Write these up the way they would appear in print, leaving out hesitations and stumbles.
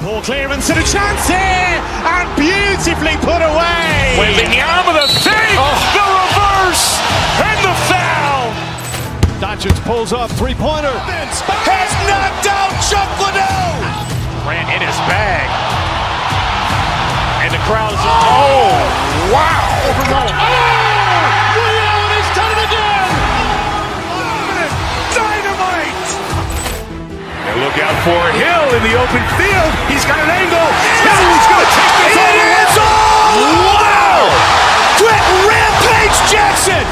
Poor clearance and a chance here, and beautifully put away. Wembanyama with a fake, the reverse, and the foul. Doncic pulls up, three-pointer. Has knocked out Chuck Liddell. Ran in his bag. And the crowd is, oh, wow. Overrun. Ray Allen has done it again. Dynamite. And look out for Hill in the open field. He's got an angle. He's going to take this all the way. Wow. Quick Rampage Jackson.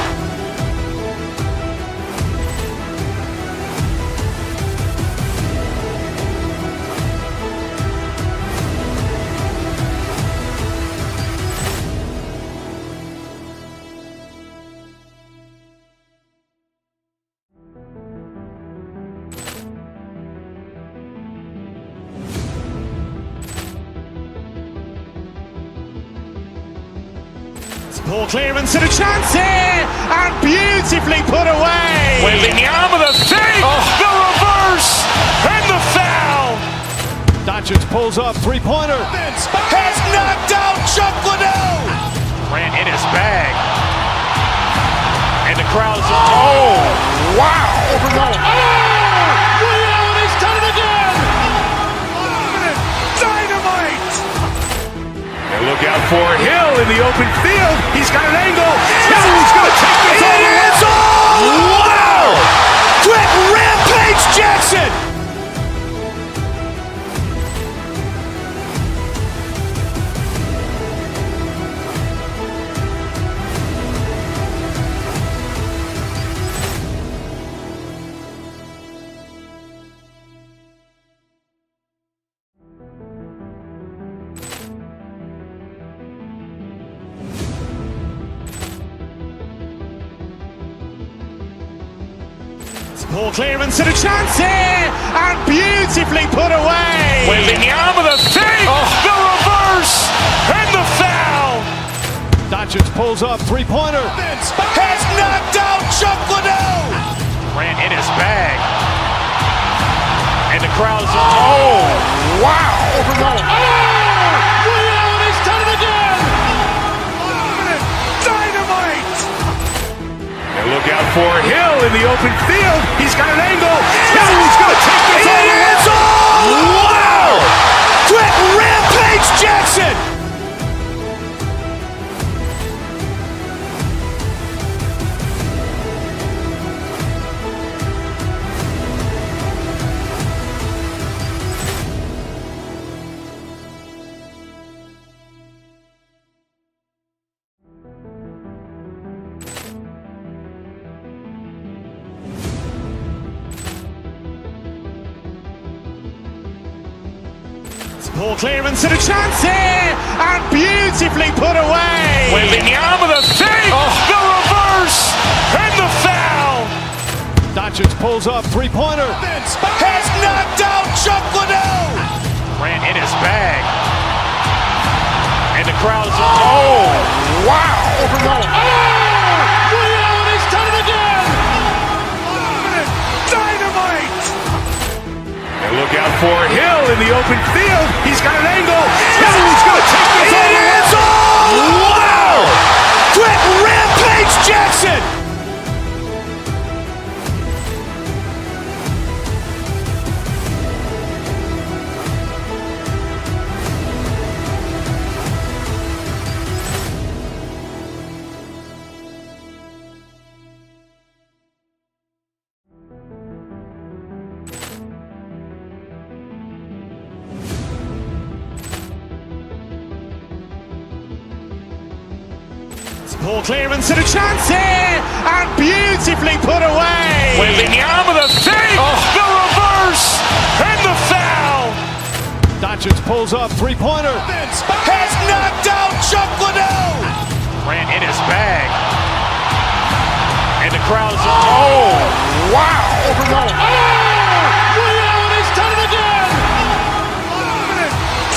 Poor clearance and a chance here, and beautifully put away. Wembanyama with a fake, the reverse, and the foul. Doncic pulls up, three-pointer. Has knocked out Chuck Liddell. Ran in his bag. And the crowd is, oh, wow. Overrun. Ray Allen has done it again. Dynamite. And look out for Hill in the open field. He's got an angle. He's going to take this all the way. Wow. Quick Rampage Jackson. Poor clearance and a chance here, and beautifully put away. Wembanyama with a fake, the reverse, and the foul. Doncic pulls up, three-pointer. Has knocked out Chuck Liddell. Ran in his bag. And the crowd is, oh, wow. Overrun. Ray Allen has done it again. Dynamite. And look out for Hill in the open field. He's got an angle. He's going to take this all the way. Wow. Quick Rampage Jackson. Poor clearance and a chance here, and beautifully put away. Wembanyama with a fake, the reverse, and the foul. Doncic pulls up, three-pointer. Has knocked out Chuck Liddell. Ran in his bag. And the crowd is, oh, wow. Overrun. Ray Allen has done it again. Dynamite. And look out for Hill in the open field. He's got an angle. He's going to take this all the way. Wow. Quick Rampage Jackson. Poor clearance and a chance here, and beautifully put away. Wembanyama with a fake, the reverse, and the foul. Doncic pulls up, three-pointer. Has knocked out Chuck Liddell. Ran in his bag. And the crowd is, oh, wow. Overrun. Ray Allen has done it again.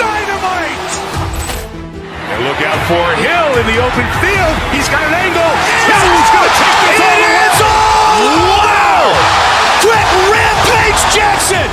Dynamite. And look out for Hill in the open field. He's got an angle. He's going to take this all the way. Wow. Quick Rampage Jackson.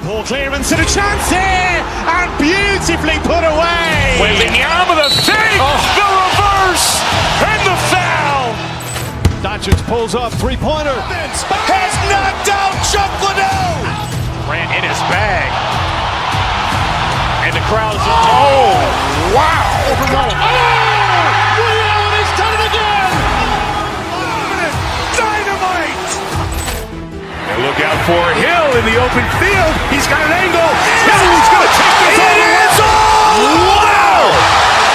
Poor clearance and a chance here, and beautifully put away. Wembanyama with a fake, the reverse, and the foul. Doncic pulls up, three-pointer. Has knocked out Chuck Liddell. Ran in his bag. And the crowd is, oh, wow. He's done it again. Dynamite! And look out for Hill in the open field. He's got an angle. Hill is going to take this all the way. Wow!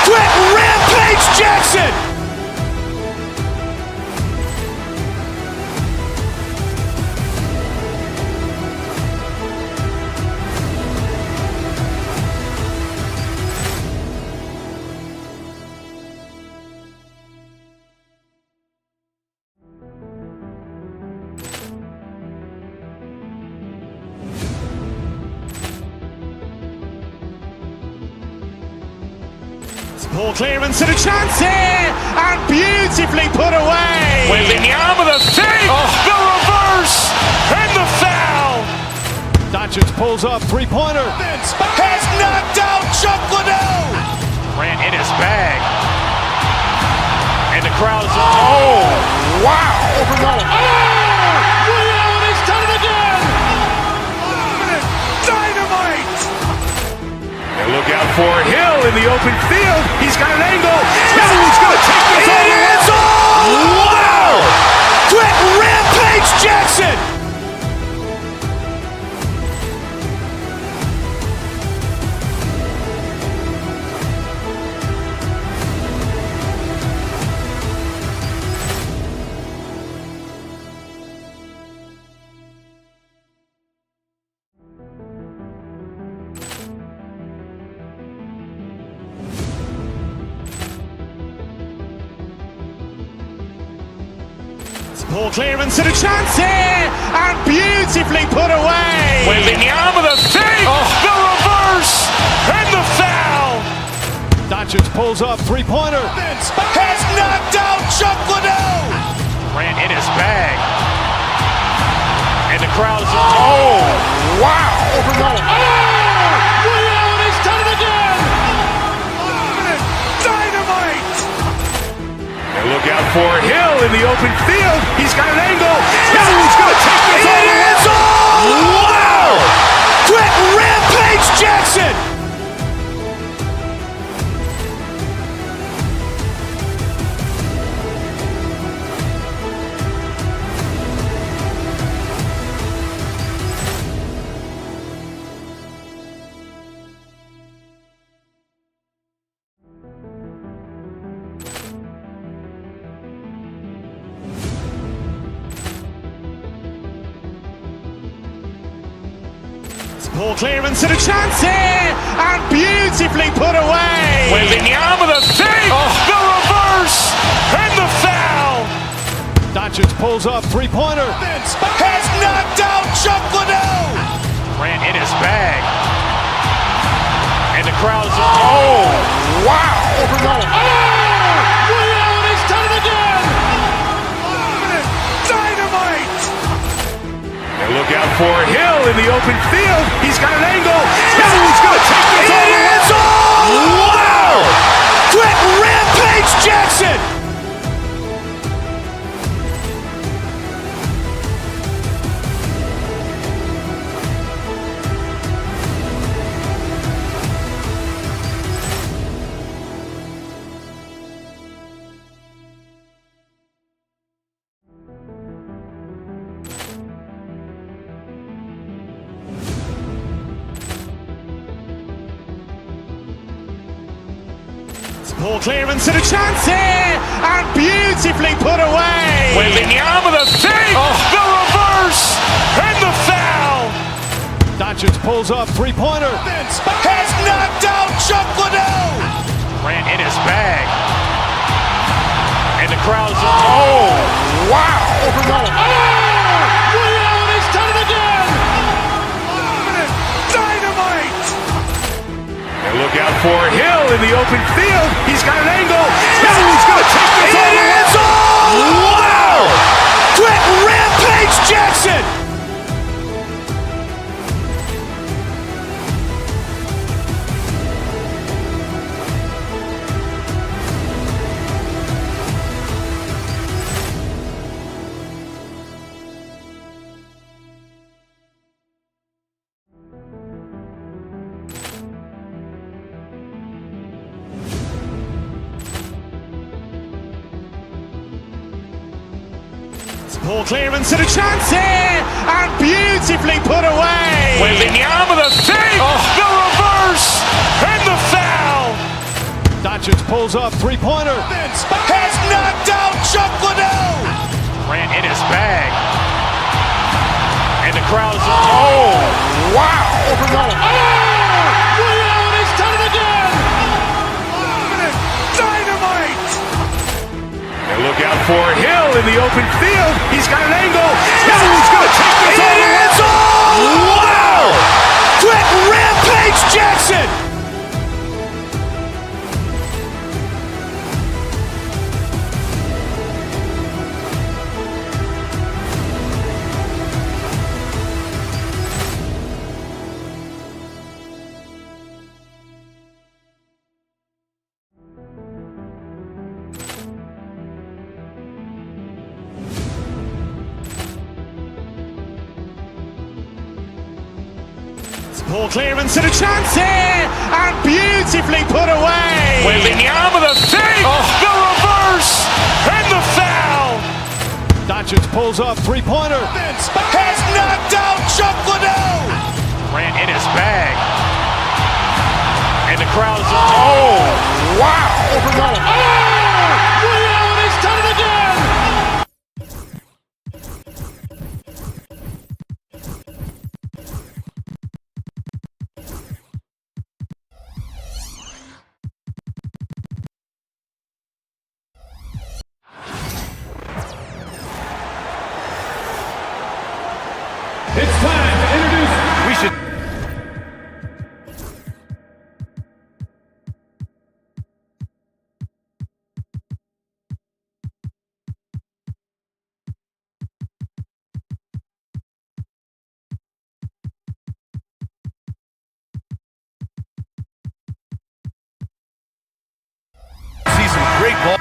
Quick Rampage Jackson. Poor clearance and a chance here, and beautifully put away. Wembanyama with a fake, the reverse, and the foul. Doncic pulls up, three-pointer. Has knocked out Chuck Liddell. Ran in his bag. And the crowd is, oh, wow. He's done it again. Dynamite! And look out for Hill in the open field. He's got an angle. Hill is going to take this all the way. Wow! Quick Rampage Jackson. Poor clearance and a chance here, and beautifully put away. Wembanyama with a fake, the reverse, and the foul. Doncic pulls up, three-pointer. Has knocked out Chuck Liddell. Ran in his bag. And the crowd is, oh, wow. He's done it again. Dynamite! And look out for Hill in the open field. He's got an angle. Hill is going to take this all the way. Wow! Quick Rampage Jackson. Poor clearance and a chance here, and beautifully put away. Wembanyama with a fake, the reverse, and the foul. Doncic pulls up, three-pointer. Has knocked out Chuck Liddell. Ran in his bag. And the crowd is, oh, wow. He's done it again. Dynamite! And look out for Hill in the open field. He's got an angle. Hill is going to take this all the way. Wow! Quick Rampage Jackson. Poor clearance and a chance here, and beautifully put away. Wembanyama with a fake, the reverse, and the foul. Doncic pulls up, three-pointer. Has knocked out Chuck Liddell. Ran in his bag. And the crowd is, oh, wow. He's done it again. Dynamite! And look out for Hill in the open field. He's got an angle. Hill is going to take this all the way. Wow! Quick Rampage Jackson. Poor clearance and a chance here, and beautifully put away. Wembanyama the save, the reverse, and the foul. Doncic pulls up, three-pointer. Has knocked out Chuck Liddell. Ran in his bag. And the crowd is, oh, wow. Ray Allen has done it again. Dynamite. And look out for Hill in the open field. He's got an angle. Hill's going to take this all the way. Wow. Quick rampage Jackson. Poor clearance and a chance here, and beautifully put away. Wembanyama the save, the reverse, and the foul. Doncic pulls up, three-pointer. Has knocked out Chuck Liddell. Ran in his bag. And the crowd is, oh, wow. Ray Allen has done it again. It's time to introduce. We should. See some great ball.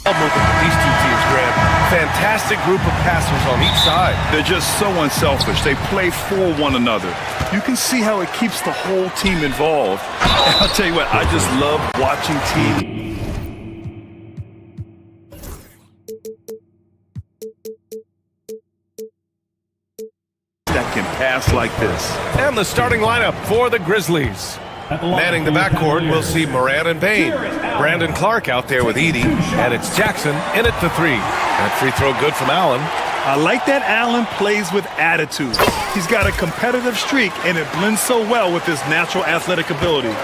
These two teams, Graham. Fantastic group of passers on each side. They're just so unselfish. They play for one another. You can see how it keeps the whole team involved. And I'll tell you what, I just love watching teams that can pass like this. And the starting lineup for the Grizzlies. Manning the backcourt, we'll see Moran and Bain. Brandon Clark out there with Edie, and it's Jackson in at the three. That free throw good from Allen. I like that Allen plays with attitude. He's got a competitive streak, and it blends so well with his natural athletic ability.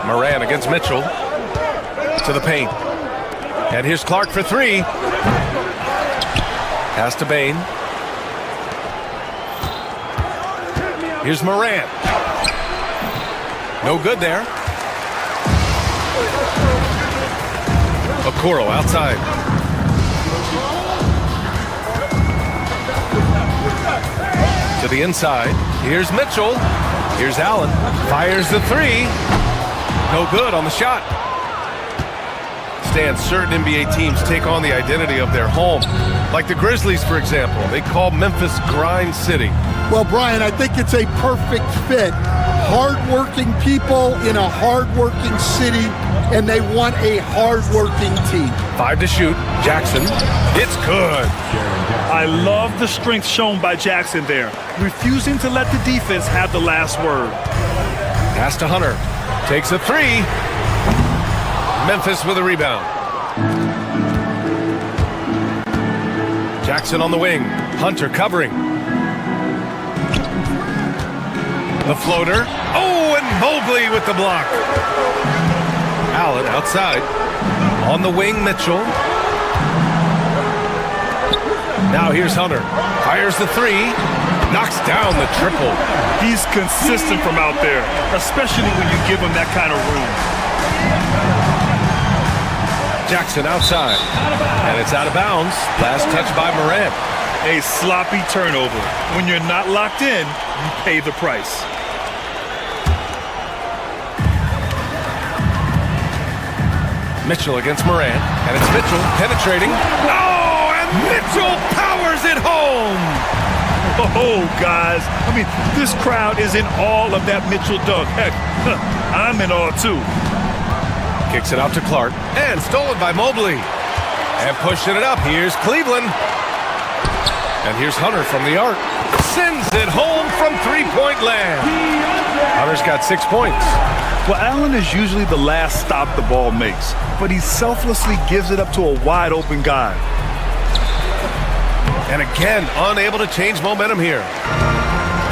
Moran against Mitchell. To the paint. And here's Clark for three. Pass to Bain. Here's Moran. No good there. Okoro outside. To the inside. Here's Mitchell. Here's Allen. Fires the three. No good on the shot. Stan, certain NBA teams take on the identity of their home. Like the Grizzlies, for example. They call Memphis Grind City. Well, Brian, I think it's a perfect fit. Hard-working people in a hard-working city, and they want a hard-working team. 5 to shoot. Jackson. It's good. I love the strength shown by Jackson there, refusing to let the defense have the last word. Pass to Hunter. Takes a three. Memphis with a rebound. Jackson on the wing. Hunter covering. The floater. Oh, and Mobley with the block. Allen outside. On the wing, Mitchell. Now here's Hunter. Fires the three. Knocks down the triple. He's consistent from out there, especially when you give him that kind of room. Jackson outside. And it's out of bounds. Last touch by Moran. A sloppy turnover. When you're not locked in, you pay the price. Mitchell against Moran. And it's Mitchell penetrating. Oh, and Mitchell powers it home. Oh, guys. I mean, this crowd is in awe of that Mitchell dunk. Heck, I'm in awe, too. Kicks it out to Clark. And stolen by Mobley. And pushing it up. Here's Cleveland. And here's Hunter from the arc. Sends it home from three-point land. Hunter's got 6 points. Well, Allen is usually the last stop the ball makes, but he selflessly gives it up to a wide-open guy. And again, unable to change momentum here.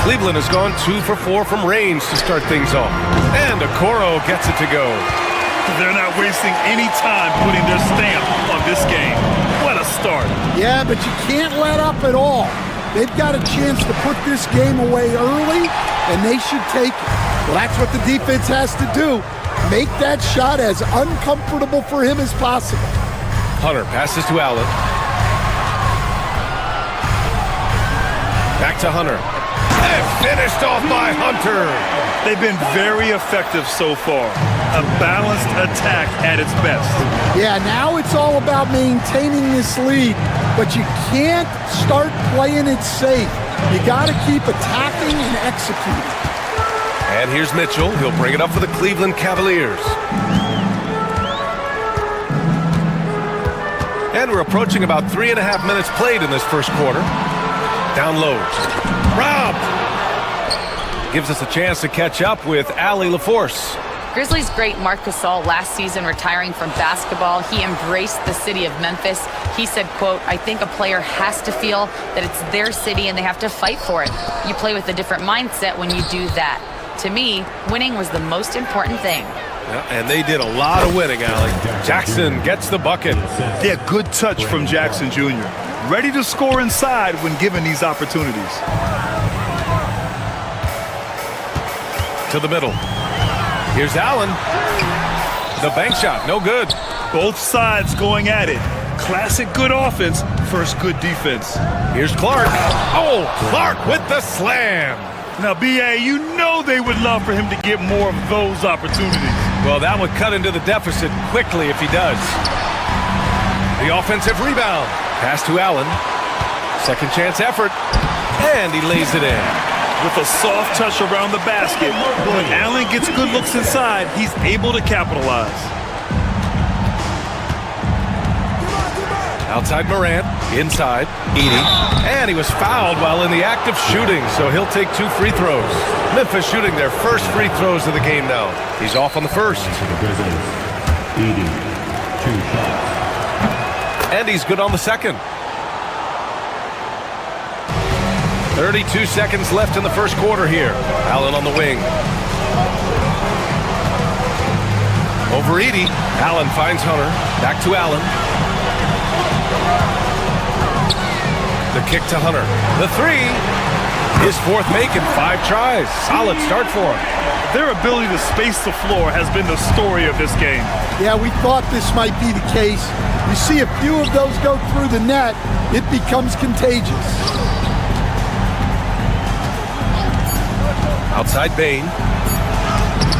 Cleveland has gone 2 for 4 from range to start things off. And Okoro gets it to go. They're not wasting any time putting their stamp on this game. What a start. Yeah, but you can't let up at all. They've got a chance to put this game away early, and they should take it. Well, that's what the defense has to do. Make that shot as uncomfortable for him as possible. Hunter passes to Allen. Back to Hunter. And finished off by Hunter. They've been very effective so far. A balanced attack at its best. Yeah, now it's all about maintaining this lead, but you can't start playing it safe. You got to keep attacking and executing. And here's Mitchell. He'll bring it up for the Cleveland Cavaliers. And we're approaching about 3.5 minutes played in this first quarter. Down low. Robbed. Gives us a chance to catch up with Allie LaForce. Grizzlies great Marc Gasol last season retiring from basketball. He embraced the city of Memphis. He said, quote, "I think a player has to feel that it's their city and they have to fight for it. You play with a different mindset when you do that. To me, winning was the most important thing." Yeah, and they did a lot of winning, Allie. Jackson gets the bucket. Yeah, good touch from Jackson Jr. Ready to score inside when given these opportunities. To the middle. Here's Allen. The bank shot, no good. Both sides going at it. Classic good offense, first good defense. Here's Clark. Oh, Clark with the slam. Now, B.A., you know they would love for him to get more of those opportunities. Well, that would cut into the deficit quickly if he does. The offensive rebound. Pass to Allen. Second chance effort. And he lays it in. With a soft touch around the basket, when Allen gets good looks inside, he's able to capitalize. Outside Morant, inside, Edey. And he was fouled while in the act of shooting, so he'll take 2 free throws. Memphis shooting their first free throws of the game now. He's off on the first. Edey, 2 shots. And he's good on the second. 32 seconds left in the first quarter here. Allen on the wing. Over Edey. Allen finds Hunter. Back to Allen. The kick to Hunter. The three. His fourth make in 5 tries. Solid start for him. Their ability to space the floor has been the story of this game. Yeah, we thought this might be the case. You see a few of those go through the net, it becomes contagious. Outside Bane.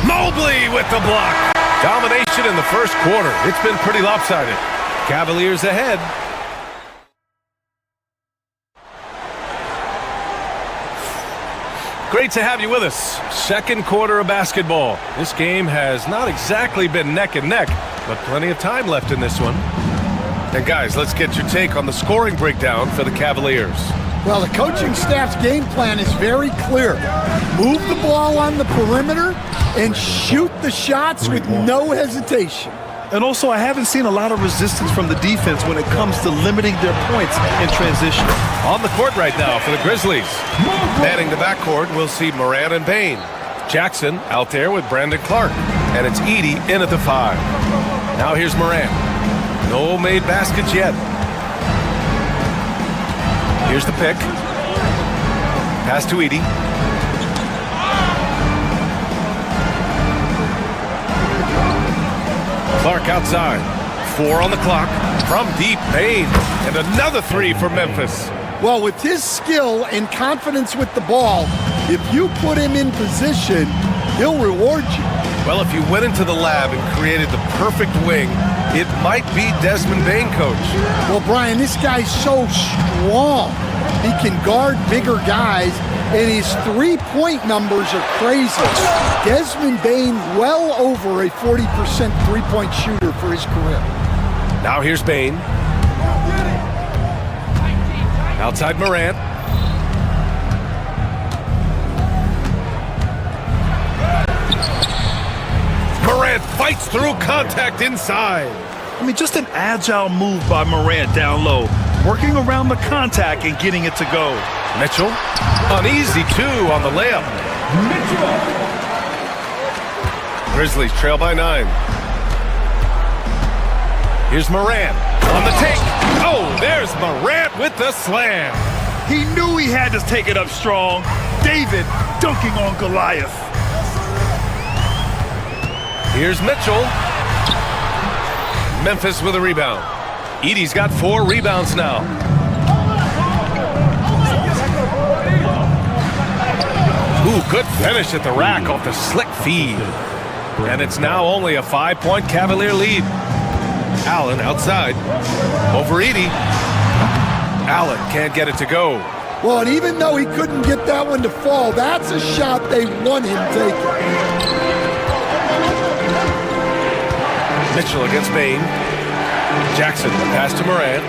Mobley with the block. Domination in the first quarter. It's been pretty lopsided. Cavaliers ahead. Great to have you with us. Second quarter of basketball. This game has not exactly been neck and neck, but plenty of time left in this one. And guys, let's get your take on the scoring breakdown for the Cavaliers. Well, the coaching staff's game plan is very clear. Move the ball on the perimeter and shoot the shots with no hesitation. And also, I haven't seen a lot of resistance from the defense when it comes to limiting their points in transition. On the court right now for the Grizzlies. Manning the backcourt, we'll see Morant and Bane. Jackson out there with Brandon Clark. And it's Edey in at the 5. Now here's Morant. No made baskets yet. Here's the pick. Pass to Edey. Clark outside. 4 on the clock. From deep, Bane. And another 3 for Memphis. Well, with his skill and confidence with the ball, if you put him in position, he'll reward you. Well, if you went into the lab and created the perfect wing, It might be Desmond Bain, coach. Well, Brian, this guy's so strong. He can guard bigger guys, and his three-point numbers are crazy. Desmond Bain, well over a 40% three-point shooter for his career. Now here's Bain. Outside Morant. Morant fights through contact inside. I mean, just an agile move by Morant down low, working around the contact and getting it to go. Mitchell, an easy two on the layup. Grizzlies trail by 9. Here's Morant on the take. Oh, there's Morant with the slam. He knew he had to take it up strong. David dunking on Goliath. Here's Mitchell. Memphis with a rebound. Edey's got 4 rebounds now. Ooh, good finish at the rack off the slick feed. And it's now only a 5-point Cavalier lead. Allen outside. Over Edey. Allen can't get it to go. Well, and even though he couldn't get that one to fall, that's a shot they want him taking. Mitchell against Bain. Jackson, pass to Morant.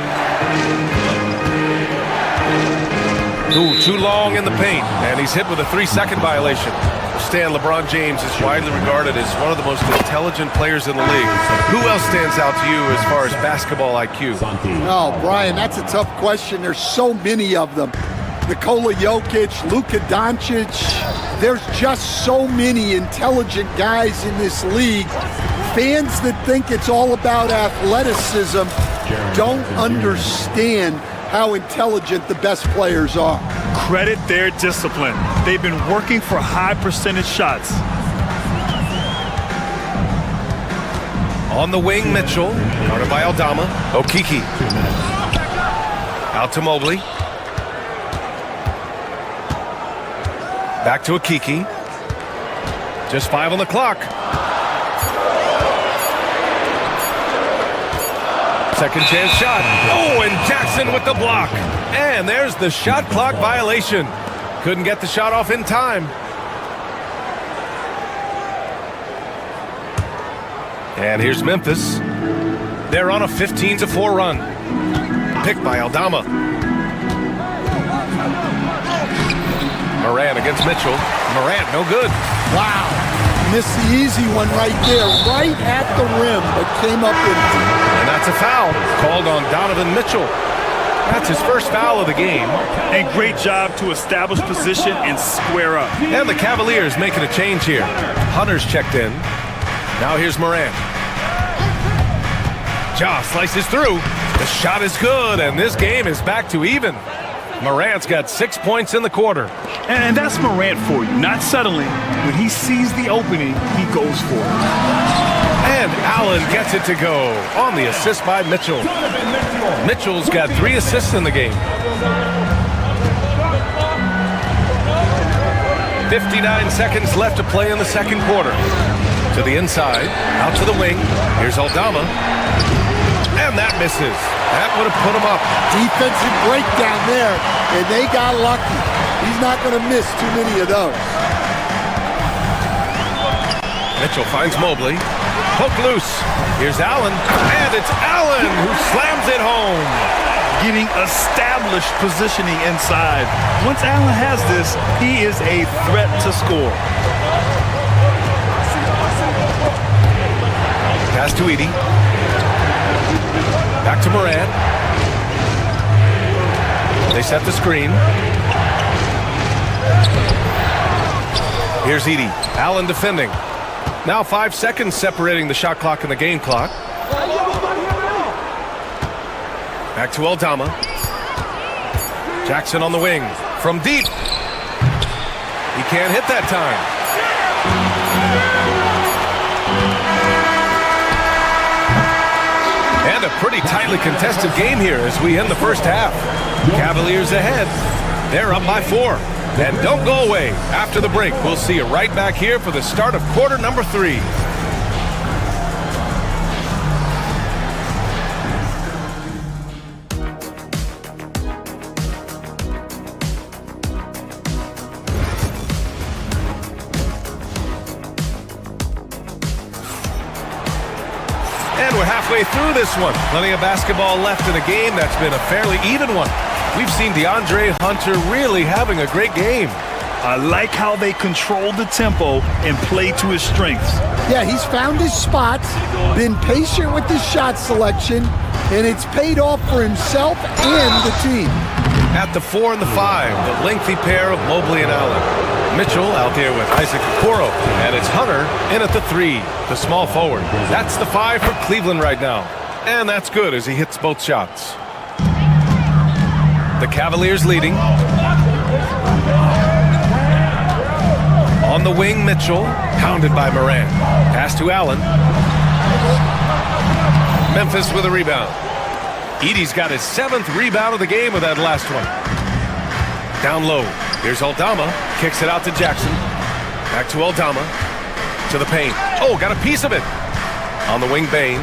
Ooh, too long in the paint, and he's hit with a 3-second violation. Stan, LeBron James is widely regarded as one of the most intelligent players in the league. Who else stands out to you as far as basketball IQ? Oh, Brian, that's a tough question. There's so many of them. Nikola Jokic, Luka Doncic. There's just so many intelligent guys in this league. Fans that think it's all about athleticism don't understand how intelligent the best players are. Credit their discipline. They've been working for high percentage shots. On the wing, Mitchell. Guarded by Aldama. Okiki. Out to Mobley. Back to Okiki. Just 5 on the clock. Second chance shot. Oh, and Jackson with the block. And there's the shot clock violation. Couldn't get the shot off in time. And here's Memphis. They're on a 15-4 run. Picked by Aldama. Morant against Mitchell. Morant, no good. Wow. Missed the easy one right there, right at the rim, but came up empty. And that's a foul called on Donovan Mitchell. That's his first foul of the game. And great job to establish position and square up. And the Cavaliers making a change here. Hunter's checked in. Now here's Morant. Ja slices through. The shot is good, and this game is back to even. Morant's got 6 points in the quarter. And that's Morant for you, not settling. When he sees the opening, he goes for it. And Allen gets it to go on the assist by Mitchell. Mitchell's got 3 assists in the game. 59 seconds left to play in the second quarter. To the inside, out to the wing. Here's Aldama. And that misses. That would have put him up. Defensive breakdown there, and they got lucky. He's not going to miss too many of those. Mitchell finds Mobley. Poke loose. Here's Allen. And it's Allen who slams it home. Getting established positioning inside. Once Allen has this, he is a threat to score. Pass to Edey. Back to Morant. They set the screen. Here's Edey. Allen defending. Now 5 seconds separating the shot clock and the game clock. Back to Aldama. Jackson on the wing. From deep. He can't hit that time. And a pretty tightly contested game here as we end the first half. Cavaliers ahead. They're up by 4. And don't go away. After the break, we'll see you right back here for the start of quarter number 3. halfway through this one. Plenty of basketball left in a game that's been a fairly even one. We've seen DeAndre Hunter really having a great game. I like how they control the tempo and play to his strengths. Yeah, he's found his spots, been patient with his shot selection, and it's paid off for himself and the team. At the 4 and the 5, the lengthy pair of Mobley and Allen. Mitchell out there with Isaac Okoro, and it's Hunter in at the 3, the small forward. That's the 5 for Cleveland right now, and that's good as he hits both shots. The Cavaliers leading. On the wing, Mitchell, pounded by Morant. Pass to Allen. Memphis with a rebound. Edey's got his 7th rebound of the game with that last one. Down low. Here's Aldama. Kicks it out to Jackson. Back to Aldama. To the paint. Oh, got a piece of it. On the wing, Bane.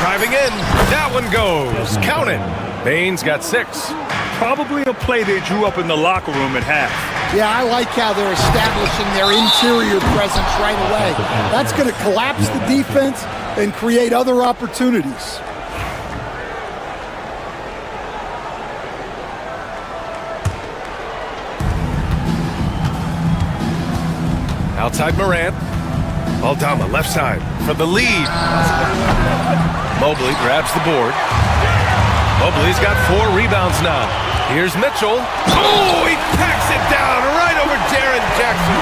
Driving in. That one goes. Count it. Bane's got 6. Probably a play they drew up in the locker room at half. Yeah, I like how they're establishing their interior presence right away. That's going to collapse the defense and create other opportunities. Outside Morant. Aldama left side for the lead. Mobley grabs the board. Mobley's got 4 rebounds now. Here's Mitchell. Oh, he packs it down right over Jaren Jackson.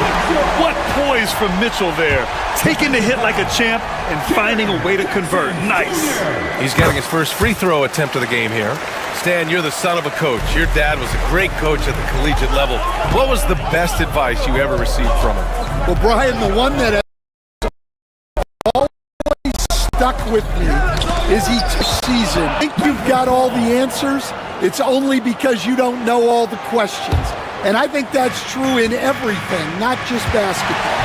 What poise from Mitchell there. Taking the hit like a champ and finding a way to convert. Nice. He's getting his first free throw attempt of the game here. Stan, you're the son of a coach. Your dad was a great coach at the collegiate level. What was the best advice you ever received from him? Well, Brian, the one that always stuck with me is each season. I think you've got all the answers. It's only because you don't know all the questions. And I think that's true in everything, not just basketball.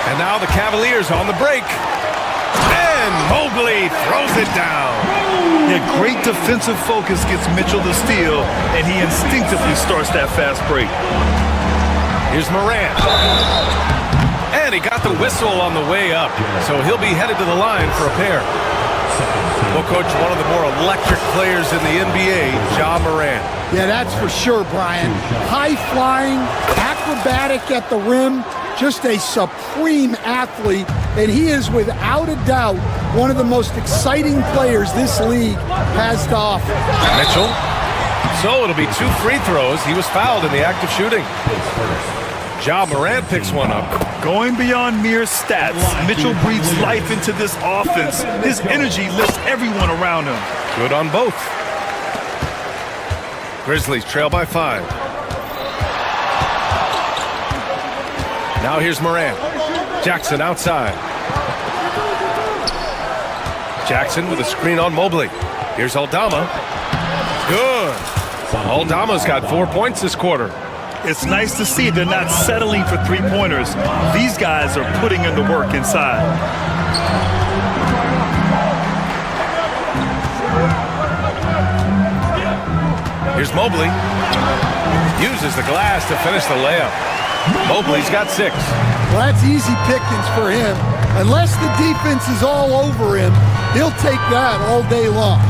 And now the Cavaliers on the break. And Mobley throws it down. Yeah, great defensive focus gets Mitchell the steal, and he instinctively starts that fast break. Here's Morant. And he got the whistle on the way up, so he'll be headed to the line for a pair. Well, Coach, one of the more electric players in the NBA, Ja Morant. Yeah, that's for sure, Brian. High-flying, acrobatic at the rim, just a supreme athlete, and he is without a doubt one of the most exciting players this league has to offer. Mitchell. So it'll be 2 free throws. He was fouled in the act of shooting. Ja Morant picks one up. Going beyond mere stats, Mitchell breathes life into this offense. His energy lifts everyone around him. Good on both. Grizzlies trail by 5. Now here's Morant. Jackson outside. Jackson with a screen on Mobley. Here's Aldama. Good. Aldama's got 4 points this quarter. It's nice to see they're not settling for 3-pointers. These guys are putting in the work inside. Here's Mobley. Uses the glass to finish the layup. Mobley's got 6. Well, that's easy pickings for him. Unless the defense is all over him, he'll take that all day long.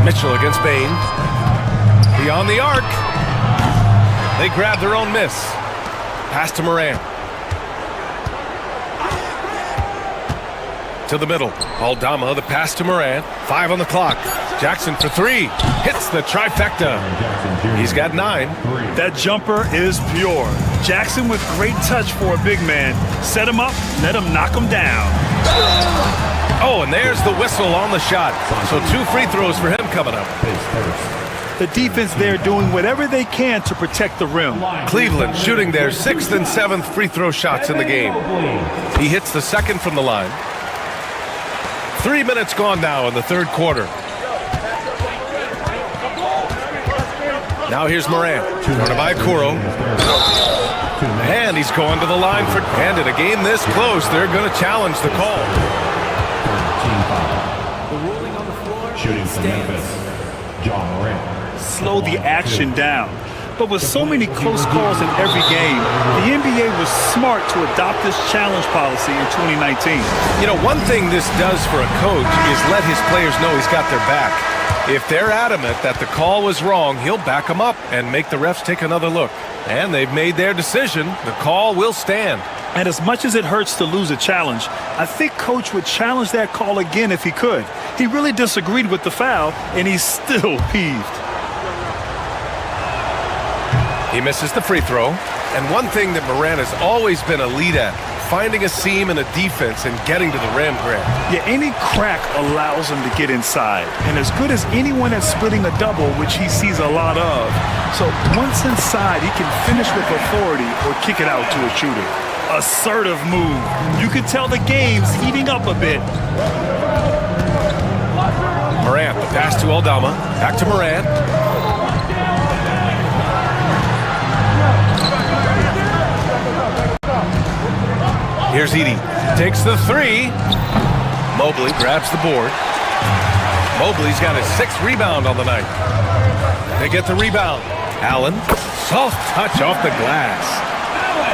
Mitchell against Bane. Beyond the arc. They grab their own miss. Pass to Morant. To the middle. Aldama, the pass to Morant. 5 on the clock. Jackson for 3. Hits the trifecta. He's got 9. That jumper is pure. Jackson with great touch for a big man. Set him up, let him knock him down. Oh, and there's the whistle on the shot. So 2 free throws for him coming up. The defense there doing whatever they can to protect the rim. Cleveland shooting their 6th and 7th free throw shots in the game. He hits the 2nd from the line. 3 minutes gone now in the 3rd quarter. Now here's Morant. Guarded by Okoro. And he's going to the line for... And in a game this close, they're going to challenge the call. Shooting from Memphis, Ja Morant. slow the action down. But with so many close calls in every game, the NBA was smart to adopt this challenge policy in 2019. You know, one thing this does for a coach is let his players know he's got their back. If they're adamant that the call was wrong, he'll back them up and make the refs take another look. And they've made their decision. The call will stand. And as much as it hurts to lose a challenge, I think Coach would challenge that call again if he could. He really disagreed with the foul, and he's still peeved. He misses the free throw. And one thing that Morant has always been a lead at, finding a seam in a defense and getting to the rim grab. Yeah, any crack allows him to get inside. And as good as anyone at splitting a double, which he sees a lot of. So once inside, he can finish with authority or kick it out to a shooter. Assertive move. You can tell the game's heating up a bit. Morant, the pass to Aldama. Back to Morant. Here's Edey. Takes the three. Mobley grabs the board. Mobley's got his 6th rebound on the night. They get the rebound. Allen, soft touch off the glass.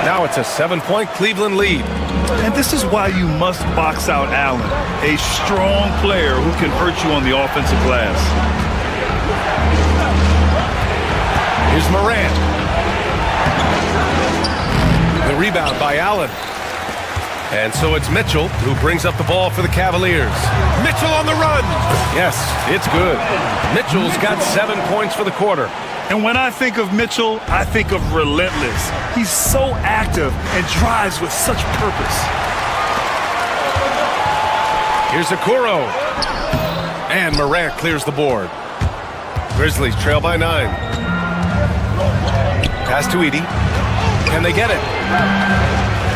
Now it's a 7-point Cleveland lead. And this is why you must box out Allen, a strong player who can hurt you on the offensive glass. Here's Morant. The rebound by Allen. And so it's Mitchell who brings up the ball for the Cavaliers. Mitchell on the run. Yes, it's good. Mitchell's got 7 points for the quarter. And when I think of Mitchell, I think of relentless. He's so active and drives with such purpose. Here's Okoro. And Morant clears the board. Grizzlies trail by 9. Pass to Edey. Can they get it?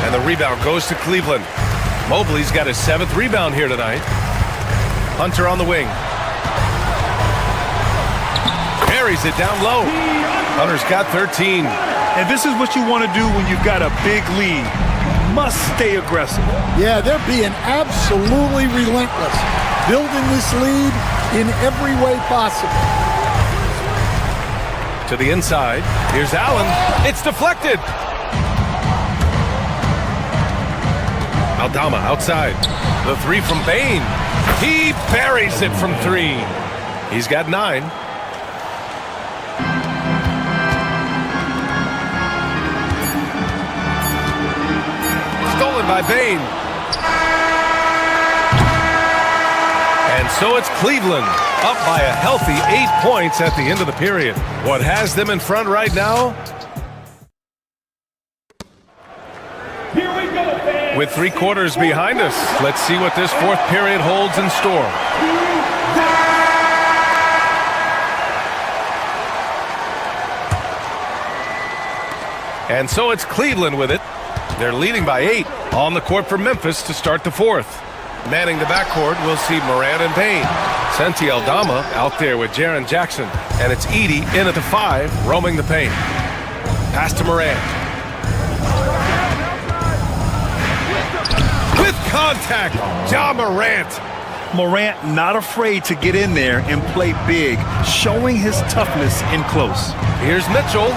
And the rebound goes to Cleveland. Mobley's got his 7th rebound here tonight. Hunter on the wing. Carries it down low. Hunter's got 13. And this is what you want to do when you've got a big lead. Must stay aggressive. Yeah, they're being absolutely relentless, building this lead in every way possible. To the inside. Here's Allen. It's deflected. Aldama outside. The three from Bane. He buries it from 3. He's got 9. Stolen by Bane. And so it's Cleveland, up by a healthy 8 points at the end of the period. What has them in front right now? With 3 quarters behind us, let's see what this 4th period holds in store. And so it's Cleveland with it. They're leading by 8 on the court for Memphis to start the 4th. Manning the backcourt, we'll see Morant and Payne. Santi Aldama out there with Jaren Jackson. And it's Edey in at the 5, roaming the paint. Pass to Morant. With contact, Ja Morant. Morant not afraid to get in there and play big, showing his toughness in close. Here's Mitchell.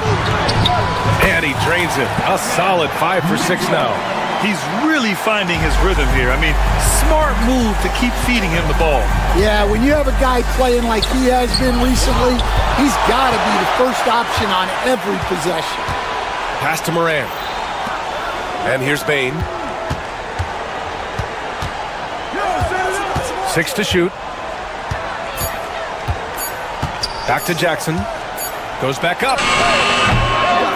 And he drains it. A solid 5 for 6 now. He's really finding his rhythm here. I mean, smart move to keep feeding him the ball. Yeah, when you have a guy playing like he has been recently, he's got to be the first option on every possession. Pass to Morant. And here's Bane. 6 to shoot. Back to Jackson. Goes back up.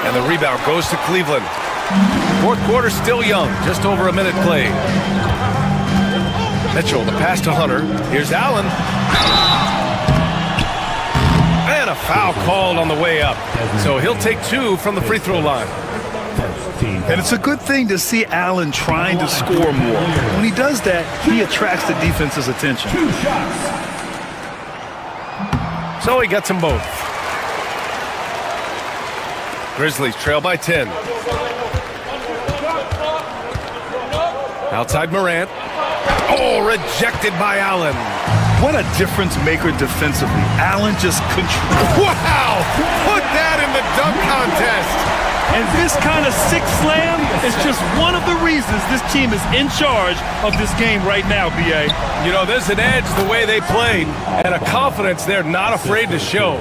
And the rebound goes to Cleveland. 4th quarter still young. Just over a minute played. Mitchell, the pass to Hunter. Here's Allen. And a foul called on the way up. So he'll take 2 from the free throw line. And it's a good thing to see Allen trying to score more. When he does that, he attracts the defense's attention. So he gets them both. Grizzlies trail by 10. Outside Morant. Oh, rejected by Allen. What a difference maker defensively. Allen just controls. Wow! Put that in the dunk contest. And this kind of sick slam is just one of the reasons this team is in charge of this game right now, B.A. You know, there's an edge the way they played and a confidence they're not afraid to show.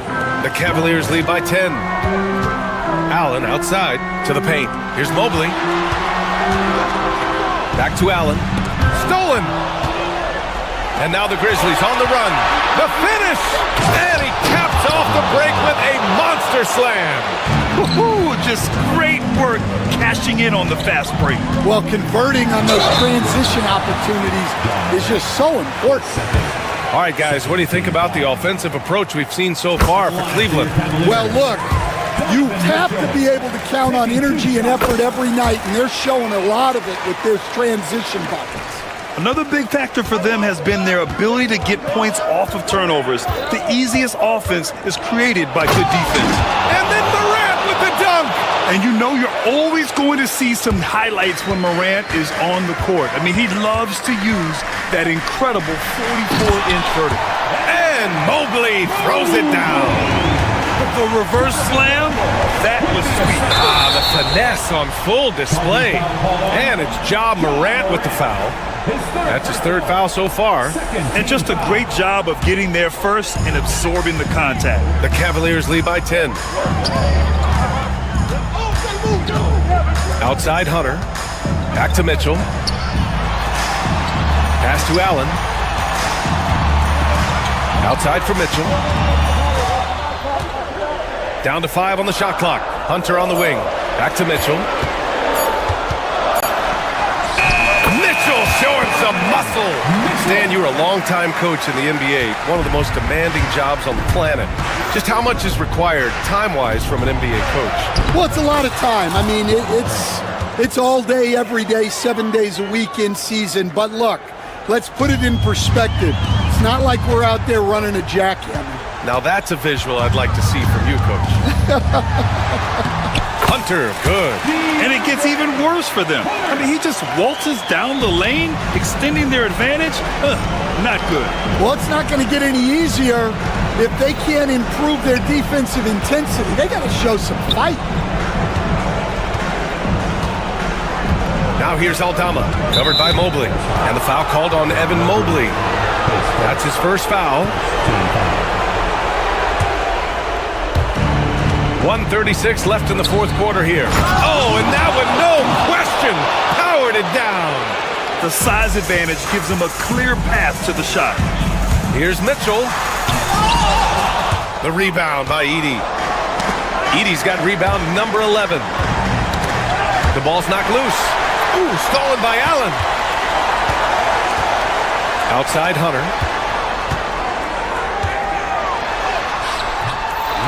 The Cavaliers lead by 10. Allen outside to the paint. Here's Mobley. Back to Allen. Stolen. And now the Grizzlies on the run. The finish! And he caps off the break with a monster slam. Woo-hoo, just great work cashing in on the fast break. Well, converting on those transition opportunities is just so important. All right, guys, what do you think about the offensive approach we've seen so far for Cleveland? Well, look, you have to be able to count on energy and effort every night, and they're showing a lot of it with their transition buckets. Another big factor for them has been their ability to get points off of turnovers. The easiest offense is created by good defense. And then Morant with the dunk! And you know you're always going to see some highlights when Morant is on the court. I mean, he loves to use that incredible 44-inch vertical. And Mobley throws it down. The reverse slam, that was sweet. The finesse on full display. And it's Ja Morant with the foul. That's his third foul so far. And just a great job of getting there first and absorbing the contact. The Cavaliers lead by 10. Outside Hunter. Back to Mitchell. Pass to Allen. Outside for Mitchell. Down to 5 on the shot clock. Hunter on the wing. Back to Mitchell. Mitchell showing some muscle. Stan, you were a longtime coach in the NBA, one of the most demanding jobs on the planet. Just how much is required time-wise from an NBA coach? Well, it's a lot of time. I mean, it's all day, every day, 7 days a week in season. But look, let's put it in perspective. It's not like we're out there running a jackhammer. Now that's a visual I'd like to see from you, Coach. Hunter, good. And it gets even worse for them. I mean, he just waltzes down the lane, extending their advantage. Not good. Well, it's not going to get any easier if they can't improve their defensive intensity. They got to show some fight. Now here's Aldama, covered by Mobley. And the foul called on Evan Mobley. That's his first foul. 1:36 left in the fourth quarter here. Oh, and that one, no question, powered it down. The size advantage gives him a clear path to the shot. Here's Mitchell. The rebound by Edey. Edey's got rebound number 11. The ball's knocked loose. Ooh, stolen by Allen. Outside Hunter.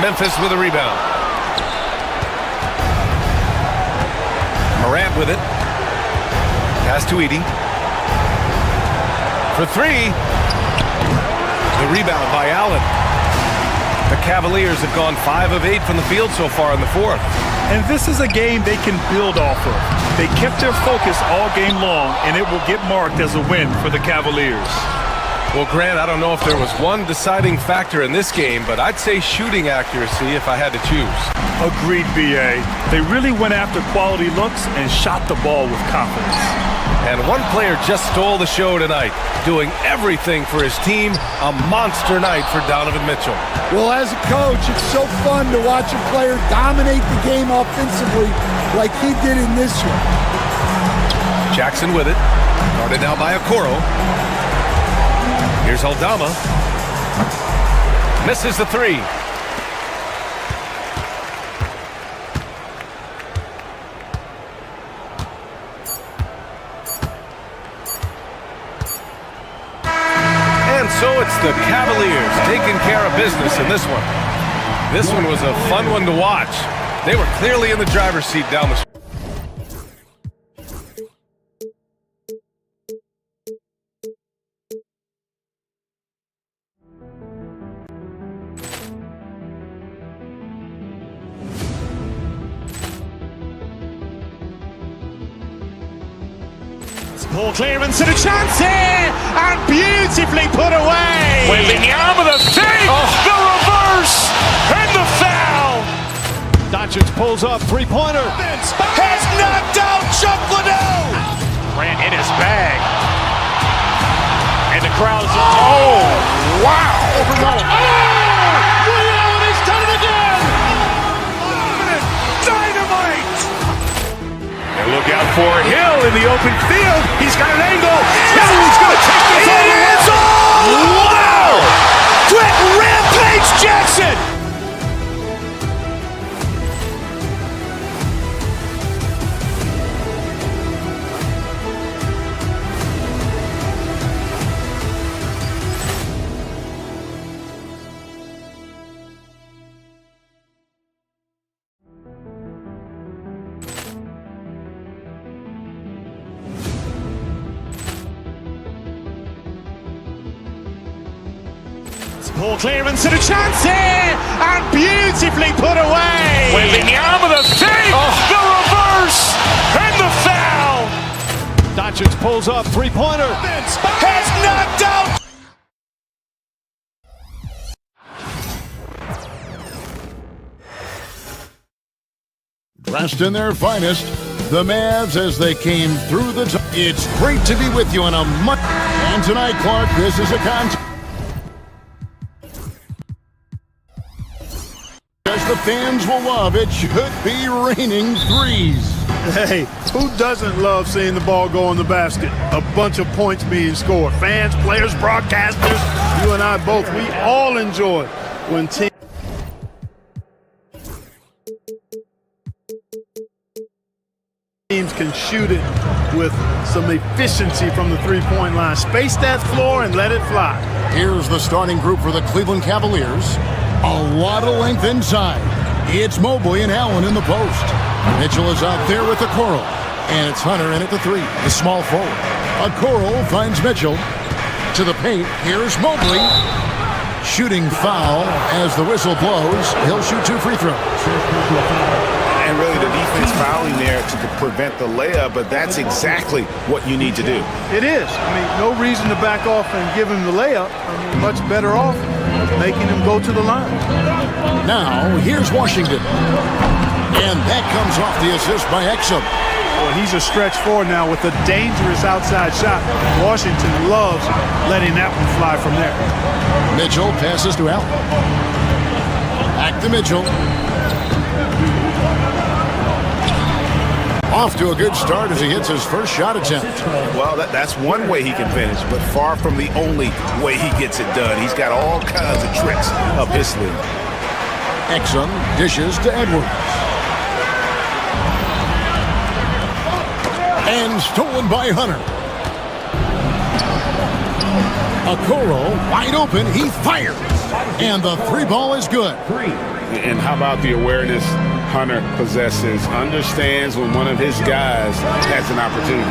Memphis with a rebound. Morant with it. Pass to Edey. For three. The rebound by Allen. The Cavaliers have gone 5 of 8 from the field so far in the fourth. And this is a game they can build off of. They kept their focus all game long, and it will get marked as a win for the Cavaliers. Well, Grant, I don't know if there was one deciding factor in this game, but I'd say shooting accuracy if I had to choose. Agreed, B.A. They really went after quality looks and shot the ball with confidence. And one player just stole the show tonight, doing everything for his team. A monster night for Donovan Mitchell. Well, as a coach, it's so fun to watch a player dominate the game offensively like he did in this one. Jackson with it. Guarded now by Okoro. Here's Aldama. Misses the three. And so it's the Cavaliers taking care of business in this one. This one was a fun one to watch. They were clearly in the driver's seat down the stretch. Poor clearance and a chance here, and beautifully put away. Wembanyama the fake, the reverse, and the foul. Doncic pulls up, three-pointer. Has knocked out Chuck Liddell. Ran in his bag. And the crowd is, oh, wow. He's done it again. Dynamite. And look out for Hill in the open field. He's got an angle. He's going to take this all the way. Wow. Quick Rampage Jackson. Poor clearance and a chance here, and beautifully put away. Wembanyama the fake, the reverse, and the foul. Doncic pulls up, three-pointer. Has knocked out. Dressed in their finest, the Mavs as they came through the top. It's great to be with you on a Monday. And tonight, Clark, this is a contest. As the fans will love, it should be raining threes. Hey, who doesn't love seeing the ball go in the basket? A bunch of points being scored. Fans, players, broadcasters, you and I both, we all enjoy when teams can shoot it with some efficiency from the three-point line. Space that floor and let it fly. Here's the starting group for the Cleveland Cavaliers. A lot of length inside. It's Mobley and Allen in the post. Mitchell is out there with the Okoro. And it's Hunter in at the three, the small forward. Okoro finds Mitchell to the paint. Here's Mobley. Shooting foul as the whistle blows. He'll shoot 2 free throws. And really the defense fouling there to prevent the layup, but that's exactly what you need to do. It is. I mean, no reason to back off and give him the layup. I mean, much better off making him go to the line. Now, here's Washington. And that comes off the assist by Exum. Well, he's a stretch forward now with a dangerous outside shot. Washington loves letting that one fly from there. Mitchell passes to Allen. Back to Mitchell. Off to a good start as he hits his first shot attempt. Well, that's one way he can finish, but far from the only way he gets it done. He's got all kinds of tricks up his sleeve. Exum dishes to Edwards. And stolen by Hunter. Okoro wide open. He fires. And the three ball is good. And how about the awareness Hunter possesses? Understands when one of his guys has an opportunity.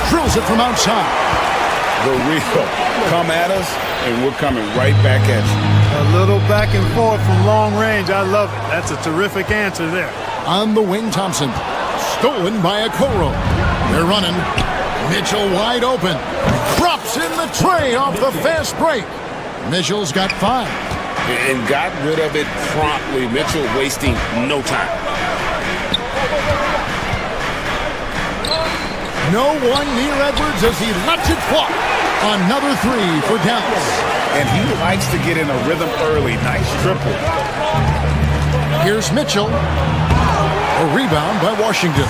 Drills it from outside. The real come at us, and we're coming right back at you. A little back and forth from long range. I love it. That's a terrific answer there. On the wing, Thompson. Stolen by Okoro. They're running. Mitchell wide open. Drops in the tray off the fast break. Mitchell's got 5. And got rid of it promptly. Mitchell wasting no time. No one near Edwards as he lets it fly. Another 3 for Dallas. And he likes to get in a rhythm early. Nice triple. Here's Mitchell. A rebound by Washington.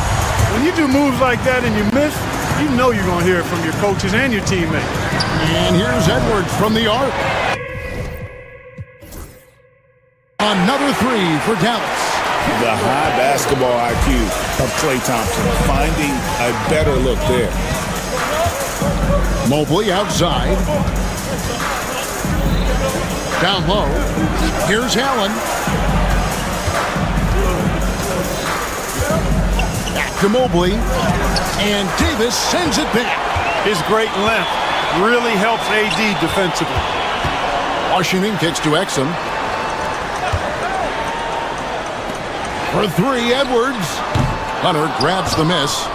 When you do moves like that and you miss, you know you're going to hear it from your coaches and your teammates. And here's Edwards from the arc. Another 3 for Dallas. The high basketball IQ of Klay Thompson, finding a better look there. Mobley outside. Down low. Here's Allen. Back to Mobley. And Davis sends it back. His great length really helps AD defensively. Washington kicks to Exum. For 3, Edwards. Hunter grabs the miss.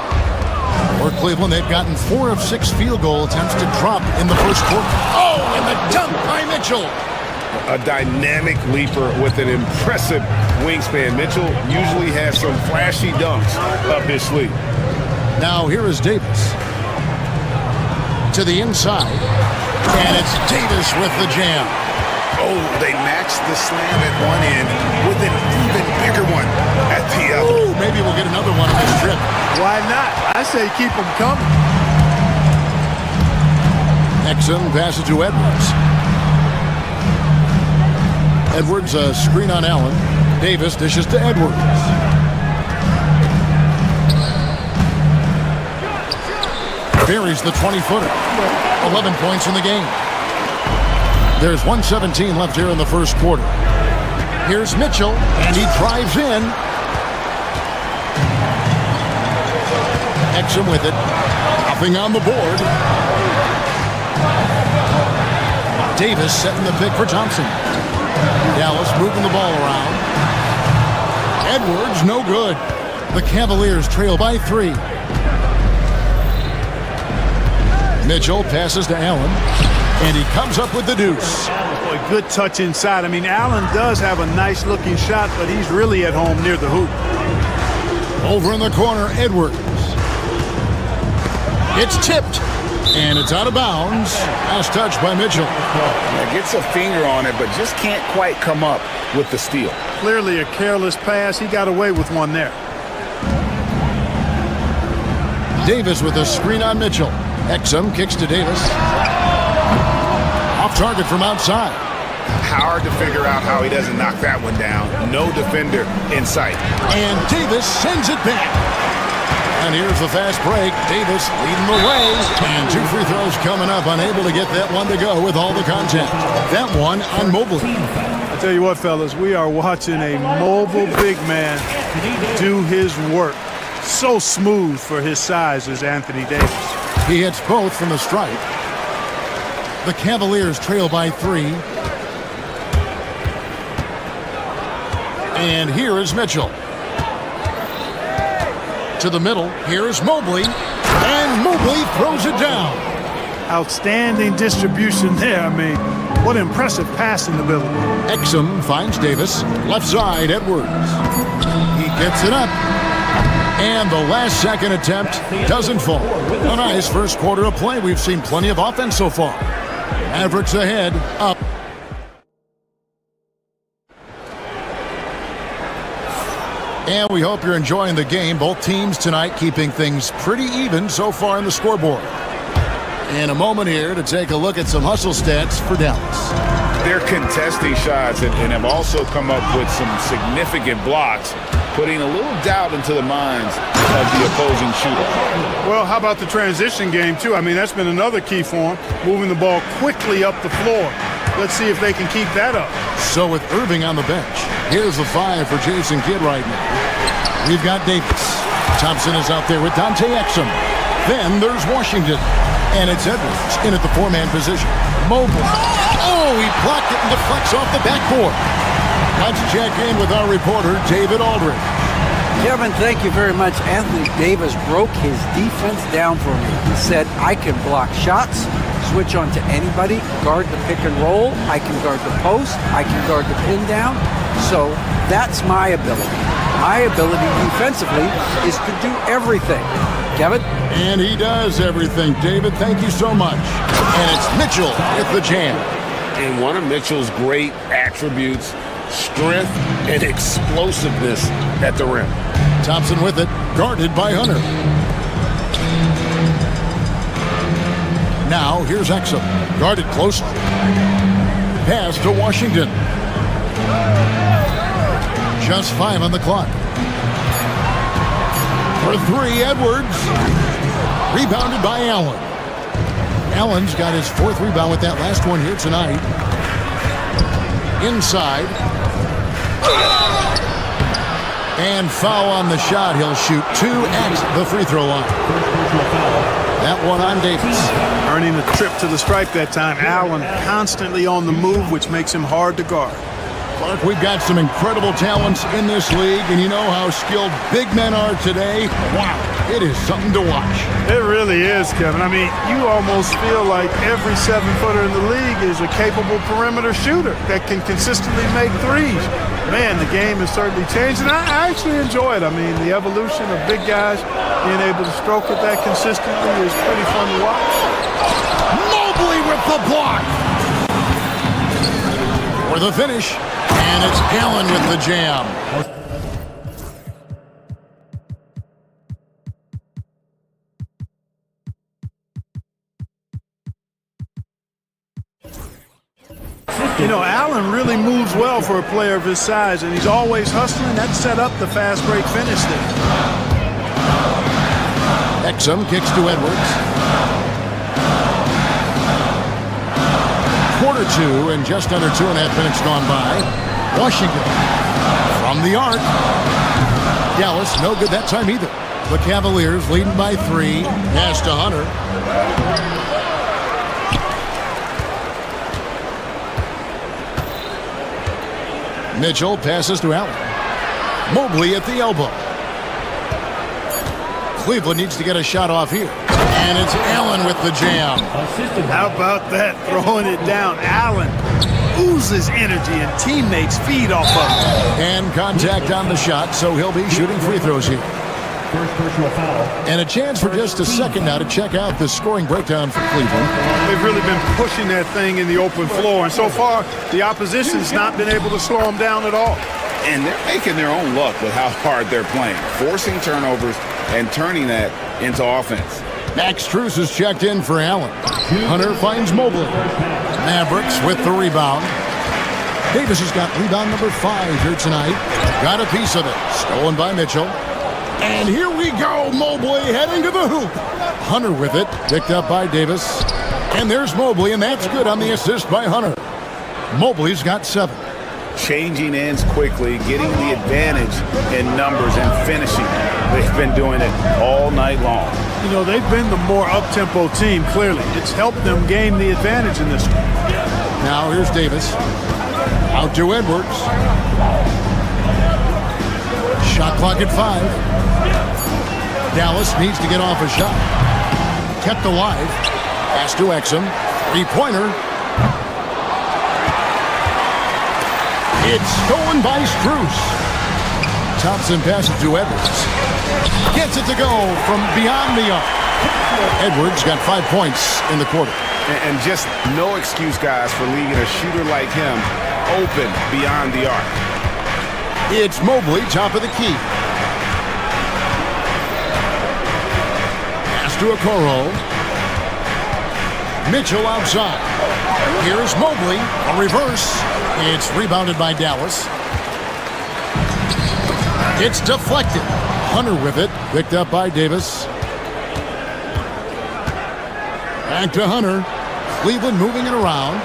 For Cleveland, they've gotten 4 of 6 field goal attempts to drop in the first quarter. Oh, and the dunk by Mitchell. A dynamic leaper with an impressive wingspan. Mitchell usually has some flashy dunks up his sleeve. Now here is Davis. To the inside. And it's Davis with the jam. Oh, they matched the slam at one end with an even bigger one at the other. Ooh, maybe we'll get another one on this trip. Why not? I say keep them coming. Exum passes to Edwards. Edwards, a screen on Allen. Davis dishes to Edwards. Buries the 20-footer. 11 points in the game. There's 1:17 left here in the first quarter. Here's Mitchell, and he drives in. Exum with it. Hopping on the board. Davis setting the pick for Thompson. Dallas moving the ball around. Edwards, no good. The Cavaliers trail by 3. Mitchell passes to Allen, and he comes up with the deuce. Boy, good touch inside. I mean, Allen does have a nice-looking shot, but he's really at home near the hoop. Over in the corner, Edwards. It's tipped, and it's out of bounds. Last touch by Mitchell. Gets a finger on it, but just can't quite come up with the steal. Clearly a careless pass. He got away with one there. Davis with a screen on Mitchell. Exum kicks to Davis. Off target from outside. Hard to figure out how he doesn't knock that one down. No defender in sight. And Davis sends it back. And here's the fast break. Davis leading the way. And 2 free throws coming up. Unable to get that one to go with all the contact. That one on Mobley. I tell you what, fellas, we are watching a mobile big man do his work. So smooth for his size is Anthony Davis. He hits both from the stripe. The Cavaliers trail by 3. And here is Mitchell. To the middle, here's Mobley. And Mobley throws it down. Outstanding distribution there. I mean, what impressive passing ability. Exum finds Davis. Left side, Edwards. He gets it up. And the last second attempt doesn't fall. A nice first quarter of play. We've seen plenty of offense so far. Mavericks ahead, up. And we hope you're enjoying the game. Both teams tonight keeping things pretty even so far in the scoreboard. In a moment here to take a look at some hustle stats for Dallas. They're contesting shots and have also come up with some significant blocks, putting a little doubt into the minds of the opposing shooter. Well, how about the transition game, too? I mean, that's been another key for him, moving the ball quickly up the floor. Let's see if they can keep that up. So with Irving on the bench, here's the 5 for Jason Kidd right now. We've got Davis. Thompson is out there with Dante Exum. Then there's Washington. And it's Edwards in at the 4-man position. Mobley. Oh, he blocked it and deflects off the backboard. Let's check in with our reporter, David Aldridge. Kevin, thank you very much. Anthony Davis broke his defense down for me. He said, I can block shots, switch on to anybody, guard the pick and roll, I can guard the post, I can guard the pin down. So that's my ability. My ability defensively is to do everything. Kevin? And he does everything. David, thank you so much. And it's Mitchell with the jam. And one of Mitchell's great attributes, strength and explosiveness at the rim. Thompson with it, guarded by Hunter. Now, here's Exum, guarded closely. Pass to Washington. Just 5 on the clock. For 3, Edwards. Rebounded by Allen. Allen's got his 4th rebound with that last one here tonight. Inside. And foul on the shot. He'll shoot 2 at the free throw line. That one on Davis. Earning the trip to the stripe that time. Allen constantly on the move, which makes him hard to guard. Mark, we've got some incredible talents in this league, and you know how skilled big men are today. Wow, it is something to watch. It really is, Kevin. I mean, you almost feel like every 7-footer in the league is a capable perimeter shooter that can consistently make threes. Man, the game has certainly changed, and I actually enjoy it. I mean, the evolution of big guys being able to stroke it that consistently is pretty fun to watch. Mobley with the block. For the finish, and it's Allen with the jam. You know, Allen really moves well for a player of his size, and he's always hustling. That set up the fast break finish there. Exum kicks to Edwards. Quarter two, and just under 2.5 minutes gone by. Washington from the arc. Dallas, no good that time either. The Cavaliers leading by 3. Pass to Hunter. Mitchell passes to Allen. Mobley at the elbow. Cleveland needs to get a shot off here. And it's Allen with the jam. How about that, throwing it down? Allen oozes energy, and teammates feed off of it. And contact on the shot, so he'll be shooting free throws here. First personal foul. And a chance for just a second now to check out the scoring breakdown for Cleveland. They've really been pushing that thing in the open floor, and so far the opposition's not been able to slow them down at all. And they're making their own luck with how hard they're playing, forcing turnovers and turning that into offense. Max Strus is checked in for Allen. Hunter finds Mobley. Mavericks with the rebound. Davis has got rebound number 5 here tonight. Got a piece of it. Stolen by Mitchell. And here we go. Mobley heading to the hoop. Hunter with it. Picked up by Davis. And there's Mobley, and that's good on the assist by Hunter. Mobley's got 7. Changing ends quickly, getting the advantage in numbers and finishing. They've been doing it all night long. You know, they've been the more up-tempo team, clearly. It's helped them gain the advantage in this one. Now here's Davis. Out to Edwards. Shot clock at 5. Dallas needs to get off a shot. Kept alive. Pass to Exum. 3-pointer. It's stolen by Strus. Thompson passes to Edwards. Gets it to go from beyond the arc. Edwards got 5 points in the quarter. And just no excuse, guys, for leaving a shooter like him open beyond the arc. It's Mobley, top of the key. Pass to Okoro. Mitchell outside. Here's Mobley, a reverse. It's rebounded by Dallas. It's deflected. Hunter with it, picked up by Davis. Back to Hunter. Cleveland moving it around.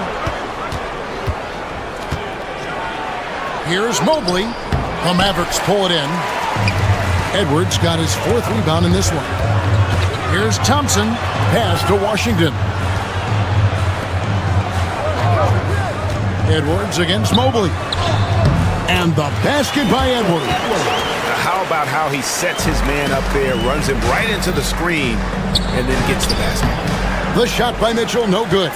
Here's Mobley. The Mavericks pull it in. Edwards got his 4th rebound in this one. Here's Thompson. Pass to Washington. Edwards against Mobley. And the basket by Edwards. How about how he sets his man up there, runs him right into the screen, and then gets the basket. The shot by Mitchell, no good.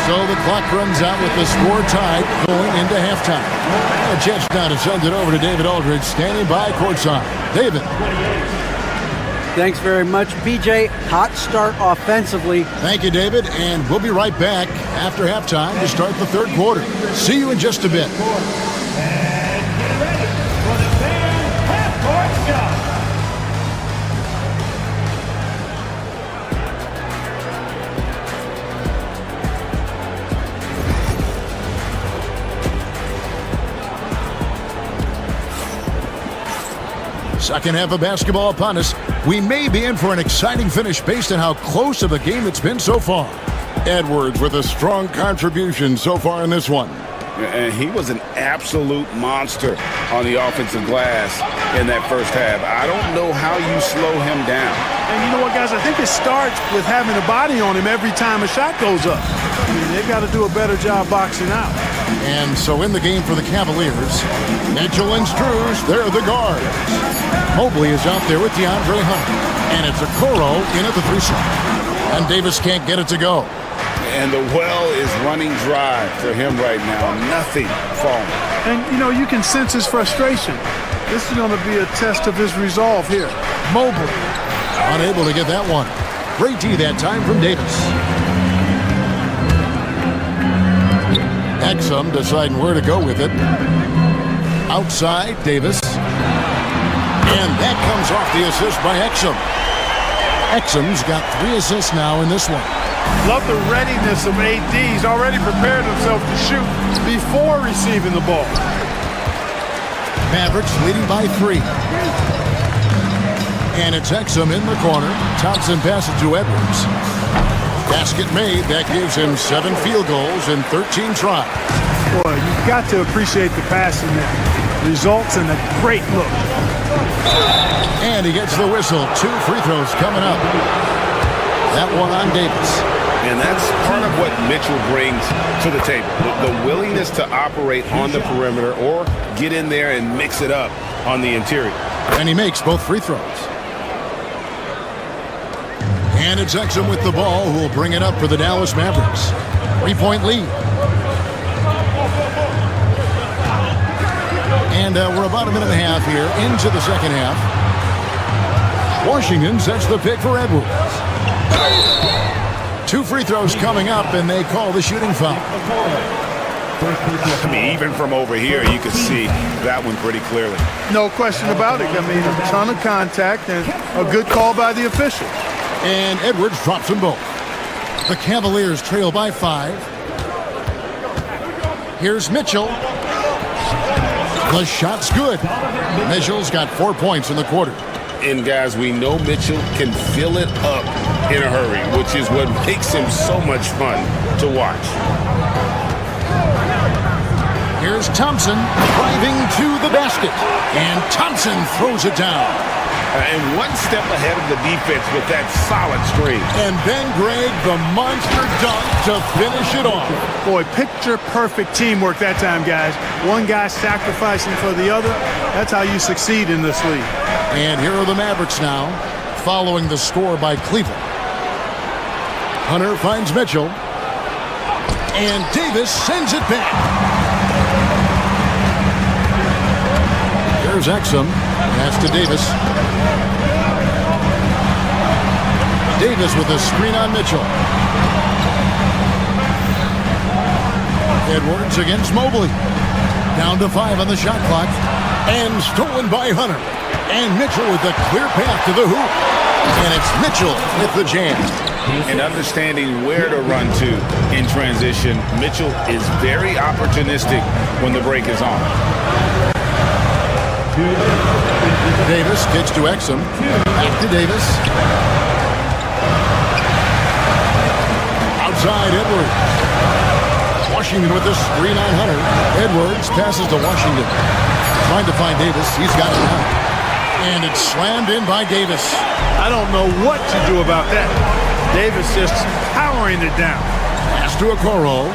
So the clock runs out with the score tied going into halftime. A chance now to send it over to David Aldridge, standing by courtside. David. Thanks very much, BJ. Hot start offensively. Thank you, David. And we'll be right back after halftime to start the 3rd quarter. See you in just a bit. Second half of basketball upon us. We may be in for an exciting finish based on how close of a game it's been so far. Edwards with a strong contribution so far in this one. And he was an absolute monster on the offensive glass in that first half. I don't know how you slow him down. And you know what, guys? I think it starts with having a body on him every time a shot goes up. I mean, they've got to do a better job boxing out. And so in the game for the Cavaliers, Mitchell and Strus, they're the guards. Mobley is out there with DeAndre Hunter. And it's Okoro in at the 3 slot. And Davis can't get it to go. And the well is running dry for him right now. Nothing falling. And, you know, you can sense his frustration. This is going to be a test of his resolve here. Mobley unable to get that one. Great D that time from Davis. Exum deciding where to go with it. Outside, Davis. And that comes off the assist by Exum. Exum's got 3 assists now in this one. Love the readiness of AD. He's already prepared himself to shoot before receiving the ball. Mavericks leading by 3. And it's Exum in the corner. Thompson passes to Edwards. Basket made. That gives him 7 field goals in 13 tries. Boy, you've got to appreciate the passing there. Results in a great look. And he gets the whistle. 2 free throws coming up. That one on Davis. And that's part of what Mitchell brings to the table. The willingness to operate on the perimeter or get in there and mix it up on the interior. And he makes both free throws. And it's Exum with the ball who will bring it up for the Dallas Mavericks. 3-point lead. And we're about a minute and a half here into the second half. Washington sets the pick for Edwards. 2 free throws coming up, and they call the shooting foul. I mean, even from over here, you can see that one pretty clearly. No question about it. I mean, a ton of contact and a good call by the official. And Edwards drops them both. The Cavaliers trail by 5. Here's Mitchell. The shot's good. Mitchell's got 4 points in the quarter. And guys, we know Mitchell can fill it up in a hurry, which is what makes him so much fun to watch. Here's Thompson driving to the basket. And Thompson throws it down. And one step ahead of the defense with that solid screen. And then Greg, the monster dunk to finish it off. Boy, picture-perfect teamwork that time, guys. One guy sacrificing for the other. That's how you succeed in this league. And here are the Mavericks now, following the score by Cleveland. Hunter finds Mitchell. And Davis sends it back. Here's Exum. Pass to Davis. Davis with a screen on Mitchell. Edwards against Mobley. Down to 5 on the shot clock. And stolen by Hunter. And Mitchell with a clear path to the hoop. And it's Mitchell with the jam. And understanding where to run to in transition, Mitchell is very opportunistic when the break is on. Davis gets to Exum. Back to Davis. Outside Edwards. Washington with the screen on Hunter. Edwards passes to Washington. Trying to find Davis. He's got it now. And it's slammed in by Davis. I don't know what to do about that. Davis just powering it down. Pass to Okoro.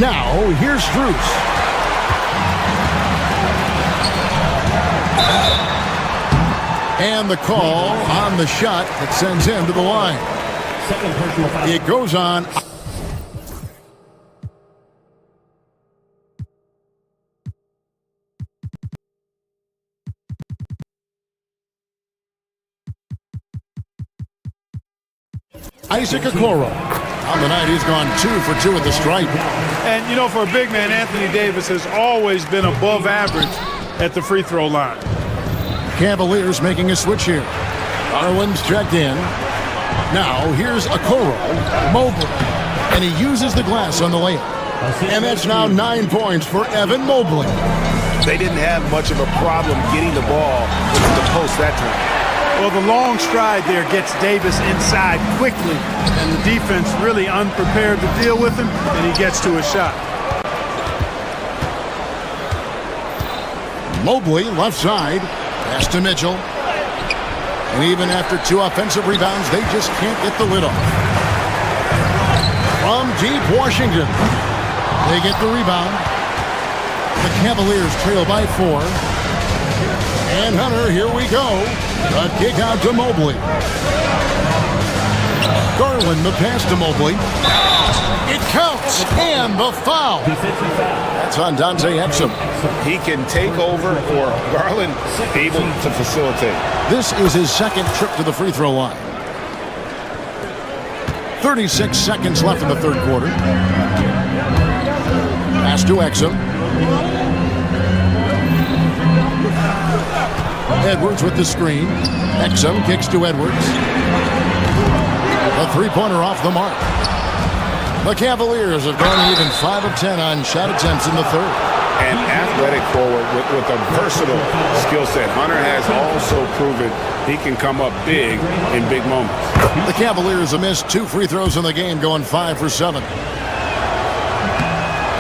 Now, here's Strus. And the call on the shot that sends him to the line. It goes on. Isaac Okoro. On the night, he's gone 2 for 2 at the stripe. And, you know, for a big man, Anthony Davis has always been above average at the free throw line. Cavaliers making a switch here. Arlen's checked in. Now, here's Okoro. Mobley. And he uses the glass on the layup. And that's now 9 points for Evan Mobley. They didn't have much of a problem getting the ball into the post that time. Well, the long stride there gets Davis inside quickly, and the defense really unprepared to deal with him, and he gets to a shot. Mobley, left side. Pass to Mitchell. And even after 2 offensive rebounds, they just can't get the lid off. From deep Washington, they get the rebound. The Cavaliers trail by 4. And Hunter, here we go. A kick out to Mobley. Garland, the pass to Mobley. It counts, and the foul. That's on Dante Exum. He can take over, or Garland able to facilitate. This is his second trip to the free throw line. 36 seconds left in the third quarter. Pass to Exum. Edwards with the screen. Exum kicks to Edwards. A three-pointer off the mark. The Cavaliers have gone even 5 of 10 on shot attempts in the third. An athletic forward with a versatile skill set. Hunter has also proven he can come up big in big moments. The Cavaliers have missed 2 free throws in the game, going 5 for 7.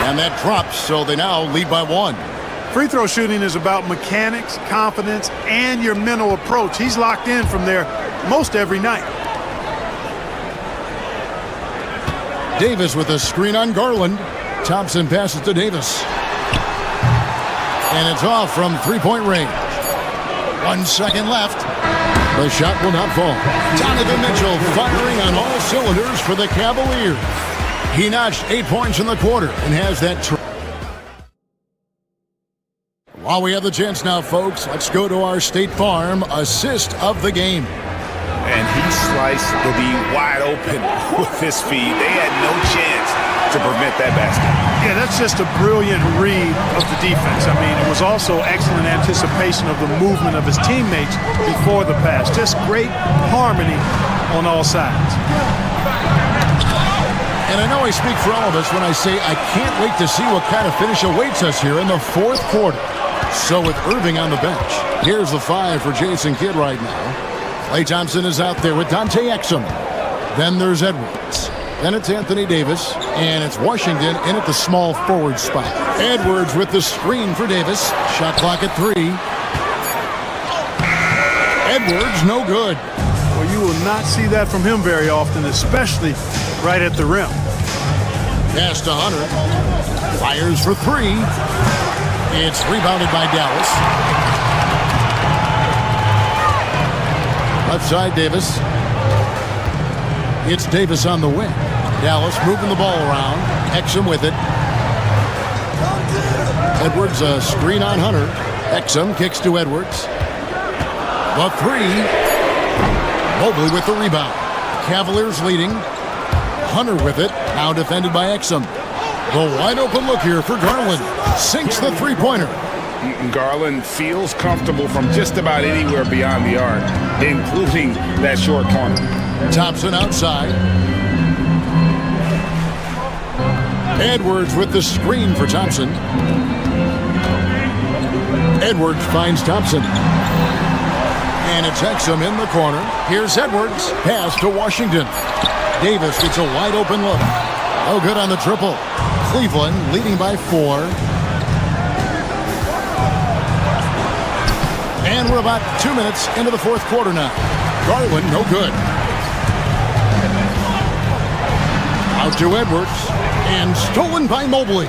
And that drops, so they now lead by 1. Free throw shooting is about mechanics, confidence, and your mental approach. He's locked in from there most every night. Davis with a screen on Garland. Thompson passes to Davis. And it's off from three-point range. 1 second left. The shot will not fall. Donovan Mitchell firing on all cylinders for the Cavaliers. He notched 8 points in the quarter and has that. While we have the chance now, folks, let's go to our State Farm assist of the game. And he sliced the D wide open with his feed. They had no chance to prevent that basket. Yeah, that's just a brilliant read of the defense. I mean, it was also excellent anticipation of the movement of his teammates before the pass. Just great harmony on all sides. And I know I speak for all of us when I say I can't wait to see what kind of finish awaits us here in the fourth quarter. So with Irving on the bench, here's the 5 for Jason Kidd right now. Klay Thompson is out there with Dante Exum. Then there's Edwards. Then it's Anthony Davis. And it's Washington in at the small forward spot. Edwards with the screen for Davis. Shot clock at 3. Edwards, no good. Well, you will not see that from him very often, especially right at the rim. Pass to Hunter. Fires for 3. It's rebounded by Dallas. Left side, Davis. It's Davis on the wing. Dallas moving the ball around. Exum with it. Edwards, a screen on Hunter. Exum kicks to Edwards. The 3. Mobley with the rebound. Cavaliers leading. Hunter with it. Now defended by Exum. The wide open look here for Garland. Sinks the three-pointer. Garland feels comfortable from just about anywhere beyond the arc, including that short corner. Thompson outside. Edwards with the screen for Thompson. Edwards finds Thompson. And it's Exum in the corner. Here's Edwards. Pass to Washington. Davis gets a wide open look. Oh, good on the triple. Cleveland leading by 4. And we're about 2 minutes into the fourth quarter now. Garland, no good. Out to Edwards. And stolen by Mobley.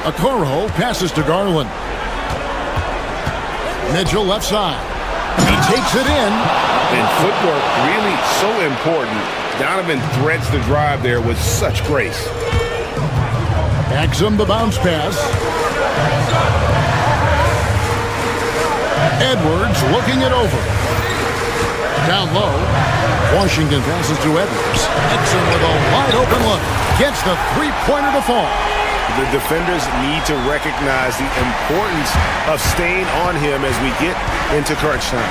Okoro passes to Garland. Mitchell left side. He takes it in. And footwork really so important. Donovan threads the drive there with such grace. Exum the bounce pass. Edwards looking it over. Down low. Washington passes to Edwards. Exum with a wide open look. Gets the three-pointer to fall. The defenders need to recognize the importance of staying on him as we get into crunch time.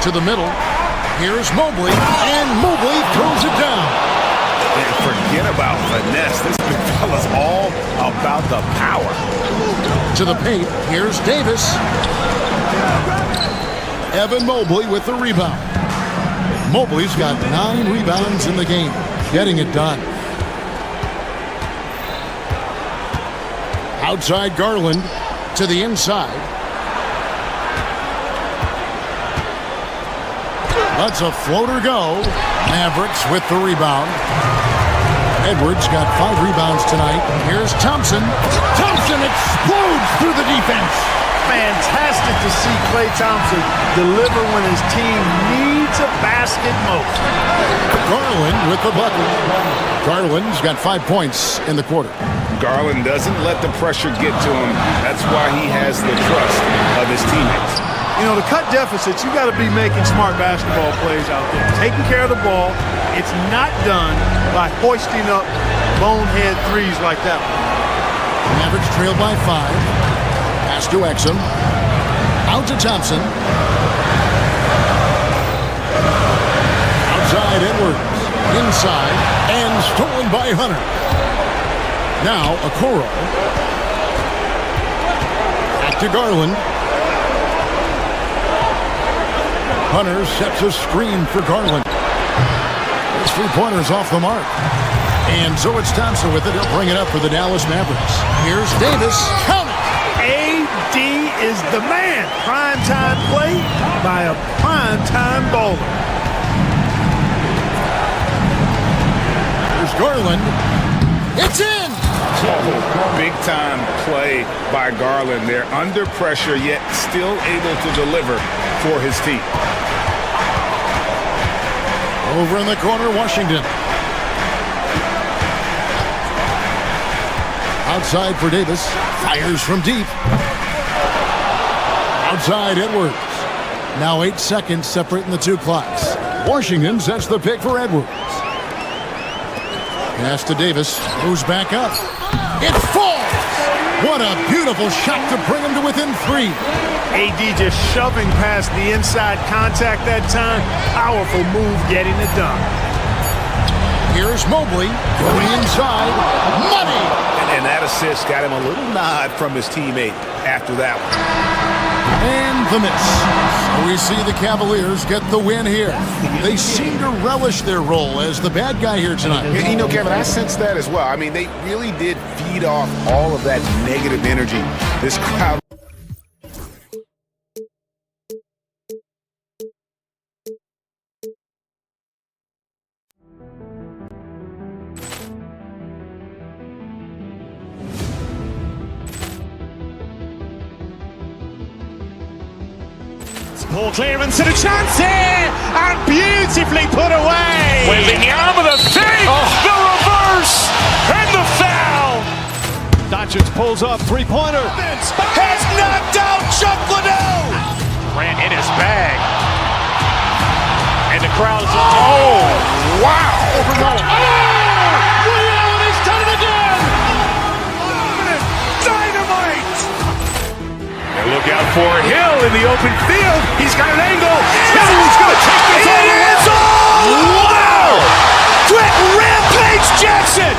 To the middle. Here's Mobley. And Mobley throws it down. And forget about finesse. This big fella's all about the power. To the paint. Here's Davis. Evan Mobley with the rebound. Mobley's got 9 rebounds in the game. Getting it done. Outside Garland to the inside. Lets a floater go. Mavericks with the rebound. Edwards got 5 rebounds tonight. Here's Thompson. Thompson explodes through the defense. Fantastic to see Klay Thompson deliver when his team needs a basket most. Garland with the bucket. Garland's got 5 points in the quarter. Garland doesn't let the pressure get to him. That's why he has the trust of his teammates. You know, to cut deficits, you got to be making smart basketball plays out there. Taking care of the ball. It's not done by hoisting up bonehead threes like that one. Mavericks trail by 5. Pass to Exum. Out to Thompson. Outside Edwards. Inside. And stolen by Hunter. Now Okoro. Back to Garland. Hunter sets a screen for Garland. His 3-pointer's off the mark. And so it's Thompson with it. He'll bring it up for the Dallas Mavericks. Here's Davis. Count it! AD is the man. Primetime play by a primetime bowler. Here's Garland. It's in! Big-time play by Garland. They're under pressure, yet still able to deliver for his team. Over in the corner, Washington. Outside for Davis. Fires from deep. Outside Edwards. Now 8 seconds separating the 2 clocks. Washington sets the pick for Edwards. Pass to Davis. Moves back up. It falls! What a beautiful shot to bring him to within 3. AD just shoving past the inside contact that time. Powerful move getting it done. Here's Mobley going inside. Money! And that assist got him a little nod from his teammate after that one. And the miss. So we see the Cavaliers get the win here. They seem to relish their role as the bad guy here tonight. You know, Kevin, I sense that as well. I mean, they really did feed off all of that negative energy. This crowd. Poor clearance and a chance here, and beautifully put away. Wembanyama the fake, the reverse, and the foul. Doncic pulls up, 3-pointer. Has knocked out Chuck Liddell. Ran in his bag. And the crowd is... Oh, wow. Overruled. Allen has done it again. Dynamite. Look out for Hill in the open field. He's got an angle. He's going to take this all the way. Wow! Quick Rampage Jackson.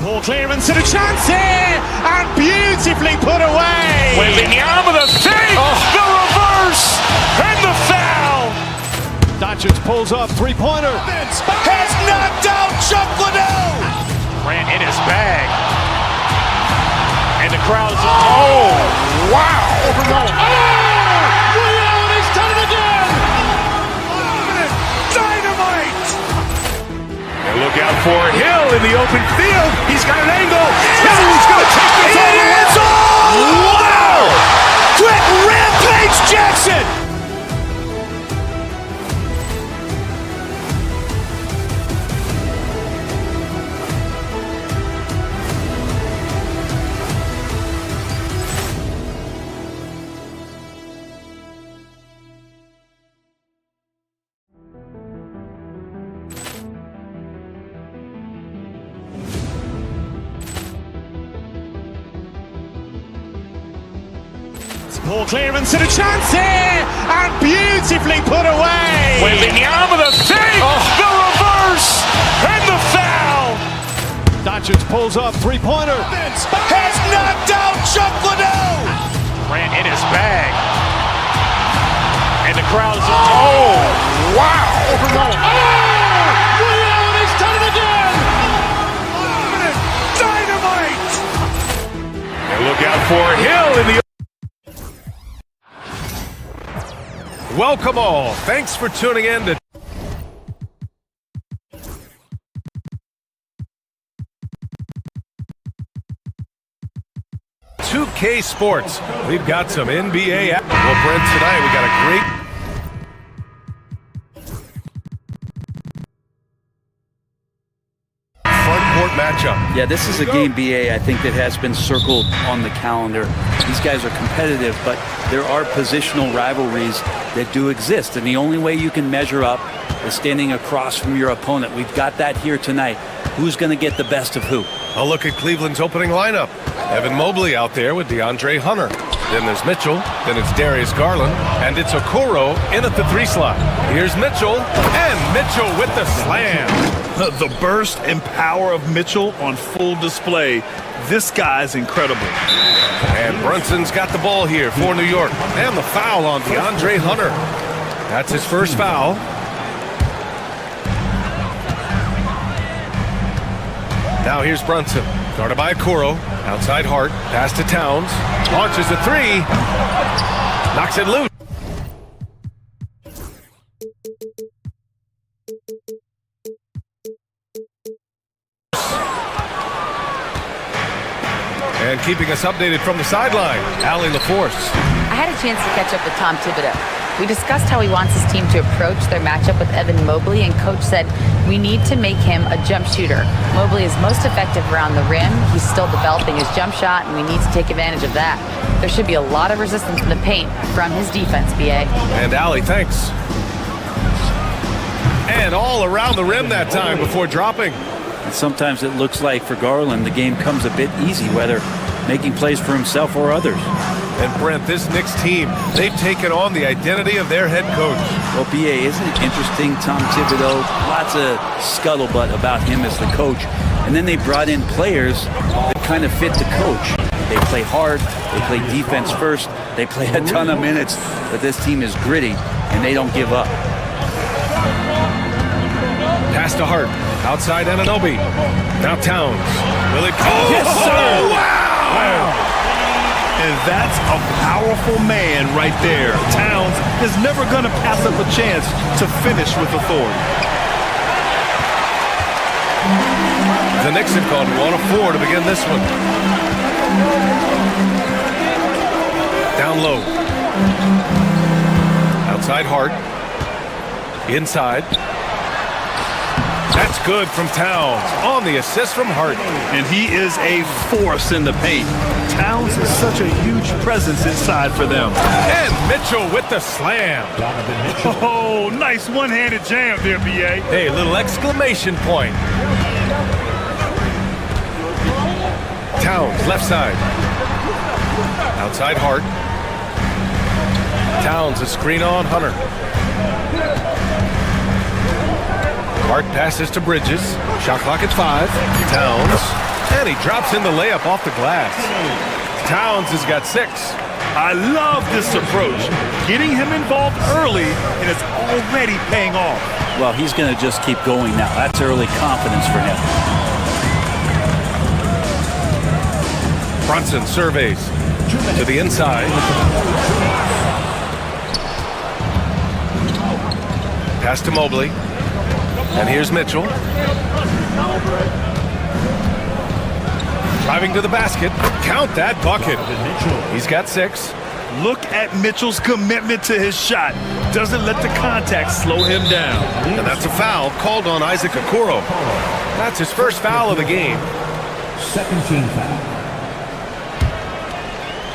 Poor clearance and a chance here, and beautifully put away. Wembanyama the fake, the reverse, and the foul. Doncic pulls up, 3-pointer. Has knocked out Chuck Liddell. Ran in his bag. And the crowd is... Oh, wow. Overruled. Allen has done it again. Dynamite. And look out for Hill in the open field. He's got an angle. He's going to take this all the way. Wow! Quick Rampage Jackson. Poor clearance and a chance here, and beautifully put away. Wembanyama the save, the reverse, and the foul. Doncic pulls up, three-pointer. Has knocked out Chuck Liddell. Ran in his bag. And the crowd is, oh, wow. Ray Allen has done it again. Dynamite. And look out for Hill in the. Welcome all. Thanks for tuning in to 2K Sports. We've got some NBA. Well, Brent, tonight we got a great front court matchup. Yeah, this is a game, BA, I think that has been circled on the calendar. These guys are competitive, but there are positional rivalries that do exist, and the only way you can measure up is standing across from your opponent. We've got that here tonight. Who's going to get the best of who? A look at Cleveland's opening lineup. Evan Mobley out there with DeAndre Hunter. Then there's Mitchell. Then it's Darius Garland. And it's Okoro in at the 3 slot. Here's Mitchell. And Mitchell with the slam. The burst and power of Mitchell on full display. This guy's incredible. And Brunson's got the ball here for New York. And the foul on DeAndre Hunter. That's his first foul. Now here's Brunson, guarded by Okoro, outside Hart, pass to Towns, launches a 3, knocks it loose. And keeping us updated from the sideline, Allie LaForce. I had a chance to catch up with Tom Thibodeau. We discussed how he wants his team to approach their matchup with Evan Mobley, and Coach said, we need to make him a jump shooter. Mobley is most effective around the rim. He's still developing his jump shot, and we need to take advantage of that. There should be a lot of resistance in the paint from his defense, BA. And Allie, thanks. And all around the rim that time before dropping. And sometimes it looks like for Garland, the game comes a bit easy, whether making plays for himself or others. And Brent, this Knicks team, they've taken on the identity of their head coach. Well, BA, isn't it interesting? Tom Thibodeau, lots of scuttlebutt about him as the coach. And then they brought in players that kind of fit the coach. They play hard, they play defense first, they play a ton of minutes, but this team is gritty, and they don't give up. Pass to Hart, outside Anunoby. Now Towns. Will it? Oh, yes, sir! Wow! And that's a powerful man right there. Towns is never going to pass up a chance to finish with authority. The Knicks have gone 1 of 4 to begin this one. Down low. Outside Hart. Inside. That's good from Towns on the assist from Hart. And he is a force in the paint. Towns is such a huge presence inside for them. And Mitchell with the slam. Oh, nice one-handed jam there, BA. Hey, little exclamation point. Towns, left side. Outside Hart. Towns, a screen on Hunter. Hart passes to Bridges. Shot clock at 5. Towns. And he drops in the layup off the glass. Towns has got 6. I love this approach. Getting him involved early, and it's already paying off. Well, he's going to just keep going now. That's early confidence for him. Brunson surveys to the inside. Pass to Mobley. And here's Mitchell. Driving to the basket. Count that bucket. He's got 6. Look at Mitchell's commitment to his shot. Doesn't let the contact slow him down. And that's a foul called on Isaac Okoro. That's his first foul of the game. Second team foul.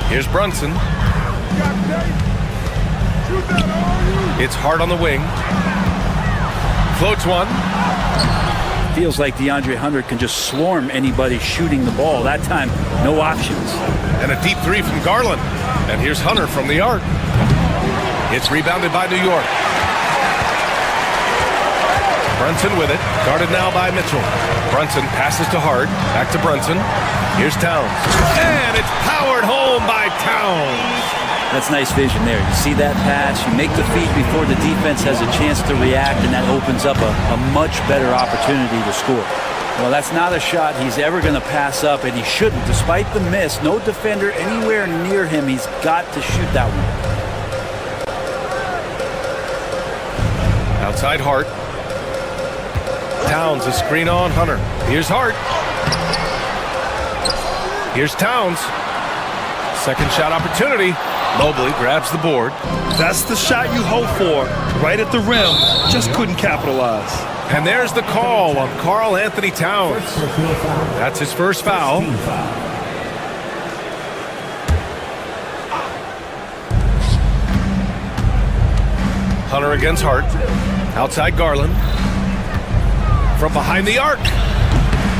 Here's Brunson. It's Hart on the wing. Floats one. feels like DeAndre Hunter can just swarm anybody shooting the ball. That time, no options. And a deep three from Garland. And here's Hunter from the arc. It's rebounded by New York. Brunson with it, guarded now by Mitchell. Brunson passes to Hart, back to Brunson. Here's Towns. And it's powered home by Towns. That's nice vision there. You see that pass, you make the feed before the defense has a chance to react, and that opens up a much better opportunity to score. Well, that's not a shot he's ever going to pass up, and he shouldn't. Despite the miss, no defender anywhere near him. He's got to shoot that one. Outside Hart. Towns, a screen on Hunter. Here's Hart. Here's Towns. Second shot opportunity. Mobley grabs the board. That's the shot you hope for. Right at the rim. Just couldn't capitalize. And there's the call on Karl Anthony Towns. That's his first foul. Hunter against Hart. Outside Garland. From behind the arc.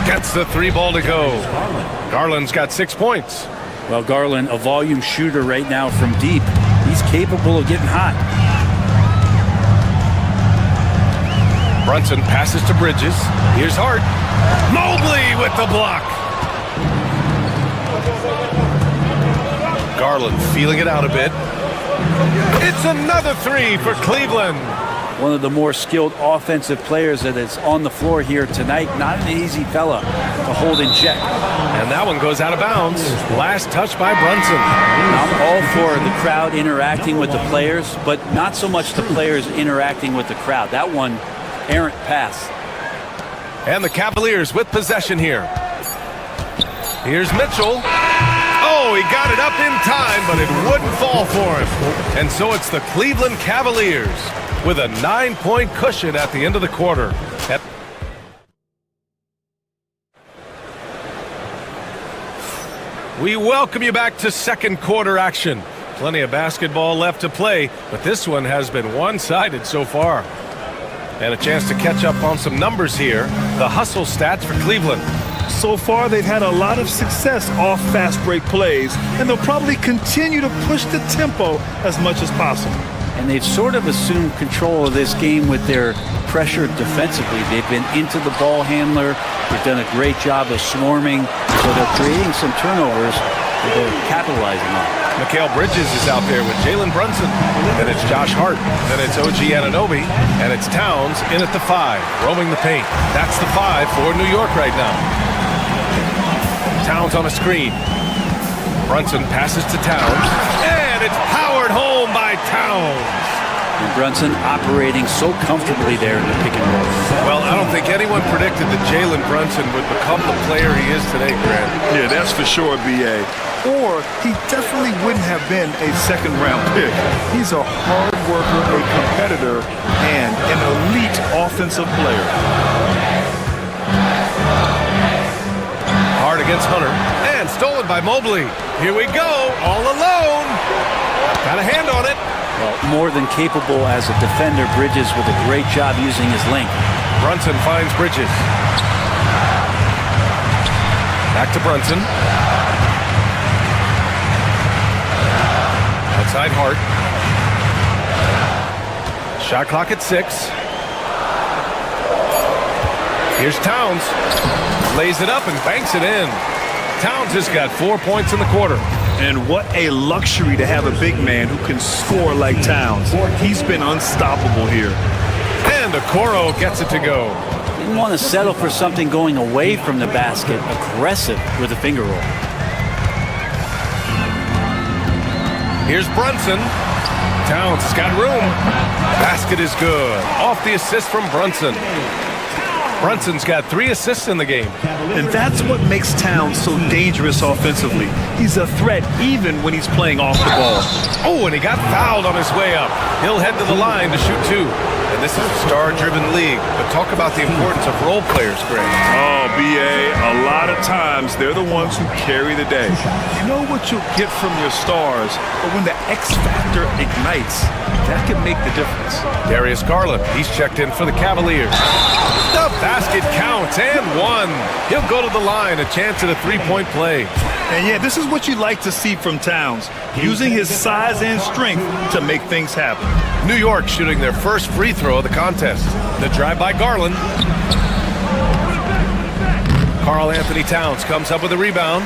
Gets the three ball to go. Garland's got 6 points. Well, Garland, a volume shooter right now from deep. He's capable of getting hot. Brunson passes to Bridges. Here's Hart. Mobley with the block. Garland feeling it out a bit. It's another three for Cleveland. One of the more skilled offensive players that is on the floor here tonight. Not an easy fella to hold in check. And that one goes out of bounds. Last touch by Brunson. I'm all for the crowd interacting with the players, but not so much the players interacting with the crowd. That one, errant pass. And the Cavaliers with possession here. Here's Mitchell. Oh, he got it up in time, but it wouldn't fall for him. And so it's the Cleveland Cavaliers with a 9-point cushion at the end of the quarter. We welcome you back to second quarter action. Plenty of basketball left to play, but this one has been one-sided so far. And a chance to catch up on some numbers here. The hustle stats for Cleveland. So far, they've had a lot of success off fast break plays, and they'll probably continue to push the tempo as much as possible. And they've sort of assumed control of this game with their pressure defensively. They've been into the ball handler. They've done a great job of swarming. So they're creating some turnovers that they're capitalizing on. Mikal Bridges is out there with Jalen Brunson. Then it's Josh Hart. Then it's OG Anunoby. And it's Towns in at the 5, roaming the paint. That's the 5 for New York right now. Towns on a screen. Brunson passes to Towns. And it's powered home by Towns. And Brunson operating so comfortably there in the pick and roll. Well, I don't think anyone predicted that Jalen Brunson would become the player he is today, Grant. Yeah, that's for sure, B.A. Or he definitely wouldn't have been a second-round pick. He's a hard worker, a competitor, and an elite offensive player. Hard against Hunter. And stolen by Mobley. Here we go, all alone. Got a hand on it. Well, more than capable as a defender, Bridges with a great job using his length. Brunson finds Bridges. Back to Brunson. Outside Hart. Shot clock at 6. Here's Towns. Lays it up and banks it in. Towns has got 4 points in the quarter. And what a luxury to have a big man who can score like Towns. He's been unstoppable here. And Okoro gets it to go. Didn't want to settle for something going away from the basket. Aggressive with a finger roll. Here's Brunson. Towns has got room. Basket is good. Off the assist from Brunson. Brunson's got 3 assists in the game. And that's what makes Towns so dangerous offensively. He's a threat even when he's playing off the ball. Oh, and he got fouled on his way up. He'll head to the line to shoot 2. And this is a star-driven league. But talk about the importance of role players, Greg. Oh, B.A., a lot of times they're the ones who carry the day. You know what you'll get from your stars, but when the X factor ignites, that can make the difference. Darius Garland, he's checked in for the Cavaliers. The basket counts and one. He'll go to the line, a chance at a three-point play. And yeah, this is what you like to see from Towns, using his size and strength to make things happen. New York shooting their first free throw of the contest. The drive by Garland. Karl Anthony Towns comes up with a rebound.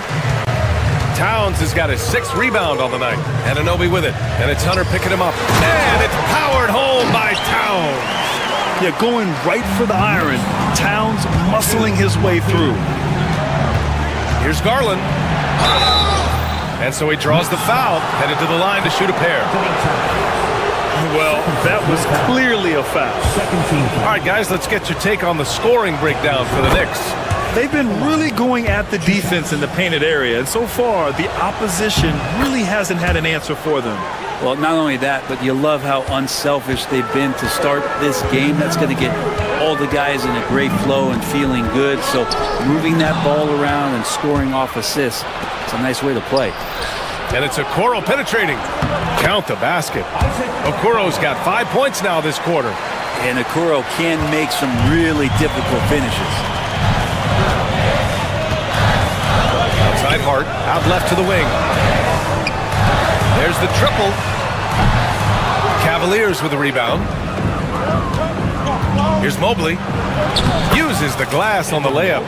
Towns has got his 6th rebound on the night. Anunoby with it. And it's Hunter picking him up. And it's powered home by Towns. Yeah, going right for the iron. Towns muscling his way through. Here's Garland. And so he draws the foul, headed to the line to shoot a pair. Well, that was clearly a foul. All right, guys, let's get your take on the scoring breakdown for the Knicks. They've been really going at the defense in the painted area, and so far, the opposition really hasn't had an answer for them. Well, not only that, but you love how unselfish they've been to start this game. That's going to get all the guys in a great flow and feeling good. So moving that ball around and scoring off assists, it's a nice way to play. And it's Okoro penetrating. Count the basket. Okoro's got 5 points now this quarter. And Okoro can make some really difficult finishes. Outside Hart, out left to the wing. There's the triple. Cavaliers with the rebound. Here's Mobley. Uses the glass on the layup.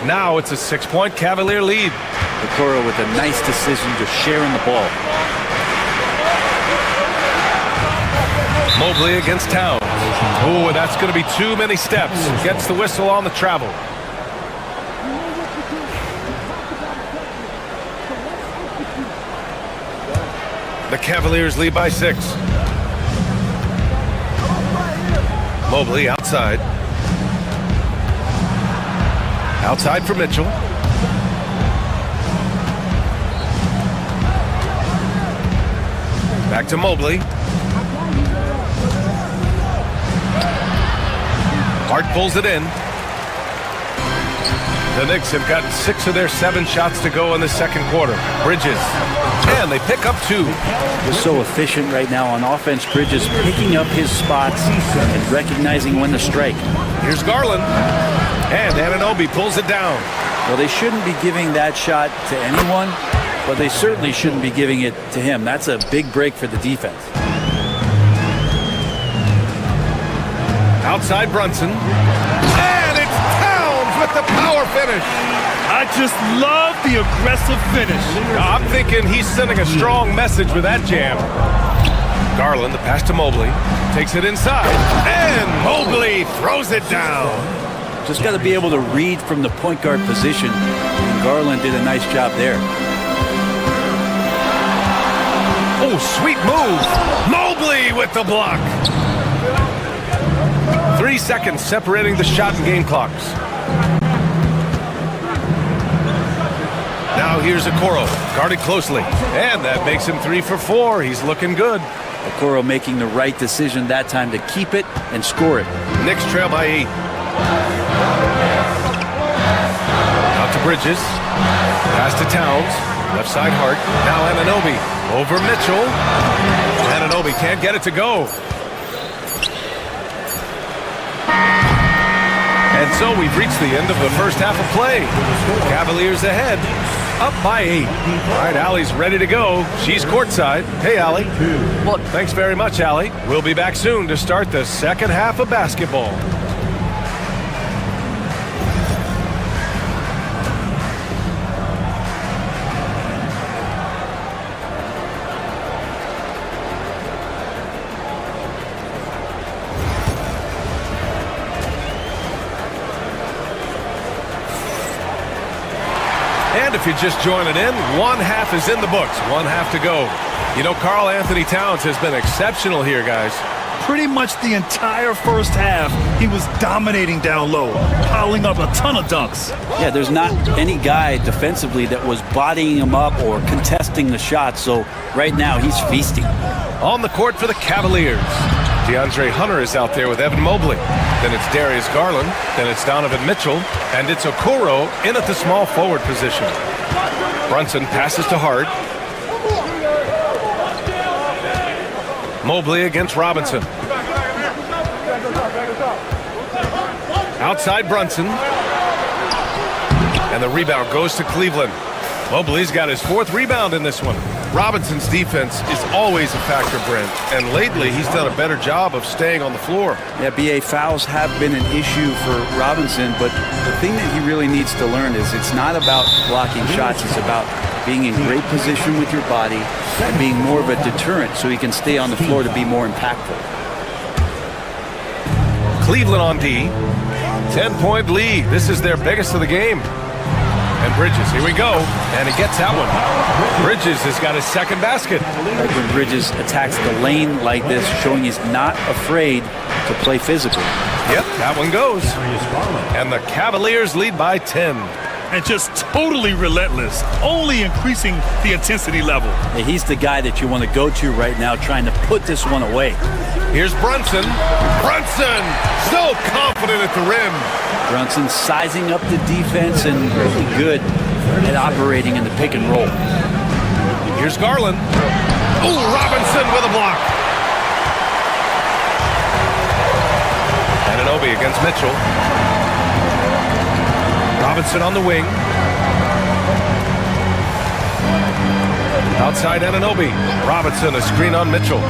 Now it's a 6-point Cavalier lead. Okoro with a nice decision to sharing the ball. Mobley against Towns. Oh, that's going to be too many steps. Gets the whistle on the travel. The Cavaliers lead by 6. Mobley outside. Outside for Mitchell. Back to Mobley. Hart pulls it in. The Knicks have gotten 6 of their 7 shots to go in the second quarter. Bridges. And they pick up 2. He's so efficient right now on offense. Bridges picking up his spots and recognizing when to strike. Here's Garland. And Anunoby pulls it down. Well, they shouldn't be giving that shot to anyone, but they certainly shouldn't be giving it to him. That's a big break for the defense. Outside Brunson. And it's Towns with the power finish. I just love the aggressive finish. I'm thinking he's sending a strong message with that jam. Garland, the pass to Mobley. Takes it inside. And Mobley throws it down. Just got to be able to read from the point guard position. And Garland did a nice job there. Oh, sweet move. Mobley with the block. 3 seconds separating the shot and game clocks. Now here's Okoro, guarded closely. And that makes him 3 for 4. He's looking good. Okoro making the right decision that time to keep it and score it. Knicks trail by 8. Out to Bridges. Pass to Towns. Left side Hart. Now Anunoby. Over Mitchell. Anunoby can't get it to go. And so we've reached the end of the first half of play. Cavaliers ahead, up by 8. All right, Allie's ready to go. She's courtside. Hey, Allie. Well, thanks very much, Allie. We'll be back soon to start the second half of basketball. And if you're just joining in, one half is in the books. One half to go. You know, Karl Anthony Towns has been exceptional here, guys. Pretty much the entire first half, he was dominating down low, piling up a ton of dunks. Yeah, there's not any guy defensively that was bodying him up or contesting the shot, so right now he's feasting. On the court for the Cavaliers. DeAndre Hunter is out there with Evan Mobley. Then it's Darius Garland. Then it's Donovan Mitchell. And it's Okoro in at the small forward position. Brunson passes to Hart. Mobley against Robinson. Outside Brunson. And the rebound goes to Cleveland. Mobley's got his 4th rebound in this one. Robinson's defense is always a factor, Brent, and lately he's done a better job of staying on the floor. Yeah, BA, fouls have been an issue for Robinson, but the thing that he really needs to learn is it's not about blocking shots, it's about being in great position with your body and being more of a deterrent so he can stay on the floor to be more impactful. Cleveland on D. 10-point lead. This is their biggest of the game. And Bridges, here we go. And he gets that one. Bridges has got his 2nd basket. When Bridges attacks the lane like this, showing he's not afraid to play physical. Yep, that one goes. And the Cavaliers lead by 10. And just totally relentless, only increasing the intensity level. Yeah, he's the guy that you want to go to right now, trying to put this one away. Here's Brunson. Brunson, so confident at the rim. Brunson sizing up the defense and really good at operating in the pick and roll. Here's Garland. Oh, Robinson with a block. Anunoby against Mitchell. Robinson on the wing. Outside Anunoby. Robinson, a screen on Mitchell.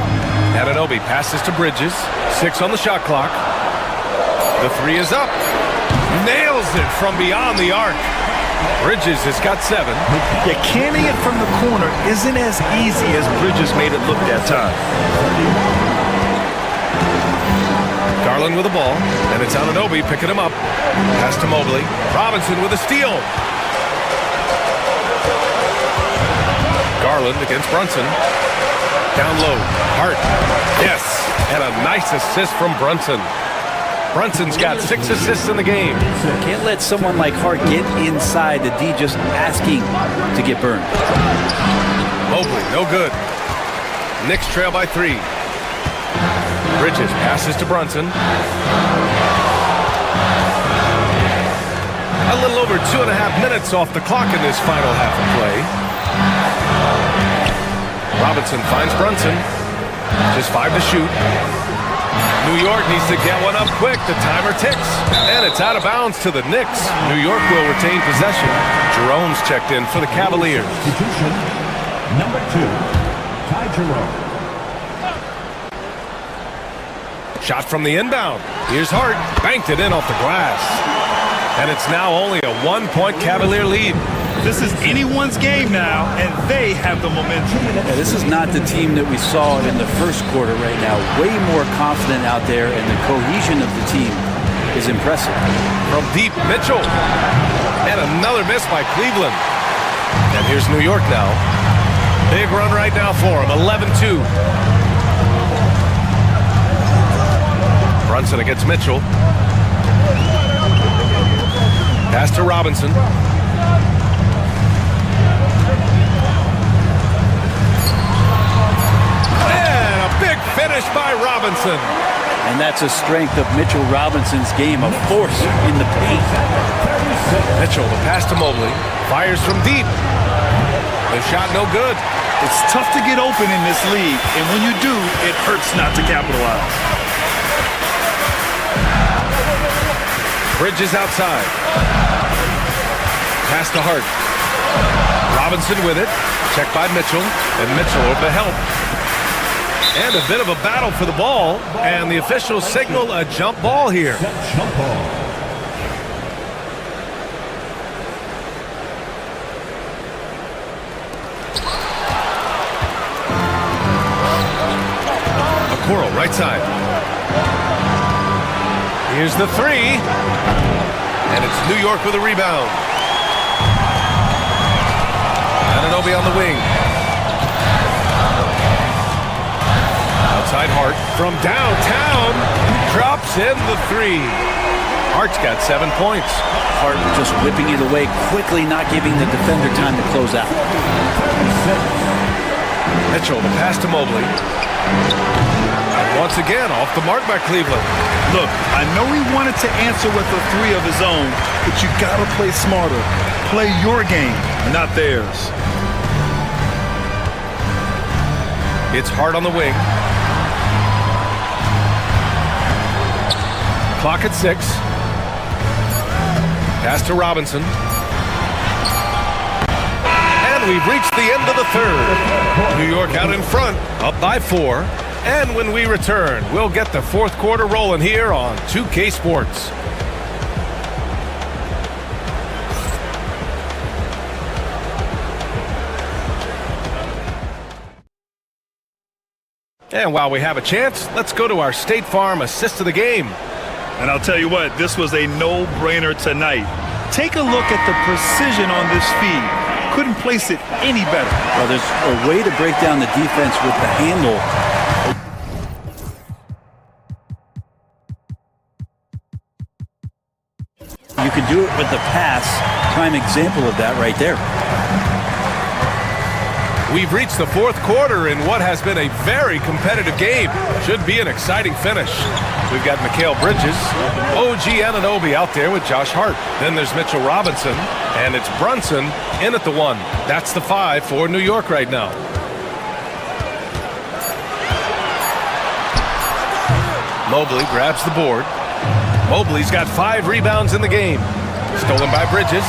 Anunoby passes to Bridges. 6 on the shot clock. The 3 is up. Nails it from beyond the arc. Bridges has got 7. Yeah, canning it from the corner isn't as easy as Bridges made it look that time. Garland with the ball, and it's Anunoby picking him up. Pass to Mobley. Robinson with a steal. Garland against Brunson. Down low. Hart. Yes. And a nice assist from Brunson. Brunson's got 6 assists in the game. Can't let someone like Hart get inside the D just asking to get burned. Mobley, no good. Knicks trail by 3. Bridges passes to Brunson. A little over 2.5 minutes off the clock in this final half of play. Robinson finds Brunson. Just 5 to shoot. New York needs to get one up quick. The timer ticks. And it's out of bounds to the Knicks. New York will retain possession. Jerome's checked in for the Cavaliers. Substitution number 2, Ty Jerome. Shot from the inbound. Here's Hart. Banked it in off the glass. And it's now only a 1-point Cavalier lead. This is anyone's game now, and they have the momentum. Yeah, this is not the team that we saw in the first quarter right now. Way more confident out there, and the cohesion of the team is impressive. From deep, Mitchell. And another miss by Cleveland. And here's New York now. Big run right now for him, 11-2. Brunson against Mitchell. Pass to Robinson. And a big finish by Robinson. And that's a strength of Mitchell Robinson's game, a force in the paint. Mitchell, the pass to Mobley. Fires from deep. The shot no good. It's tough to get open in this league, and when you do, it hurts not to capitalize. Bridges outside. Pass to Hart. Robinson with it. Checked by Mitchell. And Mitchell with the help. And a bit of a battle for the ball. And the officials signal a jump ball here. Jump ball. Okoro, right side. Here's the 3. And it's New York with a rebound. Anunoby on the wing. Outside Hart from downtown. Drops in the 3. Hart's got 7 points. Hart just whipping it away quickly, not giving the defender time to close out. Mitchell, the pass to Mobley. Once again, off the mark by Cleveland. Look, I know he wanted to answer with a 3 of his own, but you gotta play smarter. Play your game, not theirs. It's Hart on the wing. Clock at 6. Pass to Robinson. And we've reached the end of the third. New York out in front, up by 4. And when we return, we'll get the fourth quarter rolling here on 2K Sports. And while we have a chance, let's go to our State Farm assist of the game. And I'll tell you what, this was a no-brainer tonight. Take a look at the precision on this feed. Couldn't place it any better. Well, there's a way to break down the defense with the handle. You can do it with the pass. Prime example of that right there. We've reached the fourth quarter in what has been a very competitive game. Should be an exciting finish. We've got Mikal Bridges, OG Anunoby out there with Josh Hart. Then there's Mitchell Robinson, and it's Brunson in at the 1. That's the 5 for New York right now. Mobley grabs the board. Mobley's got 5 rebounds in the game. Stolen by Bridges.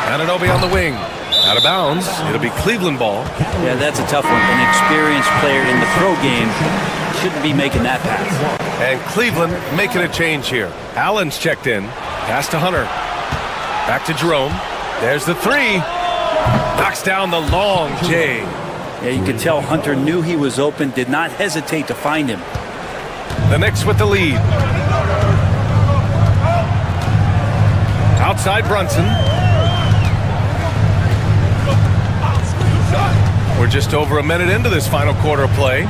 Anunoby on the wing. Out of bounds. It'll be Cleveland ball. Yeah, that's a tough one. An experienced player in the pro game shouldn't be making that pass. And Cleveland making a change here. Allen's checked in. Pass to Hunter. Back to Jerome. There's the 3. Knocks down the long J. Yeah, you could tell Hunter knew he was open, did not hesitate to find him. The Knicks with the lead. Outside Brunson. We're just over a minute into this final quarter of play.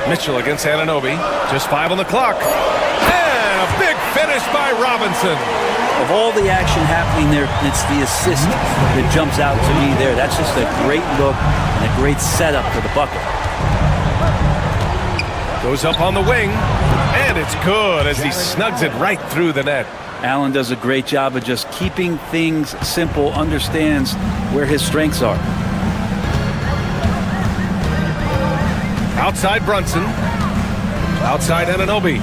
Mitchell against Anunoby. Just 5 on the clock. And a big finish by Robinson. Of all the action happening there, it's the assist that jumps out to me there. That's just a great look and a great setup for the bucket. Goes up on the wing, and it's good as he snugs it right through the net. Allen does a great job of just keeping things simple, understands where his strengths are. Outside Brunson. Outside Anunoby.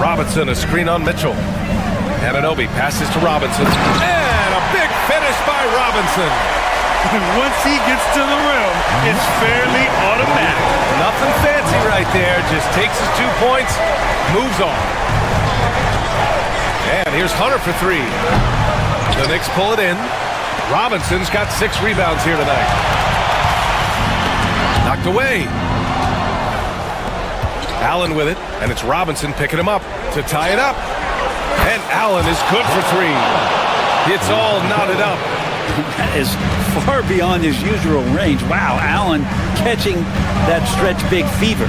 Robinson, a screen on Mitchell. Anunoby passes to Robinson. And a big finish by Robinson. Once he gets to the rim, it's fairly automatic. Nothing fancy right there. Just takes his 2 points, moves on. And here's Hunter for 3. The Knicks pull it in. Robinson's got 6 rebounds here tonight. Knocked away. Allen with it, and it's Robinson picking him up to tie it up. And Allen is good for 3. It's all knotted up. That is far beyond his usual range. Wow, Allen catching that stretch big fever.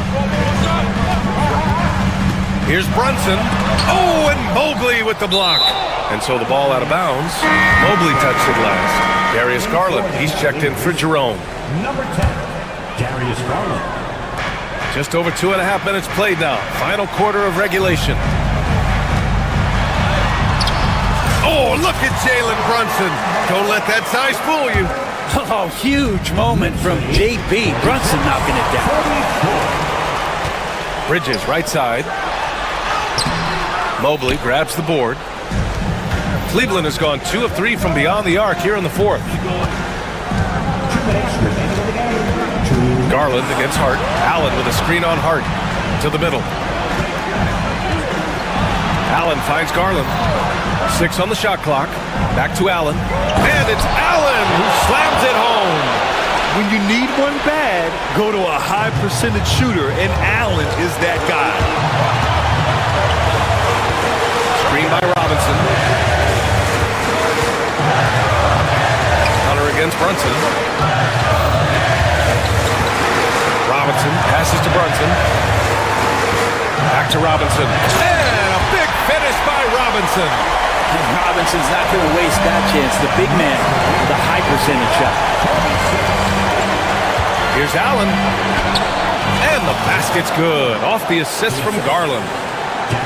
Here's Brunson. Oh, and Mobley with the block. And so the ball out of bounds. Mobley touched it last. Darius Garland, he's checked in for Jerome. Number 10, Darius Garland. Just over 2.5 minutes played now. Final quarter of regulation. Oh, look at Jalen Brunson. Don't let that size fool you. Oh, huge moment from JB. Brunson knocking it down. Bridges, right side. Mobley grabs the board. Cleveland has gone 2 of 3 from beyond the arc here in the fourth. Garland against Hart. Allen with a screen on Hart to the middle. Allen finds Garland. 6 on the shot clock. Back to Allen. And it's Allen who slams it home. When you need one bad, go to a high percentage shooter, and Allen is that guy. Screen by Robinson. Hunter against Brunson. Robinson passes to Brunson. Back to Robinson. And a big finish by Robinson. Robinson's not going to waste that chance. The big man with a high percentage shot. Here's Allen. And the basket's good. Off the assist from Garland.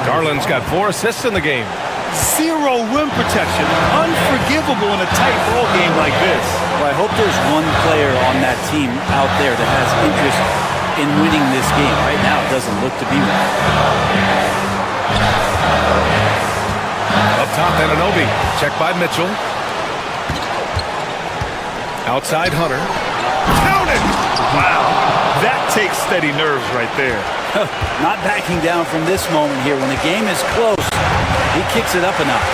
Garland's got 4 assists in the game. 0 rim protection. Unforgivable in a tight ball game like this. Well, I hope there's one player on that team out there that has interest in winning this game. Right now, it doesn't look to be one. Up top, Anunoby. Check by Mitchell. Outside, Hunter. Counted! Wow, that takes steady nerves right there. Not backing down from this moment here. When the game is close, he kicks it up a notch.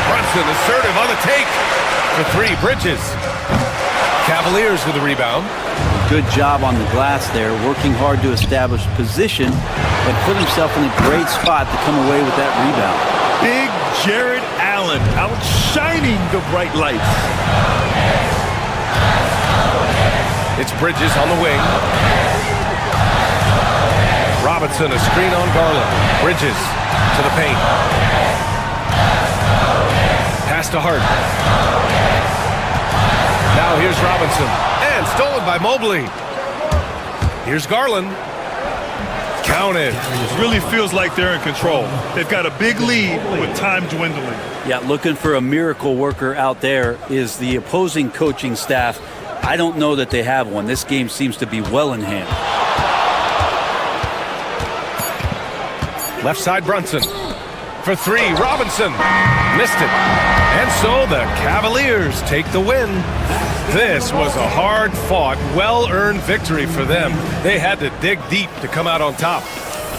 Brunson assertive on the take. For three, Bridges. Cavaliers with the rebound. Good job on the glass there, working hard to establish position, but put himself in a great spot to come away with that rebound. Big Jared Allen outshining the bright lights. It's Bridges on the wing. Robinson, a screen on Garland. Bridges to the paint. Pass to Hart. Now here's Robinson. And stolen by Mobley. Here's Garland. Counted. It really feels like they're in control. They've got a big lead with time dwindling. Yeah, looking for a miracle worker out there is the opposing coaching staff. I don't know that they have one. This game seems to be well in hand. Left side, Brunson. For three, Robinson. Missed it. And so the Cavaliers take the win. This was a hard-fought, well-earned victory for them. They had to dig deep to come out on top.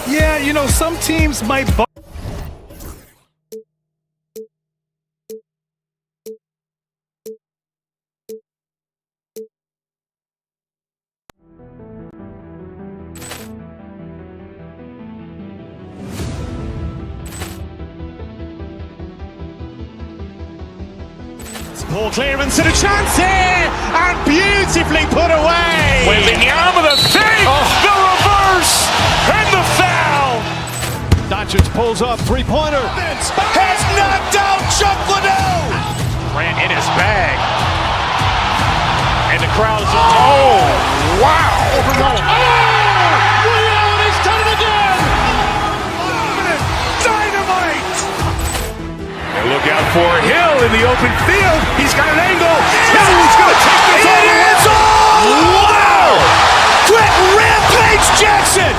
Yeah, you know, some teams might... Ball clearance and a chance here, and beautifully put away. Wembanyama the save, the reverse, and the foul. Doncic pulls up, three-pointer. Has knocked out Chuck Liddell. Grant in his bag. And the crowd is... Oh, wow. Overrun. Allen has done it again. Dynamite. And look out for Hill in the open field. He's got an angle. He's going to take this all the way. Wow. Quick rampage Jackson.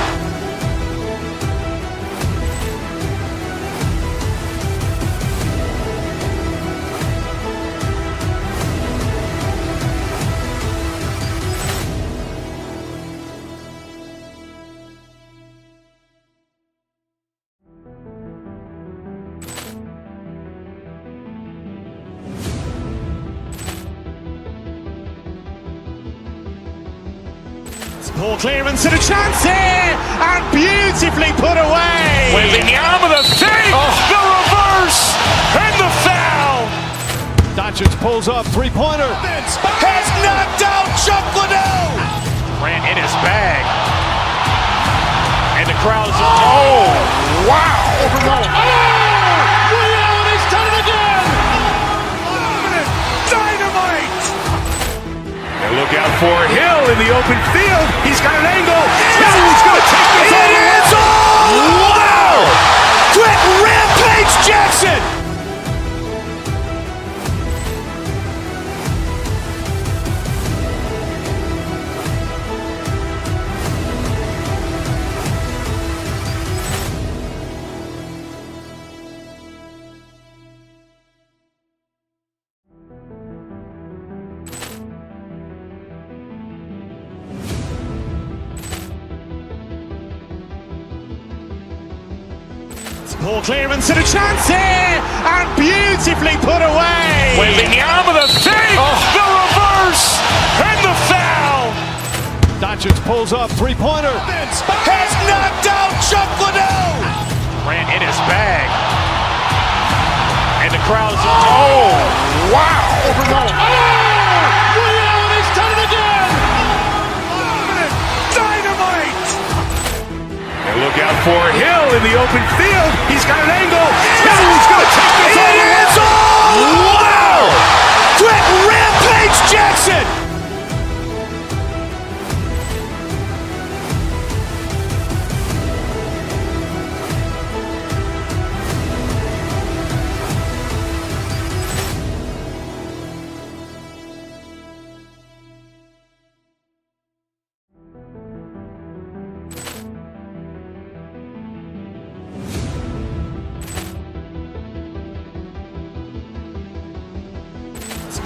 Ball clearance and a chance here, and beautifully put away. Wembanyama the save, the reverse, and the foul. Doncic pulls up, three-pointer. Has knocked out Chuck Liddell. Grant in his bag. And the crowd is... Oh, wow. Overrun. Allen has done it again. Dynamite. And look out for Hill in the open field. He's got an angle. He's going to take this all the way. Wow. Quick rampage Jackson. Ball clearance and a chance here, and beautifully put away. Wembanyama the save, the reverse, and the foul. Doncic pulls up, three-pointer. Has knocked out Chuck Liddell. Grant in his bag. And the crowd is... Oh, wow. Overrun. Allen has done it again. Dynamite. And look out for Hill in the open field. He's got an angle. He's going to take this all the way. Wow. Quick rampage Jackson.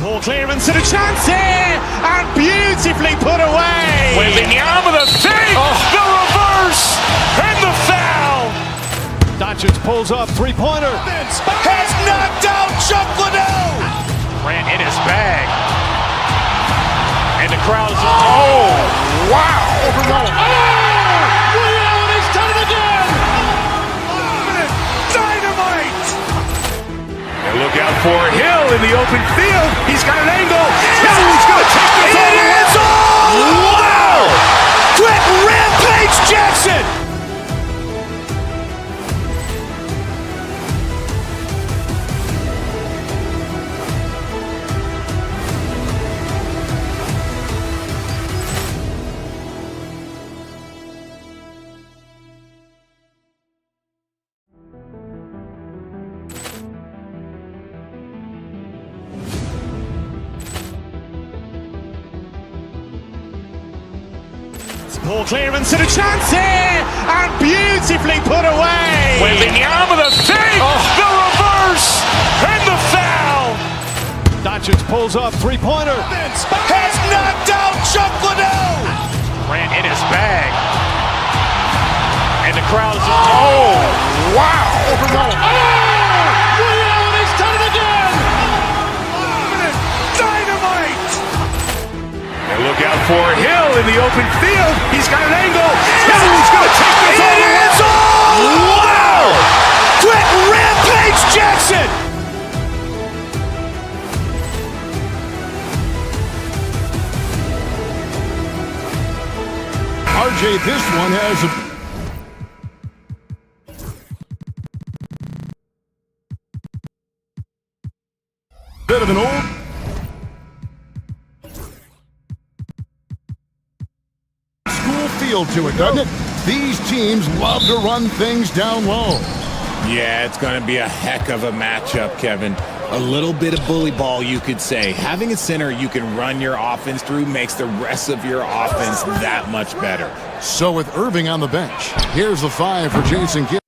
Poor clearance and a chance here, and beautifully put away. Wembanyama the save, the reverse, and the foul. Doncic pulls up, three-pointer. Has knocked out Chuck Liddell. Ran in his bag. And the crowd is... Oh, wow. Ray Allen has done it again. Dynamite. And look out for Hill in the open field. He's got an angle. Hill's going to take this all the way. Wow. Quick Rampage Jackson. Poor clearance and a chance here, and beautifully put away. Wembanyama the save, the reverse, and the foul. Doncic pulls up, three-pointer. Has knocked out Chuck Liddell. Ran in his bag. And the crowd is... Oh, wow. Ray Allen has done it again. Dynamite. And look out for Hill in the open field. He's got an angle. Hill's going to take this all the way. Wow. Quick Rampage Jackson. RJ, this one has a bit of an old school feel to it, doesn't it? These teams love to run things down low. Yeah, it's going to be a heck of a matchup, Kevin. A little bit of bully ball, you could say. Having a center you can run your offense through makes the rest of your offense that much better. So with Irving on the bench, here's the 5 for Jason Kidd.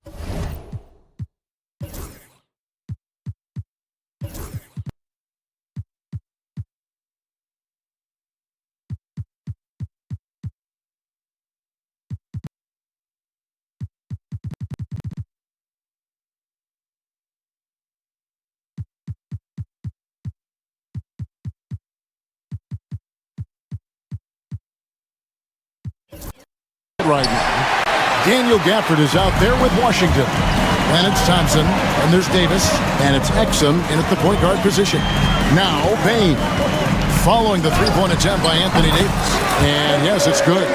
Right now, Daniel Gafford is out there with Washington. And it's Thompson, and there's Davis, and it's Exum in at the point guard position. Now, Payne, following the three-point attempt by Anthony Davis. And yes, it's good.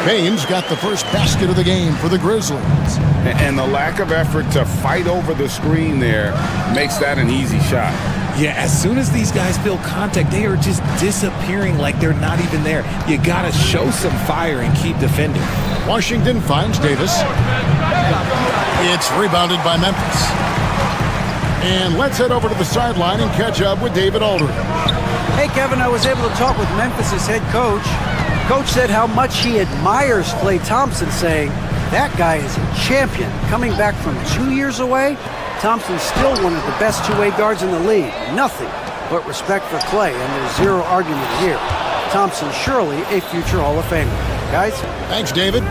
Payne's got the first basket of the game for the Grizzlies. And the lack of effort to fight over the screen there makes that an easy shot. Yeah, as soon as these guys feel contact, they are just disappearing like they're not even there. You gotta show some fire and keep defending. Washington finds Davis. It's rebounded by Memphis. And let's head over to the sideline and catch up with David Aldridge. Hey, Kevin, I was able to talk with Memphis' head coach. Coach said how much he admires Klay Thompson, saying, that guy is a champion. Coming back from 2 years away, Thompson's still one of the best two-way guards in the league. Nothing but respect for Klay, and there's zero argument here. Thompson surely a future Hall of Famer. Guys? Thanks, David.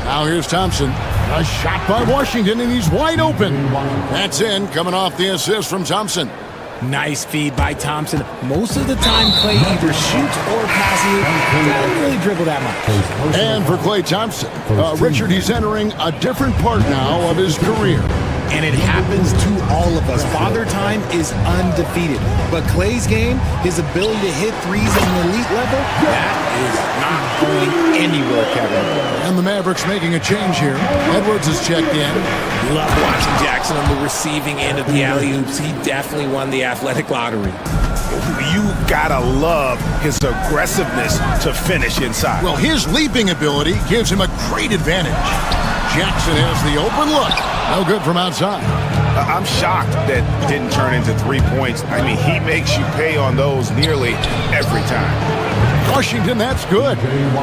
Now here's Thompson. A shot by Washington, and he's wide open. That's in, coming off the assist from Thompson. Nice feed by Thompson. Most of the time, Klay either shoots or passes it. Doesn't really dribble that much. And for Klay Thompson, Richard, he's entering a different part now of his career. And it happens to all of us. Father Time is undefeated. But Klay's game, his ability to hit threes at an elite level, that is not going anywhere, Kevin. And the Mavericks making a change here. Edwards has checked in. Love watching Jackson on the receiving end of the alley-oops. He definitely won the athletic lottery. You gotta love his aggressiveness to finish inside. Well, his leaping ability gives him a great advantage. Jackson has the open look. No good from outside. I'm shocked that didn't turn into 3 points. I mean, he makes you pay on those nearly every time. Washington, that's good.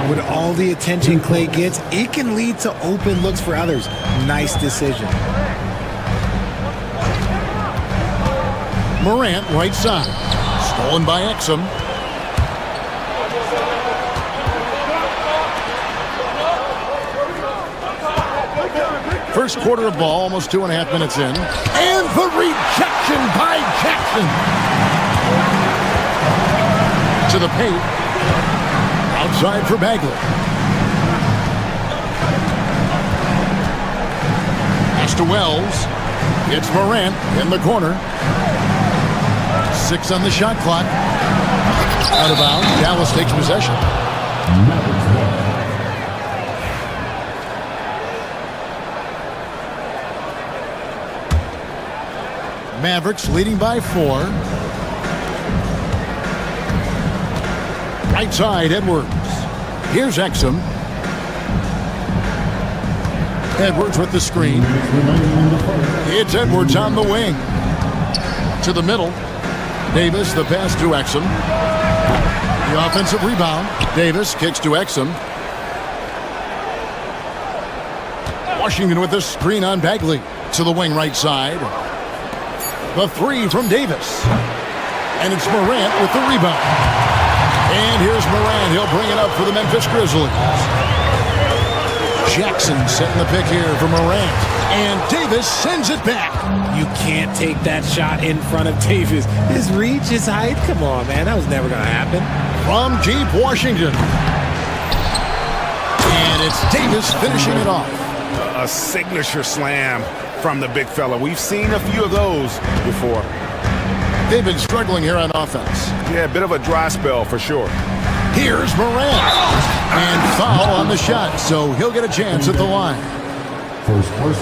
With all the attention Klay gets, it can lead to open looks for others. Nice decision. Morant, right side. Stolen by Exum. First quarter of ball, almost 2.5 minutes in. And the rejection by Jackson. To the paint. Outside for Bagley. Pass to Wells. It's Morant in the corner. 6 on the shot clock. Out of bounds. Dallas takes possession. Mavericks leading by 4. Right side, Edwards. Here's Exum. Edwards with the screen. It's Edwards on the wing. To the middle. Davis, the pass to Exum. The offensive rebound. Davis kicks to Exum. Washington with the screen on Bagley. To the wing right side. The 3 from Davis. And it's Morant with the rebound. And here's Morant. He'll bring it up for the Memphis Grizzlies. Jackson setting the pick here for Morant. And Davis sends it back. You can't take that shot in front of Davis. His reach, his height, come on, man. That was never going to happen. From deep Washington. And it's Davis finishing it off. A signature slam from the big fella. We've seen a few of those before. They've been struggling here on offense. Yeah, a bit of a dry spell for sure. Here's Morant. And foul on the shot, so he'll get a chance at the line.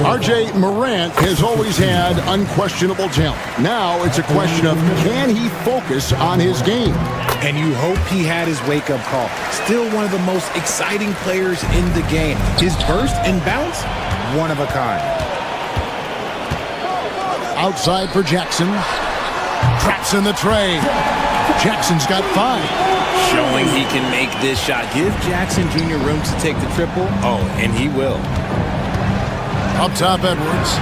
R.J. Morant has always had unquestionable talent. Now it's a question of, can he focus on his game? And you hope he had his wake-up call. Still one of the most exciting players in the game. His burst and bounce, one of a kind. Outside for Jackson. Traps in the tray. Jackson's got 5. Showing he can make this shot. Give Jackson Jr. room to take the triple. Oh, and he will. Up top, Edwards.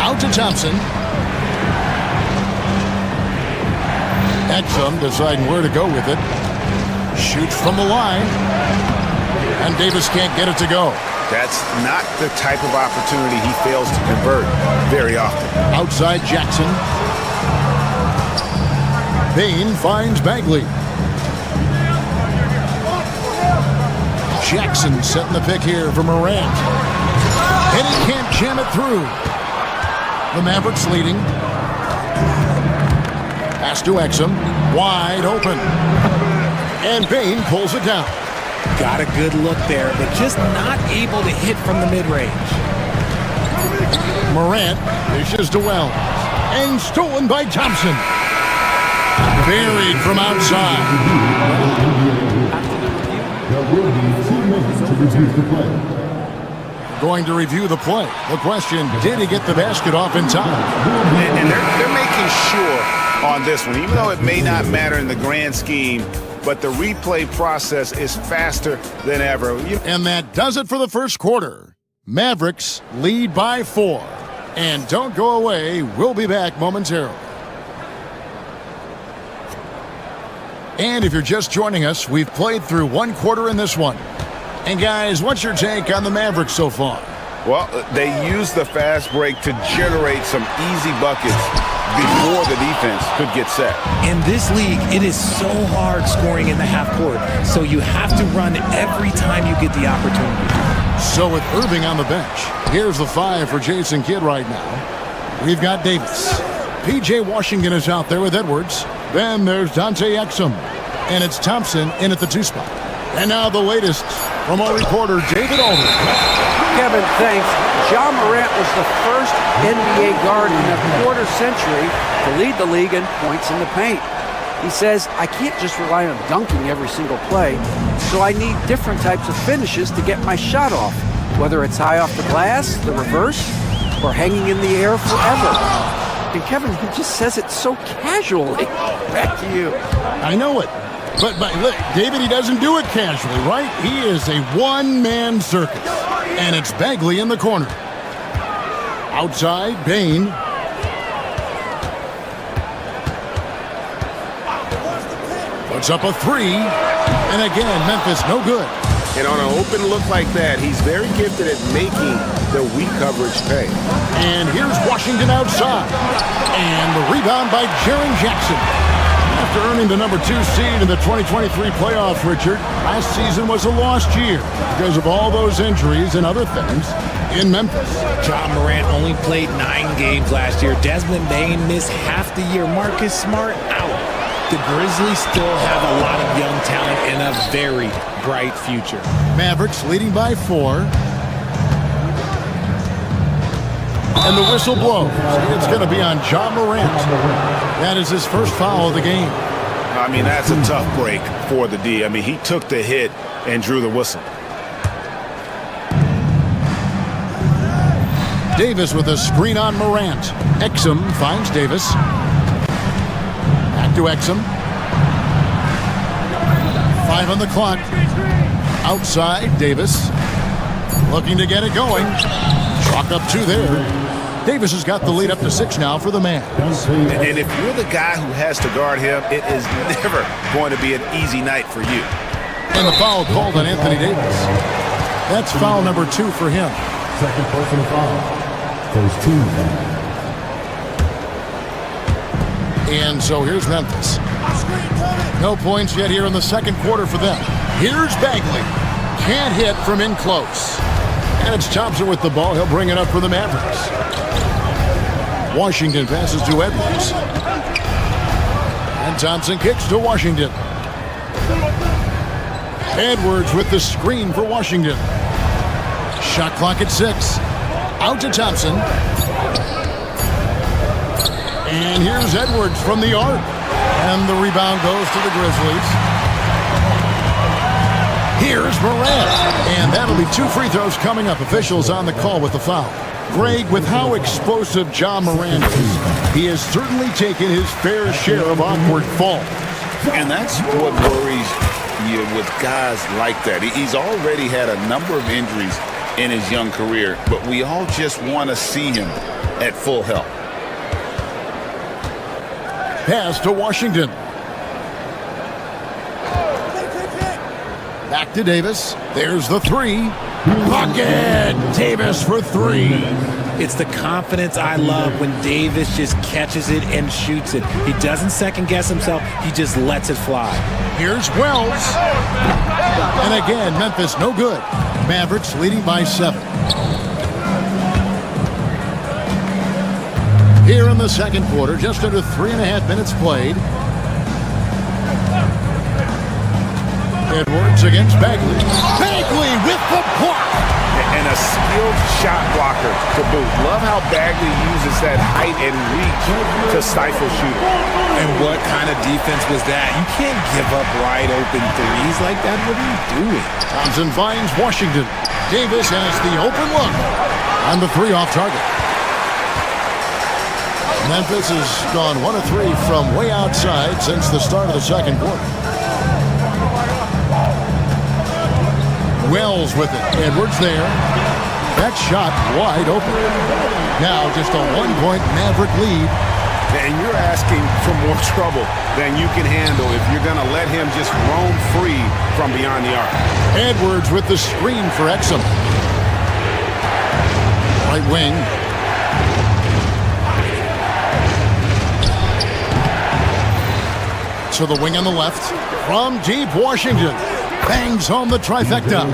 Out to Thompson. Exum deciding where to go with it. Shoots from the line. And Davis can't get it to go. That's not the type of opportunity he fails to convert very often. Outside Jackson. Bain finds Bagley. Jackson setting the pick here for Morant. And he can't jam it through. The Mavericks leading. Pass to Exum. Wide open. And Bain pulls it down. Got a good look there, but just not able to hit from the mid-range. Morant dishes to Wells. And stolen by Thompson. Buried from outside. Going to review the play. The question, did he get the basket off in time? And they're making sure on this one, even though it may not matter in the grand scheme, but the replay process is faster than ever. And that does it for the first quarter. Mavericks lead by 4. And don't go away. We'll be back momentarily. And if you're just joining us, we've played through 1 quarter in this one. And guys, what's your take on the Mavericks so far? Well, they used the fast break to generate some easy buckets before the defense could get set. In this league, it is so hard scoring in the half court, so you have to run every time you get the opportunity. So with Irving on the bench, here's the 5 for Jason Kidd right now. We've got Davis. P.J. Washington is out there with Edwards. Then there's Dante Exum. And it's Thompson in at the 2 spot. And now the latest from our reporter, David Aldridge. Kevin, thanks. Ja Morant was the first NBA guard in a quarter century to lead the league in points in the paint. He says, I can't just rely on dunking every single play, so I need different types of finishes to get my shot off, whether it's high off the glass, the reverse, or hanging in the air forever. And Kevin, he just says it so casually. Back to you. I know it. But look, David, he doesn't do it casually, right? He is a one-man circus. And it's Bagley in the corner. Outside, Bain. Puts up a three. And again, Memphis no good. And on an open look like that, he's very gifted at making the weak coverage pay. And here's Washington outside. And the rebound by Jaren Jackson. After earning the number 2 seed in the 2023 playoffs, Richard, last season was a lost year because of all those injuries and other things in Memphis. John Morant only played 9 games last year. Desmond Bane missed half the year. Marcus Smart out. The Grizzlies still have a lot of young talent and a very bright future. Mavericks leading by 4. And the whistle blows. It's going to be on John Morant. That is his first foul of the game. I mean, that's a tough break for the D. I mean, he took the hit and drew the whistle. Davis with a screen on Morant. Exum finds Davis. Back to Exum. 5 on the clock. Outside, Davis. Looking to get it going. Chalk up 2 there. Davis has got the lead up to 6 now for the Mavs. And if you're the guy who has to guard him, it is never going to be an easy night for you. And the foul called on Anthony Davis. That's foul number 2 for him. Second personal foul. First team. And so here's Memphis. No points yet here in the second quarter for them. Here's Bagley. Can't hit from in close. And it's Thompson with the ball. He'll bring it up for the Mavericks. Washington passes to Edwards. And Thompson kicks to Washington. Edwards with the screen for Washington. Shot clock at 6. Out to Thompson. And here's Edwards from the arc. And the rebound goes to the Grizzlies. Here's Morant. And that'll be 2 free throws coming up. Officials on the call with the foul. Greg, with how explosive John Morant is, he has certainly taken his fair share of awkward falls. And that's what worries you with guys like that. He's already had a number of injuries in his young career, but we all just want to see him at full health. Pass to Washington. Back to Davis. There's the 3. Bucket! Davis for 3. It's the confidence I love when Davis just catches it and shoots it. He doesn't second guess himself. He just lets it fly. Here's Wells. And again, Memphis no good. Mavericks leading by 7. Here in the second quarter, just under 3.5 minutes played. Edwards against Bagley. Bagley with the block. And a skilled shot blocker to boot. Love how Bagley uses that height and reach to stifle shooters. And what kind of defense was that? You can't give up wide open threes like that. What are you doing? Thompson finds Washington. Davis has the open look on the 3 off target. Memphis has gone 1 of 3 from way outside since the start of the second quarter. Wells with it. Edwards there. That shot wide open. Now just a 1-point Maverick lead. And you're asking for more trouble than you can handle if you're going to let him just roam free from beyond the arc. Edwards with the screen for Exum. Right wing. To the wing on the left. From deep, Washington bangs home the trifecta.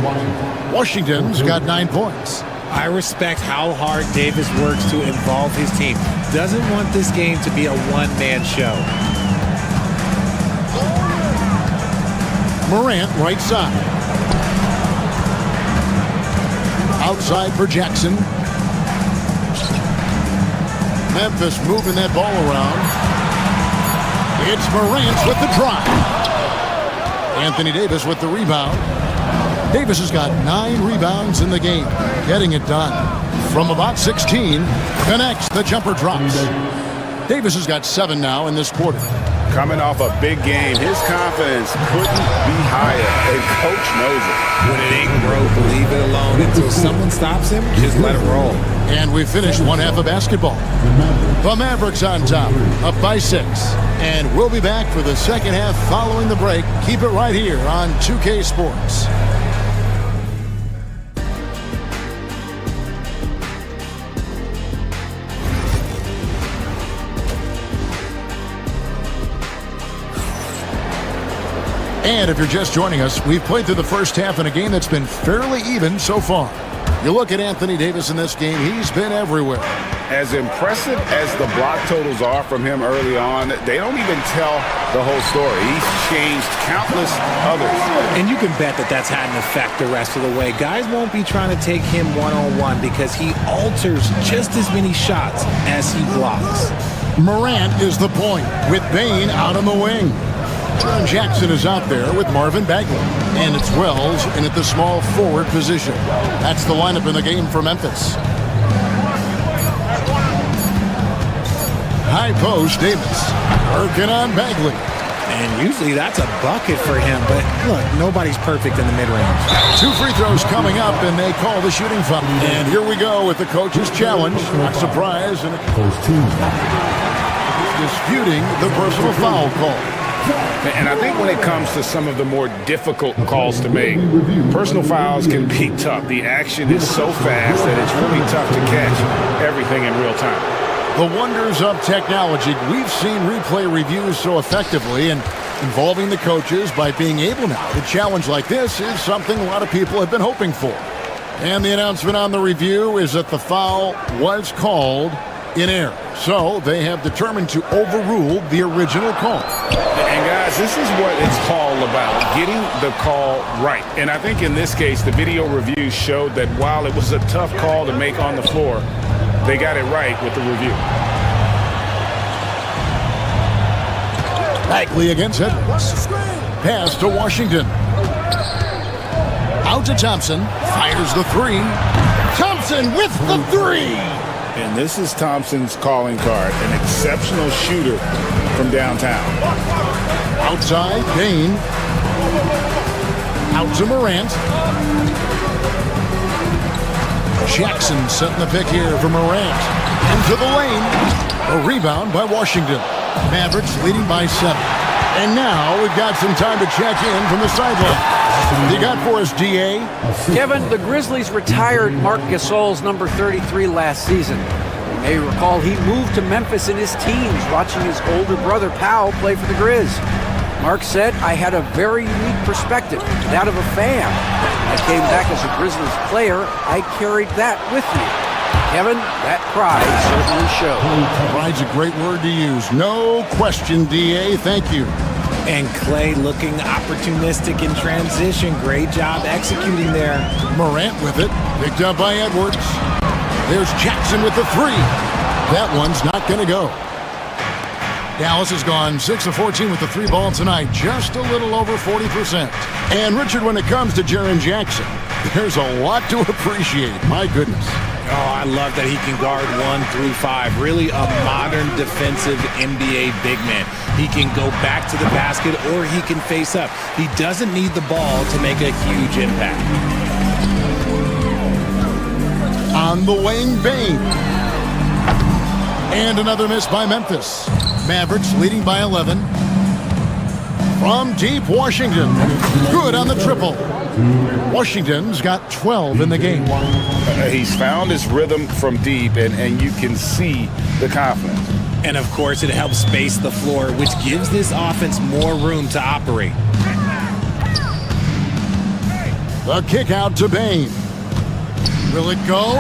Washington's got 9 points. I respect how hard Davis works to involve his team. Doesn't want this game to be a one-man show. Morant, right side. Outside for Jackson. Memphis moving that ball around. It's Morant with the drive. Anthony Davis with the rebound. Davis has got 9 rebounds in the game. Getting it done. From about 16, connects, the jumper drops. Davis has got 7 now in this quarter. Coming off a big game, his confidence couldn't be higher, and coach knows it. When it ain't broke, leave it alone. Until someone stops him, just let it roll. And we finished one half of basketball. The Mavericks on top, up by 6. And we'll be back for the second half following the break. Keep it right here on 2K Sports. And if you're just joining us, we've played through the first half in a game that's been fairly even so far. You look at Anthony Davis in this game, he's been everywhere. As impressive as the block totals are from him early on, they don't even tell the whole story. He's changed countless others. And you can bet that that's had an effect the rest of the way. Guys won't be trying to take him one-on-one because he alters just as many shots as he blocks. Morant is the point with Bane out on the wing. Jaren Jackson is out there with Marvin Bagley. And it's Wells in at the small forward position. That's the lineup in the game for Memphis. High post, Davis. Working on Bagley. And usually that's a bucket for him. But look, nobody's perfect in the mid-range. 2 free throws coming up, and they call the shooting foul. And here we go with the coach's challenge. Not surprise. And disputing the personal foul call. And I think when it comes to some of the more difficult calls to make, personal fouls can be tough. The action is so fast that it's really tough to catch everything in real time. The wonders of technology. We've seen replay reviews so effectively, and involving the coaches by being able now to challenge like this is something a lot of people have been hoping for. And the announcement on the review is that the foul was called in error. So they have determined to overrule the original call. And guys, this is what it's all about, getting the call right. And I think in this case, the video review showed that while it was a tough call to make on the floor, they got it right with the review. Bagley against Edwards. Pass to Washington. Out to Thompson. Fires the three. Thompson with the three. And this is Thompson's calling card, an exceptional shooter from downtown. Outside, Bane. Out to Morant. Jackson setting the pick here for Morant. Into the lane. A rebound by Washington. Mavericks leading by 7. And now we've got some time to check in from the sideline. You got for us, DA? Kevin, the Grizzlies retired Marc Gasol's number 33 last season. You may recall he moved to Memphis in his teens, watching his older brother Powell play for the Grizz. Mark said, I had a very unique perspective, that of a fan. When I came back as a Grizzlies player, I carried that with me. Kevin, that pride certainly shows. Pride's a great word to use. No question, DA. Thank you. And Clay looking opportunistic in transition. Great job executing there. Morant with it. Picked up by Edwards. There's Jackson with the three. That one's not going to go. Dallas has gone 6 of 14 with the three ball tonight. Just a little over 40%. And Richard, when it comes to Jaren Jackson, there's a lot to appreciate. My goodness. Oh, I love that he can guard 1 through 5. Really a modern defensive NBA big man. He can go back to the basket or he can face up. He doesn't need the ball to make a huge impact. On the wing, Bane. And another miss by Memphis. Mavericks leading by 11. From deep, Washington. Good on the triple. Washington's got 12 in the game. He's found his rhythm from deep, and you can see the confidence. And, of course, it helps space the floor, which gives this offense more room to operate. The kick out to Bane. Will it go?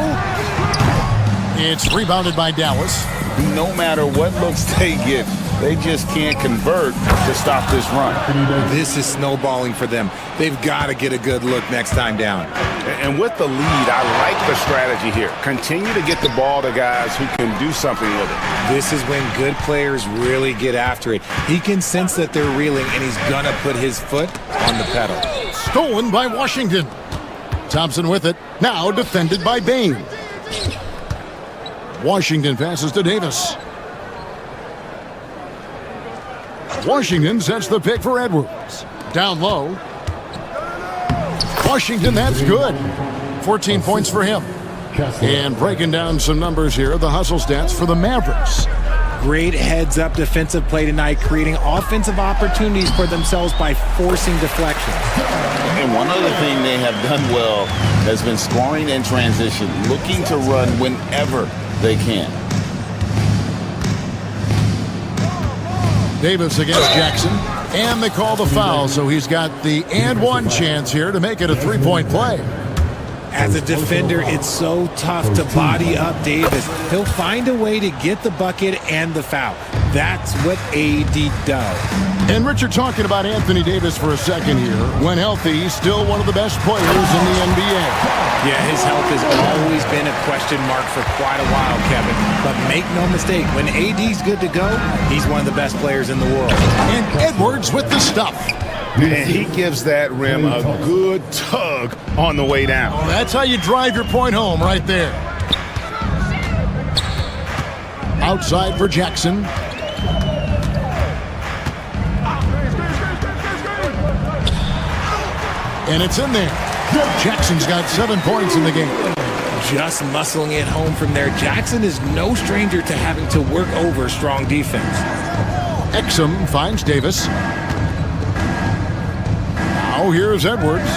It's rebounded by Dallas. No matter what looks they get, they just can't convert to stop this run. This is snowballing for them. They've got to get a good look next time down. And with the lead, I like the strategy here. Continue to get the ball to guys who can do something with it. This is when good players really get after it. He can sense that they're reeling, and he's going to put his foot on the pedal. Stolen by Washington. Thompson with it. Now defended by Bane. Washington passes to Davis. Washington sets the pick for Edwards. Down low. Washington, that's good. 14 points for him. And breaking down some numbers here, the hustle stats for the Mavericks. Great heads-up defensive play tonight, creating offensive opportunities for themselves by forcing deflections. And one other thing they have done well has been scoring in transition, looking to run whenever they can. Davis against Jackson, and they call the foul, so he's got the and one chance here to make it a three-point play. As a defender, it's so tough to body up Davis. He'll find a way to get the bucket and the foul. That's what AD does. And Richard, talking about Anthony Davis for a second here. When healthy, he's still one of the best players in the NBA. Yeah, his health has always been a question mark for quite a while, Kevin. But make no mistake, when AD's good to go, he's one of the best players in the world. And Edwards with the stuff. And he gives that rim a good tug on the way down. Oh, that's how you drive your point home right there. Outside for Jackson. And it's in there. Jackson's got 7 points in the game. Just muscling it home from there. Jackson is no stranger to having to work over strong defense. Exum finds Davis. Now here's Edwards.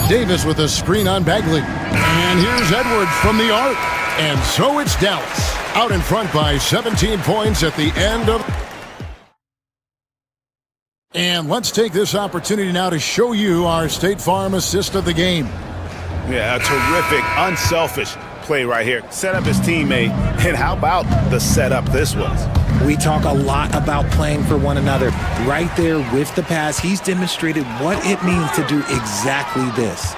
Davis with a screen on Bagley. And here's Edwards from the arc. And so it's Dallas. Out in front by 17 points at the end of... And let's take this opportunity now to show you our State Farm assist of the game. Yeah, a terrific, unselfish play right here. Set up his teammate, and how about the setup this was? We talk a lot about playing for one another. Right there with the pass, he's demonstrated what it means to do exactly this.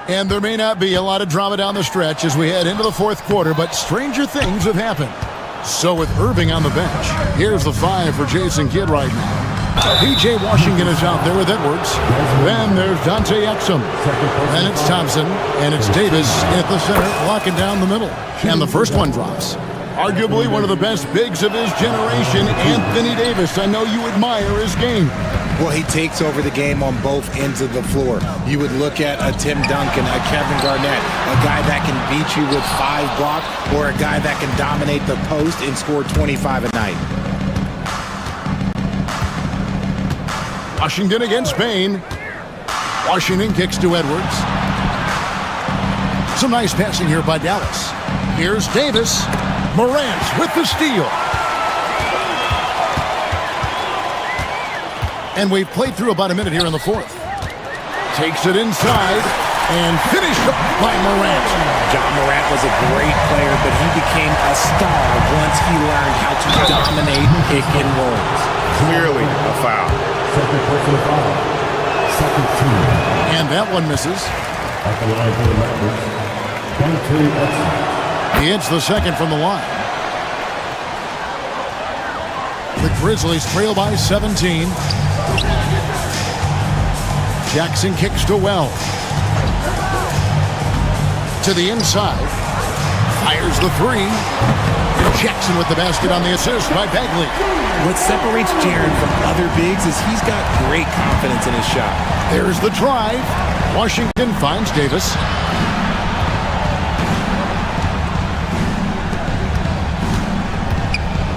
And there may not be a lot of drama down the stretch as we head into the fourth quarter, but stranger things have happened. So with Irving on the bench, here's the 5 for Jason Kidd right now. P.J. Washington is out there with Edwards. Then there's Dante Exum. Then it's Thompson, and it's Davis at the center, locking down the middle. And the first one drops. Arguably one of the best bigs of his generation, Anthony Davis. I know you admire his game. Well, he takes over the game on both ends of the floor. You would look at a Tim Duncan, a Kevin Garnett, a guy that can beat you with 5 blocks, or a guy that can dominate the post and score 25 a night. Washington against Spain. Washington kicks to Edwards. Some nice passing here by Dallas. Here's Davis. Morant with the steal. And we've played through about a minute here in the fourth. Takes it inside and finished up by Morant. John Morant was a great player, but he became a star once he learned how to dominate pick and rolls. Clearly a foul. Second personal foul. Second team. And that one misses. At the line for the Lakers, Dante Exum. He hits the second from the line. The Grizzlies trail by 17. Jackson kicks to Wells. To the inside. Fires the 3. Jackson with the basket on the assist by Bagley. What separates Jaren from other bigs is he's got great confidence in his shot. There's the drive. Washington finds Davis.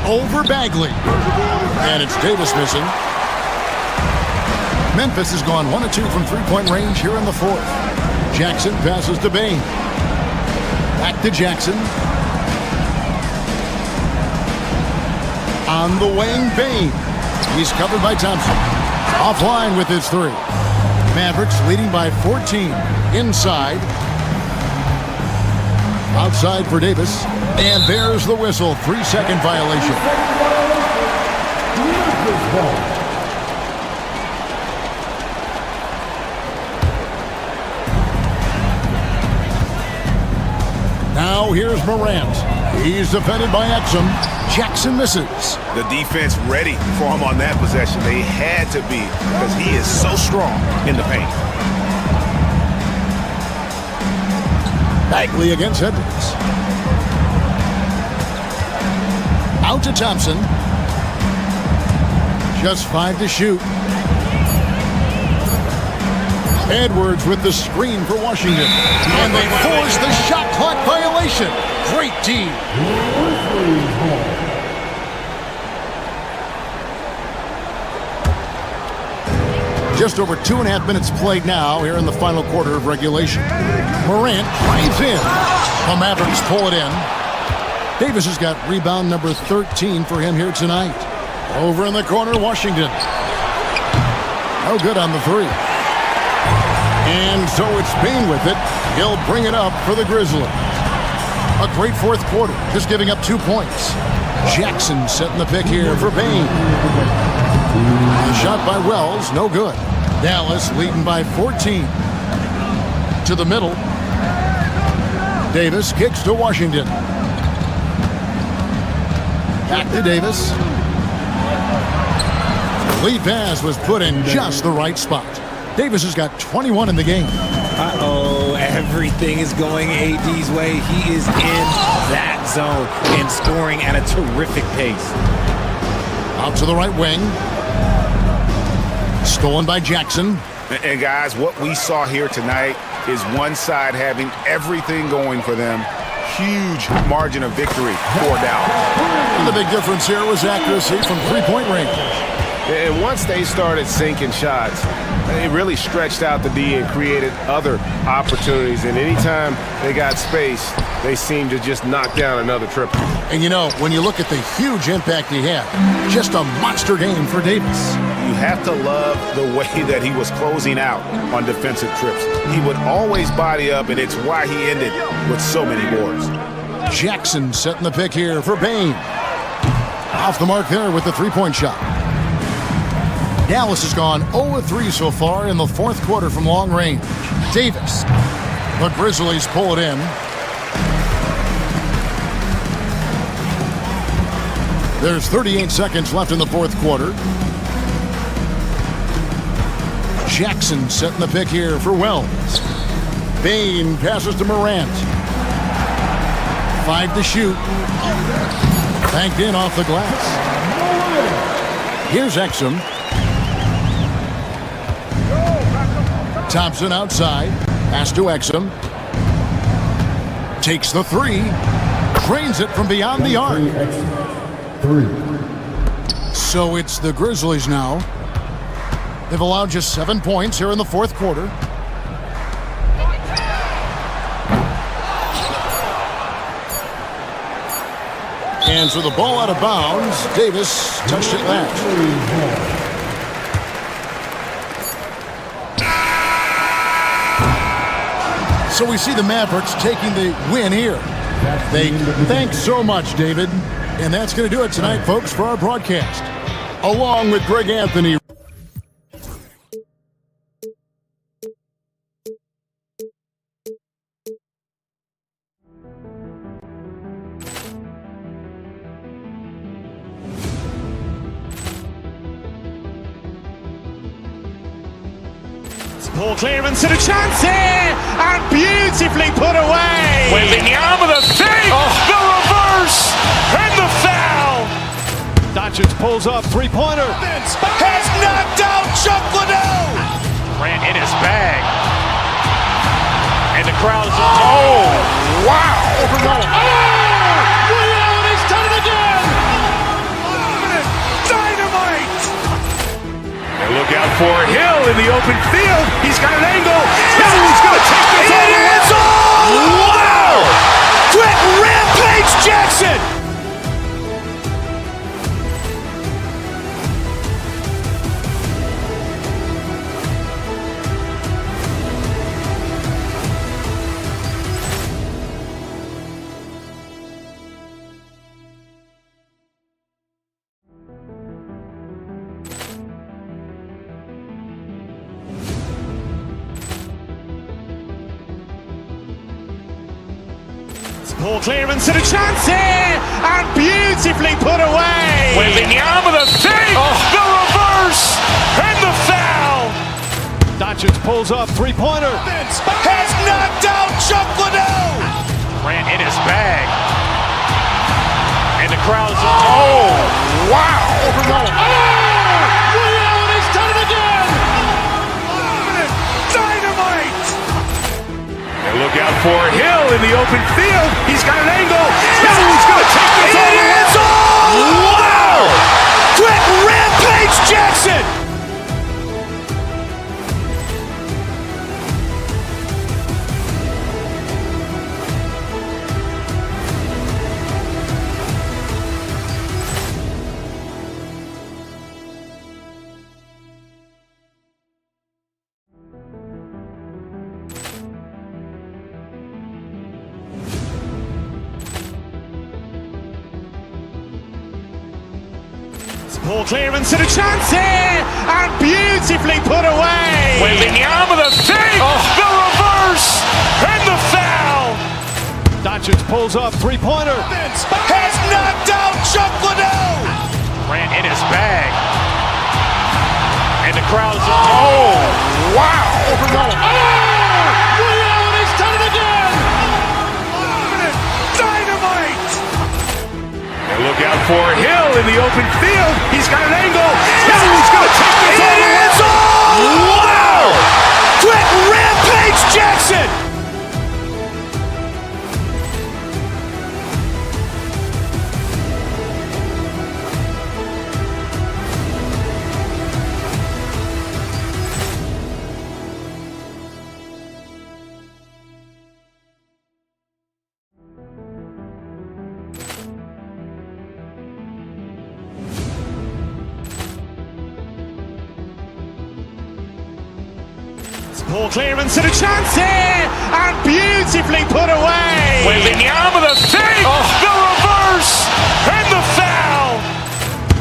Over Bagley. And it's Davis missing. Memphis has gone 1 of 2 from three-point range here in the fourth. Jackson passes to Bain. Back to Jackson. On the wing, Bain. He's covered by Thompson. Offline with his 3. Mavericks leading by 14. Inside. Outside for Davis. And there's the whistle. 3-second violation. Now here's Morant. He's defended by Exum. Jackson misses. The defense ready for him on that possession. They had to be because he is so strong in the paint. Bagley against Edwards. Out to Thompson. Just 5 to shoot. Edwards with the screen for Washington. And they force the shot clock violation. Great D. Just over 2.5 minutes played now here in the final quarter of regulation. Morant drives in. The Mavericks pull it in. Davis has got rebound number 13 for him here tonight. Over in the corner, Washington. No good on the three. And so it's Payne with it. He'll bring it up for the Grizzlies. A great fourth quarter, just giving up 2 points. Jackson setting the pick here for Payne. The shot by Wells, no good. Dallas leading by 14. To the middle. Davis kicks to Washington. Back to Davis. The lead pass was put in just the right spot. Davis has got 21 in the game. Uh-oh, everything is going AD's way. He is in that zone and scoring at a terrific pace. Out to the right wing. Stolen by Jackson. And guys, what we saw here tonight is one side having everything going for them. Huge margin of victory for Dallas. And the big difference here was accuracy from three-point range. And once they started sinking shots, they really stretched out the D and created other opportunities. And anytime they got space, they seemed to just knock down another triple. And you know, when you look at the huge impact he had, just a monster game for Davis. You have to love the way that he was closing out on defensive trips. He would always body up, and it's why he ended with so many boards. Jackson setting the pick here for Payne. Off the mark there with the three-point shot. Dallas has gone 0-3 so far in the fourth quarter from long range. Davis. The Grizzlies pull it in. There's 38 seconds left in the fourth quarter. Jackson setting the pick here for Wells. Payne passes to Morant. 5 to shoot. Banked in off the glass. Here's Exum. Thompson outside. Pass to Exum. Takes the three. Drains it from beyond the arc. So it's the Grizzlies now. They've allowed just 7 points here in the fourth quarter. And so the ball out of bounds. Davis touched it last. So we see the Mavericks taking the win here. Thanks so much, David. And that's going to do it tonight, folks, for our broadcast. Along with Greg Anthony. Poor clearance and a chance here, and beautifully put away. Wembanyama the fake, the reverse, and the foul. Doncic pulls up, three-pointer. Has knocked out Chuck Liddell. Ran in his bag. And the crowd is, oh, wow. He's done it again. Dynamite. And look out for Hill in the open field. He's got an angle. He's going to take this all the way. Wow. Quick rampage Jackson. Poor clearance and a chance here, and beautifully put away. Wembanyama the fake, the reverse, and the foul. Doncic pulls up, three-pointer. Has knocked out Chuck Liddell. Ran in his bag. And the crowd is, oh, wow. He's done it again. Dynamite. And look out for Hill Hill in the open field. He's got an angle. He's going to take this all the way. Wow! Quick rampage Jackson! Ball clearance and a chance here, and beautifully put away. Waving the arm of the thing, the reverse, and the foul. Doncic pulls up, three-pointer. Has knocked out Chuck Liddell. Ran in his bag. And the crowd is, oh, wow. Ray Allen has done it again. Dynamite. And look out for Hill in the open field. He's got an angle. He's going to take this all the way. Wow. Quick rampage Jackson. Ball clearance and a chance here, and beautifully put away. Waving the arm of the thing, the reverse, and the foul.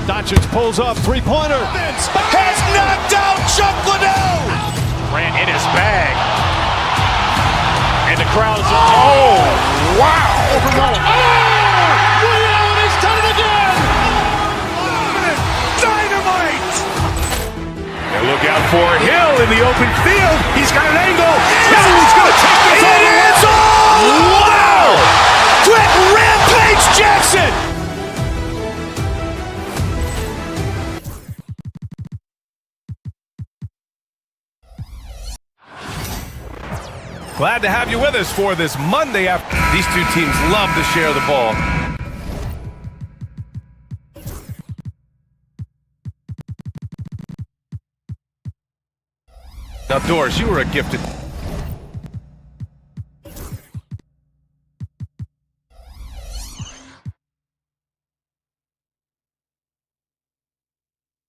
Doncic pulls up, three-pointer. Has knocked out Chuck Liddell. Ran in his bag. And the crowd is, oh, wow. Ray Allen has done it again. Dynamite. And look out for Hill in the open field. He's got an angle. He's going to take this all the way. Wow. Quick rampage Jackson. Glad to have you with us for this Monday after. These two teams love to share the ball. Now, Doris, you were a gifted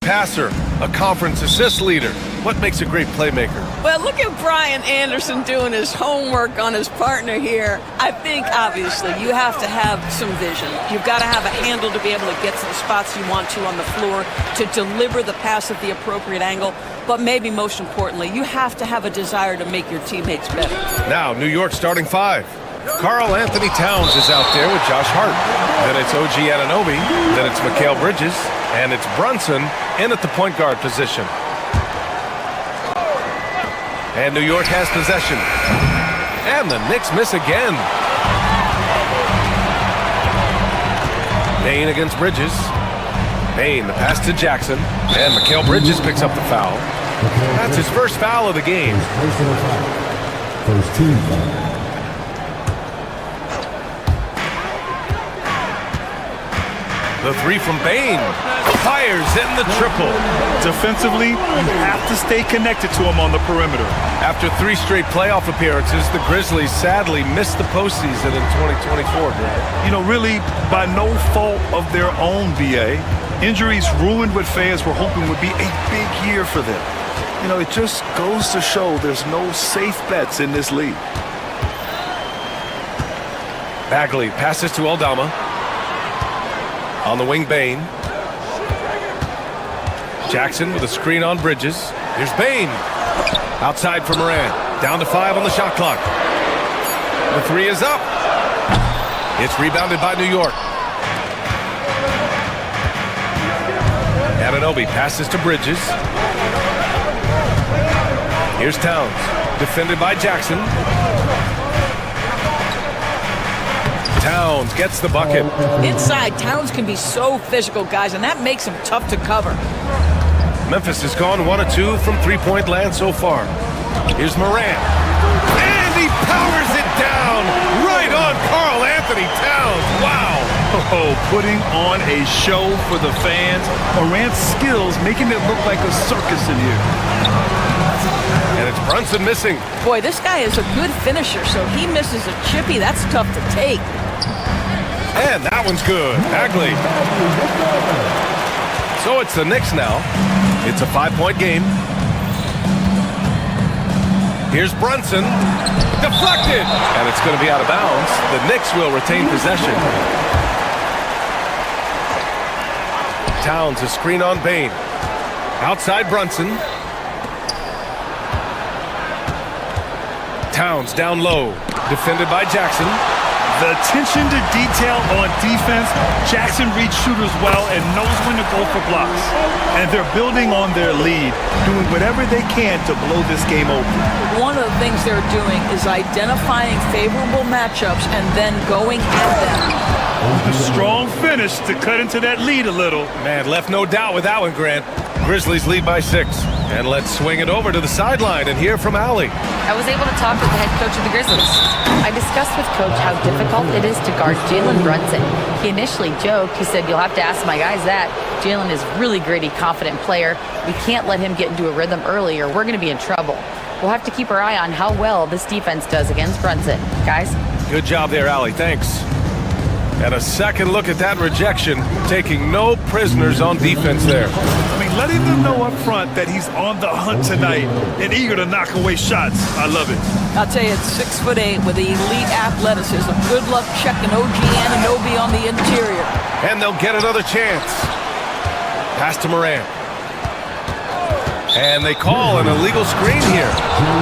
passer, a conference assist leader. What makes a great playmaker? Well, look at Brian Anderson doing his homework on his partner here. I think, obviously, you have to have some vision. You've got to have a handle to be able to get to the spots you want to on the floor, to deliver the pass at the appropriate angle. But maybe most importantly, you have to have a desire to make your teammates better. Now, New York starting five. Karl Anthony Towns is out there with Josh Hart. Then it's OG Anunoby. Then it's Mikal Bridges. And it's Brunson in at the point guard position. And New York has possession. And the Knicks miss again. Payne against Bridges. Payne, the pass to Jackson. And Mikal Bridges picks up the foul. That's his first foul of the game. First team foul. The three from Payne. Fires in the triple. Defensively, you have to stay connected to him on the perimeter. After 3 straight playoff appearances, the Grizzlies sadly missed the postseason in 2024, Greg. You know, really by no fault of their own, BA. Injuries ruined what fans were hoping would be a big year for them. You know, it just goes to show there's no safe bets in this league. Bagley passes to Aldama. On the wing, Payne. Jackson with a screen on Bridges. Here's Payne. Outside for Moran. Down to 5 on the shot clock. The 3 is up. It's rebounded by New York. Anunoby passes to Bridges. Here's Towns. Defended by Jackson. Towns gets the bucket. Inside, Towns can be so physical, guys, and that makes him tough to cover. Memphis has gone 1 of 2 from three-point land so far. Here's Moran. And he powers it down right Anthony Towns. Wow. Oh, putting on a show for the fans. Morant's skills making it look like a circus in here. And it's Brunson missing. Boy, this guy is a good finisher, so he misses a chippy. That's tough to take. And that one's good. Bagley. So it's the Knicks now. It's a 5-point game. Here's Brunson. Deflected. And it's going to be out of bounds. The Knicks will retain possession. Towns, a screen on Bain. Outside Brunson. Towns down low. Defended by Jackson. The attention to detail on defense. Jackson reads shooters well and knows when to go for blocks. And they're building on their lead, doing whatever they can to blow this game open. One of the things they're doing is identifying favorable matchups and then going at them. A strong finish to cut into that lead a little. Man, left no doubt with that one, Grant. Grizzlies lead by 6. And let's swing it over to the sideline and hear from Allie. I was able to talk with the head coach of the Grizzlies. I discussed with Coach how difficult it is to guard Jalen Brunson. He initially joked. He said, "You'll have to ask my guys that. Jalen is really gritty, confident player. We can't let him get into a rhythm early or we're going to be in trouble. We'll have to keep our eye on how well this defense does against Brunson." Guys? Good job there, Allie. Thanks. And a second look at that rejection, taking no prisoners on defense there. I mean, letting them know up front that he's on the hunt tonight and eager to knock away shots. I love it. I'll tell you, it's 6'8" with elite athleticism. Good luck checking OG Anunoby on the interior. And they'll get another chance. Pass to Morant. And they call an illegal screen here.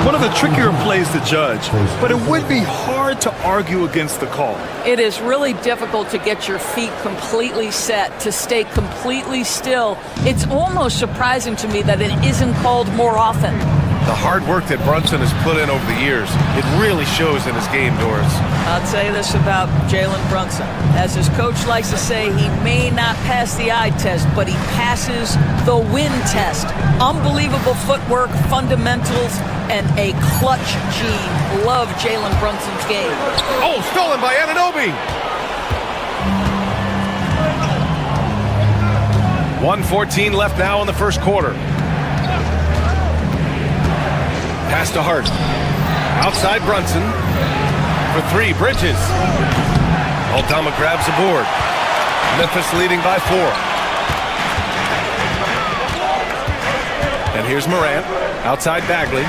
One of the trickier plays to judge, but it would be hard to argue against the call. It is really difficult to get your feet completely set, to stay completely still. It's almost surprising to me that it isn't called more often. The hard work that Brunson has put in over the years, it really shows in his game, Doris. I'll tell you this about Jalen Brunson. As his coach likes to say, he may not pass the eye test, but he passes the win test. Unbelievable footwork, fundamentals, and a clutch gene. Love Jalen Brunson's game. Oh, stolen by Anunoby. 1:14 left now in the first quarter. Pass to Hart. Outside Brunson. For 3, Bridges. Aldama grabs the board. Memphis leading by 4. And here's Morant. Outside Bagley.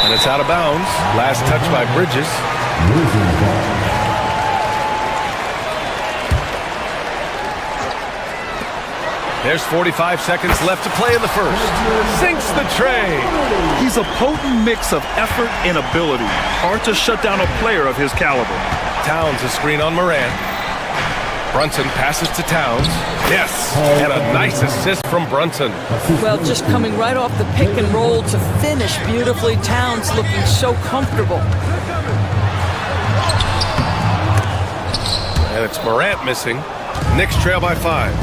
And it's out of bounds. Last touch by Bridges. There's 45 seconds left to play in the first. Sinks the tray. He's a potent mix of effort and ability. Hard to shut down a player of his caliber. Towns a screen on Morant. Brunson passes to Towns. Yes, and a nice assist from Brunson. Well, just coming right off the pick and roll to finish beautifully. Towns looking so comfortable. And it's Morant missing. Knicks trail by 5.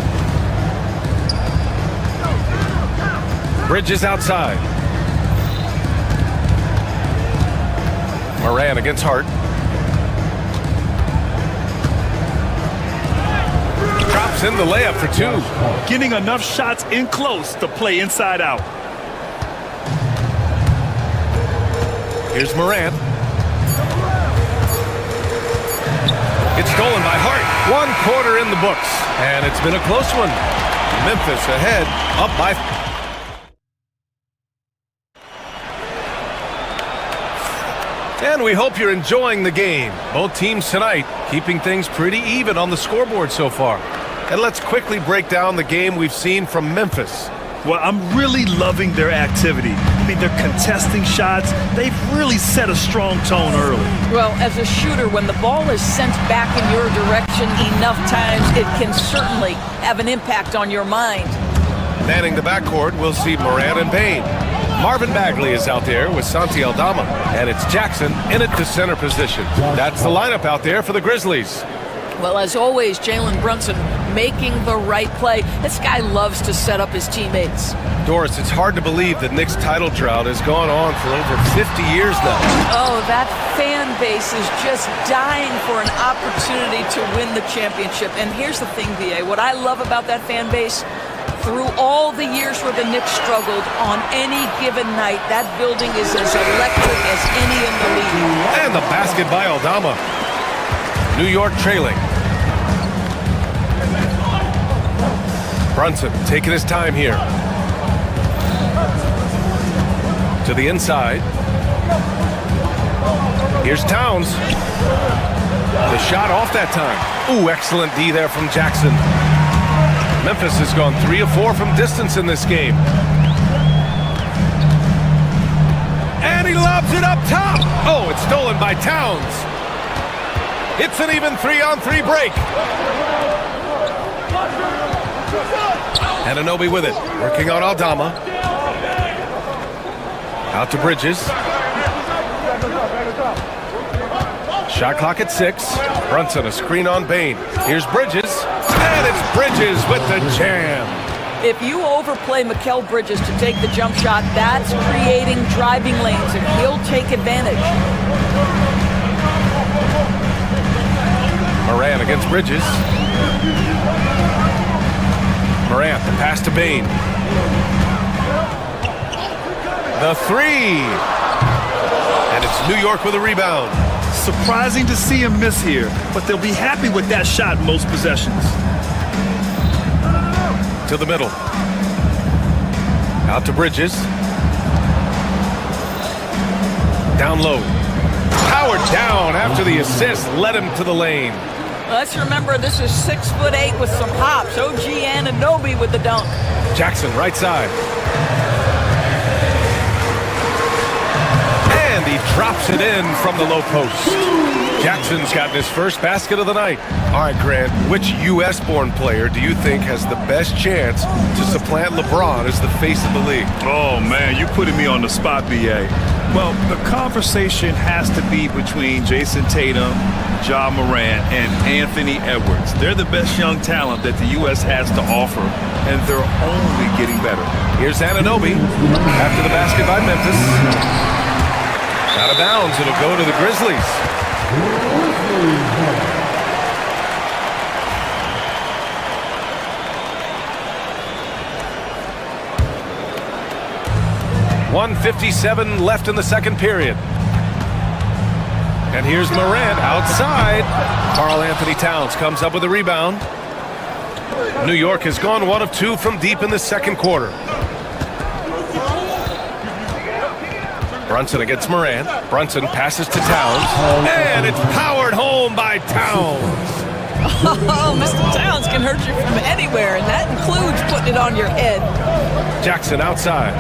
Bridges outside. Morant against Hart. Drops in the layup for 2. Getting enough shots in close to play inside out. Here's Morant. It's stolen by Hart. 1 quarter in the books. And it's been a close one. Memphis ahead, up by 5. And we hope you're enjoying the game. Both teams tonight keeping things pretty even on the scoreboard so far. And let's quickly break down the game we've seen from Memphis. Well, I'm really loving their activity. I mean, they're contesting shots. They've really set a strong tone early. Well, as a shooter, when the ball is sent back in your direction enough times, it can certainly have an impact on your mind. Manning the backcourt, we'll see Morant and Bain. Marvin Bagley is out there with Santi Aldama, and it's Jackson in at the center position. That's the lineup out there for the Grizzlies. Well, as always, Jalen Brunson making the right play. This guy loves to set up his teammates. Doris, it's hard to believe the Knicks title drought has gone on for over 50 years now. Oh, that fan base is just dying for an opportunity to win the championship. And here's the thing, VA, what I love about that fan base, through all the years where the Knicks struggled, on any given night, that building is as electric as any in the league. And the basket by Aldama. New York trailing. Brunson taking his time here. To the inside. Here's Towns. The shot off that time. Ooh, excellent D there from Jackson. Memphis has gone 3 of 4 from distance in this game. And he lobs it up top. Oh, it's stolen by Towns. It's an even 3-on-3 break. Anunoby with it, working on Aldama. Out to Bridges. Shot clock at 6. Brunson, a screen on Bain. Here's Bridges. And it's Bridges with the jam. If you overplay Mikal Bridges to take the jump shot, that's creating driving lanes, and he'll take advantage. Morant against Bridges. Morant, the pass to Bain. The 3. And it's New York with a rebound. Surprising to see him miss here, but they'll be happy with that shot most possessions. To the middle. Out to Bridges. Down low. Powered down after the assist led him to the lane. Let's remember this is 6'8" with some hops. OG Anunoby with the dunk. Jackson, right side. And he drops it in from the low post. Jackson's gotten his first basket of the night. All right, Grant, which U.S.-born player do you think has the best chance to supplant LeBron as the face of the league? Oh, man, you're putting me on the spot, BA. Well, the conversation has to be between Jason Tatum, Ja Morant, and Anthony Edwards. They're the best young talent that the U.S. has to offer, and they're only getting better. Here's Anunoby after the basket by Memphis. Out of bounds, it'll go to the Grizzlies. .157 left in the second period. And here's Morant outside. Karl Anthony Towns comes up with a rebound. New York has gone 1 of 2 from deep in the second quarter. Brunson against Morant. Brunson passes to Towns. And it's powered home by Towns. Oh, Mr. Towns can hurt you from anywhere, and that includes putting it on your head. Jackson outside.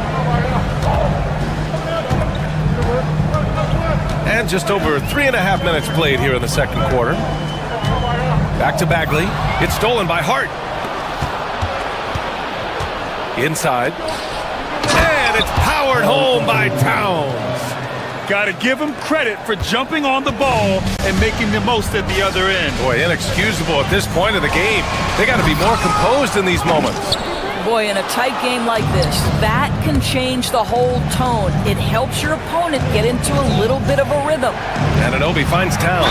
And just over 3.5 minutes played here in the second quarter. Back to Bagley. It's stolen by Hart. Inside. And it's powered home by Towns. Got to give him credit for jumping on the ball and making the most at the other end. Boy, inexcusable at this point of the game. They got to be more composed in these moments. Boy, in a tight game like this, that can change the whole tone. It helps your opponent get into a little bit of a rhythm. Anunoby finds Towns.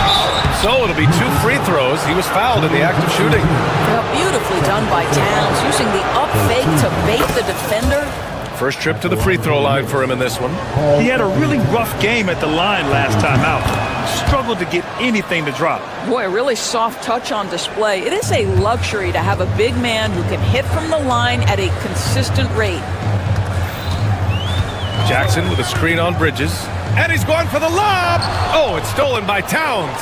So it'll be 2 free throws. He was fouled in the act of shooting. Well, beautifully done by Towns, using the up fake to bait the defender. First trip to the free throw line for him in this one. He had a really rough game at the line last time out. Struggled to get anything to drop. Boy, a really soft touch on display. It is a luxury to have a big man who can hit from the line at a consistent rate. Jackson with a screen on Bridges. And he's going for the lob. Oh, it's stolen by Towns.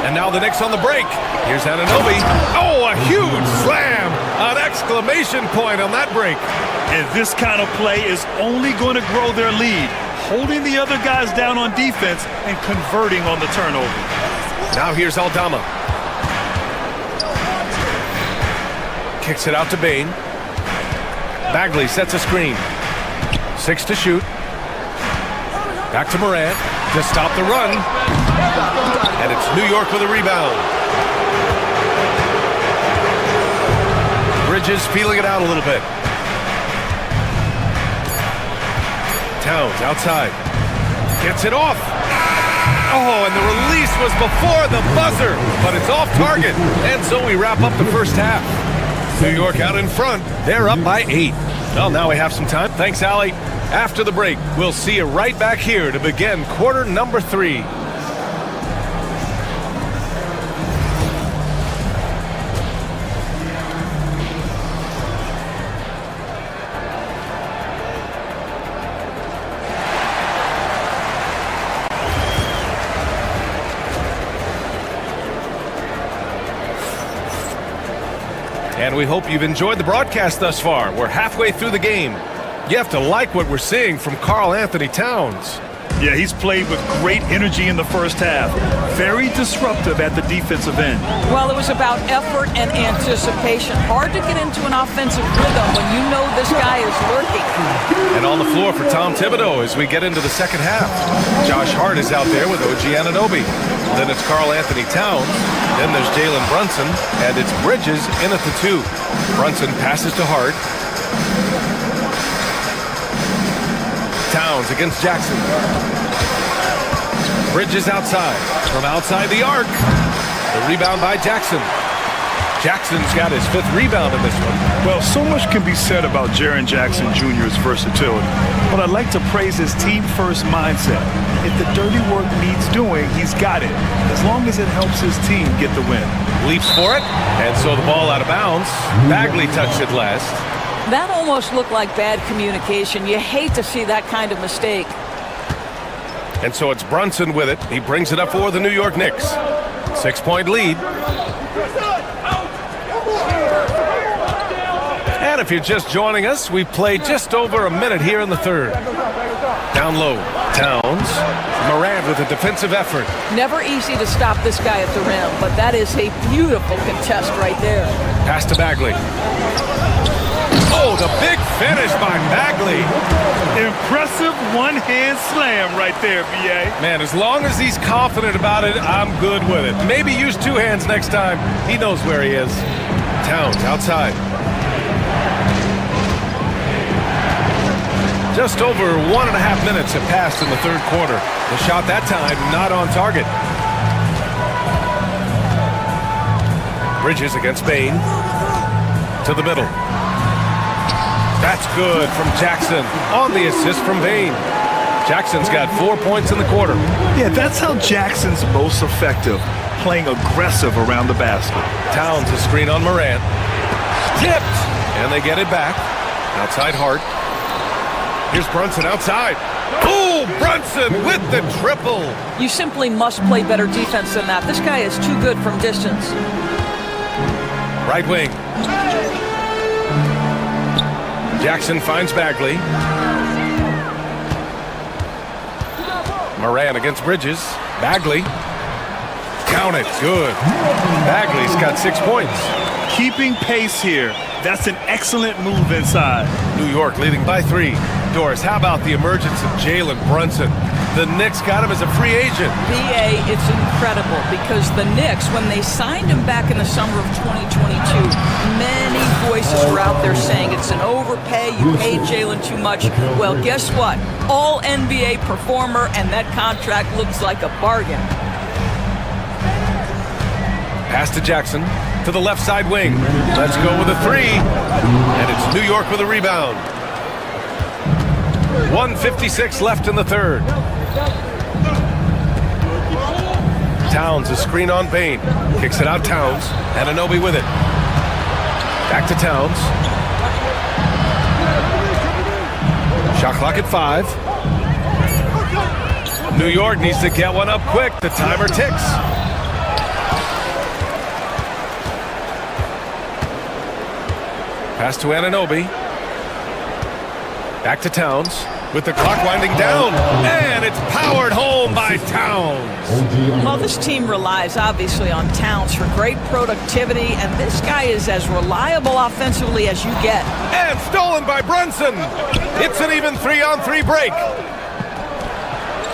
And now the Knicks on the break. Here's Anunoby. Oh, a huge slam. An exclamation point on that break. And this kind of play is only going to grow their lead, holding the other guys down on defense and converting on the turnover. Now here's Aldama. Kicks it out to Bain. Bagley sets a screen. 6 to shoot. Back to Morant. to stop the run. And it's New York with a rebound. Bridges feeling it out a little bit. Towns outside. Gets it off. Oh, and the release was before the buzzer, but it's off target. And so we wrap up the first half. New York out in front. They're up by 8. Well, now we have some time. Thanks, Allie. After the break, we'll see you right back here to begin quarter number 3. And we hope you've enjoyed the broadcast thus far. We're halfway through the game. You have to like what we're seeing from Karl Anthony Towns. Yeah, he's played with great energy in the first half. Very disruptive at the defensive end. Well, it was about effort and anticipation. Hard to get into an offensive rhythm when you know this guy is lurking. And on the floor for Tom Thibodeau as we get into the second half. Josh Hart is out there with OG Anunoby. Then it's Karl Anthony Towns. Then there's Jalen Brunson. And it's Bridges in at the 2. Brunson passes to Hart. Towns against Jackson. Bridges outside. From outside the arc. The rebound by Jackson. Jackson's got his 5th rebound in this one. Well, so much can be said about Jaren Jackson Jr.'s versatility. But I'd like to praise his team-first mindset. If the dirty work needs doing, he's got it. As long as it helps his team get the win. Leaps for it. And so the ball out of bounds. Bagley touched it last. That almost looked like bad communication. You hate to see that kind of mistake. And so it's Brunson with it. He brings it up for the New York Knicks. 6-point lead. And if you're just joining us, we've played just over a minute here in the third. Down low, Towns. Morant with a defensive effort. Never easy to stop this guy at the rim, but that is a beautiful contest right there. Pass to Bagley. Oh, the big finish by Bagley. Impressive one-hand slam right there, B.A. Man, as long as he's confident about it, I'm good with it. Maybe use 2 hands next time. He knows where he is. Towns outside. Just over 1.5 minutes have passed in the third quarter. The shot that time not on target. Bridges against Bain. To the middle. That's good from Jackson on the assist from Bain. Jackson's got 4 points in the quarter. Yeah, that's how Jackson's most effective, playing aggressive around the basket. Towns a screen on Morant. Tipped, and they get it back. Outside Hart. Here's Brunson outside. Oh, Brunson with the triple. You simply must play better defense than that. This guy is too good from distance. Right wing. Jackson finds Bagley. Morant against Bridges. Bagley. Count it. Good. Bagley's got 6 points. Keeping pace here. That's an excellent move inside. New York leading by 3. Doris, how about the emergence of Jalen Brunson? The Knicks got him as a free agent. B.A., it's incredible because the Knicks, when they signed him back in the summer of 2022, many voices were out there saying it's an overpay, you paid Jalen too much. Well, guess what? All NBA performer, and that contract looks like a bargain. Pass to Jackson, to the left side wing. Let's go with a 3. And it's New York with a rebound. 1:56 left in the third. Towns a screen on Bain. Kicks it out Towns. Anunoby with it. Back to Towns. Shot clock at 5. New York needs to get one up quick. The timer ticks. Pass to Anunoby. Back to Towns with the clock winding down. And it's powered home by Towns. Well, this team relies obviously on Towns for great productivity, and this guy is as reliable offensively as you get. And stolen by Brunson. It's an even 3-on-3 break.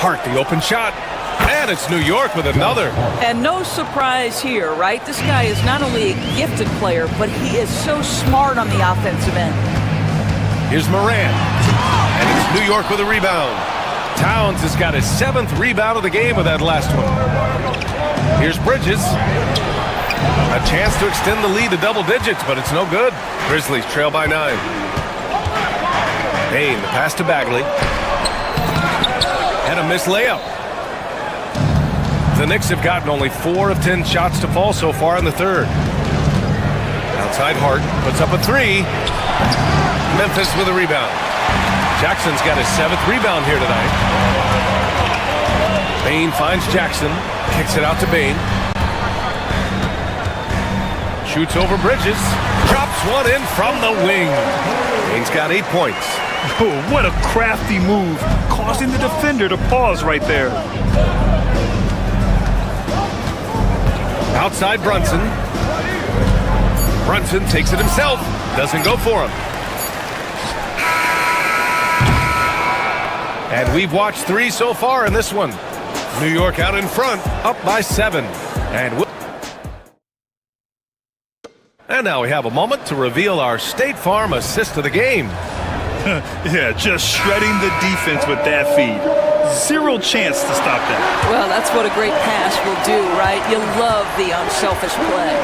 Hart, the open shot. And it's New York with another. And no surprise here, right? This guy is not only a gifted player, but he is so smart on the offensive end. Here's Moran. And it's New York with a rebound. Towns has got his 7th rebound of the game with that last one. Here's Bridges. A chance to extend the lead to double digits, but it's no good. Grizzlies trail by 9. Payne, the pass to Bagley. And a missed layup. The Knicks have gotten only 4 of 10 shots to fall so far in the third. Outside Hart puts up a 3. Memphis with a rebound. Jackson's got his 7th rebound here tonight. Bain finds Jackson. Kicks it out to Bain. Shoots over Bridges. Drops one in from the wing. Bain's got 8 points. Oh, what a crafty move, causing the defender to pause right there. Outside Brunson. Brunson takes it himself. Doesn't go for him. And we've watched 3 so far in this one. New York out in front, up by 7. And now we have a moment to reveal our State Farm assist of the game. Yeah, just shredding the defense with that feed. 0 chance to stop that. Well, that's what a great pass will do, right? You love the unselfish play.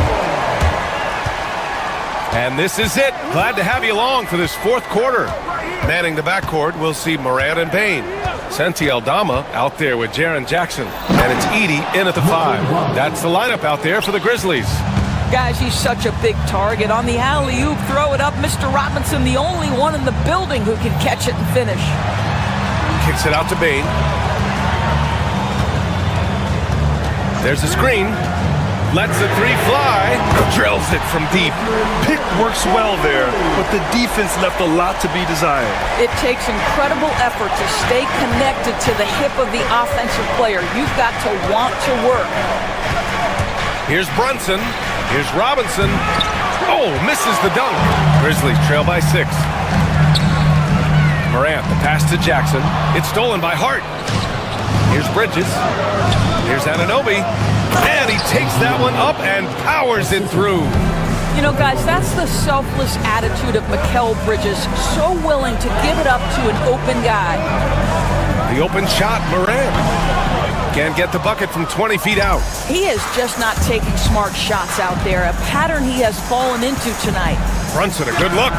And this is it. Glad to have you along for this 4th quarter. Manning the backcourt, we'll see Moran and Payne. Santi Aldama out there with Jaren Jackson. And it's Edey in at the 5. That's the lineup out there for the Grizzlies. Guys, he's such a big target. On the alley-oop, throw it up. Mr. Robinson, the only one in the building who can catch it and finish. Kicks it out to Bain. There's a screen. Lets the 3 fly. Drills it from deep. Pick works well there, but the defense left a lot to be desired. It takes incredible effort to stay connected to the hip of the offensive player. You've got to want to work. Here's Brunson. Here's Robinson. Oh, misses the dunk. Grizzlies trail by 6. Morant, the pass to Jackson. It's stolen by Hart. Here's Bridges. Here's Anunoby. And he takes that one up and powers it through. You know, guys, that's the selfless attitude of Mikal Bridges. So willing to give it up to an open guy. The open shot, Morant. Can't get the bucket from 20 feet out. He is just not taking smart shots out there, a pattern he has fallen into tonight. Brunson, a good look.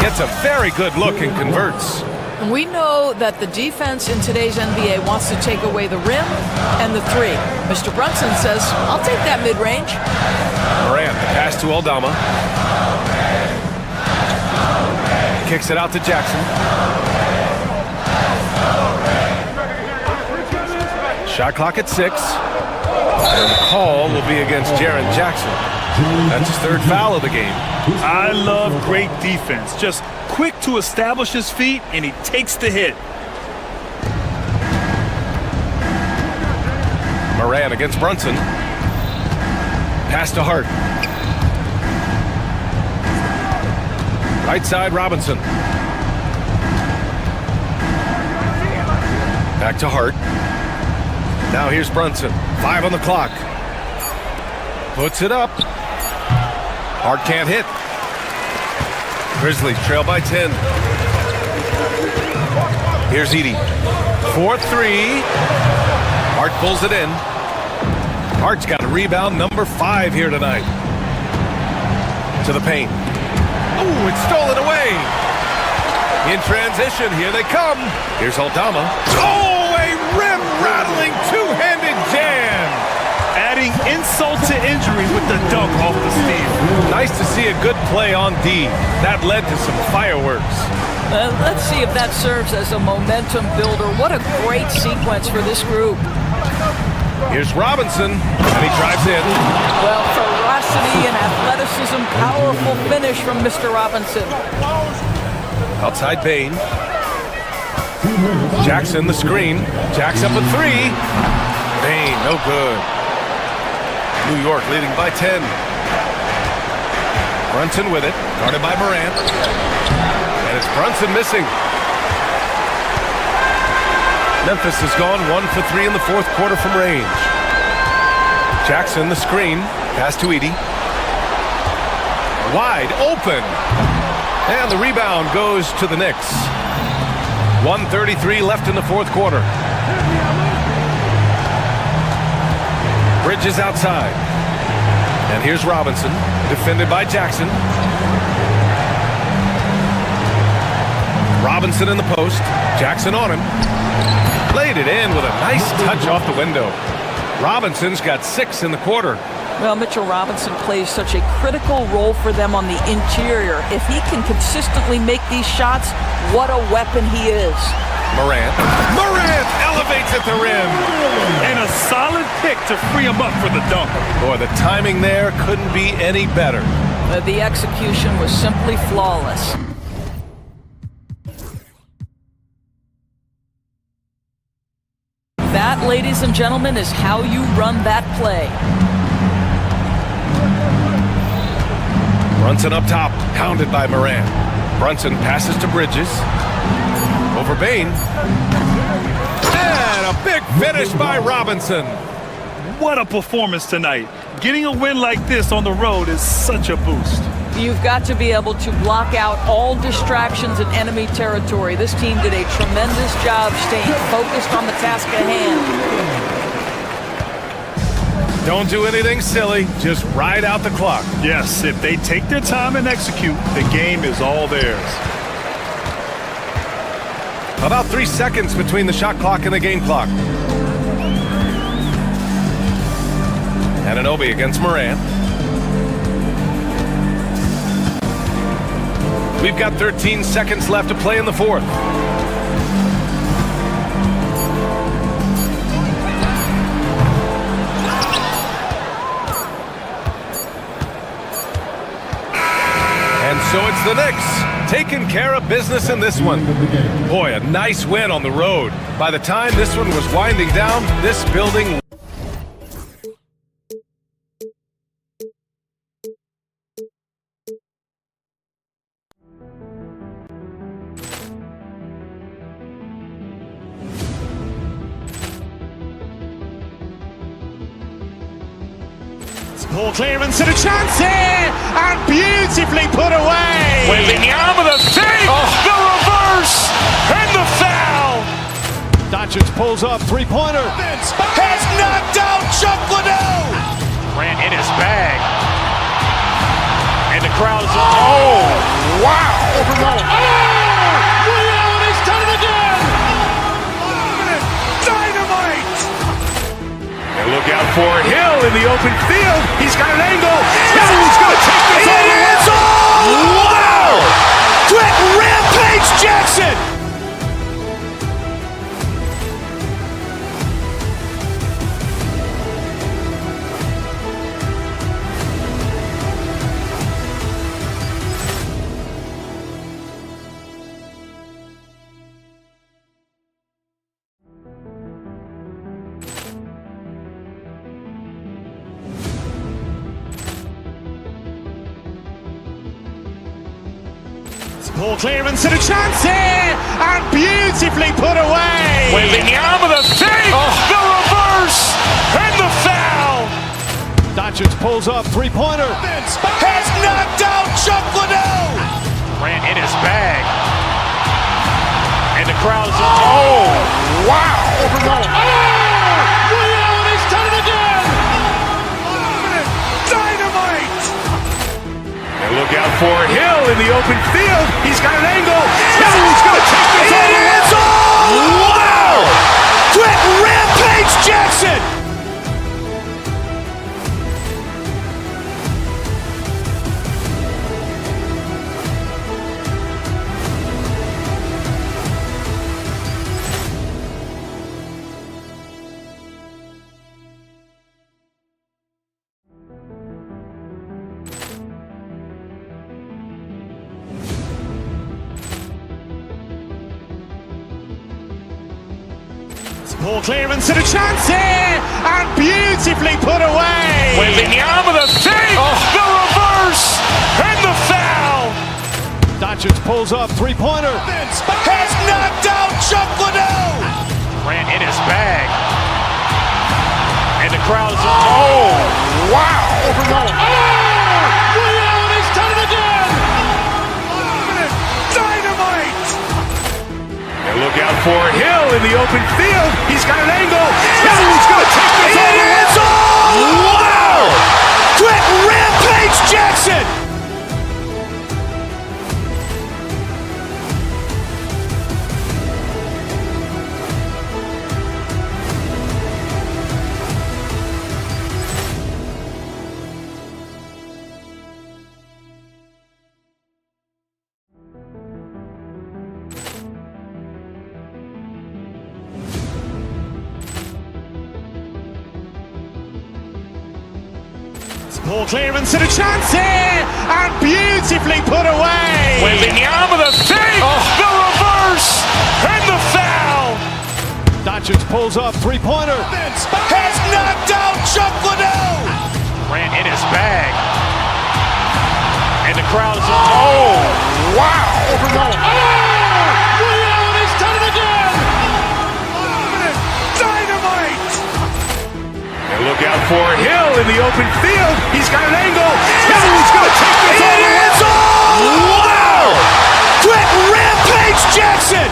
Gets a very good look and converts. We know that the defense in today's NBA wants to take away the rim and the 3. Mr. Brunson says, I'll take that mid-range. Morant, the pass to Aldama. Kicks it out to Jackson. Shot clock at 6. And the call will be against Jaren Jackson. That's his 3rd foul of the game. I love great defense. Just quick to establish his feet, and he takes the hit. Moran against Brunson. Pass to Hart. Right side, Robinson. Back to Hart. Now here's Brunson. 5 on the clock. Puts it up. Hart can't hit. Grizzlies trail by 10. Here's Edey. 4-3. Hart pulls it in. Hart's got a rebound number 5 here tonight. To the paint. Oh, it's stolen away. In transition, here they come. Here's Aldama. Oh, a rim-rattling two-handed jam. Adding insult to injury with the dunk off the steal. Nice to see a good play on D. That led to some fireworks. Let's see if that serves as a momentum builder. What a great sequence for this group. Here's Robinson, and he drives in. Well, ferocity and athleticism, powerful finish from Mr. Robinson. Outside Bain. Jackson, the screen. Jack's up a 3. Bain, no good. New York leading by 10. Brunson with it, guarded by Morant. And it's Brunson missing. Memphis has gone 1 for 3 in the fourth quarter from range. Jackson, the screen. Pass to Edey. Wide open. And the rebound goes to the Knicks. 1:33 left in the fourth quarter. Bridges outside. And here's Robinson, defended by Jackson. Robinson in the post. Jackson on him. Laid it in with a nice touch off the window. Robinson's got 6 in the quarter. Well, Mitchell Robinson plays such a critical role for them on the interior. If he can consistently make these shots, what a weapon he is. Morant elevates at the rim. And a solid pick to free him up for the dunk. Boy, the timing there couldn't be any better. The execution was simply flawless. That, ladies and gentlemen, is how you run that play. Brunson up top, hounded by Morant. Brunson passes to Bridges. Over Bane. And a big finish by Robinson. What a performance tonight. Getting a win like this on the road is such a boost. You've got to be able to block out all distractions in enemy territory. This team did a tremendous job staying focused on the task at hand. Don't do anything silly, just ride out the clock. Yes, if they take their time and execute, the game is all theirs. About 3 seconds between the shot clock and the game clock. Anunoby against Morant. We've got 13 seconds left to play in the fourth. And so it's the Knicks taking care of business in this one. Boy, a nice win on the road. By the time this one was winding down, this building... Ball clearance and a chance here, and beautifully put away. Wembanyama the fake, the reverse, and the foul. Doncic pulls up, three-pointer. Has knocked out Chuck Liddell. Ran in his bag. And the crowd is, oh, wow. Reality's done it again. Dynamite. And look out for Hill in the open field. He's got an angle. He's going to take this all the way. Wow! Quick rampage Jackson. Ball clearance and a chance here, and beautifully put away. Wembanyama the fake, the reverse, and the foul. Doncic pulls up, three-pointer. Has knocked out Chuck Liddell. Ran in his bag. And the crowd is, oh, wow. Reality's done it again. Dynamite. And look out for Hill in the open field. He's got an angle. He's going to take this all the way. Wow! Quick rampage Jackson. Ball clearance and a chance here, and beautifully put away. Wembanyama the fake, the reverse, and the foul. Doncic pulls up, three-pointer. Has knocked out Chuck Liddell. Ran in his bag. And the crowd is, oh, wow. Over Nolan. Willie Allen has done it again. Dynamite. And look out for Hill in the open field. He's got an angle. Hill is going to take this all the way. Wow. Quick rampage Jackson. Ball clearance and a chance here, and beautifully put away. Wembanyama the fake, the reverse, and the foul. Doncic pulls up, three-pointer. Has knocked out Chuck Liddell. Ran in his bag. And the crowd is, oh, wow. Over Nolan. Willie Allen has done it again. Dynamite. And look out for Hill in the open field. He's got an angle. Hill is going to take this all the way. Wow. Quick rampage Jackson.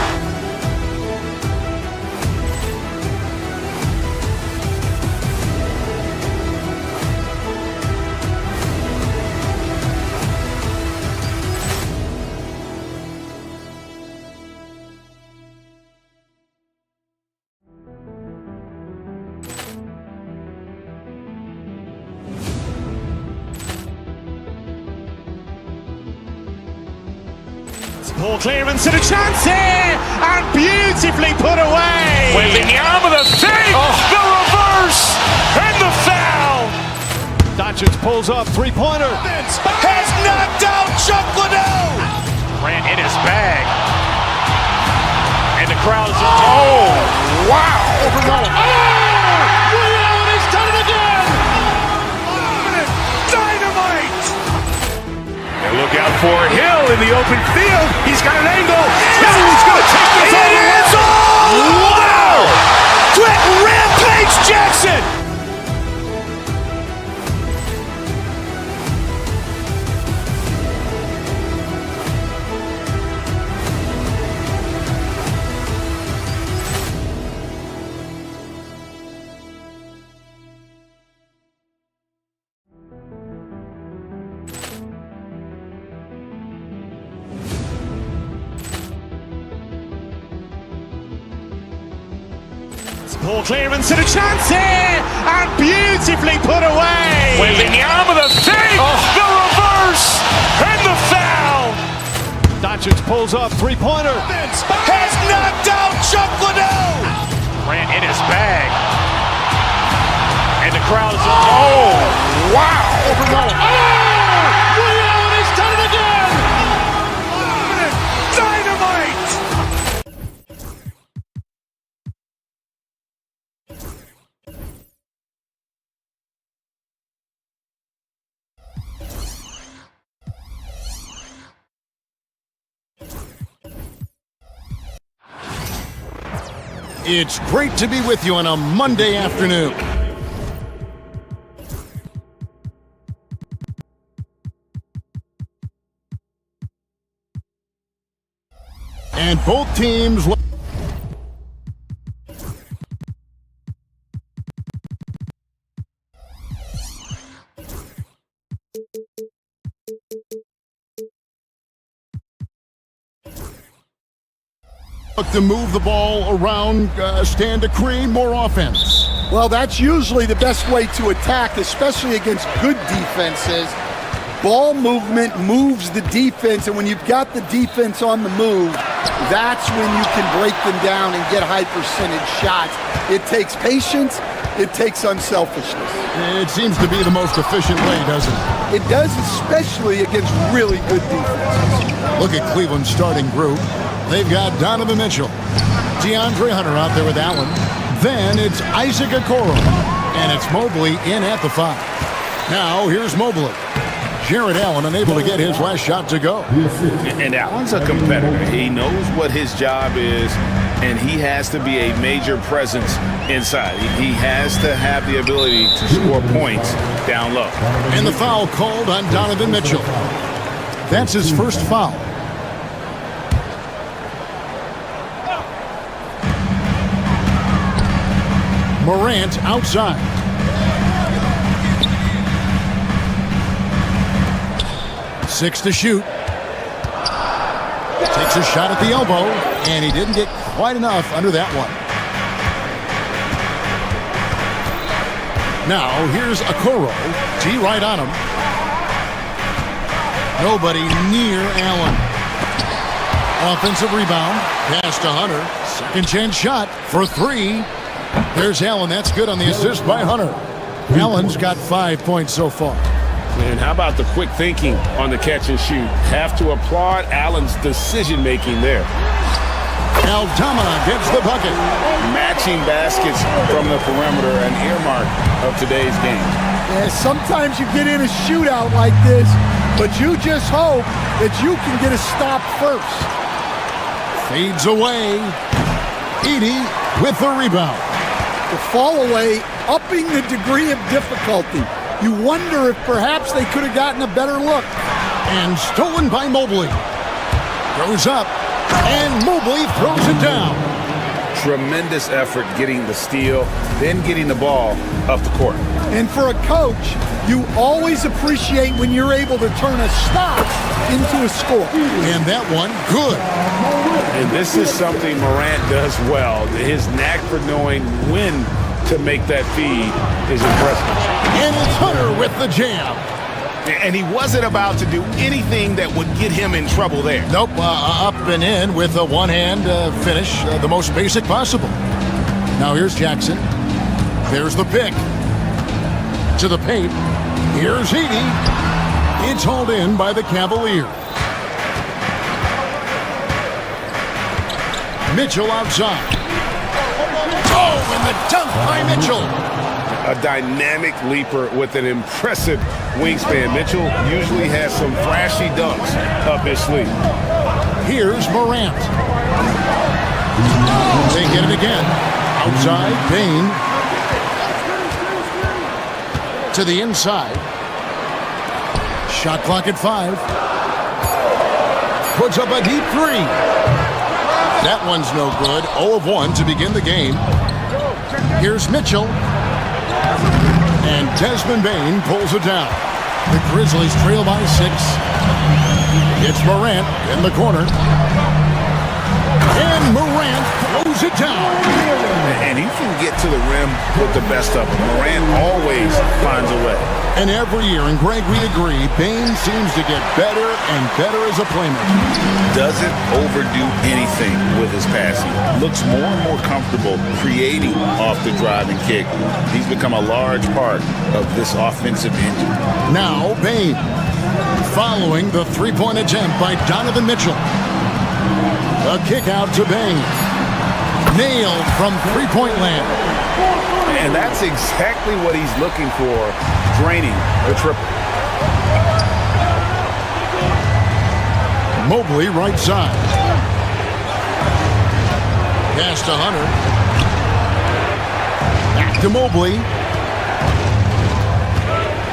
Ball clearance and a chance here, and beautifully put away. Wembanyama the fake, the reverse, and the foul. Doncic pulls up, three-pointer. Has knocked out Chuck Liddell. Ran in his bag. And the crowd is, oh, wow. Over Nolan. Willie Allen has done it again. Dynamite. And look out for Hill in the open field. He's got an angle. Hill is going to take this all the way. Wow. Quick rampage Jackson. Ball clearance and a chance here, and beautifully put away. Wembanyama the fake, the reverse, and the foul. Doncic pulls up, three-pointer. Has knocked out Chuck Liddell. Ran in his bag. And the crowd is, oh, wow. Over Nolan. Willie Allen has done it again. Dynamite. It's great to be with you on a Monday afternoon. And both teams look to move the ball around, stand to create more offense. Well, that's usually the best way to attack, especially against good defenses. Ball movement moves the defense, and when you've got the defense on the move, that's when you can break them down and get high percentage shots. It takes patience, it takes unselfishness. It seems to be the most efficient way, doesn't it? It does, especially against really good defenses. Look at Cleveland's starting group. They've got Donovan Mitchell, DeAndre Hunter out there with Allen. Then it's Isaac Okoro, and it's Mobley in at the 5. Now here's Mobley. Jared Allen unable to get his last shot to go. And Allen's a competitor. He knows what his job is. and he has to be a major presence inside. He has to have the ability to score points down low. And the foul called on Donovan Mitchell. That's his first foul. Morant outside. Six to shoot. Takes a shot at the elbow, and he didn't get quite enough under that one. Now, here's Okoro. T right on him. Nobody near Allen. Offensive rebound. Pass to Hunter. Second chance shot for three. There's Allen. That's good on the assist by Hunter. Allen's got 5 points so far. And how about the quick thinking on the catch and shoot? Have to applaud Allen's decision-making there. Aldama gets the bucket. Matching baskets from the perimeter, an earmark of today's game. Yeah, sometimes you get in a shootout like this, but you just hope that you can get a stop first. Fades away. Edey with the rebound. The fall away, upping the degree of difficulty. You wonder if perhaps they could have gotten a better look. And stolen by Mobley. Goes up, and Mobley throws it down. Tremendous effort getting the steal, then getting the ball up the court. And for a coach, you always appreciate when you're able to turn a stop into a score. And that one, good. And this is something Morant does well. His knack for knowing when to make that feed is impressive. And it's Hunter with the jam. And he wasn't about to do anything that would get him in trouble there. Nope, up and in with a one-hand finish, the most basic possible. Now here's Jackson. There's the pick. To the paint. Here's Edey. It's hauled in by the Cavaliers. Mitchell outside. Oh, and the dunk by Mitchell. A dynamic leaper with an impressive wingspan. Mitchell usually has some flashy dunks up his sleeve. Here's Morant. They get it again. Outside, Payne. To the inside. Shot clock at 5. Puts up a deep three. That one's no good. 0 of 1 to begin the game. Here's Mitchell. And Desmond Bane pulls it down. The Grizzlies trail by 6. It's Morant in the corner. And Morant throws it down. And he can get to the rim with the best of them. Morant always finds a way. And every year, and Greg, we agree, Bane seems to get better and better as a playmaker. Doesn't overdo anything with his passing. Looks more and more comfortable creating off the drive and kick. He's become a large part of this offensive engine. Now, Bane, following the three-point attempt by Donovan Mitchell. A kick out to Bane. Nailed from three-point land. And that's exactly what he's looking for, draining the triple. Mobley right side. Pass to Hunter. Back to Mobley.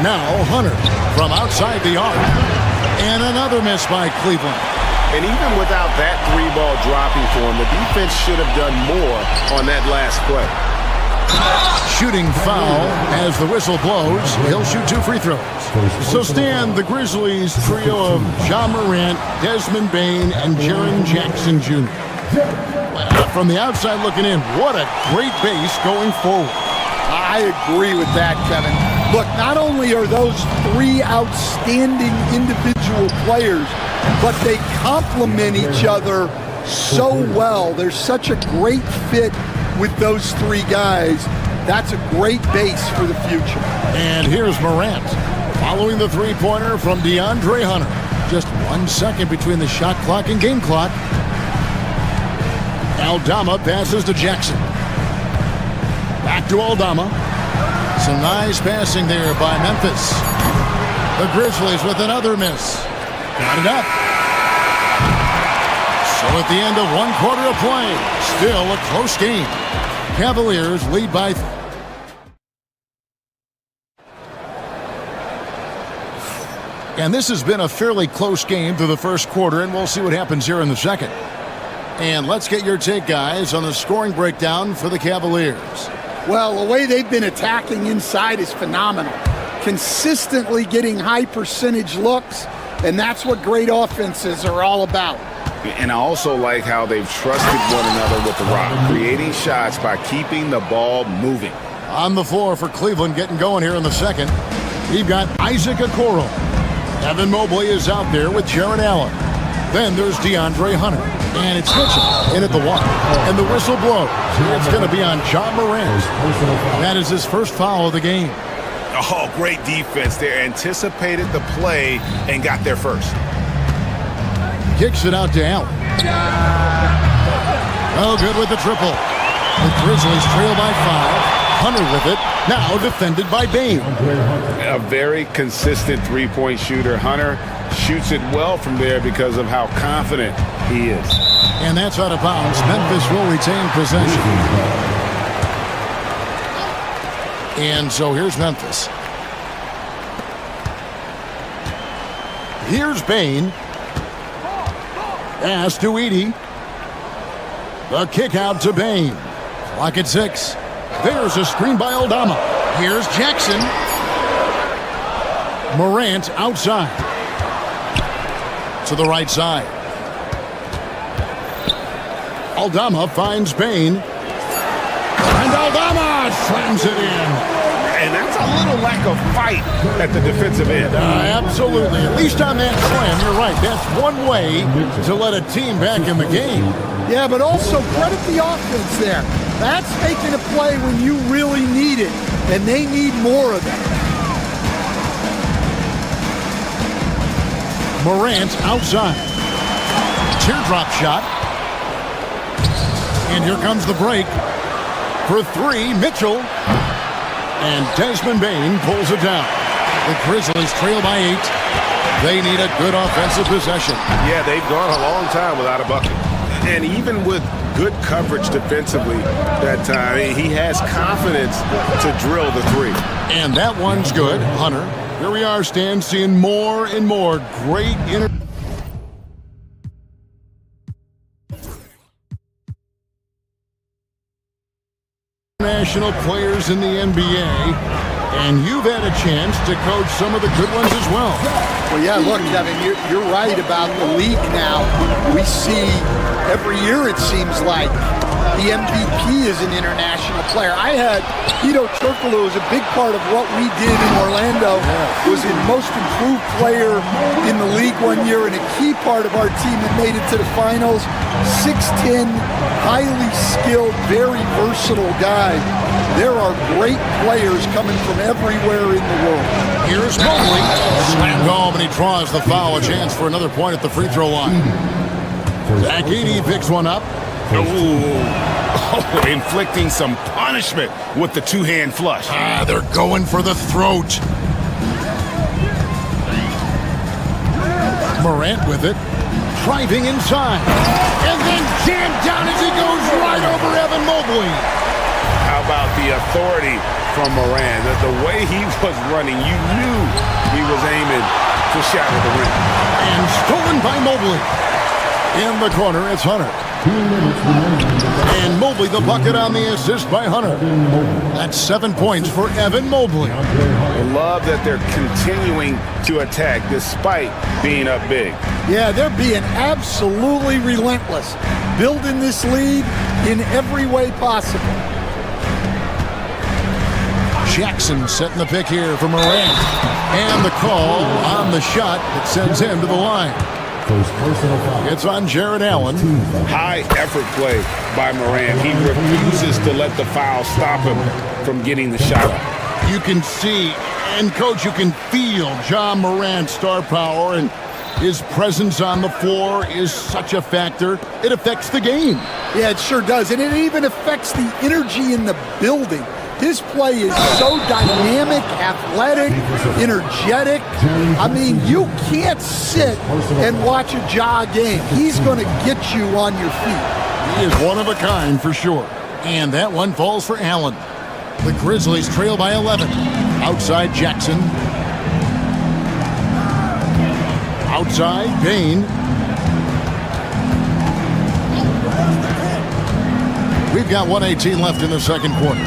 Now Hunter from outside the arc. And another miss by Cleveland. And even without that three-ball dropping for him, the defense should have done more on that last play. Shooting foul as the whistle blows. He'll shoot 2 free throws. So Stan, the Grizzlies trio of John Morant, Desmond Bane, and Jaren Jackson Jr. From the outside looking in, what a great base going forward. I agree with that, Kevin. Look, not only are those 3 outstanding individual players, but they complement each other so well. There's such a great fit with those 3 guys. That's a great base for the future. And here's Morant following the three-pointer from DeAndre Hunter. Just 1 second between the shot clock and game clock. Aldama passes to Jackson. Back to Aldama. Some nice passing there by Memphis. The Grizzlies with another miss. Got it up. So at the end of 1 quarter of play, still a close game. Cavaliers lead by... And this has been a fairly close game through the first quarter, and we'll see what happens here in the second. And let's get your take, guys, on the scoring breakdown for the Cavaliers. Well, the way they've been attacking inside is phenomenal. Consistently getting high percentage looks, and that's what great offenses are all about. And I also like how they've trusted one another with the rock, creating shots by keeping the ball moving. On the floor for Cleveland getting going here in the second, we've got Isaac Okoro. Evan Mobley is out there with Jared Allen. Then there's DeAndre Hunter. And it's Mitchell in at the one. And the whistle blows. It's going to be on John Morant. That is his first foul of the game. Oh, great defense there. Anticipated the play and got there first. Kicks it out to Allen. Oh, good with the triple. The Grizzlies trail by 5. Hunter with it. Now defended by Bane. A very consistent three-point shooter. Hunter shoots it well from there because of how confident he is. And that's out of bounds. Memphis will retain possession. And so here's Memphis. Here's Bane. Pass to Edey. The kick out to Bane. Clock at 6. There's a screen by Aldama. Here's Jackson. Morant outside. To the right side. Aldama finds Bane. And Aldama slams it in. And that's a little lack of fight at the defensive end. Absolutely. At least on that slam, you're right. That's one way to let a team back in the game. Yeah, but also credit the offense there. That's making a play when you really need it, and they need more of it. Morant outside. Teardrop shot. And here comes the break. For 3, Mitchell. And Desmond Bane pulls it down. The Grizzlies trail by 8. They need a good offensive possession. Yeah, they've gone a long time without a bucket. And even with good coverage defensively that time, he has confidence to drill the 3. And that one's good. Hunter. Here we are, Stan, seeing more and more great international players in the NBA, and you've had a chance to coach some of the good ones as well. Well, yeah, look, Kevin, you're right about the league now. We see every year, it seems like, the MVP is an international player. I had Hedo Turkoglu was a big part of what we did in Orlando. Was the most improved player in the league one year and a key part of our team that made it to the finals. 6'10", highly skilled, very versatile guy. There are great players coming from everywhere in the world. Here's Mobley. Slammed home, and he draws the foul. A chance for another point at the free throw line. Zach Edey picks one up. Oh, inflicting some punishment with the two-hand flush. They're going for the throat. Morant with it. Driving inside. And then jammed down as he goes right over Evan Mobley. How about the authority from Morant? The way he was running, you knew he was aiming to shatter the rim. And stolen by Mobley. In the corner, it's Hunter. And Mobley the bucket on the assist by Hunter. That's 7 points for Evan Mobley. I love that they're continuing to attack despite being up big. Yeah, they're being absolutely relentless. Building this lead in every way possible. Jackson setting the pick here for Morant. And the call on the shot that sends him to the line. It's on Jared Allen. High effort play by Morant. He refuses to let the foul stop him from getting the shot up. You can see, and Coach, you can feel John Morant's star power, and his presence on the floor is such a factor. It affects the game. Yeah, it sure does. And it even affects the energy in the building. His play is so dynamic, athletic, energetic. I mean, you can't sit and watch a Ja game. He's going to get you on your feet. He is one of a kind for sure. And that one falls for Allen. The Grizzlies trail by 11. Outside Jackson. Outside Bain. We've got 1:18 left in the second quarter.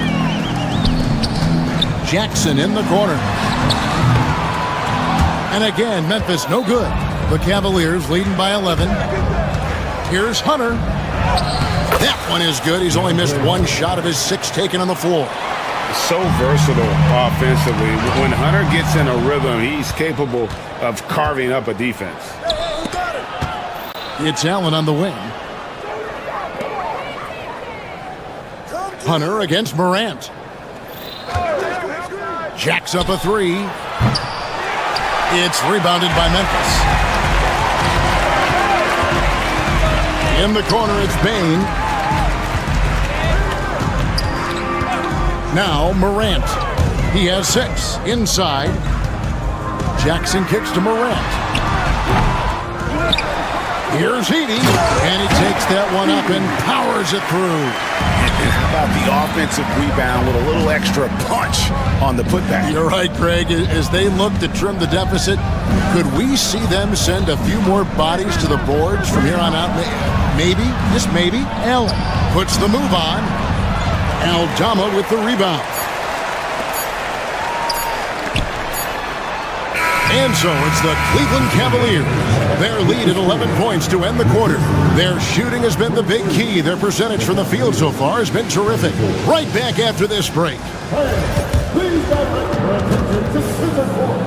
Jackson in the corner. And again, Memphis no good. The Cavaliers leading by 11. Here's Hunter. That one is good. He's only missed one shot of his 6 taken on the floor. So versatile offensively. When Hunter gets in a rhythm, he's capable of carving up a defense. It's Allen on the wing. Hunter against Morant. Jacks up a 3. It's rebounded by Memphis. In the corner, it's Bain. Now Morant. He has 6. Inside. Jackson kicks to Morant. Here's Heaney. And he takes that one up and powers it through. How about the offensive rebound with a little extra punch on the putback? You're right, Greg. As they look to trim the deficit, could we see them send a few more bodies to the boards from here on out? Maybe, just maybe. Allen puts the move on. Aldama with the rebound. And so it's the Cleveland Cavaliers. Their lead at 11 points to end the quarter. Their shooting has been the big key. Their percentage from the field so far has been terrific. Right back after this break. Please direct your attention to center court.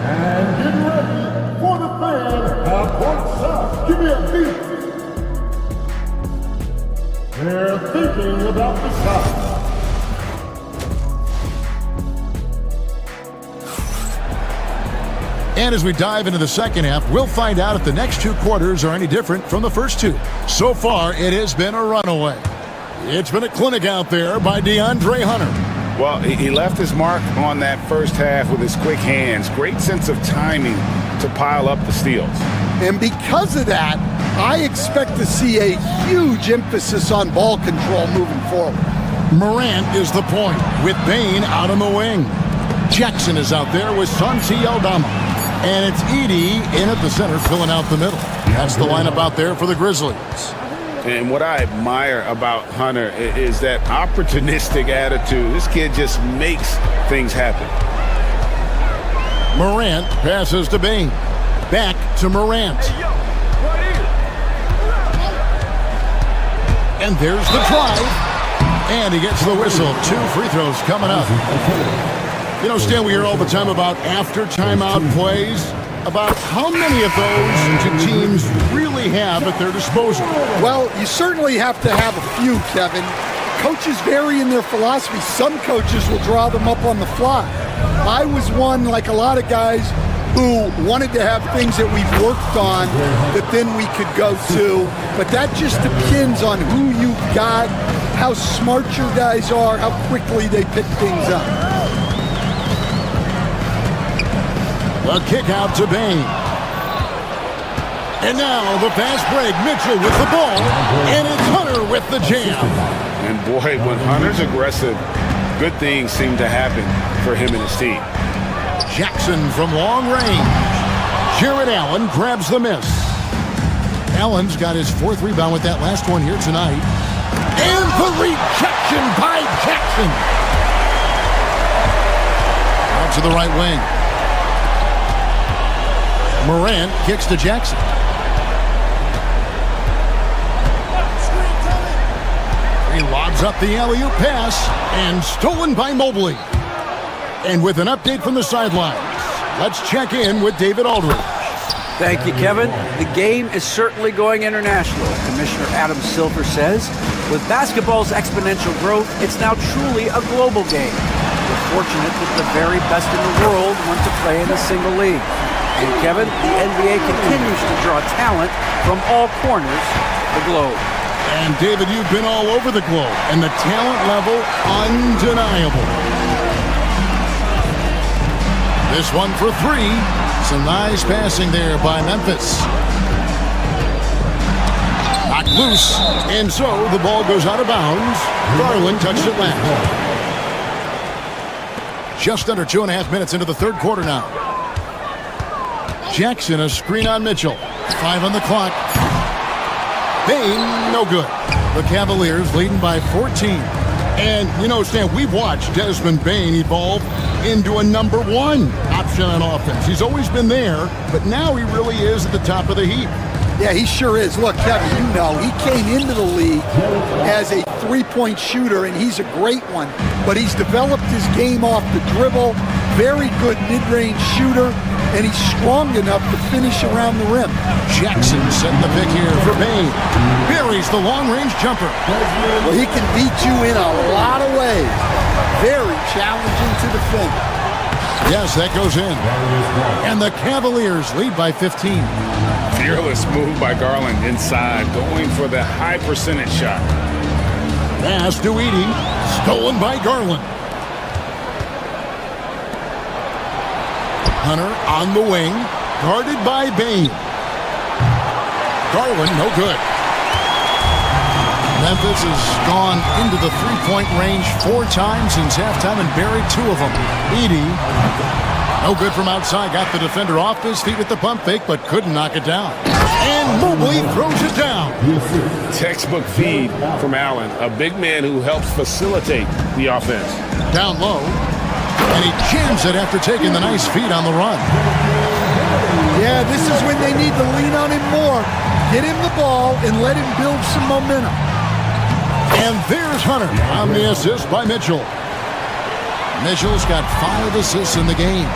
And get ready for the fan of Court South. Give me a beat. They're thinking about the shot. And as we dive into the second half, we'll find out if the next 2 quarters are any different from the first 2. So far, it has been a runaway. It's been a clinic out there by DeAndre Hunter. Well, he left his mark on that first half with his quick hands. Great sense of timing to pile up the steals. And because of that, I expect to see a huge emphasis on ball control moving forward. Morant is the point with Bain out on the wing. Jackson is out there with Santi Aldama. And it's Edey in at the center, filling out the middle. That's the lineup out there for the Grizzlies. And what I admire about Hunter is that opportunistic attitude. This kid just makes things happen. Morant passes to Bain. Back to Morant. And there's the drive. And he gets the whistle. 2 free throws coming up. You know, Stan, we hear all the time about after timeout plays, about how many of those do teams really have at their disposal? Well, you certainly have to have a few, Kevin. Coaches vary in their philosophy. Some coaches will draw them up on the fly. I was one, like a lot of guys, who wanted to have things that we've worked on that then we could go to. But that just depends on who you got, how smart your guys are, how quickly they pick things up. A kick out to Bain. And now the fast break. Mitchell with the ball. And it's Hunter with the jam. And boy, when Hunter's aggressive, good things seem to happen for him and his team. Jackson from long range. Jared Allen grabs the miss. Allen's got his 4th rebound with that last one here tonight. And the rejection by Jackson. Out to the right wing. Morant kicks to Jackson. He lobs up the alley-oop pass and stolen by Mobley. And with an update from the sidelines, let's check in with David Aldridge. Thank you, Kevin. The game is certainly going international. Commissioner Adam Silver says, with basketball's exponential growth, it's now truly a global game. We're fortunate that the very best in the world want to play in a single league. And Kevin, the NBA continues to draw talent from all corners of the globe. And David, you've been all over the globe, and the talent level, undeniable. This one for three. Some nice passing there by Memphis. Knocked loose, and so the ball goes out of bounds. Garland touched it last. Just under 2.5 minutes into the third quarter now. Jackson, a screen on Mitchell. 5 on the clock. Bain, no good. The Cavaliers leading by 14. And, you know, Stan, we've watched Desmond Bain evolve into a number 1 option on offense. He's always been there, but now he really is at the top of the heap. Yeah, he sure is. Look, Kevin, you know, he came into the league as a three-point shooter, and he's a great one. But he's developed his game off the dribble, very good mid-range shooter, and he's strong enough to finish around the rim. Jackson setting the pick here for Bain. Buries the long-range jumper. Well, he can beat you in a lot of ways. Very challenging to defend. Yes, that goes in. And the Cavaliers lead by 15. Fearless move by Garland inside, going for the high percentage shot. Pass to Edey, stolen by Garland. Hunter on the wing, guarded by Bain. Garland, no good. Memphis has gone into the three-point range 4 times since halftime and buried 2 of them. Edey, no good from outside. Got the defender off his feet with the pump fake, but couldn't knock it down. And Mobley throws it down. Textbook feed from Allen, a big man who helps facilitate the offense. Down low, and he jams it after taking the nice feed on the run. Yeah, this is when they need to lean on him more. Get him the ball and let him build some momentum. And there's Hunter on the assist by Mitchell. Mitchell's got 5 assists in the game.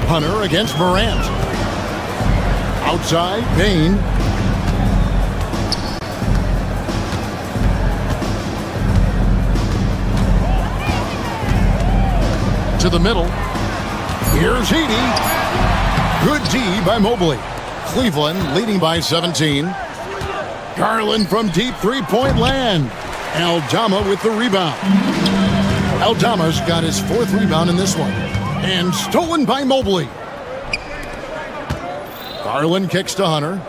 Hunter against Morant. Outside, Bain. To the middle. Here's Edey. Good D by Mobley. Cleveland leading by 17. Garland from deep three-point land. Aldama with the rebound. Aldama's got his 4th rebound in this one. And stolen by Mobley. Garland kicks to Hunter.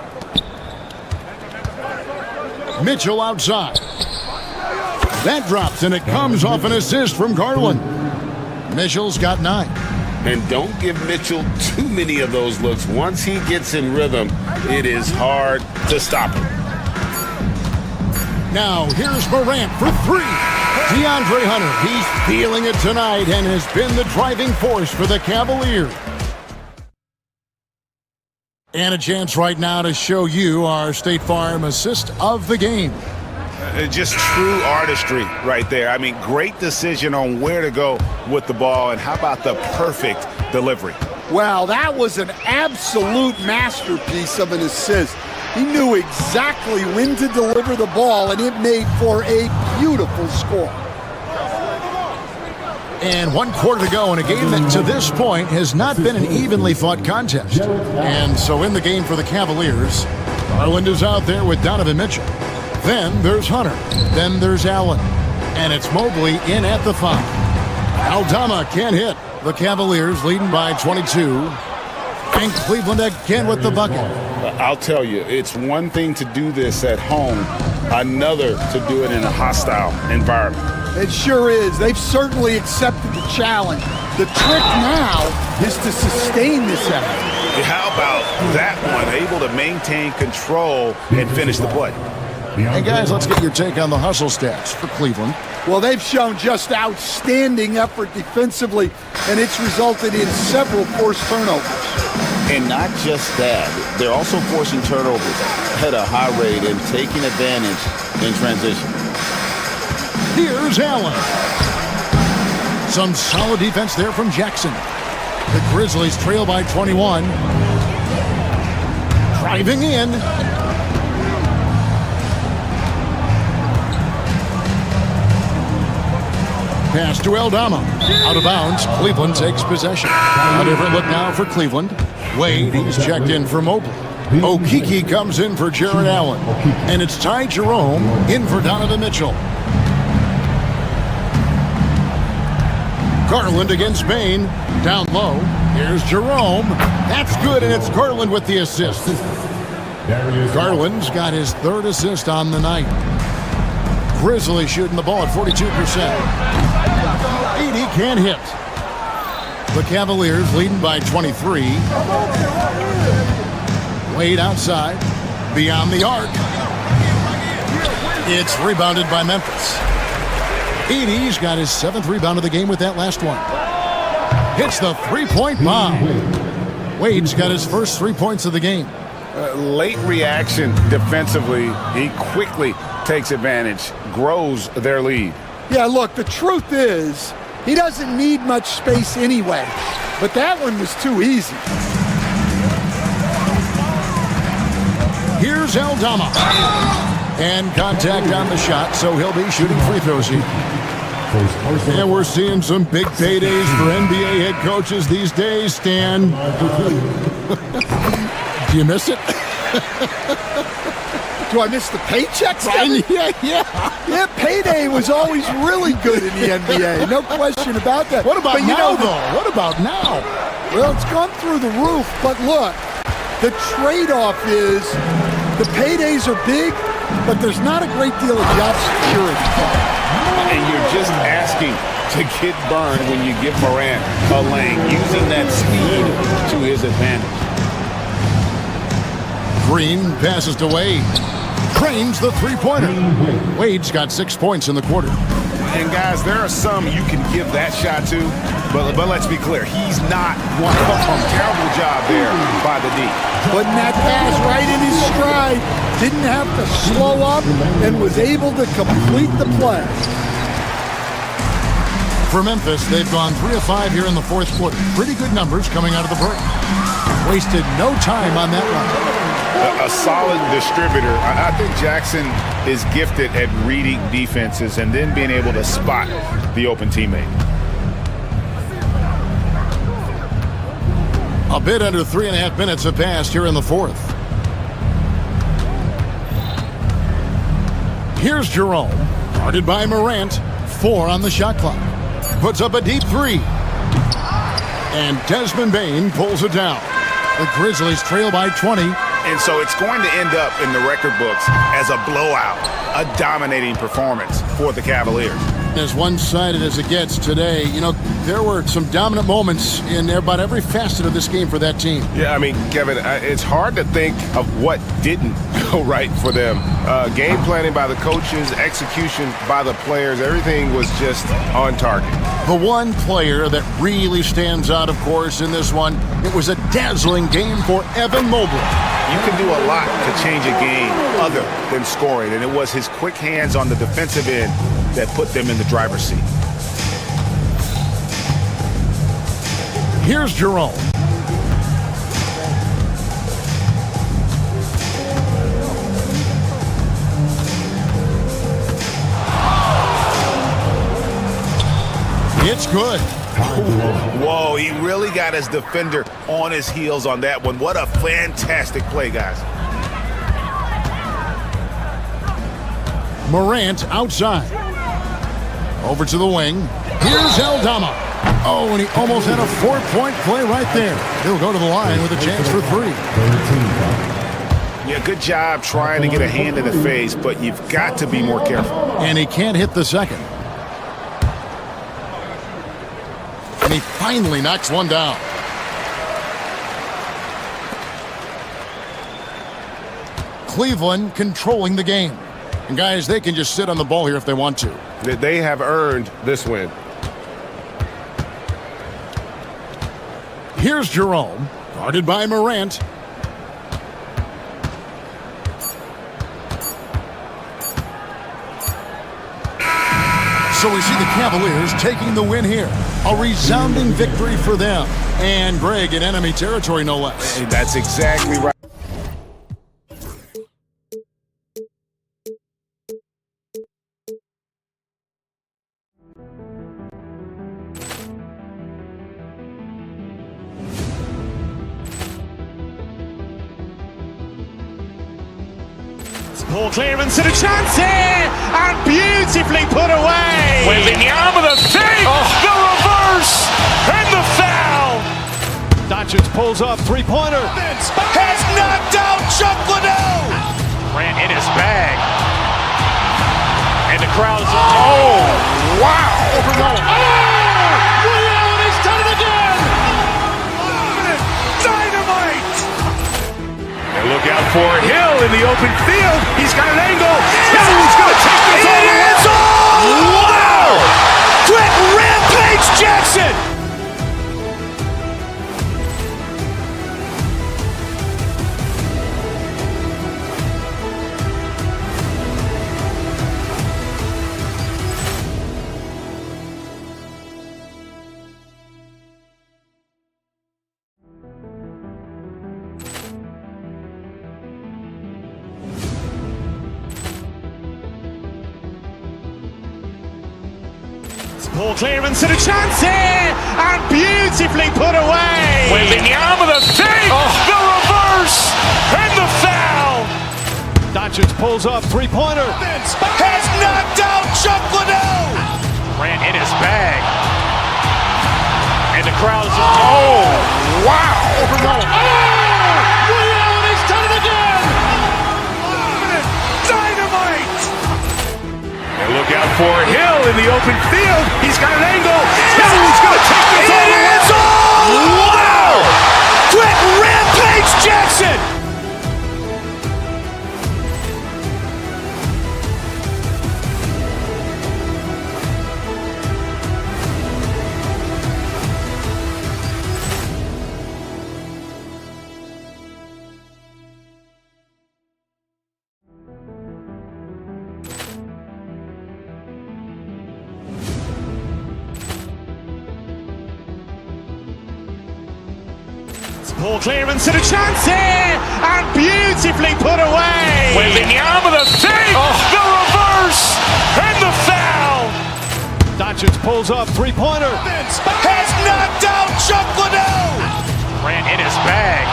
Mitchell outside. That drops, and it comes off an assist from Garland. Mitchell's got 9. And don't give Mitchell too many of those looks. Once he gets in rhythm, it is hard to stop him. Now, here's Morant for 3. DeAndre Hunter, he's feeling it tonight and has been the driving force for the Cavaliers. And a chance right now to show you our State Farm assist of the game. Just true artistry right there. I mean, great decision on where to go with the ball, and how about the perfect delivery? Wow, that was an absolute masterpiece of an assist. He knew exactly when to deliver the ball, and it made for a beautiful score. And 1 quarter to go in a game that to this point has not been an evenly fought contest. And so in the game for the Cavaliers, Garland is out there with Donovan Mitchell. Then there's Hunter. Then there's Allen. And it's Mobley in at the 5. Aldama can't hit. The Cavaliers leading by 22. And Cleveland again with the bucket. I'll tell you, it's one thing to do this at home, another to do it in a hostile environment. It sure is. They've certainly accepted the challenge. The trick now is to sustain this effort. How about that one? Able to maintain control and finish the play. Hey guys, let's get your take on the hustle stats for Cleveland. Well, they've shown just outstanding effort defensively, and it's resulted in several forced turnovers. And not just that, they're also forcing turnovers at a high rate and taking advantage in transition. Here's Allen. Some solid defense there from Jackson. The Grizzlies trail by 21. Driving in. Pass to Aldama. Out of bounds. Cleveland takes possession. A different look now for Cleveland. Wade, he's checked in for Mobley. Okeke comes in for Jared Allen. And it's Ty Jerome in for Donovan Mitchell. Garland against Bain. Down low. Here's Jerome. That's good, and it's Garland with the assist. Garland's got his third assist on the night. Grizzly shooting the ball at 42%. 80 can't hit. The Cavaliers leading by 23. Wade outside. Beyond the arc. It's rebounded by Memphis. 80's got his 7th rebound of the game with that last one. Hits the three-point bomb. Wade's got his first 3 points of the game. Late reaction defensively. He quickly takes advantage, grows their lead. Yeah, look, the truth is, he doesn't need much space anyway. But that one was too easy. Here's Aldama. And contact on the shot, so he'll be shooting free throws here. And we're seeing some big paydays for NBA head coaches these days, Stan. Do you miss it? Do I miss the paychecks? Yeah. Payday was always really good in the NBA. No question about that. What about now, though? What about now? Well, it's gone through the roof. But look, the trade-off is the paydays are big, but there's not a great deal of job security. And you're just asking to get burned when you give Morant a lane, using that speed to his advantage. Green passes to Wade. Trains the three-pointer. Wade's got 6 points in the quarter. And guys, there are some you can give that shot to, but let's be clear, he's not one of them. Terrible job there by the D. Putting that pass right in his stride. Didn't have to slow up and was able to complete the play. For Memphis, they've gone 3 of 5 here in the fourth quarter. Pretty good numbers coming out of the break. Wasted no time on that one. A solid distributor. I think Jackson is gifted at reading defenses and then being able to spot the open teammate. A bit under 3.5 minutes have passed here in the fourth. Here's Jerome, guarded by Morant. 4 on the shot clock. Puts up a deep 3. And Desmond Bain pulls it down. The Grizzlies trail by 20. And so it's going to end up in the record books as a blowout, a dominating performance for the Cavaliers. As one-sided as it gets today, you know, there were some dominant moments in about every facet of this game for that team. Yeah, I mean, Kevin, it's hard to think of what didn't go right for them. Game planning by the coaches, execution by the players, everything was just on target. The one player that really stands out, of course, in this one, it was a dazzling game for Evan Mobley. You can do a lot to change a game other than scoring, and it was his quick hands on the defensive end that put them in the driver's seat. Here's Jerome. It's good. Whoa, he really got his defender on his heels on that one. What a fantastic play, guys. Morant outside. Over to the wing. Here's Aldama. Oh, and he almost had a 4-point play right there. He'll go to the line with a chance for 3. Yeah, good job trying to get a hand in the face, but you've got to be more careful. And he can't hit the second. And he finally knocks one down. Cleveland controlling the game. And guys, they can just sit on the ball here if they want to. They have earned this win. Here's Jerome, guarded by Morant. So we see the Cavaliers taking the win here. A resounding victory for them. And Greg in enemy territory, no less. That's exactly right. Poor clearance and a chance here, and beautifully put away. Wembanyama the fake, the reverse, and the foul. Doncic pulls up, three-pointer. Has knocked out Chuck Liddell. Ran in his bag. And the crowd is, oh, wow. He's done it again. Dynamite. And look out for Hill in the open field. He's got an angle. He's going to take this all the way. Wow. Quick Rampage Jackson. Poor clearance and a chance here, and beautifully put away. Wembanyama the fake, the reverse, and the foul. Doncic pulls up, three-pointer. Has knocked out Chuck Liddell. Ran in his bag. And the crowd is, oh, wow. He's done it again. Dynamite. And look out for Hill in the open field. He's got an angle. He's going to take this all the way. Wow. Quick Rampage Jackson. Poor clearance and a chance here, and beautifully put away. Wembanyama the fake, the reverse, and the foul. Doncic pulls up, three-pointer. Has knocked out Chuck Liddell. Ran in his bag.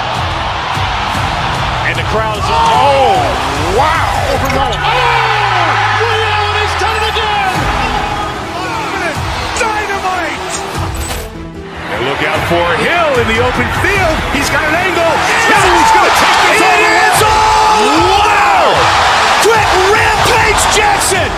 And the crowd is, oh, wow. He's done it again. Dynamite. And look out for Hill in the open field. He's got an angle. He's going to take this all the way. Wow. Quick Rampage Jackson.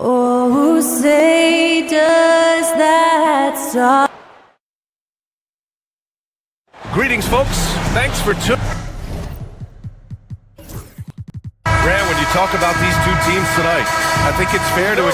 Oh, say does that stop? Greetings, folks. Thanks for tuning. Grant, when you talk about these two teams tonight, I think it's fair to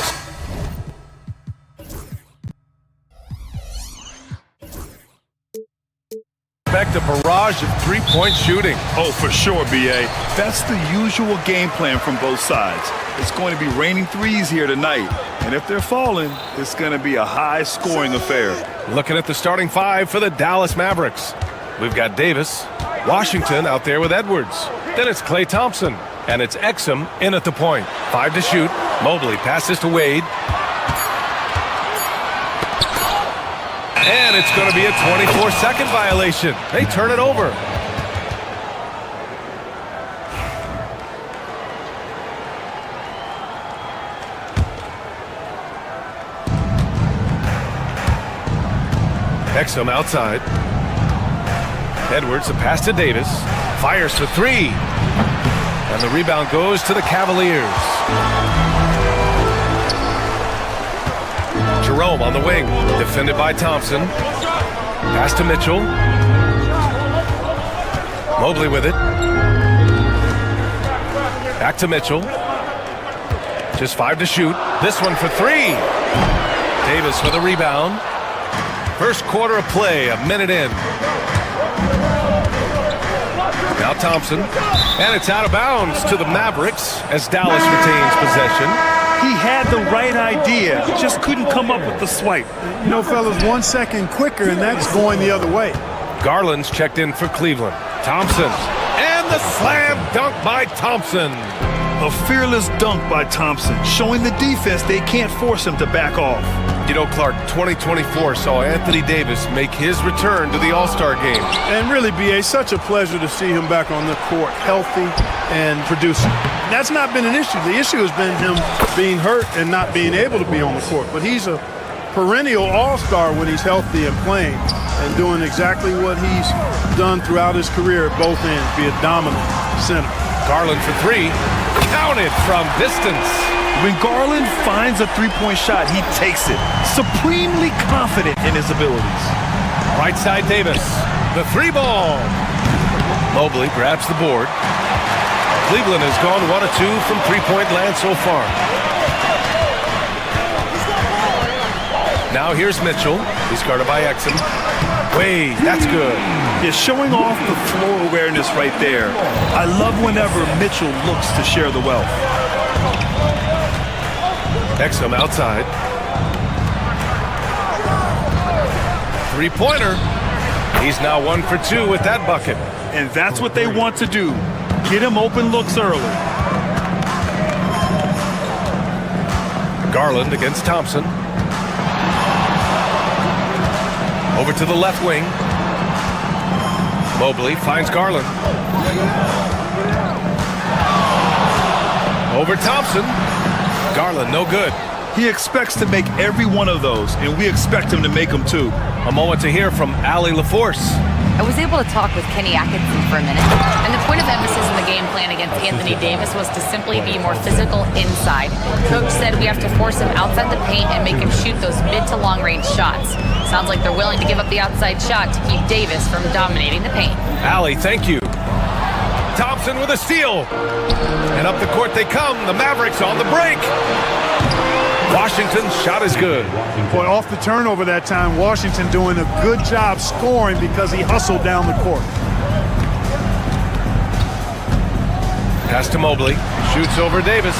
expect a barrage of three-point shooting. Oh, for sure, B.A. That's the usual game plan from both sides. It's going to be raining threes here tonight. And if they're falling, it's going to be a high-scoring affair. Looking at the starting five for the Dallas Mavericks. We've got Davis, Washington out there with Edwards. Then it's Klay Thompson, and it's Exum in at the point. 5 to shoot. Mobley passes to Wade. And it's going to be a 24-second violation. They turn it over. Exum outside. Edwards, a pass to Davis. Fires for three. And the rebound goes to the Cavaliers. Jerome on the wing, defended by Thompson. Pass to Mitchell. Mobley with it. Back to Mitchell. Just 5 to shoot. This one for three. Davis with a rebound. First quarter of play, a minute in. Now Thompson. And it's out of bounds to the Mavericks as Dallas retains possession. He had the right idea, just couldn't come up with the swipe. You know, fellas, 1 second quicker, and that's going the other way. Garland's checked in for Cleveland. Thompson. And the slam dunk by Thompson. A fearless dunk by Thompson, showing the defense they can't force him to back off. You know, Clark, 2024 saw Anthony Davis make his return to the All-Star game. And really, B.A., such a pleasure to see him back on the court, healthy and producing. That's not been an issue. The issue has been him being hurt and not being able to be on the court. But he's a perennial all-star when he's healthy and playing and doing exactly what he's done throughout his career at both ends, be a dominant center. Garland for three. Counted from distance. When Garland finds a three-point shot, he takes it, supremely confident in his abilities. Right side Davis. The three ball. Mobley grabs the board. Cleveland has gone 1 of 2 from three-point land so far. Now here's Mitchell. He's guarded by Exum. Wade, that's good. He's showing off the floor awareness right there. I love whenever Mitchell looks to share the wealth. Exum outside. Three-pointer. He's now 1 for 2 with that bucket. And that's what they want to do. Get him open looks early. Garland against Thompson. Over to the left wing. Mobley finds Garland. Over Thompson. Garland, no good. He expects to make every one of those, and we expect him to make them too. A moment to hear from Allie LaForce. I was able to talk with Kenny Atkinson for a minute, and the point of emphasis in the game plan against Anthony Davis was to simply be more physical inside. Coach said we have to force him outside the paint and make him shoot those mid to long range shots. Sounds like they're willing to give up the outside shot to keep Davis from dominating the paint. Allie, thank you. Thompson with a steal. And up the court they come. The Mavericks on the break. Washington's shot is good. Boy, off the turnover that time, Washington doing a good job scoring because he hustled down the court. Pass to Mobley. Shoots over Davis.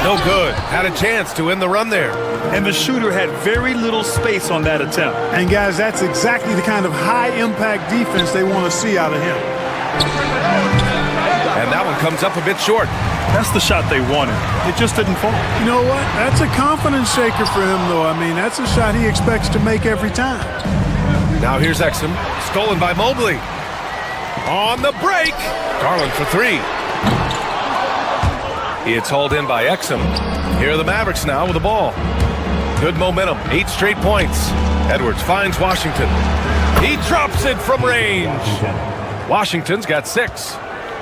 No good. Had a chance to end the run there. And the shooter had very little space on that attempt. And guys, that's exactly the kind of high-impact defense they want to see out of him. And that one comes up a bit short. That's the shot they wanted. It just didn't fall. You know what? That's a confidence shaker for him, though. I mean, that's a shot he expects to make every time. Now here's Exum. Stolen by Mobley. On the break. Garland for three. It's hauled in by Exum. Here are the Mavericks now with the ball. Good momentum. 8 straight points. Edwards finds Washington. He drops it from range. Washington's got 6.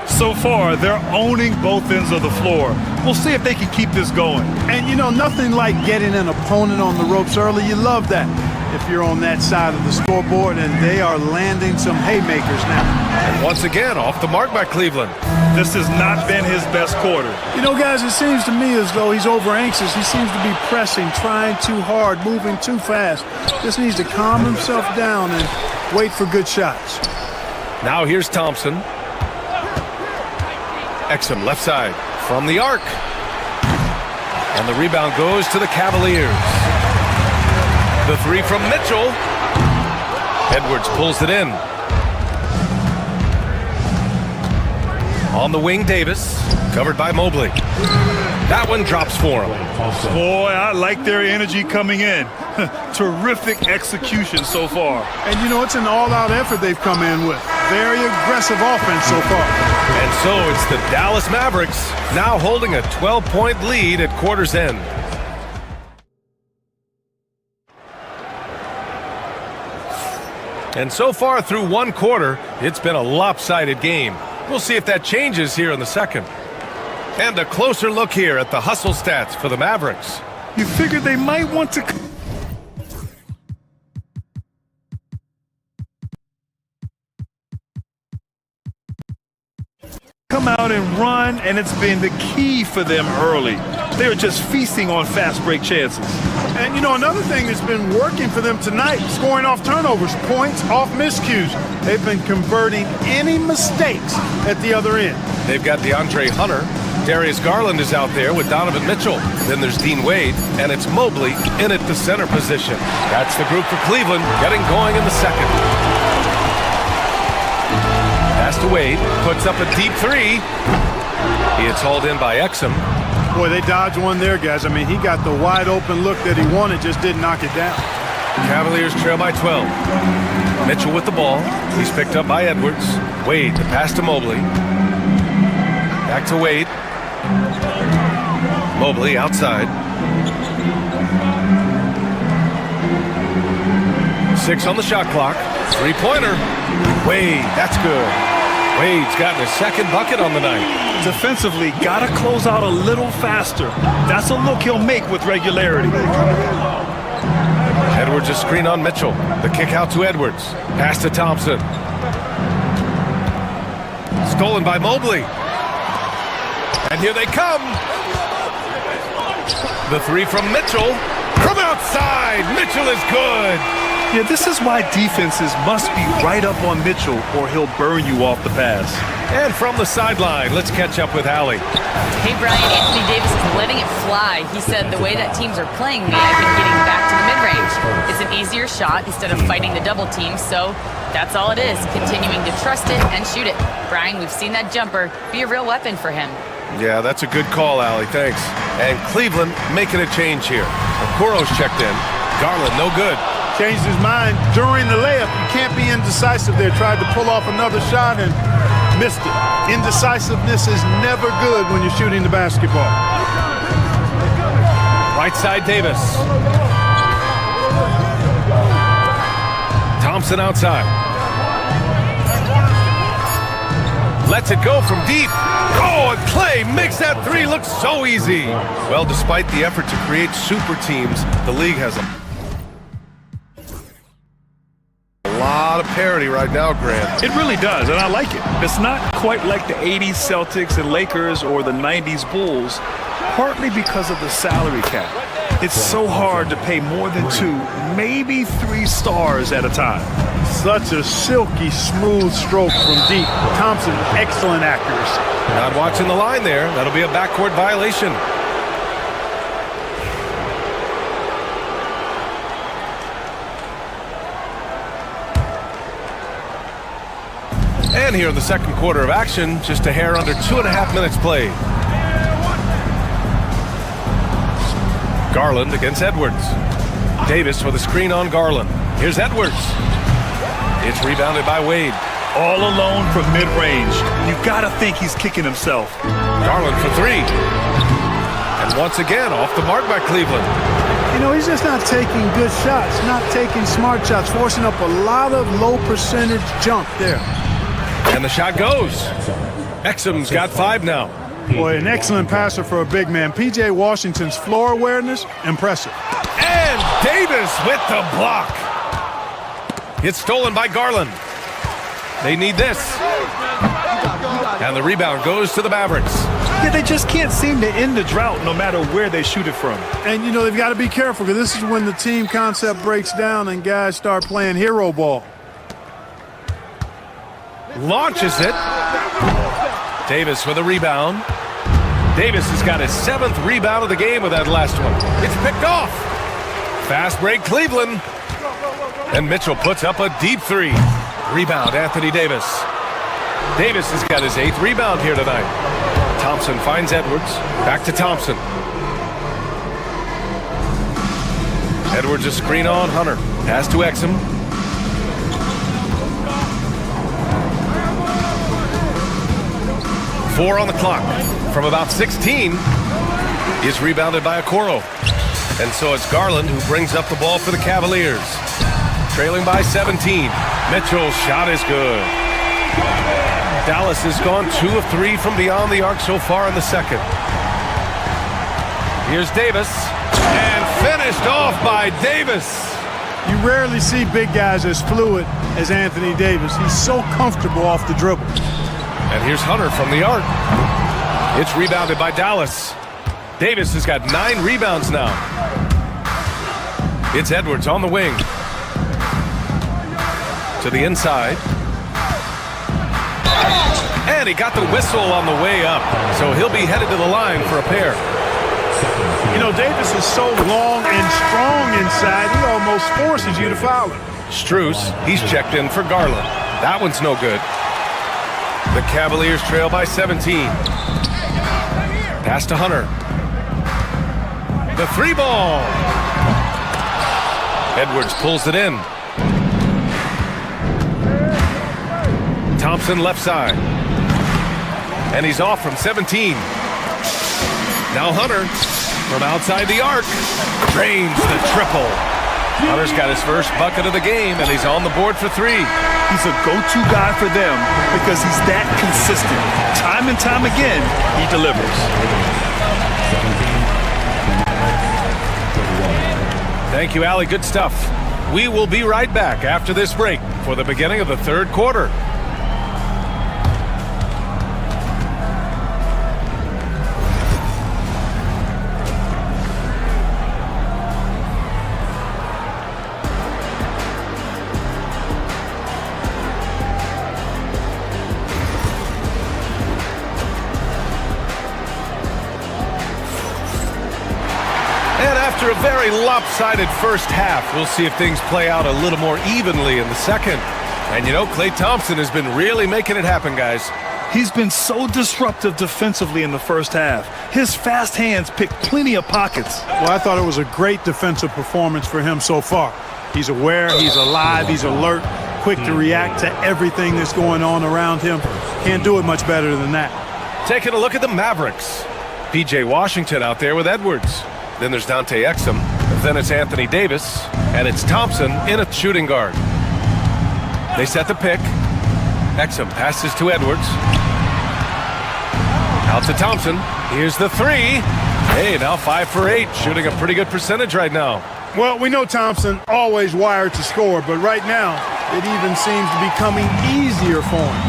So far, they're owning both ends of the floor. We'll see if they can keep this going. And, you know, nothing like getting an opponent on the ropes early. You love that if you're on that side of the scoreboard, and they are landing some haymakers now. And once again, off the mark by Cleveland. This has not been his best quarter. You know, guys, it seems to me as though he's over-anxious. He seems to be pressing, trying too hard, moving too fast. Just needs to calm himself down and wait for good shots. Now here's Thompson. Exum left side from the arc. And the rebound goes to the Cavaliers. The three from Mitchell. Edwards pulls it in. On the wing, Davis. Covered by Mobley. That one drops for him. Boy, I like their energy coming in. Terrific execution so far. And, you know, it's an all-out effort they've come in with. Very aggressive offense so far. And so it's the Dallas Mavericks now holding a 12-point lead at quarter's end. And so far through one quarter, it's been a lopsided game. We'll see if that changes here in the second. And a closer look here at the hustle stats for the Mavericks. You figured they might want to... come out and run, and it's been the key for them early. They're just feasting on fast break chances. And, you know, another thing that's been working for them tonight, scoring off turnovers, points off miscues. They've been converting any mistakes at the other end. They've got DeAndre Hunter. Darius Garland is out there with Donovan Mitchell. Then there's Dean Wade, and it's Mobley in at the center position. That's the group for Cleveland, getting going in the second. Pass to Wade, puts up a deep three. He is hauled in by Exum. Boy, they dodged one there, guys. I mean, he got the wide open look that he wanted, just didn't knock it down. Cavaliers trail by 12. Mitchell with the ball. He's picked up by Edwards. Wade, the pass to Mobley. Back to Wade. Mobley outside. 6 on the shot clock. Three-pointer. Wade, that's good. Wade's gotten his second bucket on the night. Defensively, gotta close out a little faster. That's a look he'll make with regularity. Edwards a screen on Mitchell. The kick out to Edwards. Pass to Thompson. Stolen by Mobley. And here they come. The three from Mitchell. From outside. Mitchell is good. Yeah, this is why defenses must be right up on Mitchell or he'll burn you off the pass. And from the sideline, let's catch up with Allie. Hey, Brian, Anthony Davis is letting it fly. He said, the way that teams are playing me, I've been getting back to the mid-range. It's an easier shot instead of fighting the double team, so that's all it is, continuing to trust it and shoot it. Brian, we've seen that jumper be a real weapon for him. Yeah, that's a good call, Allie. Thanks. And Cleveland making a change here. Okoro's checked in. Garland, no good. Changed his mind during the layup. You can't be indecisive there. Tried to pull off another shot and missed it. Indecisiveness is never good when you're shooting the basketball. Right side, Davis. Thompson outside. Lets it go from deep. Oh, and Clay makes that three look so easy. Well, despite the effort to create super teams, the league has a lot of parity right now, Grant. It really does, and I like it. It's not quite like the 80s Celtics and Lakers or the 90s Bulls, partly because of the salary cap. It's so hard to pay more than 2, maybe 3 stars at a time. Such a silky, smooth stroke from deep. Thompson, excellent accuracy. Not watching the line there. That'll be a backcourt violation. And here in the second quarter of action, just a hair under 2.5 minutes played. Garland against Edwards. Davis with a screen on Garland. Here's Edwards. It's rebounded by Wade. All alone from mid-range. You gotta think he's kicking himself. Garland for 3. And once again, off the mark by Cleveland. You know, he's just not taking good shots, not taking smart shots, forcing up a lot of low percentage jump there. And the shot goes. Exum's got 5 now. Boy, an excellent passer for a big man. P.J. Washington's floor awareness, impressive. And Davis with the block. It's stolen by Garland. They need this. And the rebound goes to the Mavericks. Yeah, they just can't seem to end the drought no matter where they shoot it from. And, you know, they've got to be careful because this is when the team concept breaks down and guys start playing hero ball. Launches it. Davis with a rebound. Davis has got his 7th rebound of the game with that last one. It's picked off. Fast break, Cleveland. And Mitchell puts up a deep 3. Rebound, Anthony Davis. Davis has got his 8th rebound here tonight. Thompson finds Edwards. Back to Thompson. Edwards a screen on Hunter. Pass to Exum. Four on the clock. From about 16, is rebounded by Okoro. And so it's Garland who brings up the ball for the Cavaliers. Trailing by 17. Mitchell's shot is good. Dallas has gone 2 of 3 from beyond the arc so far in the second. Here's Davis. And finished off by Davis. You rarely see big guys as fluid as Anthony Davis. He's so comfortable off the dribble. And here's Hunter from the arc. It's rebounded by Dallas. Davis has got 9 rebounds now. It's Edwards on the wing. To the inside. And he got the whistle on the way up. So he'll be headed to the line for a pair. You know, Davis is so long and strong inside, he almost forces you to foul him. Strus, he's checked in for Garland. That one's no good. The Cavaliers trail by 17. Pass to Hunter. The 3-ball. Edwards pulls it in. Thompson left side. And he's off from 17. Now Hunter from outside the arc. Drains the triple. Hunter's got his first bucket of the game, and he's on the board for 3. He's a go-to guy for them because he's that consistent. Time and time again, he delivers. Thank you, Allie. Good stuff. We will be right back after this break for the beginning of the third quarter. After a very lopsided first half, we'll see if things play out a little more evenly in the second. And you know, Klay Thompson has been really making it happen, guys. He's been so disruptive defensively in the first half. His fast hands pick plenty of pockets. Well, I thought it was a great defensive performance for him so far. He's aware, he's alive, he's alert, quick to react to everything that's going on around him. Can't do it much better than that. Taking a look at the Mavericks. P.J. Washington out there with Edwards. Then there's Dante Exum. Then it's Anthony Davis. And it's Thompson in a shooting guard. They set the pick. Exum passes to Edwards. Out to Thompson. Here's the 3. Hey, now 5 for 8. Shooting a pretty good percentage right now. Well, we know Thompson always wired to score, but right now it even seems to be coming easier for him.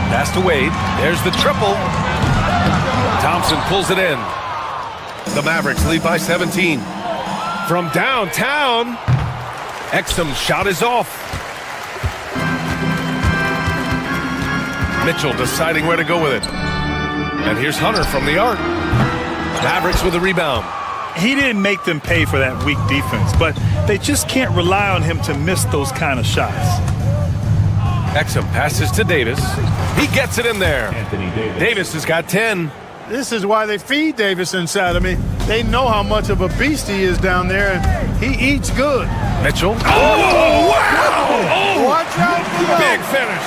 Pass to Wade. There's the triple. Thompson pulls it in. The Mavericks lead by 17. From downtown, Exum's shot is off. Mitchell deciding where to go with it. And here's Hunter from the arc. Mavericks with a rebound. He didn't make them pay for that weak defense, but they just can't rely on him to miss those kind of shots. Exum passes to Davis. He gets it in there. Davis has got 10. This is why they feed Davis inside. I mean, they know how much of a beast he is down there, and he eats good. Mitchell. Oh, wow! Oh, watch out for big finish.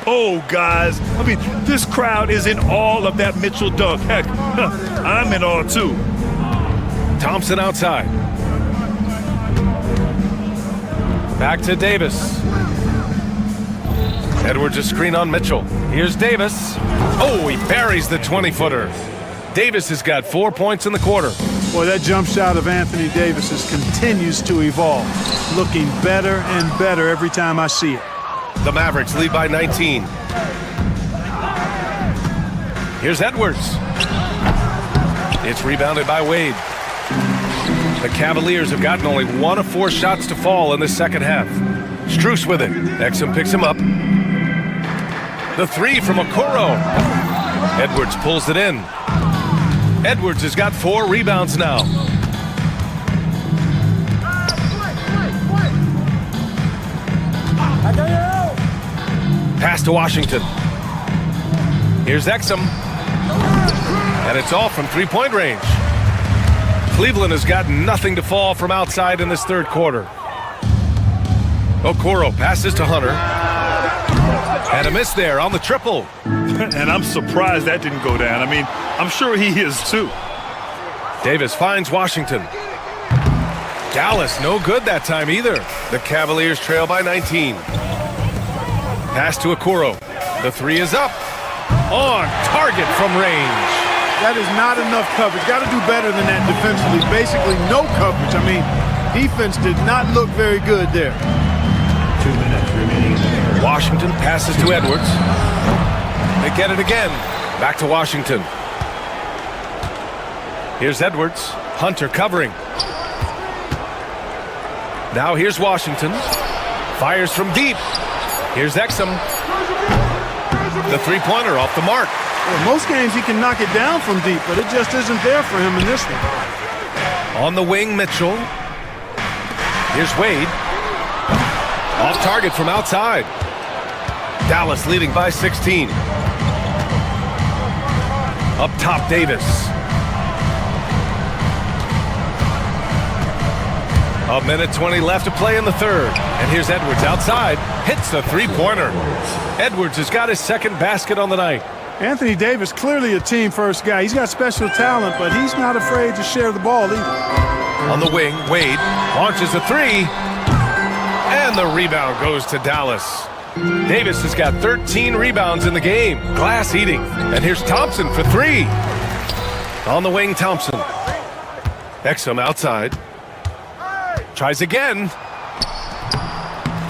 Whoa, guys. I mean, this crowd is in awe of that Mitchell dunk. Heck, I'm in awe, too. Thompson outside. Back to Davis. Edwards a screen on Mitchell. Here's Davis. Oh, he buries the 20-footer. Davis has got 4 points in the quarter. Boy, that jump shot of Anthony Davis continues to evolve. Looking better and better every time I see it. The Mavericks lead by 19. Here's Edwards. It's rebounded by Wade. The Cavaliers have gotten only 1 of 4 shots to fall in the second half. Strus with it. Exum picks him up. The 3 from Okoro. Edwards pulls it in. Edwards has got 4 rebounds now. Pass to Washington. Here's Exum. And it's off from 3-point range. Cleveland has got nothing to fall from outside in this third quarter. Okoro passes to Hunter. And a miss there on the triple. And I'm surprised that didn't go down. I mean, I'm sure he is too. Davis finds Washington. Dallas no good that time either. The Cavaliers trail by 19. Pass to Okoro. The 3 is up. On target from range. That is not enough coverage. Got to do better than that defensively. Basically no coverage. I mean, defense did not look very good there. 2 minutes remaining. Washington passes to Edwards. They get it again. Back to Washington. Here's Edwards. Hunter covering. Now here's Washington. Fires from deep. Here's Exum. The three-pointer off the mark. Well, most games he can knock it down from deep, but it just isn't there for him in this one. On the wing, Mitchell. Here's Wade. Off target from outside. Dallas leading by 16. Up top, Davis. A minute 20 left to play in the third. And here's Edwards outside. Hits the three-pointer. Edwards has got his second basket on the night. Anthony Davis, clearly a team-first guy. He's got special talent, but he's not afraid to share the ball either. On the wing, Wade launches a three. And the rebound goes to Dallas. Davis has got 13 rebounds in the game. Glass eating. And here's Thompson for three. On the wing, Thompson. Exum outside. Tries again.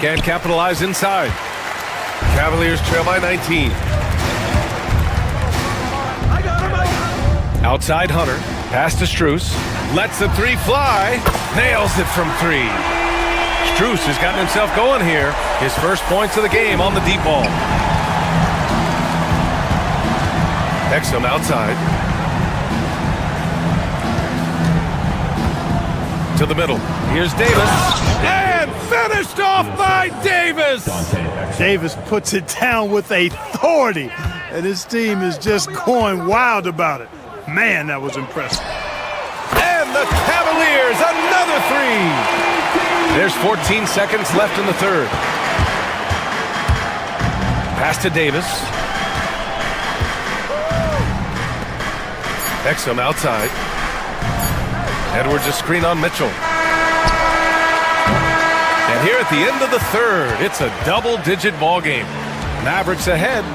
Can't capitalize inside. Cavaliers trail by 19. Outside Hunter. Pass to Strus. Lets the three fly. Nails it from three. Strus has gotten himself going here. His first points of the game on the deep ball. Exum outside. To the middle. Here's Davis. And finished off by Davis. Davis puts it down with authority. And his team is just going wild about it. Man, that was impressive. And the Cavaliers, another three. There's 14 seconds left in the third. Pass to Davis. Exum outside. Edwards a screen on Mitchell. And here at the end of the third, it's a double-digit ball game. Mavericks ahead.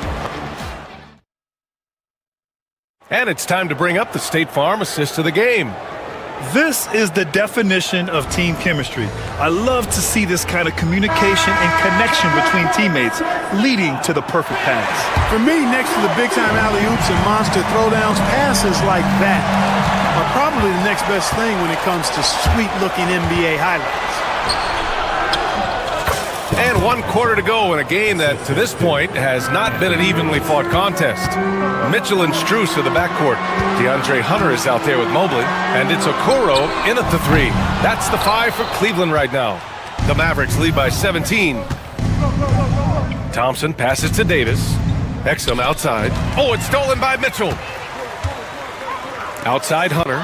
And it's time to bring up the State Farm assist of the game. This is the definition of team chemistry. I love to see this kind of communication and connection between teammates leading to the perfect pass. For me, next to the big-time alley-oops and monster throwdowns, passes like that are probably the next best thing when it comes to sweet-looking NBA highlights. And 1 quarter to go in a game that, to this point, has not been an evenly fought contest. Mitchell and Strus are the backcourt. DeAndre Hunter is out there with Mobley. And it's Okoro in at the three. That's the 5 for Cleveland right now. The Mavericks lead by 17. Thompson passes to Davis. Exum outside. Oh, it's stolen by Mitchell. Outside Hunter.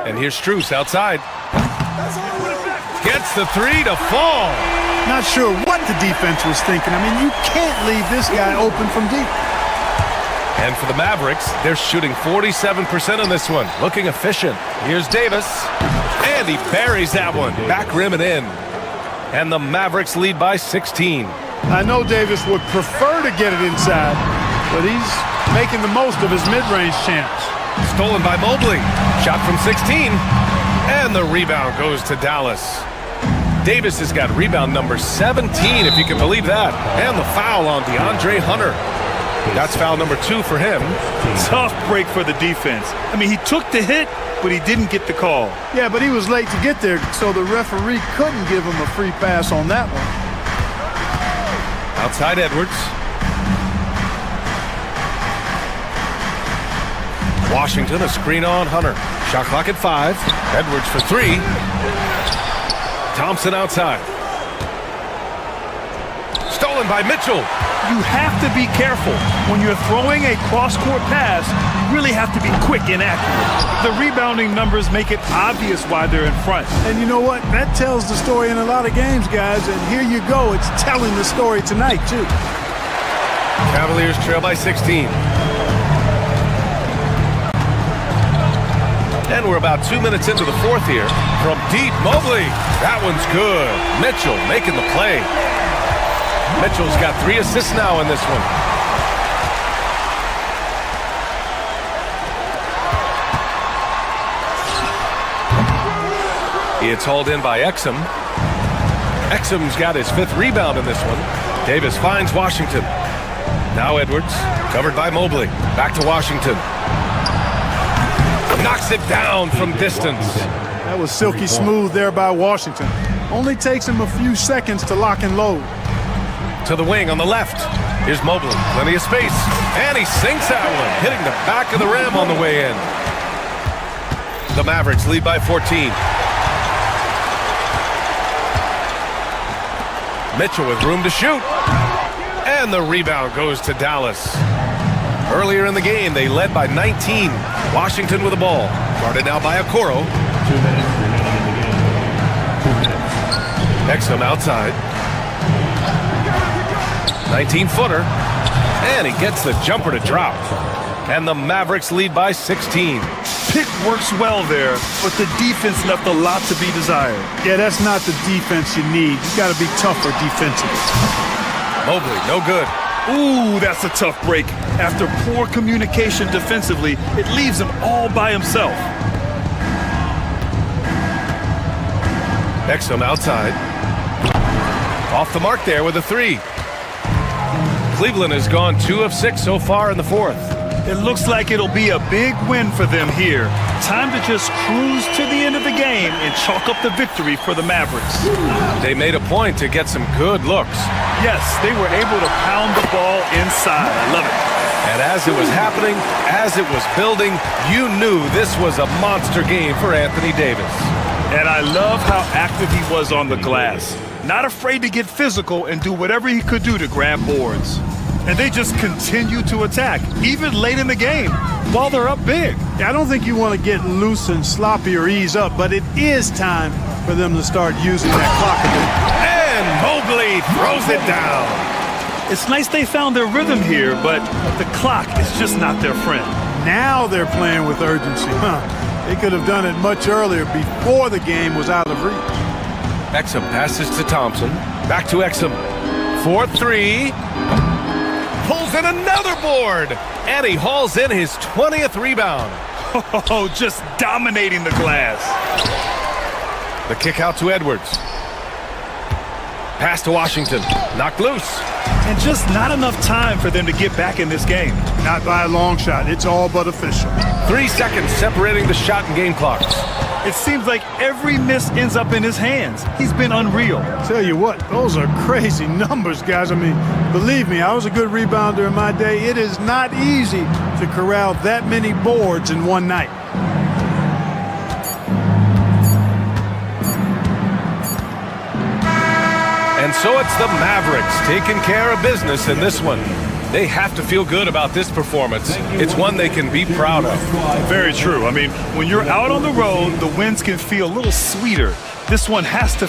And here's Strus outside. Gets the three to fall. Not sure what the defense was thinking. I mean, you can't leave this guy open from deep. And for the Mavericks, they're shooting 47% on this one. Looking efficient. Here's Davis. And he buries that one. Back rim and in. And the Mavericks lead by 16. I know Davis would prefer to get it inside, but he's making the most of his mid-range chance. Stolen by Mobley. Shot from 16. And the rebound goes to Dallas. Davis has got rebound number 17, if you can believe that. And the foul on DeAndre Hunter. That's foul number 2 for him. Tough break for the defense. I mean, he took the hit, but he didn't get the call. Yeah, but he was late to get there, so the referee couldn't give him a free pass on that one. Outside Edwards. Washington, a screen on Hunter. Shot clock at 5. Edwards for 3. Thompson outside. Stolen by Mitchell. You have to be careful. When you're throwing a cross-court pass, you really have to be quick and accurate. The rebounding numbers make it obvious why they're in front. And you know what? That tells the story in a lot of games, guys. And here you go. It's telling the story tonight, too. Cavaliers trail by 16. And we're about 2 minutes into the fourth here. From deep, Mobley. That one's good. Mitchell making the play. Mitchell's got 3 assists now in this one. It's hauled in by Exum. Exum's got his 5th rebound in this one. Davis finds Washington. Now Edwards, covered by Mobley. Back to Washington. Knocks it down from distance. That was silky smooth there by Washington. Only takes him a few seconds to lock and load. To the wing on the left. Here's Mobley. Plenty of space. And he sinks that one, hitting the back of the rim on the way in. The Mavericks lead by 14. Mitchell with room to shoot. And the rebound goes to Dallas. Earlier in the game, they led by 19. Washington with the ball. Guarded now by Okoro. 2 minutes remaining in the game. 2 minutes. Exum outside. 19-footer. And he gets the jumper to drop. And the Mavericks lead by 16. Pick works well there, but the defense left a lot to be desired. Yeah, that's not the defense you need. You got to be tougher defensively. Mobley, no good. Ooh, that's a tough break. After poor communication defensively, it leaves him all by himself. Exum outside. Off the mark there with a 3. Cleveland has gone 2 of 6 so far in the fourth. It looks like it'll be a big win for them here. Time to just cruise to the end of the game and chalk up the victory for the Mavericks. They made a point to get some good looks. Yes, they were able to pound the ball inside. I love it. And as it was happening, as it was building, you knew this was a monster game for Anthony Davis. And I love how active he was on the glass. Not afraid to get physical and do whatever he could do to grab boards. And they just continue to attack, even late in the game, while they're up big. Yeah, I don't think you want to get loose and sloppy or ease up, but it is time for them to start using that clock again. And Mobley throws it down. It's nice they found their rhythm here, but the clock is just not their friend. Now they're playing with urgency. They could have done it much earlier, before the game was out of reach. Exum passes to Thompson. Back to Exum. 4-3. Pulls in another board. And he hauls in his 20th rebound. Oh, just dominating the glass. The kick out to Edwards. Pass to Washington. Knocked loose. And just not enough time for them to get back in this game. Not by a long shot. It's all but official. 3 seconds separating the shot and game clocks. It seems like every miss ends up in his hands. He's been unreal. Tell you what, those are crazy numbers, guys. I mean, believe me, I was a good rebounder in my day. It is not easy to corral that many boards in one night. And so it's the Mavericks taking care of business in this one. They have to feel good about this performance. It's one they can be proud of. Very true. I mean, when you're out on the road, the wins can feel a little sweeter. This one has to.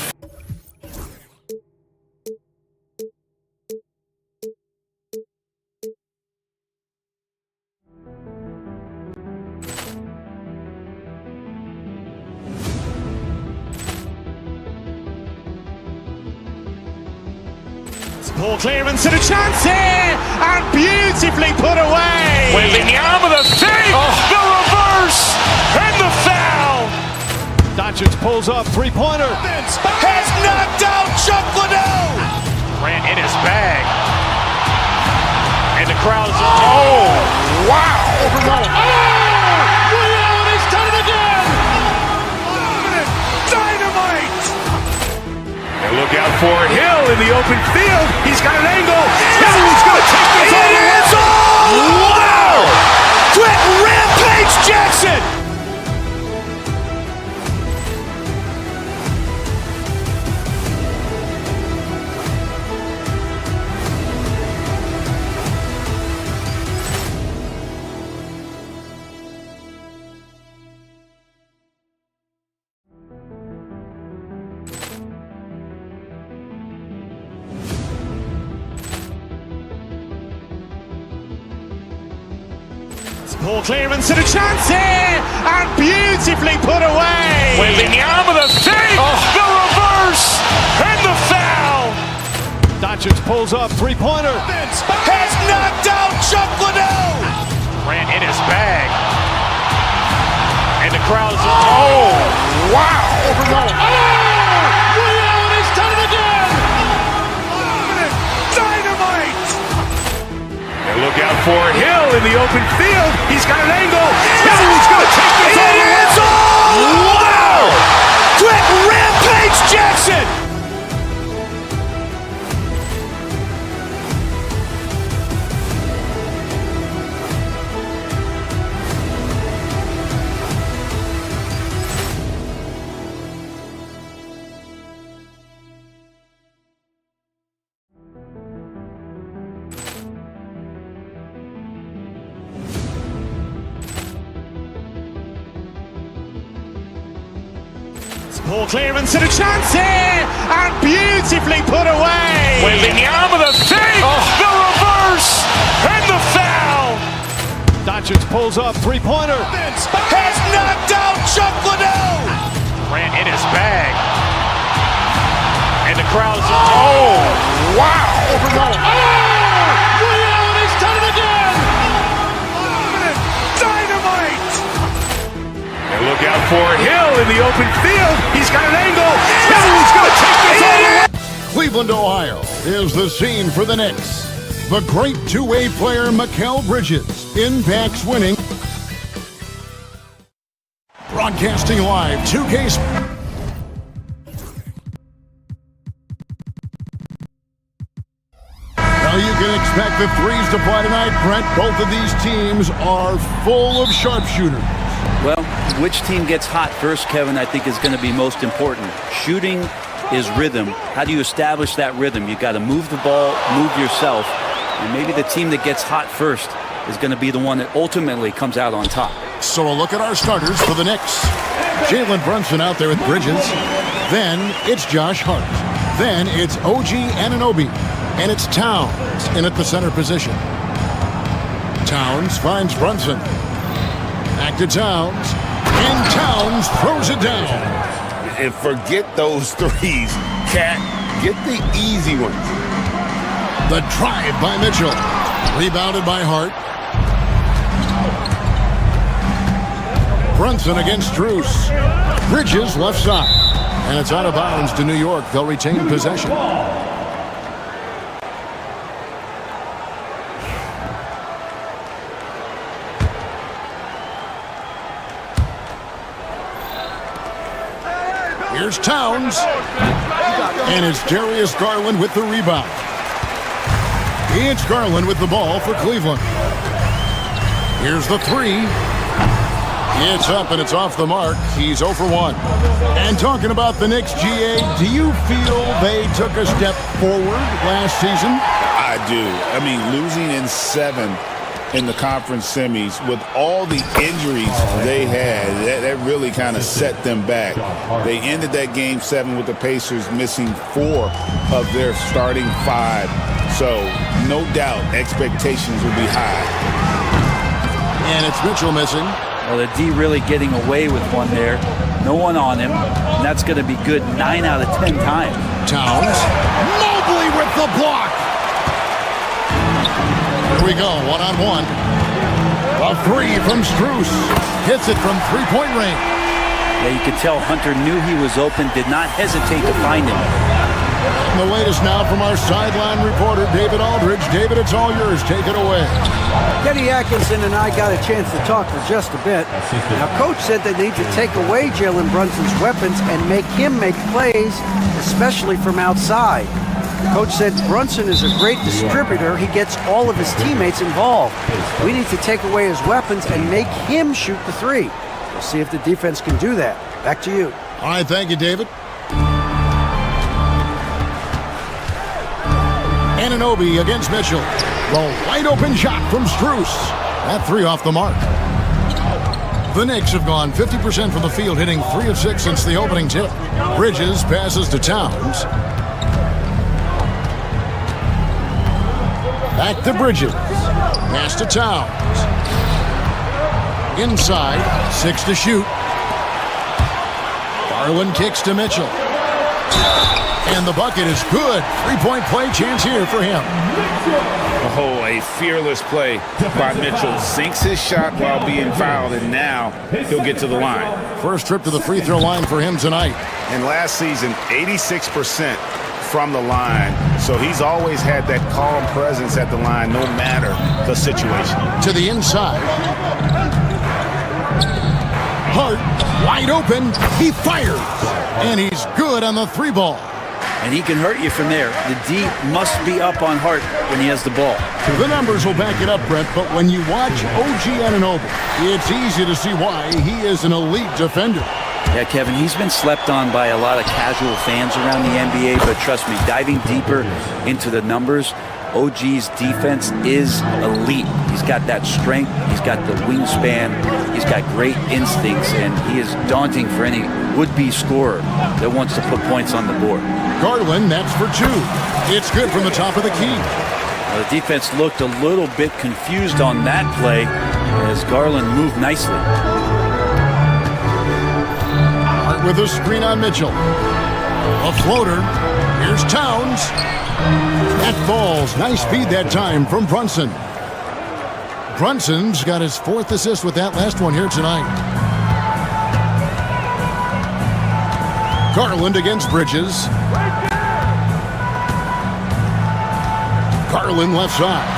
Poor clearance and a chance here, and beautifully put away. Wembanyama the save, the reverse, and the foul. Doncic pulls up, three-pointer. Has knocked out Chuck Liddell. Ran in his bag. And the crowd is, oh, wow. Ray Allen has done it again. Dynamite. And look out for Hill in the open field. He's got an angle. Hill's going to take this all the way. Wow. Quick Rampage Jackson. Poor clearance and a chance here, and beautifully put away. Wembanyama the save, the reverse, and the foul. Doncic pulls up, three-pointer. Has knocked out Chuck Liddell. Ran in his bag. And the crowd is, oh, wow. Ray Allen has done it again. Dynamite. out for Hill in the open field. He's got an angle. Hill's going to take this all the way. Wow! Quick rampage Jackson! Ball clearance and a chance here, and beautifully put away. With the arm of the fake, the reverse, and the foul. Doncic pulls up, three-pointer. Has knocked out Chuck Liddell. Ran in his bag. And the crowd is, oh, wow. He's done it again. Dynamite. And look out for Hill in the open field. He's got an angle. Hill's going to take this all the way. Cleveland, Ohio is the scene for the Knicks. The great two-way player Mikal Bridges impacts winning. Broadcasting live 2K. Now you can expect the threes to fly tonight, Brent. Both of these teams are full of sharpshooters. Well, which team gets hot first, Kevin, I think is going to be most important. Shooting is rhythm. How do you establish that rhythm? You got to move the ball, move yourself, and maybe the team that gets hot first is going to be the one that ultimately comes out on top. So a look at our starters for the Knicks. Jalen Brunson out there with Bridges. Then it's Josh Hart. Then it's OG Anunoby. And it's Towns in at the center position. Towns finds Brunson. Back to Towns. And Towns throws it down. And forget those threes. Cat, get the easy ones. The drive by Mitchell. Rebounded by Hart. Brunson against Strus. Bridges left side. And it's out of bounds to New York. They'll retain possession. Here's Towns. And it's Darius Garland with the rebound. It's Garland with the ball for Cleveland. Here's the three. It's up and it's off the mark. He's 0 for 1. And talking about the Knicks, GA, do you feel they took a step forward last season? I do. I mean, losing in 7 in the conference semis with all the injuries they had, that really kind of set them back. They ended that game 7 with the Pacers missing 4 of their starting 5. So no doubt expectations will be high. And it's Mitchell missing. Well, the D really getting away with one there. No one on him. And that's going to be good 9 out of 10 times. Towns. Mobley with the block. Here we go, one-on-one. A three from Strus. Hits it from three-point range. Yeah, you could tell Hunter knew he was open, did not hesitate to find him. And the latest now from our sideline reporter, David Aldridge. David, it's all yours. Take it away. Kenny Atkinson and I got a chance to talk for just a bit. Now, Coach said they need to take away Jalen Brunson's weapons and make him make plays, especially from outside. Coach said Brunson is a great distributor. He gets all of his teammates involved. We need to take away his weapons and make him shoot the three. We'll see if the defense can do that. Back to you. All right, thank you, David. Anunoby against Mitchell. The wide open shot from Strus. That three off the mark. The Knicks have gone 50% from the field, hitting 3 of 6 since the opening tip. Bridges passes to Towns. Back to Bridges. Pass to Towns. Inside, 6 to shoot. Garland kicks to Mitchell. And the bucket is good. 3-point play chance here for him. Oh, a fearless play by Mitchell. Sinks his shot while being fouled, and now he'll get to the line. First trip to the free throw line for him tonight. And last season, 86% from the line. So he's always had that calm presence at the line, no matter the situation. To the inside. Hart, wide open. He fires. And he's good on the 3-ball. And he can hurt you from there. The D must be up on Hart when he has the ball. The numbers will back it up, Brent, but when you watch OG Anunoby, it's easy to see why he is an elite defender. Yeah, Kevin, he's been slept on by a lot of casual fans around the NBA, but trust me, diving deeper into the numbers, OG's defense is elite. He's got that strength, he's got the wingspan, he's got great instincts, and he is daunting for any would-be scorer that wants to put points on the board. Garland, that's for 2. It's good from the top of the key. Well, the defense looked a little bit confused on that play as Garland moved nicely. Hart with a screen on Mitchell. A floater. Here's Towns. That falls. Nice feed that time from Brunson. Brunson's got his 4th assist with that last one here tonight. Garland against Bridges. Garland left side.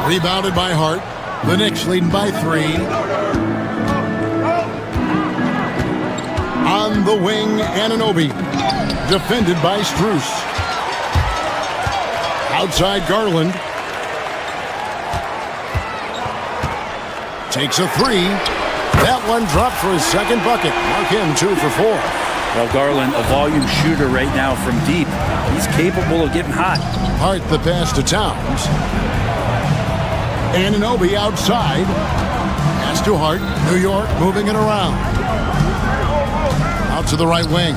Rebounded by Hart. The Knicks leading by 3. On the wing, Anunoby. Defended by Strus. Outside Garland. Takes a 3. That one dropped for his 2nd bucket. Mark him 2 for 4. Well, Garland, a volume shooter right now from deep. He's capable of getting hot. Hart the pass to Towns. Anunoby outside. Pass to Hart. New York moving it around. Out to the right wing.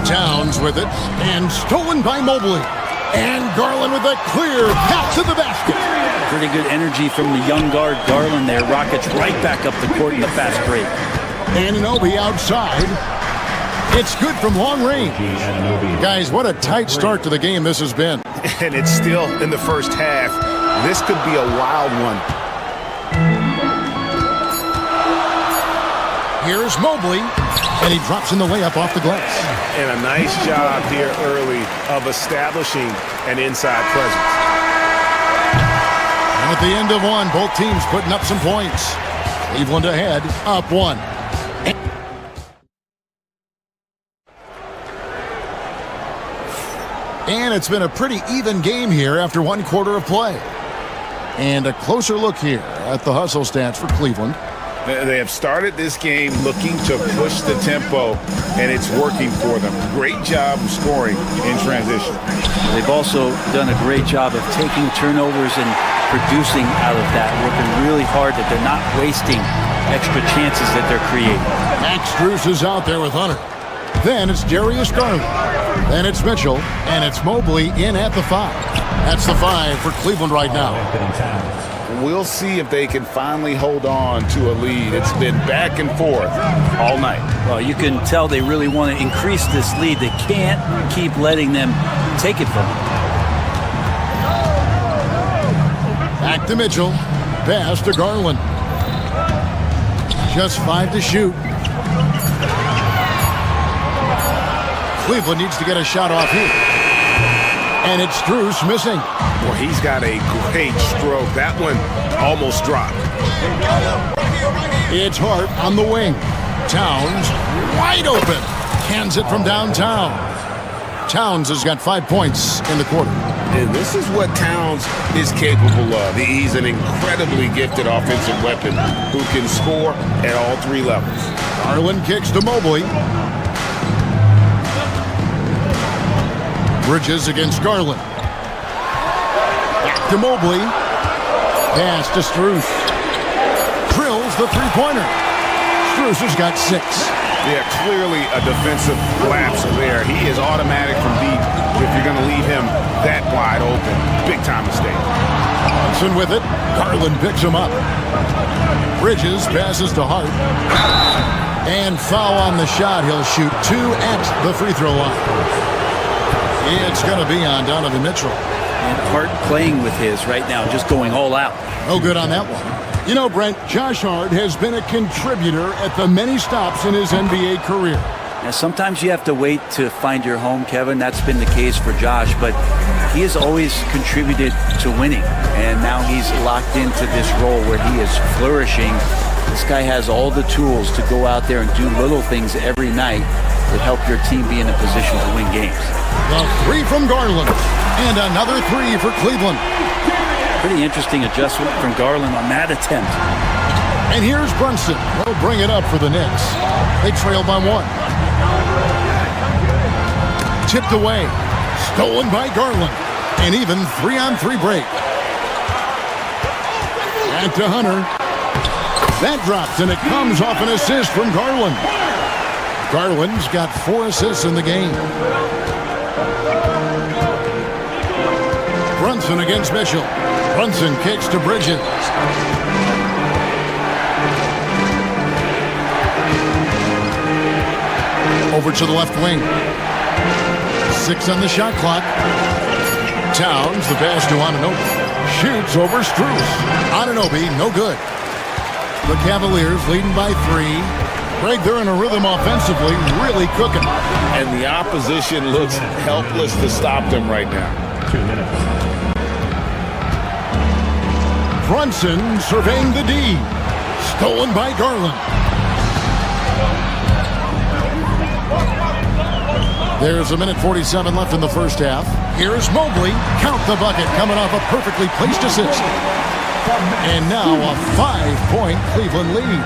Towns with it. And stolen by Mobley. And Garland with a clear pass to the basket. Pretty good energy from the young guard Garland there. Rockets right back up the court in the fast break. Anunoby outside. It's good from long range. Guys, what a tight start to the game this has been. And it's still in the first half. This could be a wild one. Here's Mobley, and he drops in the layup off the glass. And a nice job here early of establishing an inside presence. And at the end of one, both teams putting up some points. Cleveland ahead, up 1. And it's been a pretty even game here after 1 quarter of play. And a closer look here at the hustle stats for Cleveland. They have started this game looking to push the tempo, and it's working for them. Great job of scoring in transition. They've also done a great job of taking turnovers and producing out of that, working really hard that they're not wasting extra chances that they're creating. Max Strus is out there with Hunter. Then it's Darius Garland. Then it's Mitchell, and it's Mobley in at the 5. That's the 5 for Cleveland right now. We'll see if they can finally hold on to a lead. It's been back and forth all night. Well, you can tell they really want to increase this lead. They can't keep letting them take it from them. Back to Mitchell. Pass to Garland. Just 5 to shoot. Cleveland needs to get a shot off here. And it's Strus missing. Well, he's got a great stroke. That one almost dropped. It's Hart on the wing. Towns wide open. Hands it from downtown. Towns has got 5 points in the quarter. And this is what Towns is capable of. He's an incredibly gifted offensive weapon who can score at all 3 levels. Garland kicks to Mobley. Bridges against Garland. Back to Mobley. Pass to Strus. Drills the 3-pointer. Strus has got 6. Yeah, clearly a defensive lapse there. He is automatic from deep if you're going to leave him that wide open. Big time mistake. Johnson with it. Garland picks him up. Bridges passes to Hart. And foul on the shot. He'll shoot 2 at the free throw line. It's going to be on Donovan Mitchell. And Hart playing with his right now, just going all out. No good on that one. You know, Brent, Josh Hart has been a contributor at the many stops in his NBA career. Now, sometimes you have to wait to find your home, Kevin. That's been the case for Josh, but he has always contributed to winning, and now he's locked into this role where he is flourishing. This guy has all the tools to go out there and do little things every night that help your team be in a position to win games. The three from Garland, and another three for Cleveland. Pretty interesting adjustment from Garland on that attempt. And here's Brunson. He'll bring it up for the Knicks. They trail by 1. Tipped away. Stolen by Garland. An even 3-on-3 break. Back to Hunter. That drops, and it comes off an assist from Garland. Garland's got 4 assists in the game. Brunson against Mitchell. Brunson kicks to Bridges. Over to the left wing. 6 on the shot clock. Towns, the pass to Anunoby. Shoots over Strus. Anunoby, no good. The Cavaliers leading by 3. Greg, they're in a rhythm offensively, really cooking. And the opposition looks helpless to stop them right now. 2 minutes. Brunson surveying the D. Stolen by Garland. There's 1:47 left in the first half. Here's Mobley. Count the bucket, coming off a perfectly placed assist. And now a 5-point Cleveland lead.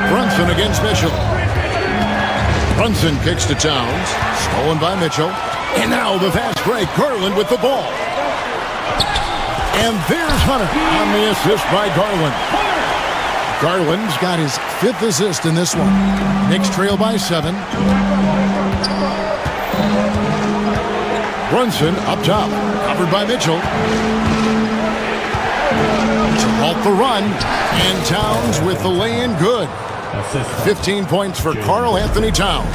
Brunson against Mitchell. Brunson kicks to Towns. Stolen by Mitchell. And now the fast break. Garland with the ball. And there's Hunter on the assist by Garland. Garland's got his 5th assist in this one. Knicks trail by 7. Brunson up top, covered by Mitchell. To halt the run, and Towns with the lay-in good. 15 points for Karl Anthony Towns.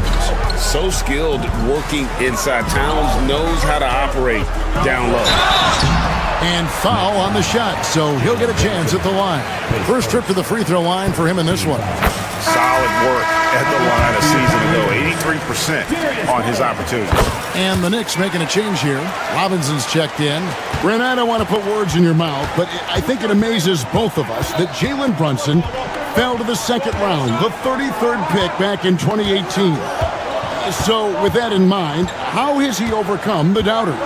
So skilled working inside. Towns knows how to operate down low. And foul on the shot, so he'll get a chance at the line. First trip to the free throw line for him in this one. Solid work at the line a season ago. 83% on his opportunity. And the Knicks making a change here. Robinson's checked in. Brent, I don't want to put words in your mouth, but I think it amazes both of us that Jalen Brunson fell to the second round, the 33rd pick back in 2018. So with that in mind, how has he overcome the doubters?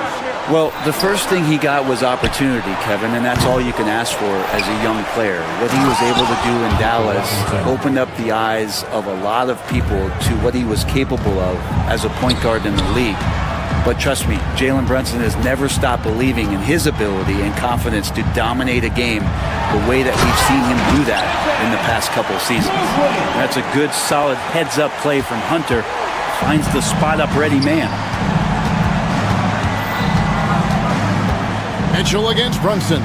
Well, the first thing he got was opportunity, Kevin, and that's all you can ask for as a young player. What he was able to do in Dallas opened up the eyes of a lot of people to what he was capable of as a point guard in the league. But trust me, Jalen Brunson has never stopped believing in his ability and confidence to dominate a game the way that we've seen him do that in the past couple of seasons. That's a good, solid heads-up play from Hunter. Finds the spot-up ready man. Mitchell against Brunson.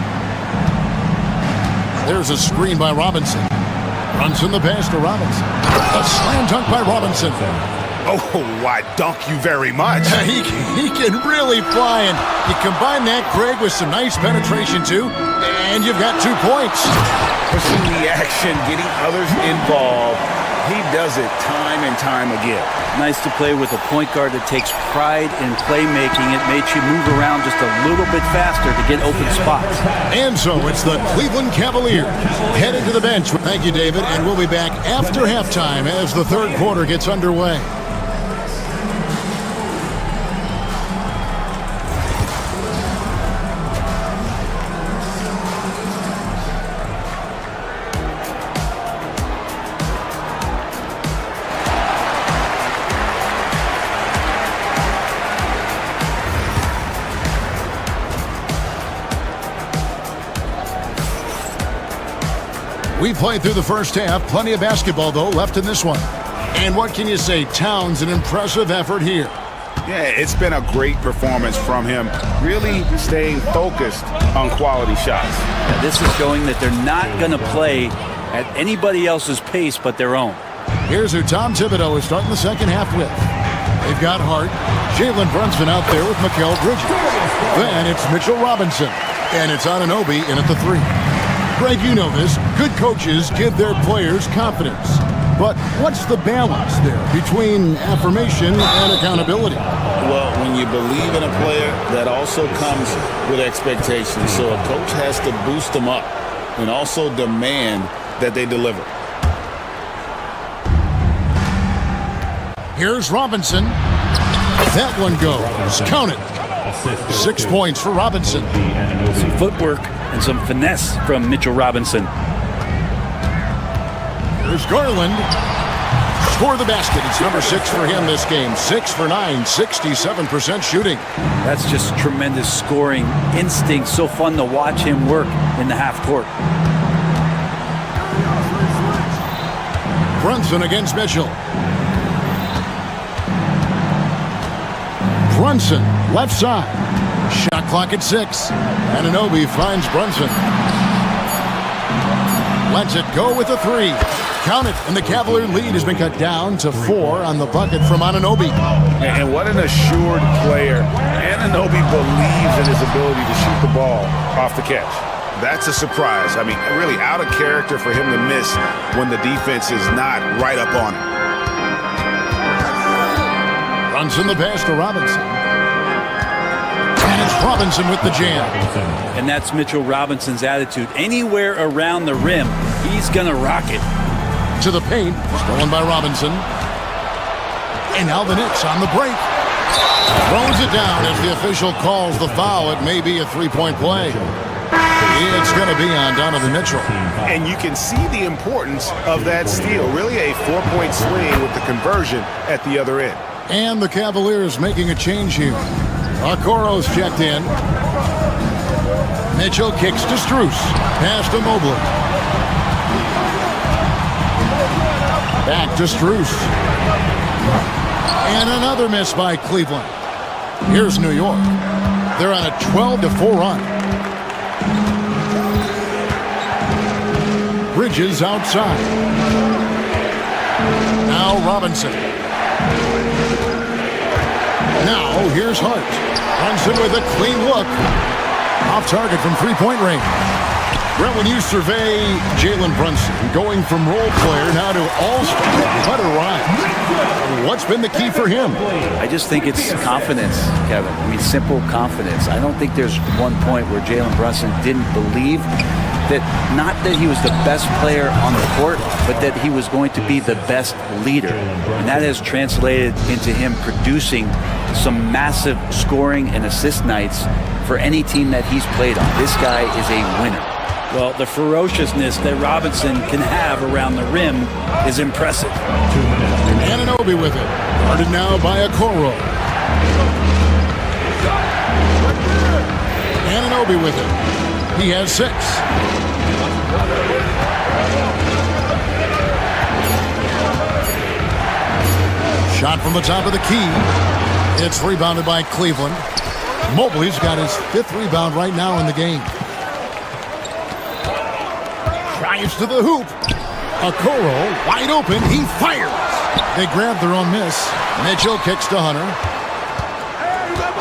There's a screen by Robinson. Brunson the pass to Robinson. A slam dunk by Robinson. Oh, I dunk you very much. He can really fly, and you combine that, Greg, with some nice penetration, too, and you've got 2 points. Pushing the action, getting others involved. He does it time and time again. Nice to play with a point guard that takes pride in playmaking. It makes you move around just a little bit faster to get open spots. And so it's the Cleveland Cavaliers headed to the bench. Thank you, David, and we'll be back after halftime as the third quarter gets underway. We played through the first half. Plenty of basketball, though, left in this one. And what can you say? Towns, an impressive effort here. Yeah, it's been a great performance from him. Really staying focused on quality shots. Yeah, this is showing that they're not going to play at anybody else's pace but their own. Here's who Tom Thibodeau is starting the second half with. They've got Hart, Jalen Brunson out there with Mikal Bridges. Then it's Mitchell Robinson. And it's Anunoby in at the 3. Greg, you know this. Good coaches give their players confidence. But what's the balance there between affirmation and accountability? Well, when you believe in a player, that also comes with expectations. So a coach has to boost them up and also demand that they deliver. Here's Robinson. That one goes. Count it. 6 points for Robinson. Some footwork and some finesse from Mitchell Robinson. Here's Garland. Score the basket. It's number 6 for him this game. 6 for 9, 67% shooting. That's just tremendous scoring instinct. So fun to watch him work in the half court. Brunson against Mitchell. Brunson, left side. Shot clock at 6. Anunoby finds Brunson. Lets it go with a 3. Count it, and the Cavalier lead has been cut down to 4 on the bucket from Anunoby. And what an assured player. Anunoby believes in his ability to shoot the ball off the catch. That's a surprise. I mean, really out of character for him to miss when the defense is not right up on him. Runs in the pass to Robinson. And it's Robinson with the jam. And that's Mitchell Robinson's attitude. Anywhere around the rim, he's going to rock it. To the paint, stolen by Robinson. And now the Knicks on the break. Throws it down as the official calls the foul. It may be a three-point play. It's going to be on Donovan Mitchell. And you can see the importance of that steal. Really a 4-point swing with the conversion at the other end. And the Cavaliers making a change here. Okoro's checked in. Mitchell kicks to Strus. Pass to Mobley. Back to Strus. And another miss by Cleveland. Here's New York. They're on a 12-4 run. Bridges outside. Now Robinson. Now here's Hart. Brunson with a clean look. Off target from three-point range. Brett, when you survey Jalen Brunson, going from role player now to all-star, what a ride. What's been the key for him? I just think it's confidence, Kevin. I mean, simple confidence. I don't think there's one point where Jalen Brunson didn't believe that, not that he was the best player on the court, but that he was going to be the best leader. And that has translated into him producing some massive scoring and assist nights for any team that he's played on. This guy is a winner. Well, the ferociousness that Robinson can have around the rim is impressive. Anunoby with it. Guarded now by Okoro. Anunoby with it. He has 6. Shot from the top of the key. It's rebounded by Cleveland. Mobley's got his 5th rebound right now in the game. Drives to the hoop. Okoro wide open. He fires. They grab their own miss. Mitchell kicks to Hunter.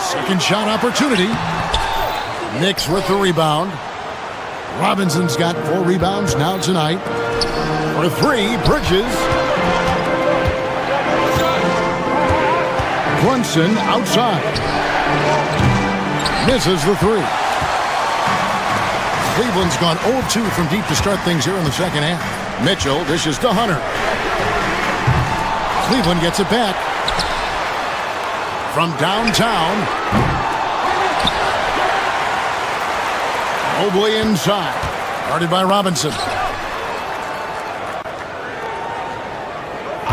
Second shot opportunity. Knicks with the rebound. Robinson's got 4 rebounds now tonight. For 3, Bridges. Brunson outside. Misses the 3. Cleveland's gone 0-2 from deep to start things here in the second half. Mitchell dishes to Hunter. Cleveland gets it back. From downtown. Mobley inside. Guarded by Robinson.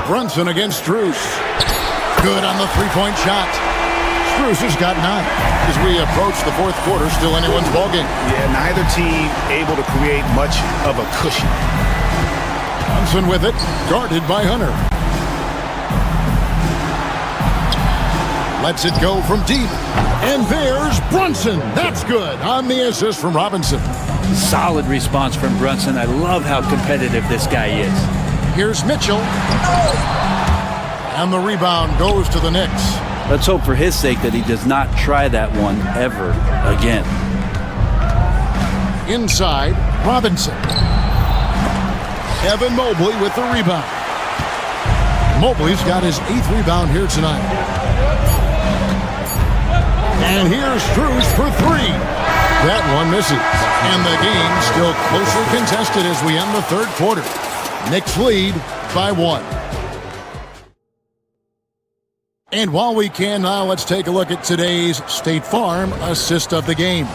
Brunson against Strus. Good on the three-point shot. Strus has got 9. As we approach the 4th quarter, still anyone's ballgame. Yeah, neither team able to create much of a cushion. Brunson with it, guarded by Hunter. Lets it go from deep. And there's Brunson. That's good on the assist from Robinson. Solid response from Brunson. I love how competitive this guy is. Here's Mitchell. And the rebound goes to the Knicks. Let's hope for his sake that he does not try that one ever again. Inside, Robinson. Evan Mobley with the rebound. Mobley's got his 8th rebound here tonight. And here's Strus for 3. That one misses. And the game still closely contested as we end the third quarter. Knicks lead by 1. And while we can now, let's take a look at today's State Farm assist of the game.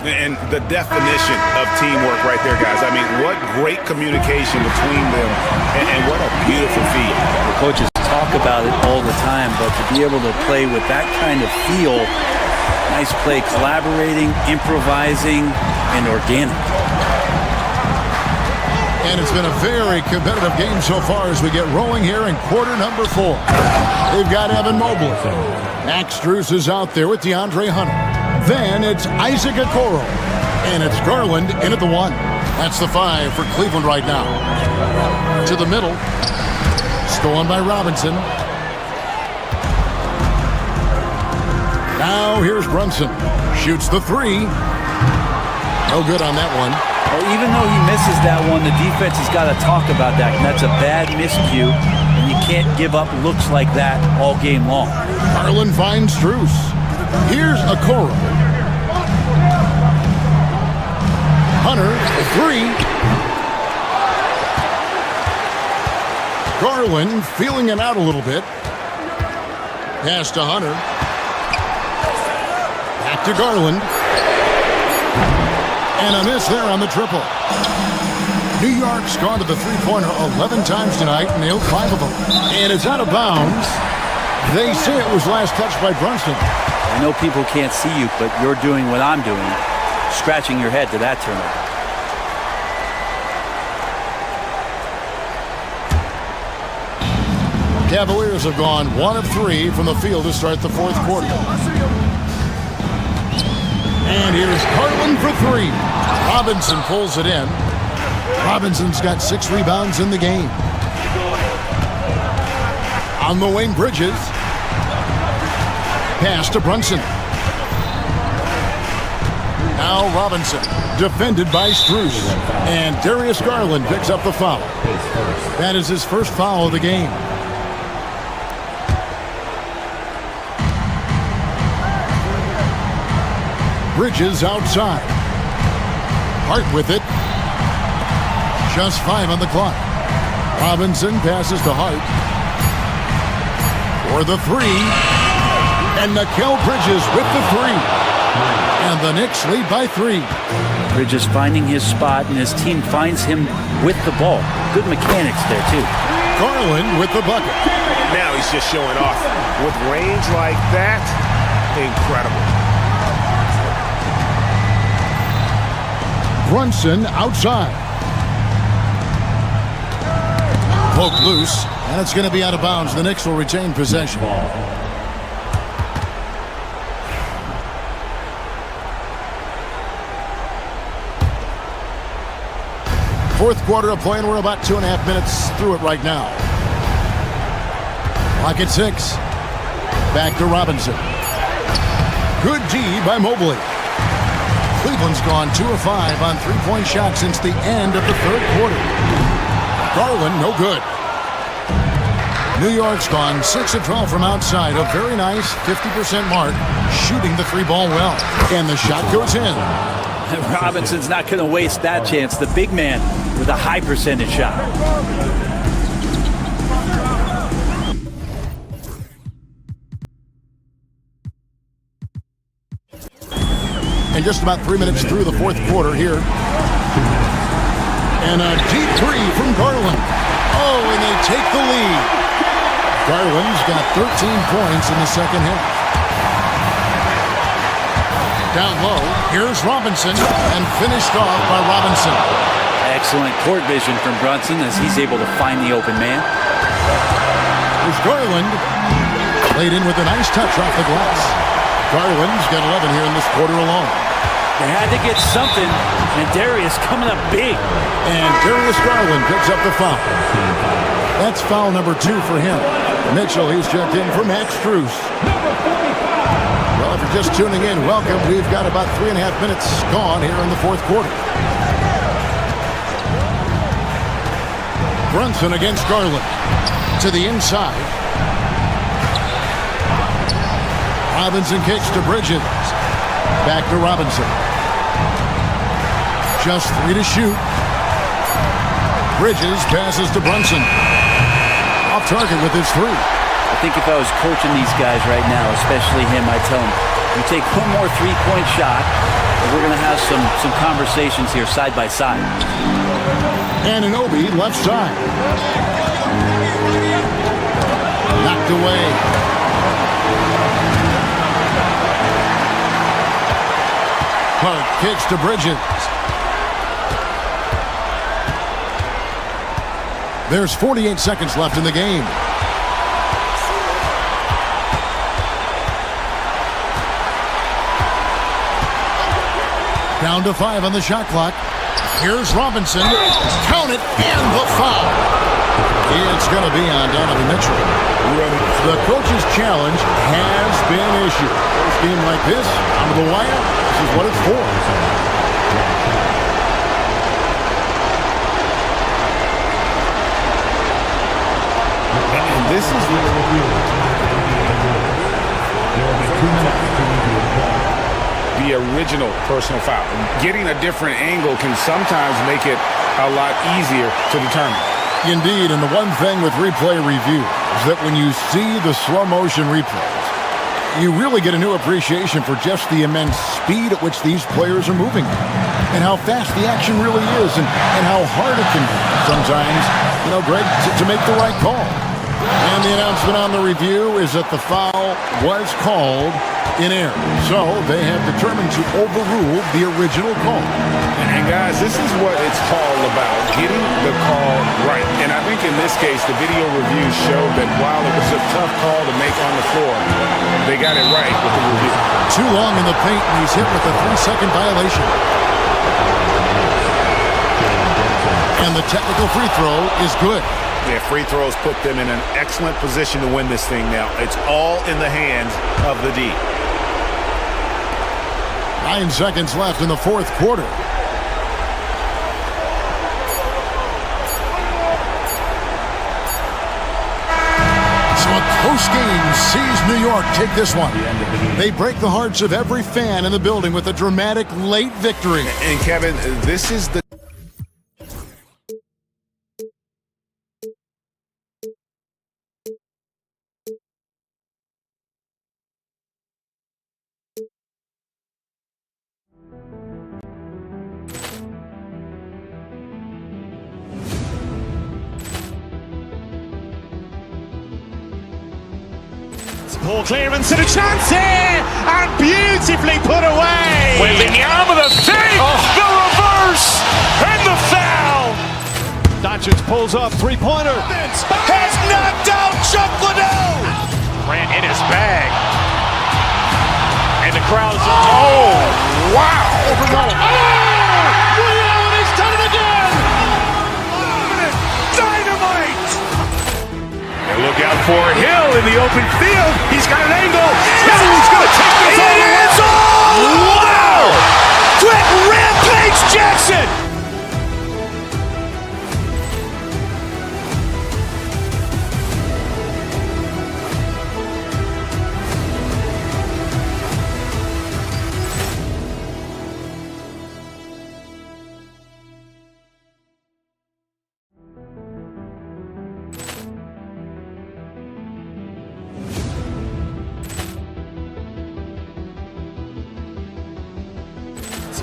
And the definition of teamwork right there, guys. I mean, what great communication between them, and what a beautiful feat. The coaches talk about it all the time, but to be able to play with that kind of feel, nice play, collaborating, improvising, and organic. And it's been a very competitive game so far as we get rolling here in quarter number 4. They've got Evan Mobley. Max Strus is out there with DeAndre Hunter. Then it's Isaac Okoro. And it's Garland in at the 1. That's the 5 for Cleveland right now. To the middle. Stolen by Robinson. Now here's Brunson. Shoots the 3. No good on that one. Well, even though he misses that one, the defense has got to talk about that. And that's a bad miscue. And you can't give up looks like that all game long. Garland finds Strus. Here's Okoro. Hunter, 3. Garland feeling it out a little bit. Pass to Hunter. Back to Garland. And a miss there on the triple. New York's gone to the three-pointer 11 times tonight, nailed 5 of them. And it's out of bounds. They say it was last touched by Brunson. I know people can't see you, but you're doing what I'm doing, scratching your head to that turnover. Cavaliers have gone 1 of 3 from the field to start the fourth quarter. And here's Garland for 3. Robinson pulls it in. Robinson's got 6 rebounds in the game. On the wing, Bridges. Pass to Brunson. Now Robinson, defended by Strus. And Darius Garland picks up the foul. That is his first foul of the game. Bridges outside. Hart with it. Just 5 on the clock. Robinson passes to Hart. For the 3. And Mikal Bridges with the 3. And the Knicks lead by 3. Bridges finding his spot, and his team finds him with the ball. Good mechanics there, too. Garland with the bucket. Now he's just showing off. With range like that, incredible. Brunson outside. Poked loose, and it's going to be out of bounds. The Knicks will retain possession. Fourth quarter of play, and we're about 2.5 minutes through it right now. Clock at 6. Back to Robinson. Good D by Mobley. Cleveland's gone 2 of 5 on three-point shots since the end of the third quarter. Garland, no good. New York's gone 6 of 12 from outside. A very nice 50% mark, shooting the 3-ball well. And the shot goes in. Robinson's not going to waste that chance. The big man with a high percentage shot. And just about 3 minutes through the fourth quarter here. And a deep 3 from Garland. Oh, and they take the lead. Garland's got 13 points in the second half. Down low, here's Robinson, and finished off by Robinson. Excellent court vision from Brunson as he's able to find the open man. Here's Garland. Laid in with a nice touch off the glass. Garland's got 11 here in this quarter alone. They had to get something, and Darius coming up big. And Darius Garland picks up the foul. That's foul number 2 for him. Mitchell, he's checked in for Max Strus. Well, if you're just tuning in, welcome. We've got about 3.5 minutes gone here in the fourth quarter. Brunson against Garland. To the inside. Robinson kicks to Bridges. Back to Robinson. Just 3 to shoot. Bridges passes to Brunson. Off target with his 3. I think if I was coaching these guys right now, especially him, I'd tell him, you take one more three-point shot, and we're going to have some conversations here side by side. Anunoby left side. Knocked away. Clark kicks to Bridges. There's 48 seconds left in the game. Down to 5 on the shot clock. Here's Robinson. Count it, and the foul. It's going to be on Donovan Mitchell. The coach's challenge has been issued. First game like this, on the wire, this is what it's for. And this is the original personal foul. Getting a different angle can sometimes make it a lot easier to determine. Indeed, and the one thing with replay review is that when you see the slow motion replays, you really get a new appreciation for just the immense speed at which these players are moving and how fast the action really is and how hard it can be sometimes, Greg, to make the right call. And the announcement on the review is that the foul was called in error. So they have determined to overrule the original call. And guys, this is what it's all about, getting the call right. And I think in this case, the video review showed that while it was a tough call to make on the floor, they got it right with the review. Too long in the paint, and he's hit with a 3-second violation. And the technical free throw is good. Yeah, free throws put them in an excellent position to win this thing now. It's all in the hands of the D. 9 seconds left in the fourth quarter. So a close game sees New York take this one. They break the hearts of every fan in the building with a dramatic late victory. And Kevin, this is the Poor clearance and a chance here, and beautifully put away. Wembanyama the fake, the reverse, and the foul. Doncic pulls up, three-pointer. Has knocked out Chuck Liddell. Ran in his bag. And the crowd is, oh, wow. Williams has done it again. Dynamite. And look out for Hill in the open field. He's got an angle. Hill's going to take this all the way. Wow. Quick rampage Jackson.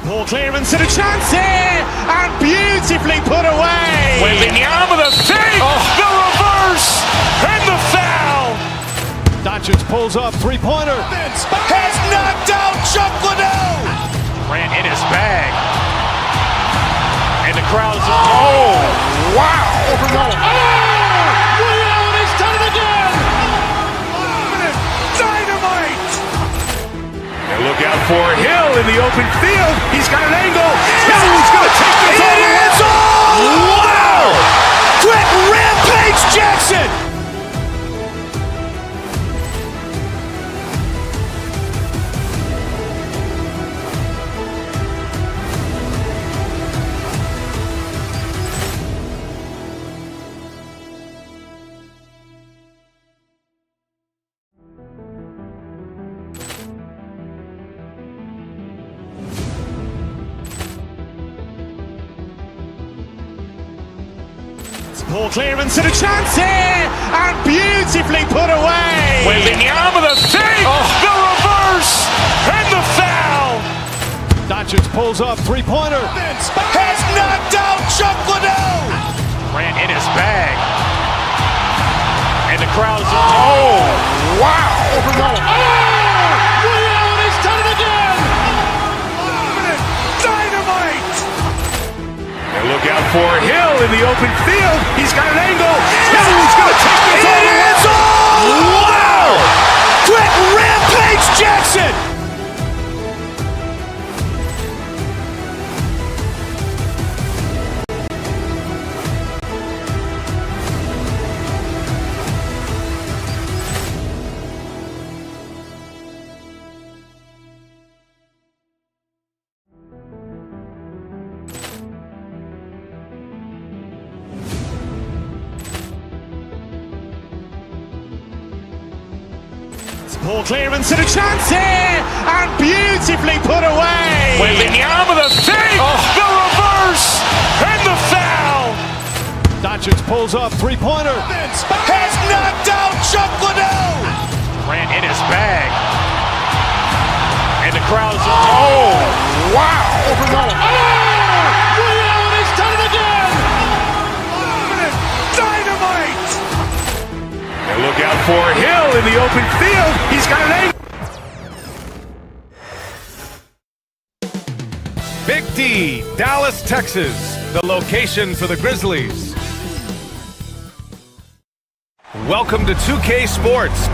Poor clearance and a chance here, and beautifully put away. Wembanyama the fake, the reverse, and the foul. Doncic pulls up, three-pointer. Has knocked out Chuck Liddell. Ran in his bag. And the crowd is, oh, wow. Williams has done it again. Dynamite. And look out for Hill in the open field. He's got an angle. Hill's going to take this all the way. Wow. Quick rampage Jackson. Poor clearance and a chance here, and beautifully put away. Waving the arm of the thing, the reverse, and the foul. Doncic pulls up, three-pointer. Has knocked out Chuck Liddell. Ran in his bag. And the crowd is... Oh, wow. Ray Allen has done it again. Dynamite. And look out for Hill in the open field. He's got an angle. Hill's going to take this all the way. Wow. Quick rampage Jackson. Poor clearance and a chance here, and beautifully put away. Waving the arm of the thing, the reverse, and the foul. Doncic pulls up, three-pointer. Has knocked out Chuck Liddell. Ran in his bag. And the crowd is... Oh, wow. Ray Allen has done it again. Dynamite. And look out for Hill in the open field. He's got an angle. Big D, Dallas, Texas, the location for the Grizzlies. Welcome to 2K Sports.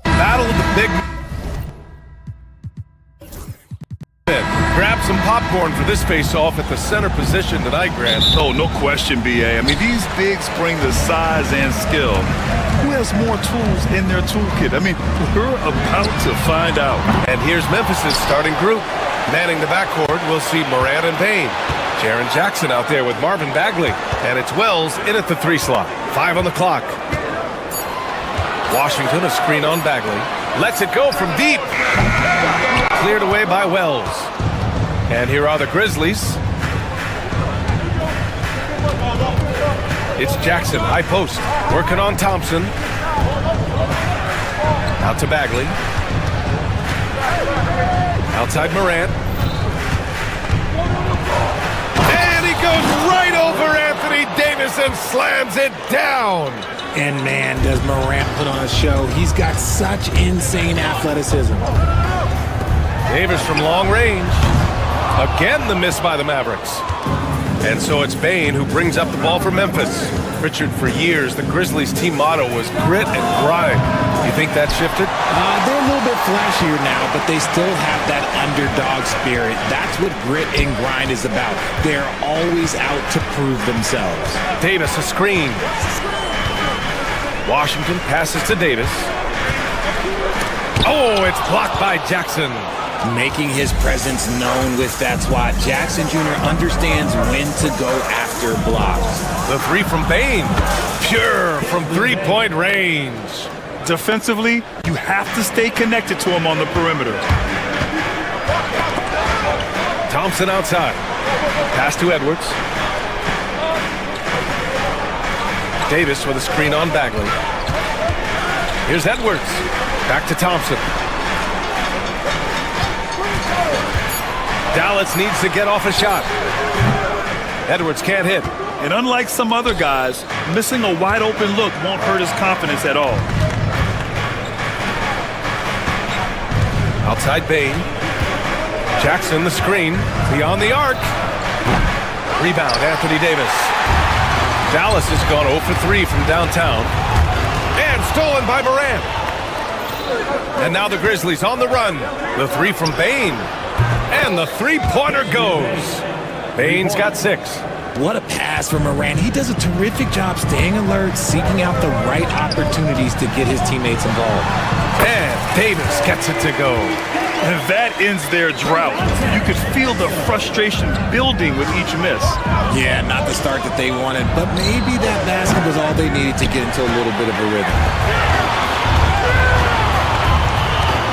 Battle of the Big Men. Grab some popcorn for this face-off at the center position tonight, Grant. Oh, no question, BA. I mean, these bigs bring the size and skill. Who has more tools in their toolkit? I mean, we're about to find out. And here's Memphis' starting group. Manning the backcourt, we'll see Morant and Payne. Jaren Jackson out there with Marvin Bagley. And it's Wells in at the 3 slot. 5 on the clock. Washington, a screen on Bagley. Lets it go from deep. Cleared away by Wells. And here are the Grizzlies. It's Jackson, high post, working on Thompson. Out to Bagley. Outside Morant. And he goes right over Anthony Davis and slams it down. And man, does Morant put on a show. He's got such insane athleticism. Davis from long range. Again, the miss by the Mavericks. And so it's Bane who brings up the ball for Memphis. Richard, for years, the Grizzlies' team motto was grit and grind. You think that shifted? They're a little bit flashier now, but they still have that underdog spirit. That's what grit and grind is about. They're always out to prove themselves. Davis, a screen. Washington passes to Davis. Oh, it's blocked by Jackson. Making his presence known with that swat. Jackson Jr. understands when to go after blocks. The 3 from Bane. Pure from three-point range. Defensively, you have to stay connected to him on the perimeter. Thompson outside. Pass to Edwards. Davis with a screen on Bagley. Here's Edwards. Back to Thompson. Dallas needs to get off a shot. Edwards can't hit. And unlike some other guys, missing a wide open look won't hurt his confidence at all. Outside Bane. Jackson the screen. Beyond the arc. Rebound, Anthony Davis. Dallas has gone 0 for 3 from downtown. And stolen by Morant. And now the Grizzlies on the run. The 3 from Bane. And the three-pointer goes. Bane's got 6. What a pass from Morant. He does a terrific job staying alert, seeking out the right opportunities to get his teammates involved. And Davis gets it to go. And that ends their drought. You could feel the frustration building with each miss. Yeah, not the start that they wanted, but maybe that basket was all they needed to get into a little bit of a rhythm.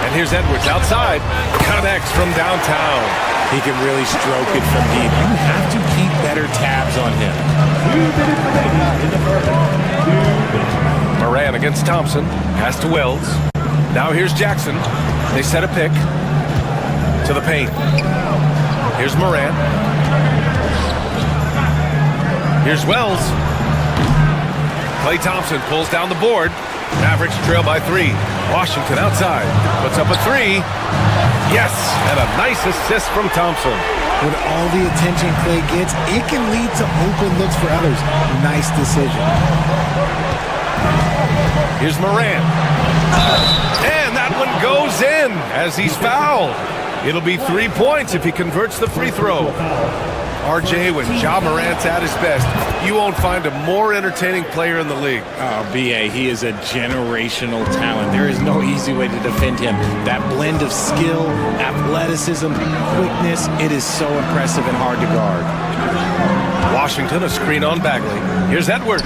And here's Edwards outside. Connects from downtown. He can really stroke it from deep. You have to keep better tabs on him. Moran against Thompson. Pass to Wells. Now here's Jackson. They set a pick to the paint. Here's Moran. Here's Wells. Klay Thompson pulls down the board. Mavericks trail by 3. Washington outside. Puts up a 3. Yes, and a nice assist from Thompson. With all the attention Klay gets, it can lead to open looks for others. Nice decision. Here's Moran. And that one goes in as he's fouled. It'll be 3 points if he converts the free throw. RJ, when Ja Morant's at his best, you won't find a more entertaining player in the league. Oh, B.A., he is a generational talent. There is no easy way to defend him. That blend of skill, athleticism, quickness, it is so impressive and hard to guard. Washington, a screen on Bagley. Here's Edwards.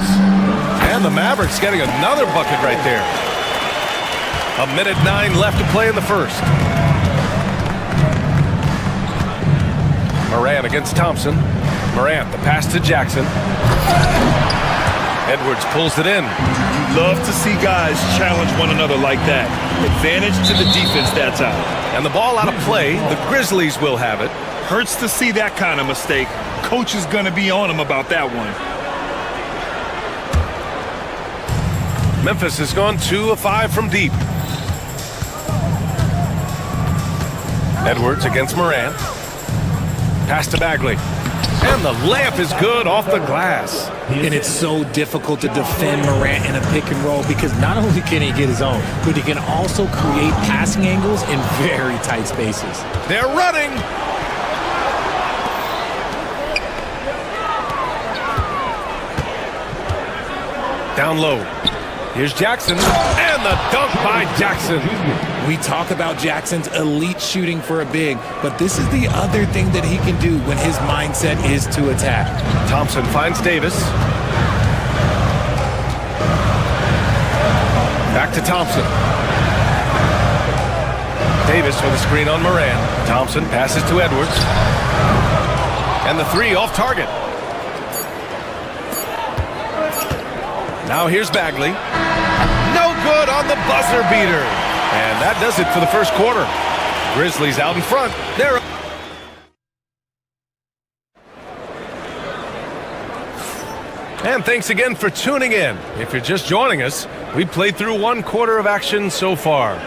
And the Mavericks getting another bucket right there. 1:09 left to play in the first. Moran against Thompson. Moran, the pass to Jackson. Edwards pulls it in. Love to see guys challenge one another like that. Advantage to the defense that time. And the ball out of play. The Grizzlies will have it. Hurts to see that kind of mistake. Coach is going to be on him about that one. Memphis has gone 2 of 5 from deep. Edwards against Moran. Pass to Bagley. And the layup is good off the glass. And it's so difficult to defend Morant in a pick and roll because not only can he get his own, but he can also create passing angles in very tight spaces. They're running. Down low. Here's Jackson. And the dunk by Jackson. We talk about Jackson's elite shooting for a big, but this is the other thing that he can do when his mindset is to attack. Thompson finds Davis. Back to Thompson. Davis with a screen on Moran. Thompson passes to Edwards. And the 3 off target. Now here's Bagley. No good on the buzzer beater. And that does it for the first quarter. Grizzlies out in front. They're And thanks again for tuning in. If you're just joining us, we played through 1 quarter of action so far.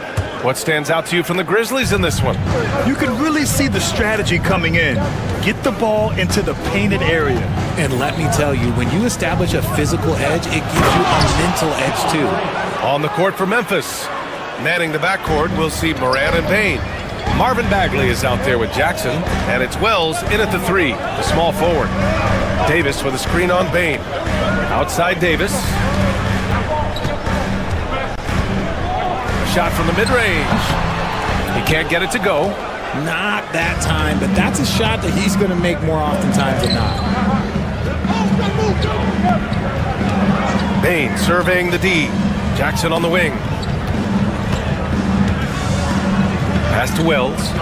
What stands out to you from the Grizzlies in this one? You can really see the strategy coming in. Get the ball into the painted area. And let me tell you, when you establish a physical edge, it gives you a mental edge too. On the court for Memphis. Manning the backcourt, we'll see Moran and Payne. Marvin Bagley is out there with Jackson, and it's Wells in at the 3, the small forward. Davis with a screen on Payne. Outside Davis. Shot from the mid-range. He can't get it to go. Not that time, but that's a shot that he's going to make more oftentimes than not. Payne surveying the D. Jackson on the wing. Pass to Wells.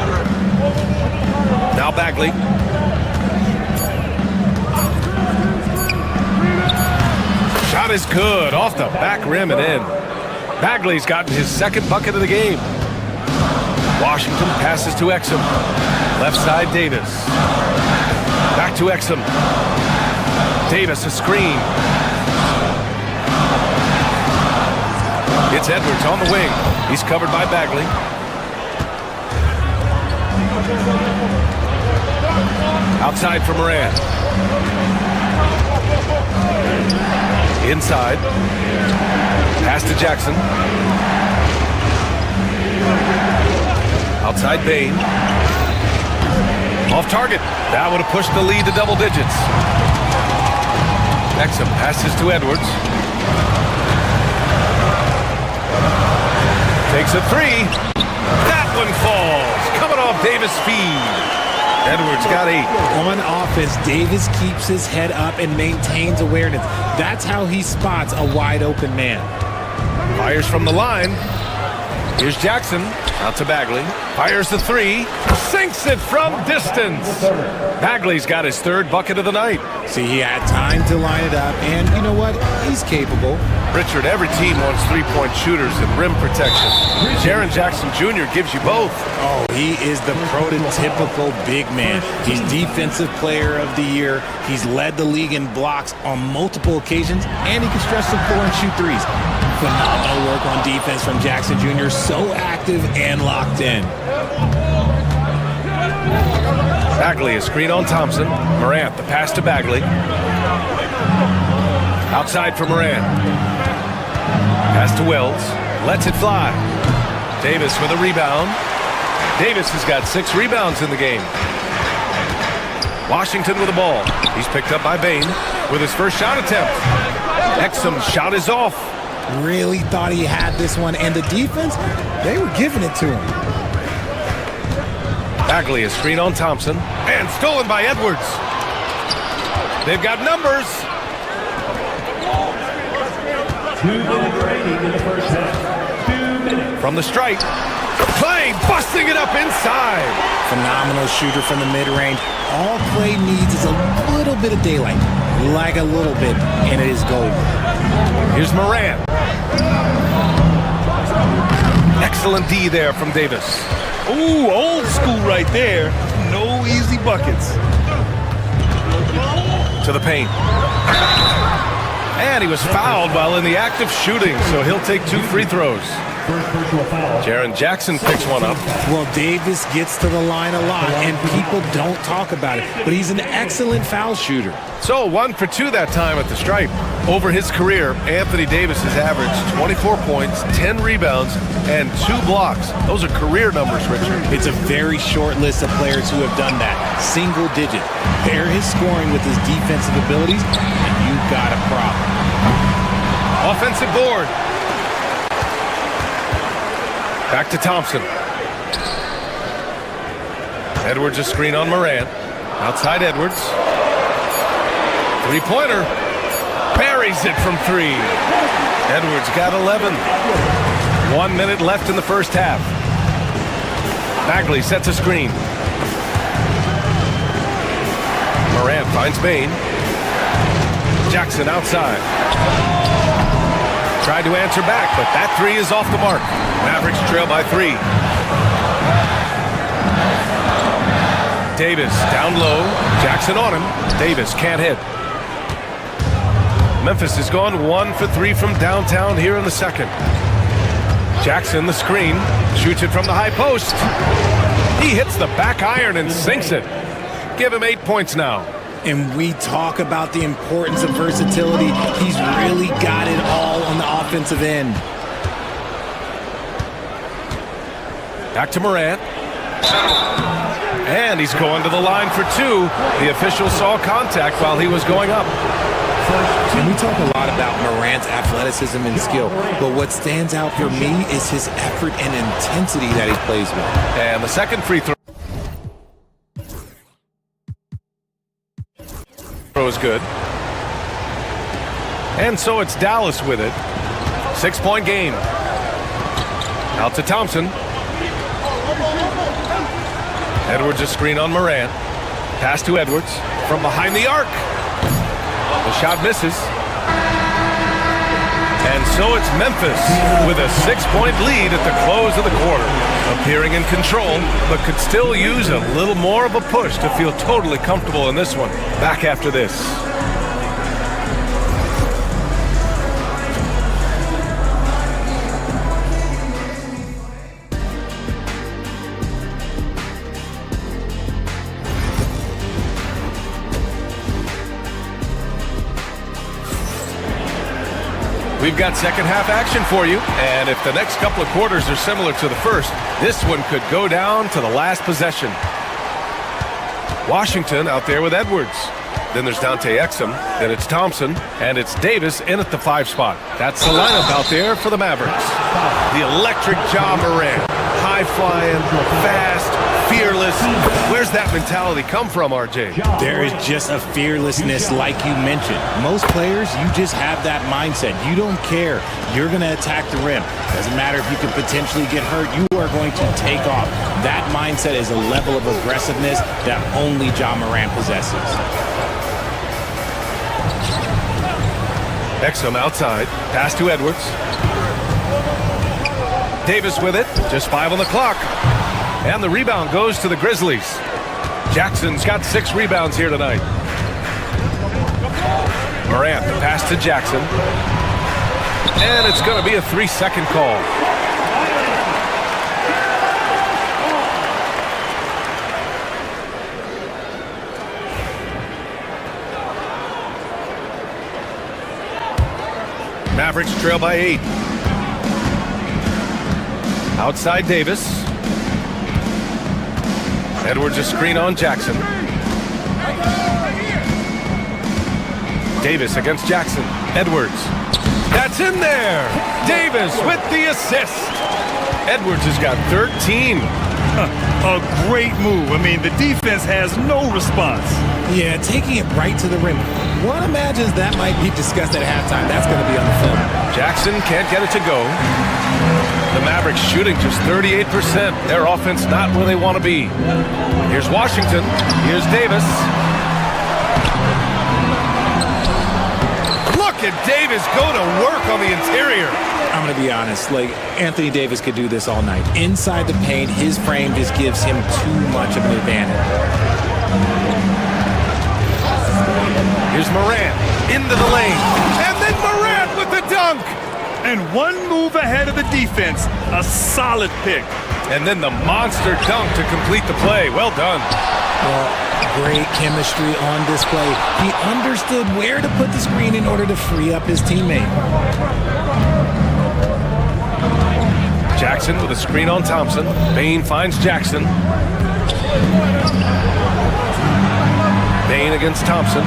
Now Bagley. Shot is good. Off the back rim and in. Bagley's gotten his 2nd bucket of the game. Washington passes to Exum. Left side Davis. Back to Exum. Davis a screen. It's Edwards on the wing. He's covered by Bagley. Outside for Moran. Inside. Pass to Jackson. Outside Payne. Off target. That would have pushed the lead to double digits. Exum passes to Edwards. Takes a 3. That one falls. Coming off Davis' feed. Edwards got 8. On offense, Davis keeps his head up and maintains awareness. That's how he spots a wide open man. Fires from the line. Here's Jackson. Out to Bagley. Fires the three. Sinks it from distance. Bagley's got his third bucket of the night. See, he had time to line it up, and you know what? He's capable. Richard, every team wants three-point shooters and rim protection. Jaren Jackson Jr. gives you both. Oh, he is the prototypical big man. He's Defensive Player of the Year. He's led the league in blocks on multiple occasions, and he can stretch the floor and shoot threes. Phenomenal work on defense from Jackson Jr. So active and locked in. Bagley, a screen on Thompson. Morant, the pass to Bagley. Outside for Morant. Pass to Wells. Lets it fly. Davis with a rebound. Davis has got 6 rebounds in the game. Washington with the ball. He's picked up by Bane with his first shot attempt. Exum's shot is off. Really thought he had this one, and the defense, they were giving it to him. Bagley, a screen on Thompson, and stolen by Edwards. They've got numbers. 2 minutes remaining in the first half. 2 minutes. From the stripe. Clay busting it up inside. Phenomenal shooter from the mid-range. All Clay needs is a little bit of daylight. Like a little bit, and it is gold. Here's Morant. Excellent D there from Davis. Ooh, old school right there. No easy buckets. To the paint. And he was fouled while in the act of shooting, so he'll take 2 free throws. Jaren Jackson picks one up. Well, Davis gets to the line a lot, and people don't talk about it, but he's an excellent foul shooter. So 1 for 2 that time at the stripe. Over his career, Anthony Davis has averaged 24 points, 10 rebounds, and 2 blocks. Those are career numbers, Richard. It's a very short list of players who have done that. Single digit. Pair his scoring with his defensive abilities, and you've got a problem. Offensive board. Back to Thompson. Edwards a screen on Morant. Outside Edwards. Three-pointer. Buries it from 3. Edwards got 11. 1 minute left in the first half. Bagley sets a screen. Morant finds Bane. Jackson outside. Tried to answer back, but that 3 is off the mark. Mavericks trail by 3. Davis down low. Jackson on him. Davis can't hit. Memphis has gone 1 for 3 from downtown here in the second. Jackson, the screen, shoots it from the high post. He hits the back iron and sinks it. Give him 8 points now. And we talk about the importance of versatility. He's really got it all on the offensive end. Back to Morant. And he's going to the line for 2. The official saw contact while he was going up. And we talk a lot about Morant's athleticism and skill, but what stands out for me is his effort and intensity that he plays with. And the second free throw is good. And so it's Dallas with it. 6-point game. Out to Thompson. Edwards a screen on Morant. Pass to Edwards from behind the arc. The shot misses. And so it's Memphis with a 6-point lead at the close of the quarter. Appearing in control, but could still use a little more of a push to feel totally comfortable in this one. Back after this. We've got second half action for you, and if the next couple of quarters are similar to the first, this one could go down to the last possession. Washington out there with Edwards. Then there's Dante Exum, then it's Thompson, and it's Davis in at the 5 spot. That's the lineup out there for the Mavericks. The electric Ja Morant, high-flying, fast, fearless. Where's that mentality come from, RJ? There is just a fearlessness like you mentioned. Most players, you just have that mindset. You don't care. You're going to attack the rim. Doesn't matter if you could potentially get hurt. You are going to take off. That mindset is a level of aggressiveness that only Ja Morant possesses. Exum outside. Pass to Edwards. Davis with it. Just 5 on the clock. And the rebound goes to the Grizzlies. Jackson's got 6 rebounds here tonight. Morant, the pass to Jackson. And it's going to be a 3-second call. Mavericks trail by 8. Outside Davis. Edwards a screen on Jackson. Davis against Jackson. Edwards. That's in there. Davis with the assist. Edwards has got 13. A great move. I mean, the defense has no response. Yeah, taking it right to the rim. One imagines that might be discussed at halftime. That's going to be on the film. Jackson can't get it to go. The Mavericks shooting just 38%. Their offense not where they want to be. Here's Washington. Here's Davis. Look at Davis go to work on the interior. I'm going to be honest. Like, Anthony Davis could do this all night. Inside the paint, his frame just gives him too much of an advantage. Here's Morant into the lane. And then Morant with the dunk. And one move ahead of the defense. A solid pick. And then the monster dunk to complete the play. Well done. Well, great chemistry on display. He understood where to put the screen in order to free up his teammate. Jackson with a screen on Thompson. Bane finds Jackson. Bane against Thompson.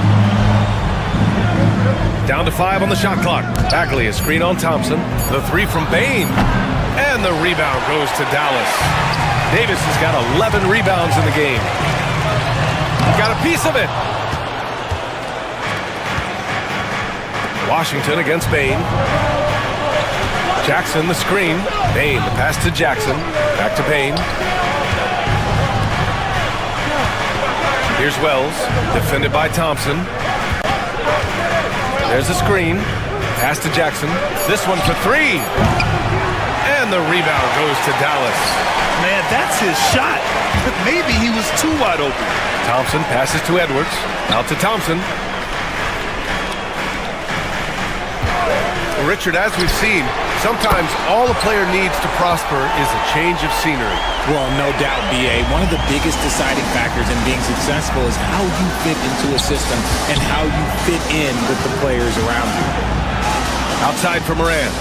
Down to 5 on the shot clock. Bagley a screen on Thompson. The 3 from Bane. And the rebound goes to Dallas. Davis has got 11 rebounds in the game. Got a piece of it. Washington against Bane. Jackson the screen. Bane the pass to Jackson. Back to Bane. Here's Wells. Defended by Thompson. There's a screen. Pass to Jackson. This one for 3. And the rebound goes to Dallas. Man, that's his shot. Maybe he was too wide open. Thompson passes to Edwards. Out to Thompson. Richard, as we've seen, sometimes all a player needs to prosper is a change of scenery. Well, no doubt, B.A. One of the biggest deciding factors in being successful is how you fit into a system and how you fit in with the players around you. Outside for Morant.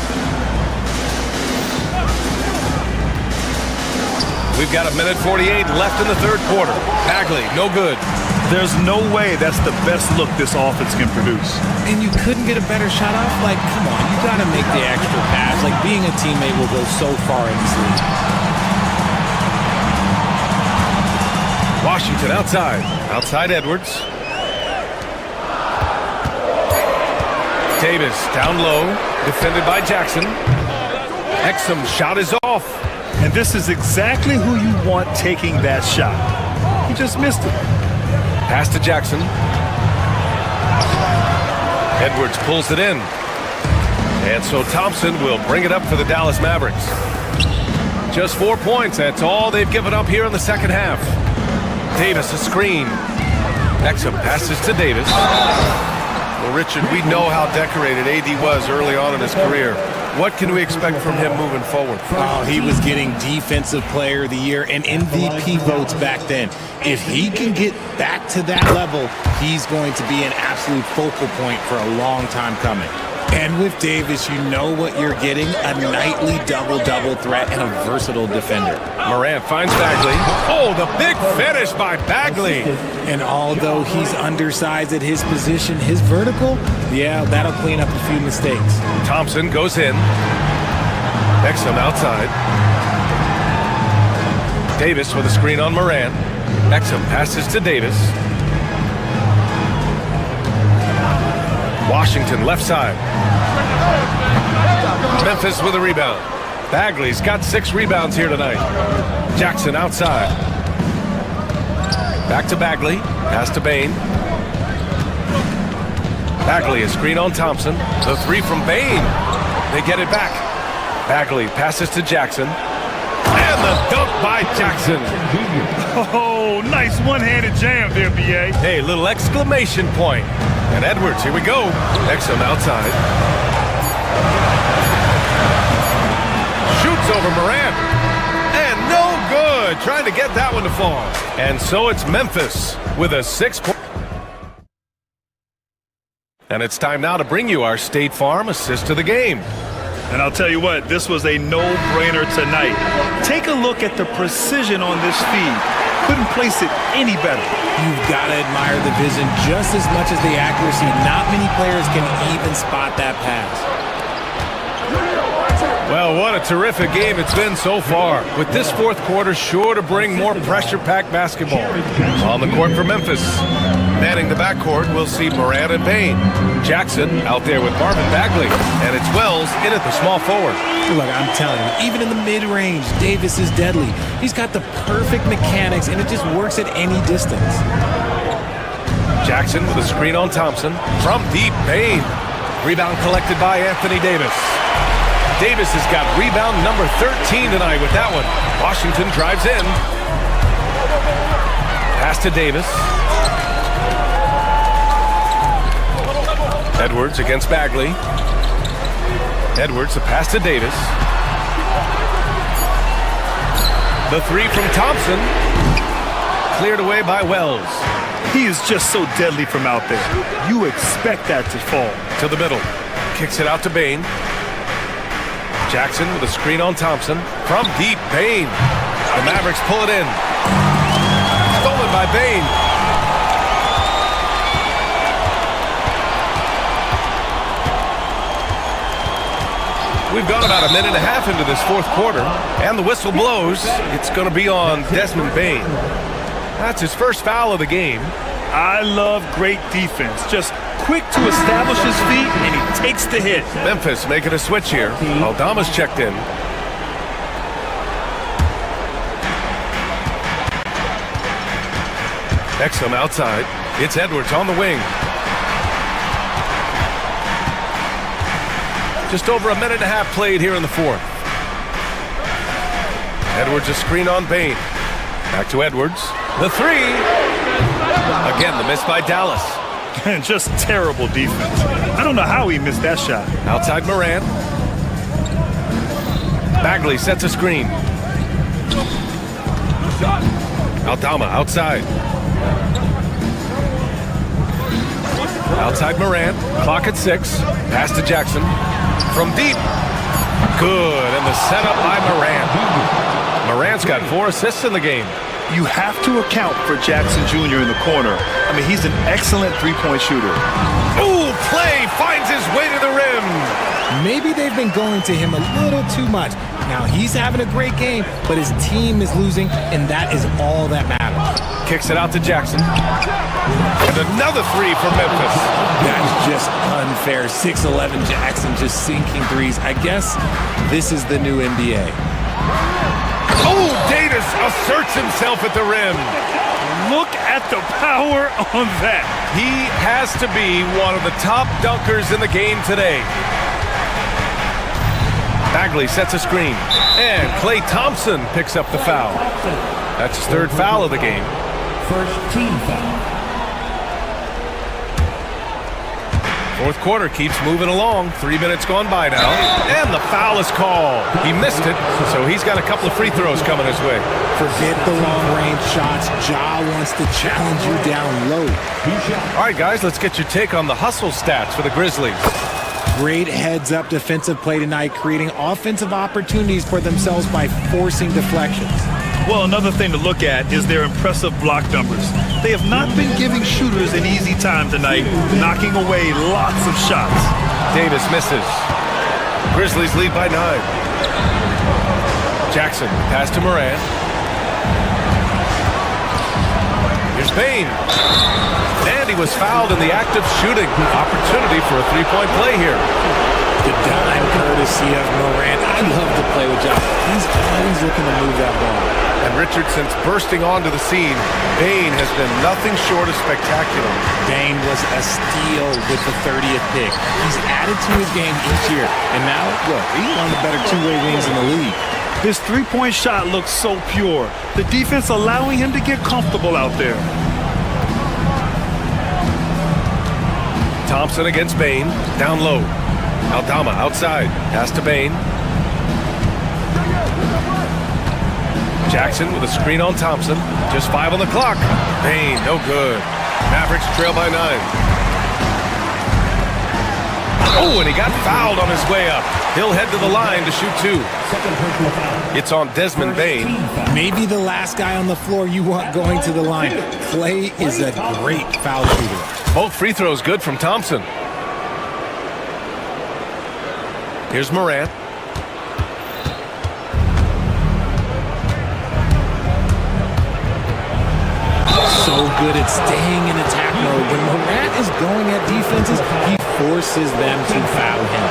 We've got 1:48 left in the third quarter. Bagley, no good. There's no way that's the best look this offense can produce. And you couldn't get a better shot off? Like, come on, you got to make the extra pass. Like, being a teammate will go so far in this league. Washington outside. Outside Edwards. Davis down low. Defended by Jackson. Exum shot is off. And this is exactly who you want taking that shot. He just missed it. Pass to Jackson. Edwards pulls it in. And so Thompson will bring it up for the Dallas Mavericks. Just 4 points. That's all they've given up here in the second half. Davis a screen. Exum passes to Davis. Well, Richard, we know how decorated AD was early on in his career. What can we expect from him moving forward? Oh, he was getting Defensive Player of the Year and MVP votes back then. If he can get back to that level, he's going to be an absolute focal point for a long time coming. And with Davis, you know what you're getting, a nightly double-double threat and a versatile defender. Morant finds Bagley. Oh, the big finish by Bagley. And although he's undersized at his position, his vertical, yeah, that'll clean up a few mistakes. Thompson goes in. Exum outside. Davis with a screen on Moran. Exum passes to Davis. Washington left side. Memphis with a rebound. Bagley's got 6 rebounds here tonight. Jackson outside. Back to Bagley. Pass to Bain. Bagley, a screen on Thompson. The 3 from Bain. They get it back. Bagley passes to Jackson. And the dunk by Jackson. Oh, nice one-handed jam there, B.A. Hey, little exclamation point. And Edwards, here we go. Exum outside. Shoots over Moran. And no good. Trying to get that one to fall. And so it's Memphis with a 6-point. And it's time now to bring you our State Farm assist of the game. And I'll tell you what, this was a no-brainer tonight. Take a look at the precision on this feed. Couldn't place it any better. You've got to admire the vision just as much as the accuracy. Not many players can even spot that pass. Well, what a terrific game it's been so far. With this fourth quarter sure to bring more pressure-packed basketball. On the court for Memphis. Manning the backcourt, we'll see Moran and Bain. Jackson out there with Marvin Bagley. And it's Wells in at the small forward. Look, I'm telling you, even in the mid-range, Davis is deadly. He's got the perfect mechanics, and it just works at any distance. Jackson with a screen on Thompson. From deep, Bain. Rebound collected by Anthony Davis. Davis has got rebound number 13 tonight with that one. Washington drives in. Pass to Davis. Edwards against Bagley. Edwards, the pass to Davis. The 3 from Thompson. Cleared away by Wells. He is just so deadly from out there. You expect that to fall. To the middle. Kicks it out to Bain. Jackson with a screen on Thompson. From deep, Bain. The Mavericks pull it in. Stolen by Bain. We've gone about a minute and a half into this fourth quarter, and the whistle blows. It's going to be on Desmond Bain. That's his first foul of the game. I love great defense. Just quick to establish his feet, and he takes the hit. Memphis making a switch here. Aldama's checked in. Exum outside. It's Edwards on the wing. Just over a minute and a half played here in the fourth. Edwards a screen on Bain. Back to Edwards. The 3. Again, the miss by Dallas. And just terrible defense. I don't know how he missed that shot. Outside Moran. Bagley sets a screen. Aldama outside. Outside Moran. Clock at 6. Pass to Jackson. From deep. Good. And the setup by Moran. Moran's got 4 assists in the game. You have to account for Jackson Jr. in the corner. I mean, he's an excellent three-point shooter. Ooh, play finds his way to the rim. Maybe they've been going to him a little too much. Now, he's having a great game, but his team is losing, and that is all that matters. Kicks it out to Jackson. And another 3 for Memphis. That's just unfair. 6'11" Jackson just sinking threes. I guess this is the new NBA. Oh, Davis asserts himself at the rim. Look at the power on that. He has to be one of the top dunkers in the game today. Bagley sets a screen. And Klay Thompson picks up the foul. That's his 3rd foul of the game. First team foul. Fourth quarter keeps moving along. 3 minutes gone by now. And the foul is called. He missed it, so he's got a couple of free throws coming his way. Forget the long-range shots. Ja wants to challenge you down low. All right, guys, let's get your take on the hustle stats for the Grizzlies. Great heads-up defensive play tonight, creating offensive opportunities for themselves by forcing deflections. Well, another thing to look at is their impressive block numbers. They have not been giving shooters an easy time tonight, knocking away lots of shots. Davis misses. Grizzlies lead by 9. Jackson, pass to Moran. Here's Bain. And he was fouled in the act of shooting. Opportunity for a three-point play here. The dime courtesy of Morant. I love to play with Josh. He's always looking to move that ball. And Richardson's bursting onto the scene. Bain has been nothing short of spectacular. Bain was a steal with the 30th pick. He's added to his game each year. And now, look, he's one of the better two-way wings in the league. His three-point shot looks so pure. The defense allowing him to get comfortable out there. Thompson against Bain. Down low. Aldama outside. Pass to Bain. Jackson with a screen on Thompson. Just 5 on the clock. Bain, no good. Mavericks trail by 9. Oh, and he got fouled on his way up. He'll head to the line to shoot 2. It's on Desmond Bain. Maybe the last guy on the floor you want going to the line. Clay is a great foul shooter. Both free throws good from Thompson. Here's Morant. So good at staying in attack mode. When Morant is going at defenses, he forces them to foul him.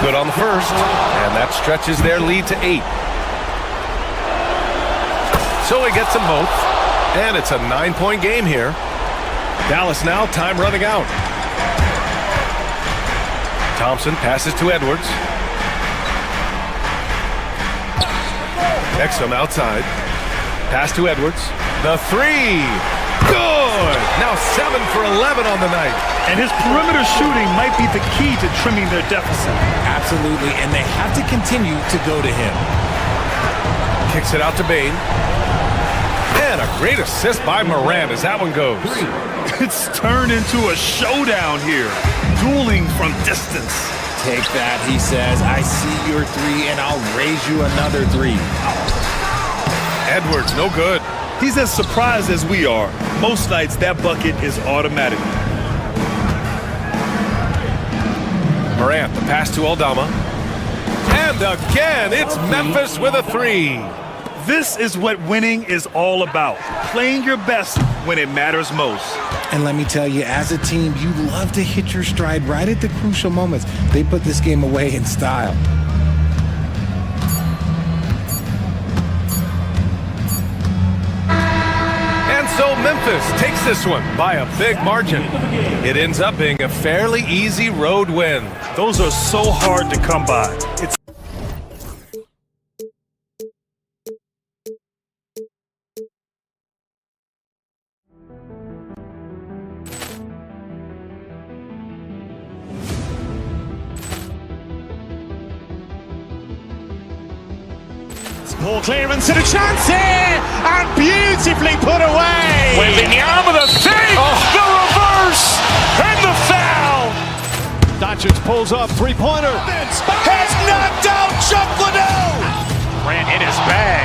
Good on the first, and that stretches their lead to 8. So he gets them both, and it's a 9-point game here. Dallas now, time running out. Thompson passes to Edwards. Exum outside. Pass to Edwards. The 3. Good! Now 7 for 11 on the night. And his perimeter shooting might be the key to trimming their deficit. Absolutely, and they have to continue to go to him. Kicks it out to Bain. And a great assist by Morant as that one goes. It's turned into a showdown here. Dueling from distance. Take that, he says. I see your 3, and I'll raise you another 3. Edwards, no good. He's as surprised as we are. Most nights, that bucket is automatic. Morant, the pass to Aldama. And again, it's Memphis with a 3. This is what winning is all about. Playing your best when it matters most. And let me tell you, as a team, you love to hit your stride right at the crucial moments. They put this game away in style. So Memphis takes this one by a big margin. It ends up being a fairly easy road win. Those are so hard to come by. It's Ball clearance and a chance here, and beautifully put away. Wembanyama the save, the reverse, and the foul. Doncic pulls up, three-pointer. Has knocked out Chuck Liddell. Ran in his bag.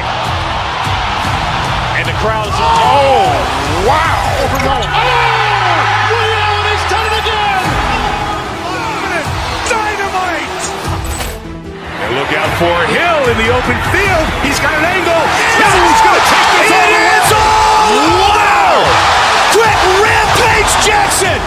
And the crowd is, oh, wow. Ray Allen has done it again. Dynamite. And look out for Hill in the open field. He's got an angle. He's going to take this all the way. Wow. Quick rampage Jackson.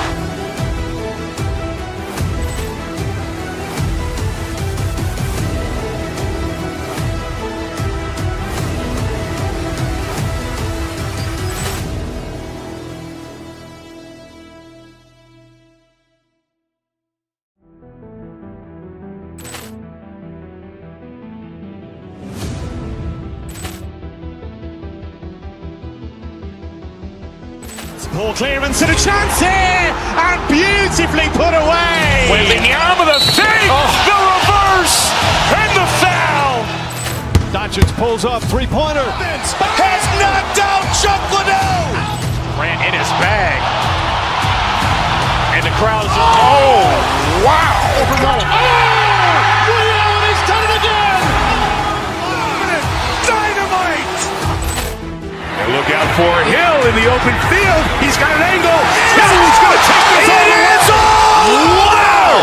Ball clearance and a chance here, and beautifully put away. Wembanyama the save, the reverse, and the foul. Doncic pulls up, three-pointer. Has knocked out Chuck Liddell. Ran in his bag. And the crowd is, oh, wow. Ray Allen has done it again. Dynamite. And look out for Hill in the open field. He's got an angle. He's going to take this all the way. Wow.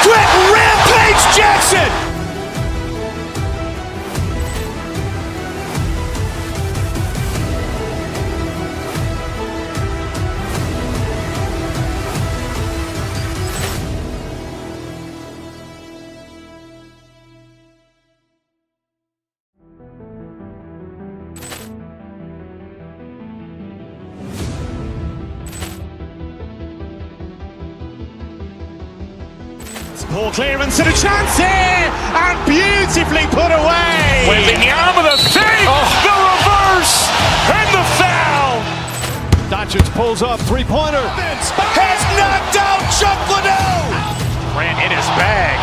Quick rampage Jackson. Poor clearance and a chance here, and beautifully put away. Wembanyama the save, the reverse, and the foul. Doncic pulls up, three-pointer. Has knocked out Chuck Liddell. Ran in his bag.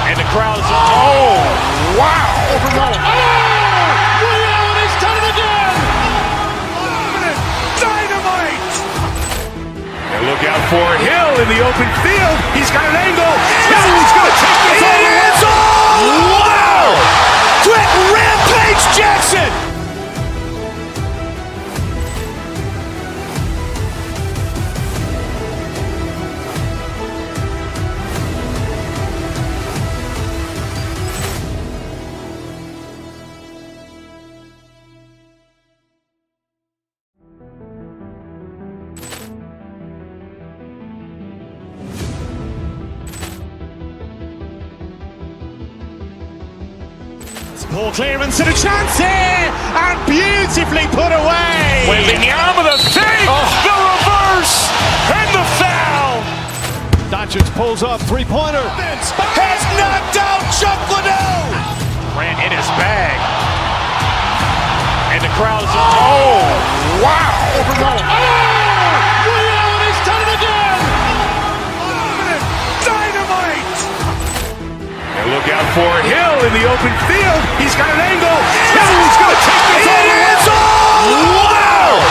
And the crowd is, oh, wow. Ray Allen has done it again. Dynamite. And look out for Hill in the open field. He's got an angle. He's going to take this all the way. Wow. Quick Rampage Jackson. Poor clearance and a chance here, and beautifully put away. Wembanyama the save, the reverse, and the foul. Doncic pulls up, three-pointer. Has knocked out Chuck Liddell. Ran in his bag. And the crowd is, oh, wow. Ray Allen has done it again. Dynamite. And look out for Hill in the open field. He's got an angle. He's going to take this all the way. Wow.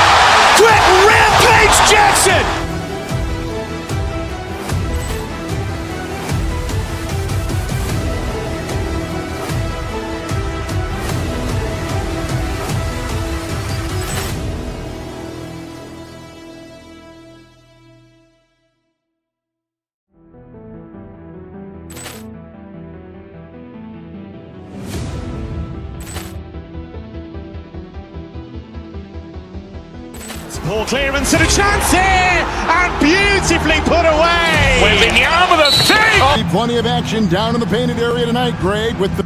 Quick Rampage Jackson. Poor clearance and a chance here, and beautifully put away. Wembanyama the save. Plenty of action down in the painted area tonight, Greg, with the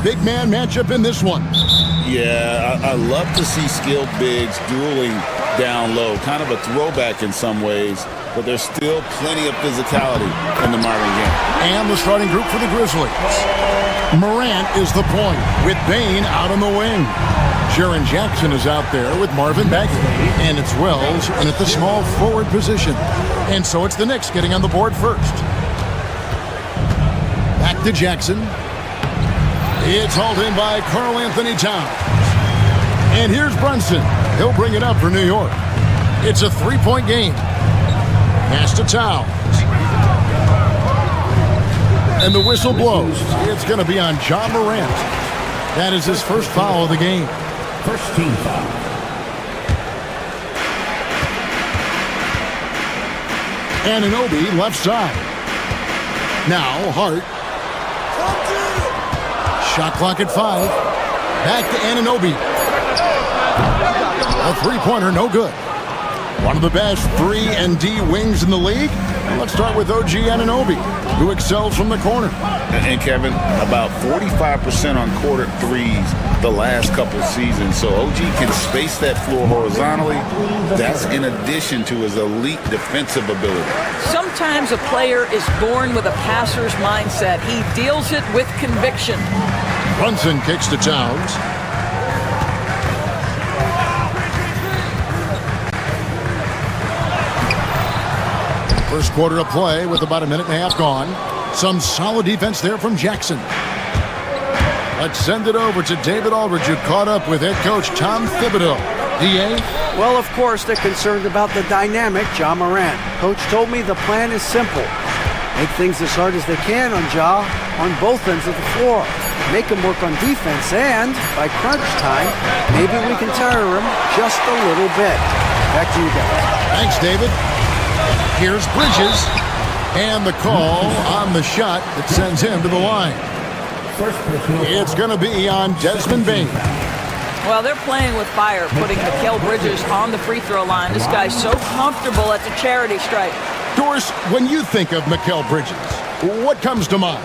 big man matchup in this one. Yeah, I love to see skilled bigs dueling down low. Kind of a throwback in some ways, but there's still plenty of physicality in the Marvin game. And the starting group for the Grizzlies. Morant is the point, with Bane out on the wing. Jaren Jackson is out there with Marvin Bagley. And it's Wells and at the small forward position. And so it's the Knicks getting on the board first. Back to Jackson. It's hauled in by Karl Anthony Towns. And here's Brunson. He'll bring it up for New York. It's a three-point game. Pass to Towns. And the whistle blows. It's going to be on John Morant. That is his first foul of the game. First team foul. Anunoby left side. Now Hart. Shot clock at 5. Back to Anunoby. A three-pointer, no good. One of the best 3-and-D wings in the league. Let's start with OG Anunoby, who excels from the corner. And Kevin, about 45% on quarter threes the last couple seasons. So OG can space that floor horizontally. That's in addition to his elite defensive ability. Sometimes a player is born with a passer's mindset. He deals it with conviction. Brunson kicks to Towns. First quarter of play with about a minute and a half gone. Some solid defense there from Jackson. Let's send it over to David Aldridge, who caught up with head coach Tom Thibodeau. DA? Well, of course, they're concerned about the dynamic John Morant. Coach told me the plan is simple. Make things as hard as they can on Ja on both ends of the floor. Make him work on defense, and by crunch time, maybe we can tire him just a little bit. Back to you guys. Thanks, David. Here's Bridges. And the call on the shot that sends him to the line. It's going to be on Desmond Bane. Well, they're playing with fire, putting Mikal Bridges on the free throw line. This guy's so comfortable at the charity stripe. Doris, when you think of Mikal Bridges, what comes to mind?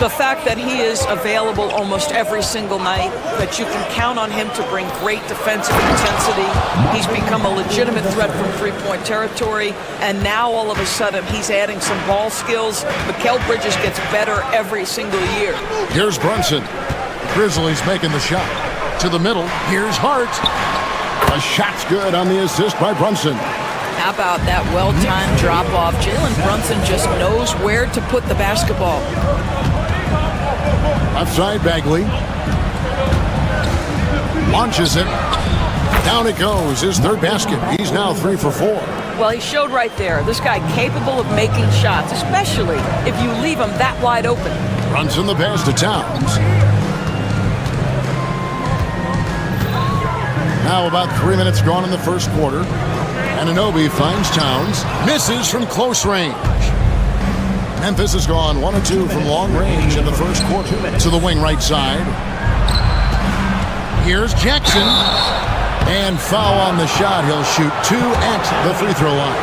The fact that he is available almost every single night, that you can count on him to bring great defensive intensity. He's become a legitimate threat from three-point territory, and now all of a sudden he's adding some ball skills. Mikal Bridges gets better every single year. Here's Brunson. Grizzlies making the shot. To the middle. Here's Hart. A shot's good on the assist by Brunson. How about that well-timed drop-off? Jalen Brunson just knows where to put the basketball. Left side, Bagley. Launches it. Down it goes. His third basket. He's now 3 for 4. Well, he showed right there. This guy capable of making shots, especially if you leave him that wide open. Brunson the pass to Towns. Now about 3 minutes gone in the first quarter. Anunoby finds Towns. Misses from close range. Memphis has gone 1 of 2 from long range in the first quarter. To the wing right side. Here's Jackson. And foul on the shot. He'll shoot 2 at the free throw line.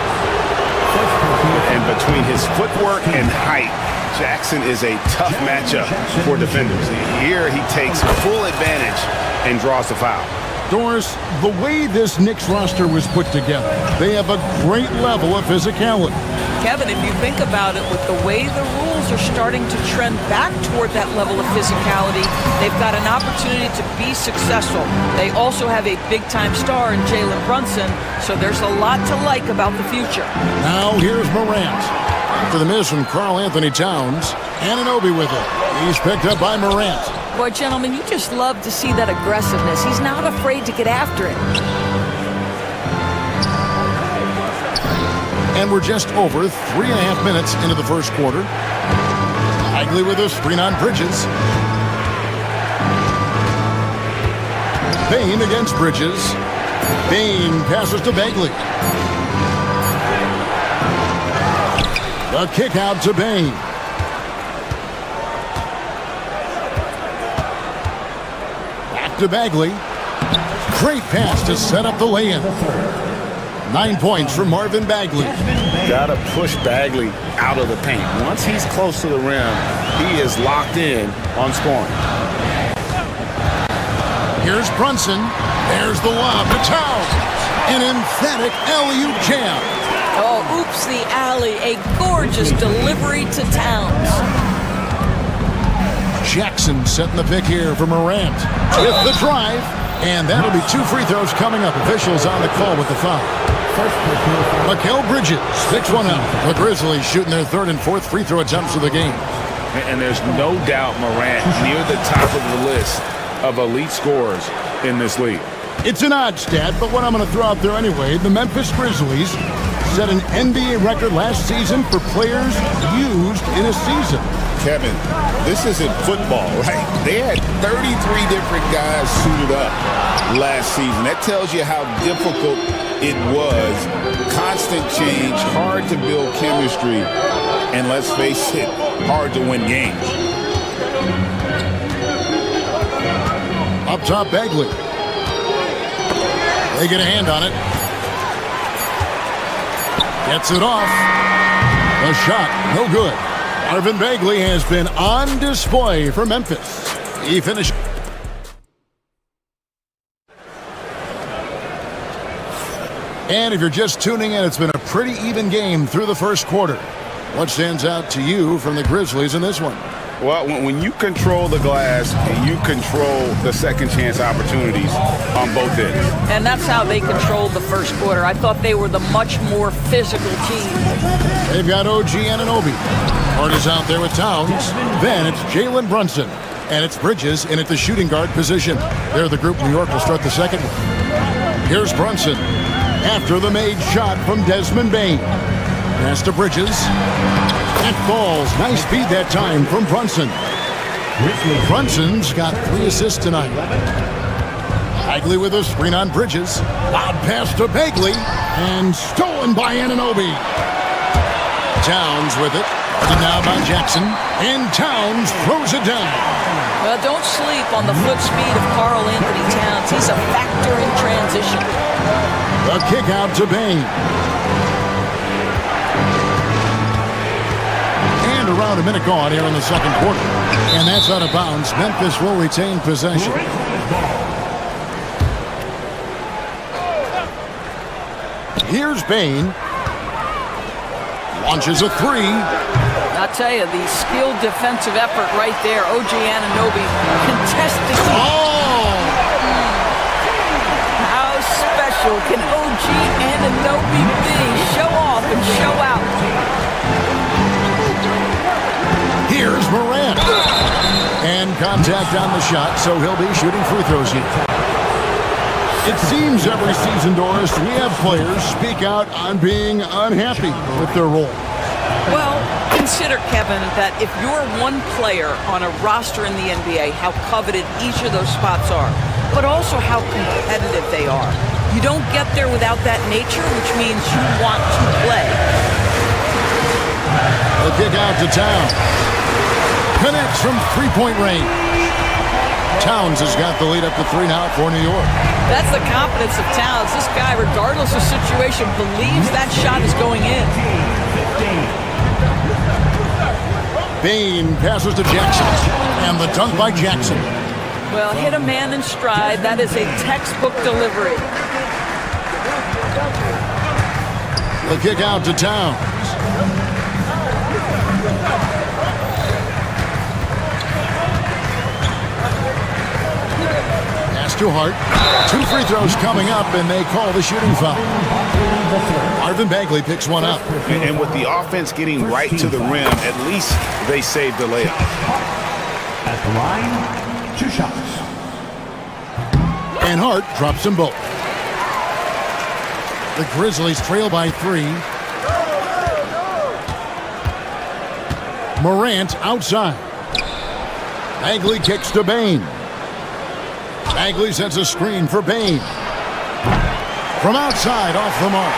And between his footwork and height, Jackson is a tough matchup for defenders. Here he takes full advantage and draws the foul. Doris, the way this Knicks roster was put together, they have a great level of physicality. Kevin, if you think about it, with the way the rules are starting to trend back toward that level of physicality, they've got an opportunity to be successful. They also have a big-time star in Jalen Brunson, so there's a lot to like about the future. Now here's Morant. After the miss from Karl Anthony Towns, Anunoby with it. He's picked up by Morant. Boy, gentlemen, you just love to see that aggressiveness. He's not afraid to get after it. And we're just over 3.5 minutes into the first quarter. Bagley with a screen on Bridges. Bain against Bridges. Bain passes to Bagley. The kick out to Bain. Back to Bagley. Great pass to set up the lay-in. 9 points from Marvin Bagley. Got to push Bagley out of the paint. Once he's close to the rim, he is locked in on scoring. Here's Brunson. There's the lob to Towns. An emphatic alley-oop jam. Oh, oops, the alley. A gorgeous delivery to Towns. Jackson setting the pick here for Morant. With the drive. And that'll be 2 free throws coming up. Officials on the call with the foul. Mikal Bridges picks one up. The Grizzlies shooting their 3rd and 4th free throw attempts of the game. And there's no doubt Morant near the top of the list of elite scorers in this league. It's an odd stat, but what I'm going to throw out there anyway, the Memphis Grizzlies set an NBA record last season for players used in a season. Kevin, this isn't football, right? They had 33 different guys suited up last season. That tells you how difficult it was. Constant change, hard to build chemistry, and let's face it, hard to win games. Up top, Bagley. They get a hand on it. Gets it off. The shot, no good. Marvin Bagley has been on display for Memphis. He finished. And if you're just tuning in, it's been a pretty even game through the first quarter. What stands out to you from the Grizzlies in this one? Well, when you control the glass and you control the second chance opportunities on both ends. And that's how they controlled the first quarter. I thought they were the much more physical team. They've got OG Anunoby. Hart is out there with Towns. Then it's Jalen Brunson. And it's Bridges in at the shooting guard position. They're the group. New York will start the second one. Here's Brunson. After the made shot from Desmond Bain. Pass to Bridges. It falls. Nice feed that time from Brunson. Brunson's got 3 assists tonight. Bagley with a screen on Bridges. Loud pass to Bagley. And stolen by Anunoby. Towns with it. And now by Jackson. And Towns throws it down. Well, don't sleep on the foot speed of Karl Anthony Towns. He's a factor in transition. The kick out to Bain. And around a minute gone here in the second quarter. And that's out of bounds. Memphis will retain possession. Here's Bain. Launches a three. I'll tell you, the skilled defensive effort right there. OG Anunoby contesting. Oh! How special can OG Anunoby be? Show off and show out. Here's Morant. And contact on the shot, so he'll be shooting free throws here. It seems every season, Doris, we have players speak out on being unhappy with their role. Well, consider, Kevin, that if you're one player on a roster in the NBA, how coveted each of those spots are, but also how competitive they are. You don't get there without that nature, which means you want to play. The kick out to Towns. Connects from three-point range. Towns has got the lead up to 3 now for New York. That's the confidence of Towns. This guy, regardless of situation, believes that shot is going in. Bain passes to Jackson. And the dunk by Jackson. Well, hit a man in stride. That is a textbook delivery. The kick out to Towns. To Hart. 2 free throws coming up, and they call the shooting foul. Marvin Bagley picks one up. And with the offense getting right to the rim, at least they saved the layup. At the line, 2 shots. And Hart drops them both. The Grizzlies trail by 3. Morant outside. Bagley kicks to Bain. Bagley sets a screen for Bain. From outside, off the mark.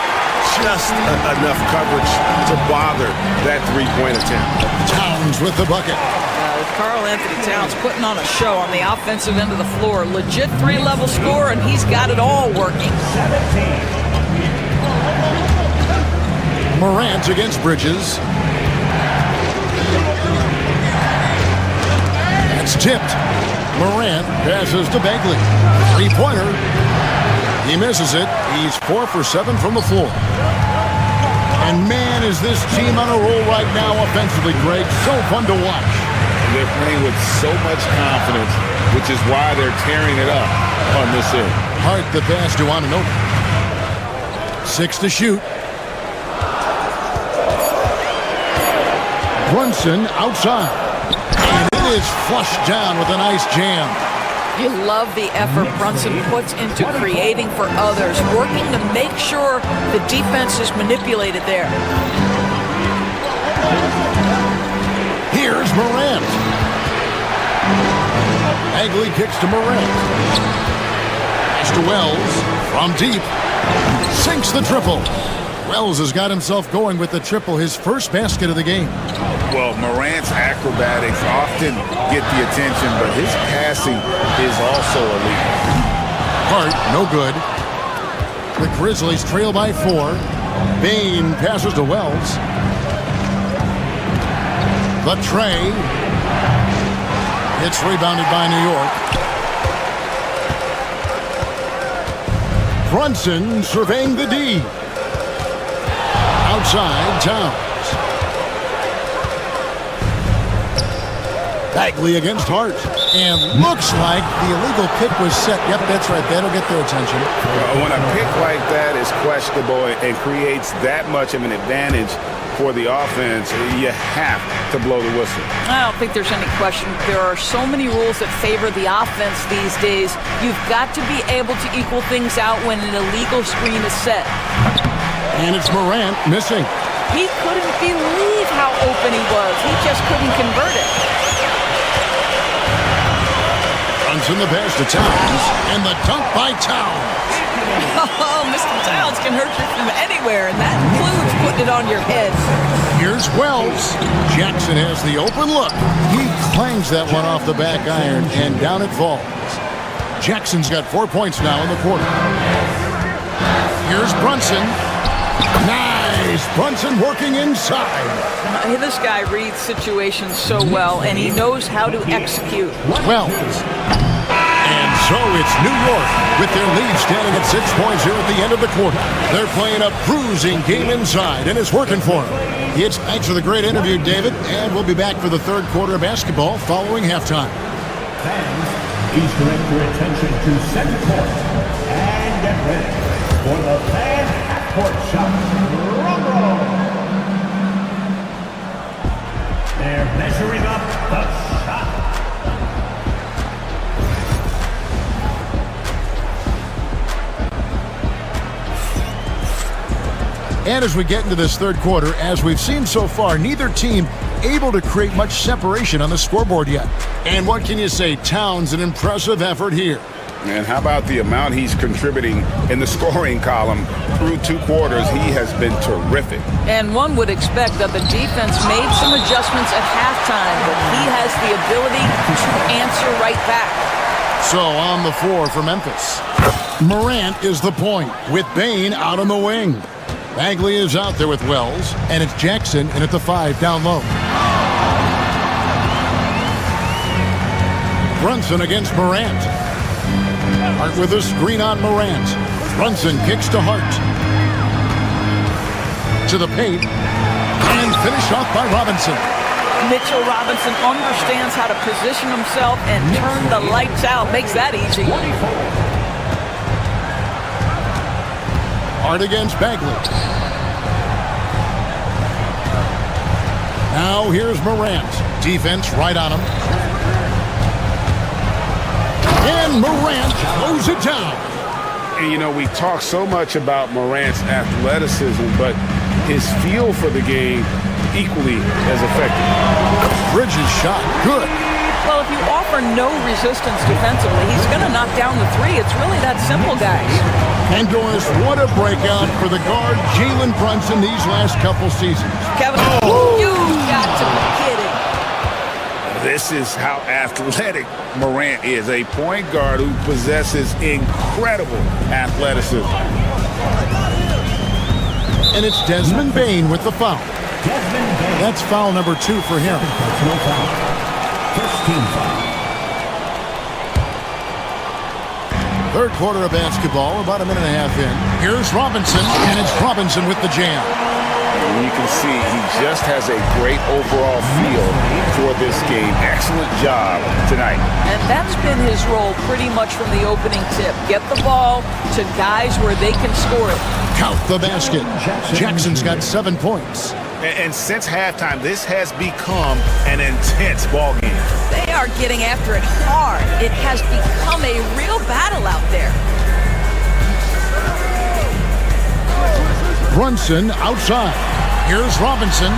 Just enough coverage to bother that three-point attempt. Towns with the bucket. Karl Anthony Towns putting on a show on the offensive end of the floor. Legit 3-level score, and he's got it all working. Morant against Bridges. That's tipped. Morant passes to Bagley. 3-pointer. He misses it. He's 4 for 7 from the floor. And man, is this team on a roll right now offensively, Greg. So fun to watch. They're playing with so much confidence, which is why they're tearing it up on this end. Hart the pass to Anunoby. 6 to shoot. Brunson outside. And it is flushed down with a nice jam. You love the effort Brunson puts into creating for others, working to make sure the defense is manipulated there. Here's Morant. Bagley kicks to Morant. Pass to Wells from deep. Sinks the triple. Wells has got himself going with the triple, his first basket of the game. Well, Morant's acrobatics often get the attention, but his passing is also elite. Hart, no good. The Grizzlies trail by 4. Bain passes to Wells. The tray. It's rebounded by New York. Brunson surveying the D. Outside, Towns. Bagley against Hart. And looks like the illegal pick was set. Yep, that's right. That'll get their attention. When a pick like that is questionable and creates that much of an advantage for the offense, you have to blow the whistle. I don't think there's any question. There are so many rules that favor the offense these days. You've got to be able to equal things out when an illegal screen is set. And it's Morant missing. He couldn't believe how open he was. He just couldn't convert it. Brunson the pass to Towns. And the dunk by Towns. Oh, Mr. Towns can hurt you from anywhere, and that includes putting it on your head. Here's Wells. Jackson has the open look. He clangs that one off the back iron, and down it falls. Jackson's got 4 points now in the quarter. Here's Brunson. Nice Nice. Brunson working inside. This guy reads situations so well, and he knows how to execute. Wells. And so it's New York with their lead standing at 6 points here at the end of the quarter. They're playing a bruising game inside, and it's working for them. Thanks for the great interview, David, and we'll be back for the third quarter of basketball following halftime. Fans, please direct your attention to center court and get ready for the fan half-court shot. Drum roll. They're measuring up the shot. And as we get into this third quarter, as we've seen so far, neither team able to create much separation on the scoreboard yet. And what can you say? Towns, an impressive effort here. And how about the amount he's contributing in the scoring column through 2 quarters? He has been terrific. And one would expect that the defense made some adjustments at halftime, but he has the ability to answer right back. So on the floor for Memphis, Morant is the point with Bane out on the wing. Bagley is out there with Wells, and it's Jackson in at the 5 down low. Brunson against Morant. Hart with a screen on Morant. Brunson kicks to Hart. To the paint. And finished off by Robinson. Mitchell Robinson understands how to position himself and turn the lights out. Makes that easy. Hart against Bagley. Now here's Morant. Defense right on him. And Morant throws it down. And, you know, we talk so much about Morant's athleticism, but his feel for the game equally as effective. Bridges shot. Good. Well, if you offer no resistance defensively, he's going to knock down the 3. It's really that simple, guys. And Doris, what a breakout for the guard, Jalen Brunson, these last couple seasons. Kevin, you got to be kidding. This is how athletic Morant is, a point guard who possesses incredible athleticism. And it's Desmond Bane with the foul. That's foul number 2 for him. Personal foul. First team foul. Third quarter of basketball, about a minute and a half in. Here's Robinson, and it's Robinson with the jam. And you can see he just has a great overall feel for this game. Excellent job tonight. And that's been his role pretty much from the opening tip. Get the ball to guys where they can score it. Count the basket. Jackson's got 7 points. And since halftime, this has become an intense ball game. They are getting after it hard. It has become a real battle out there. Brunson outside. Here's Robinson.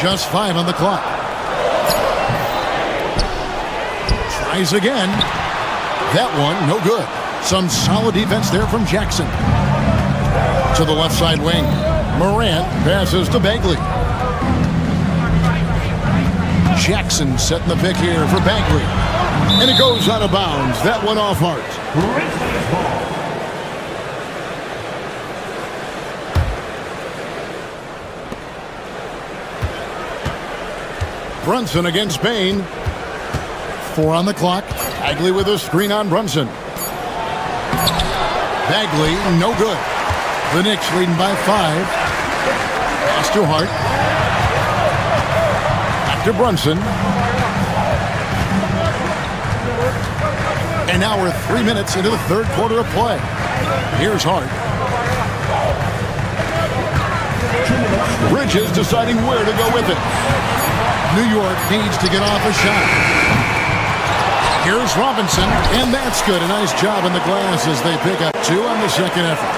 Just 5 on the clock. Tries again. That one, no good. Some solid defense there from Jackson. To the left side wing. Morant passes to Bagley. Jackson setting the pick here for Bagley. And it goes out of bounds. That one off Hart. Brunson against Bane. 4 on the clock. Bagley with a screen on Brunson. Bagley, no good. The Knicks leading by 5. Pass to Hart. Back to Brunson. And now we're 3 minutes into the third quarter of play. Here's Hart. Bridges deciding where to go with it. New York needs to get off a shot. Here's Robinson, and that's good. A nice job in the glass as they pick up 2 on the second effort.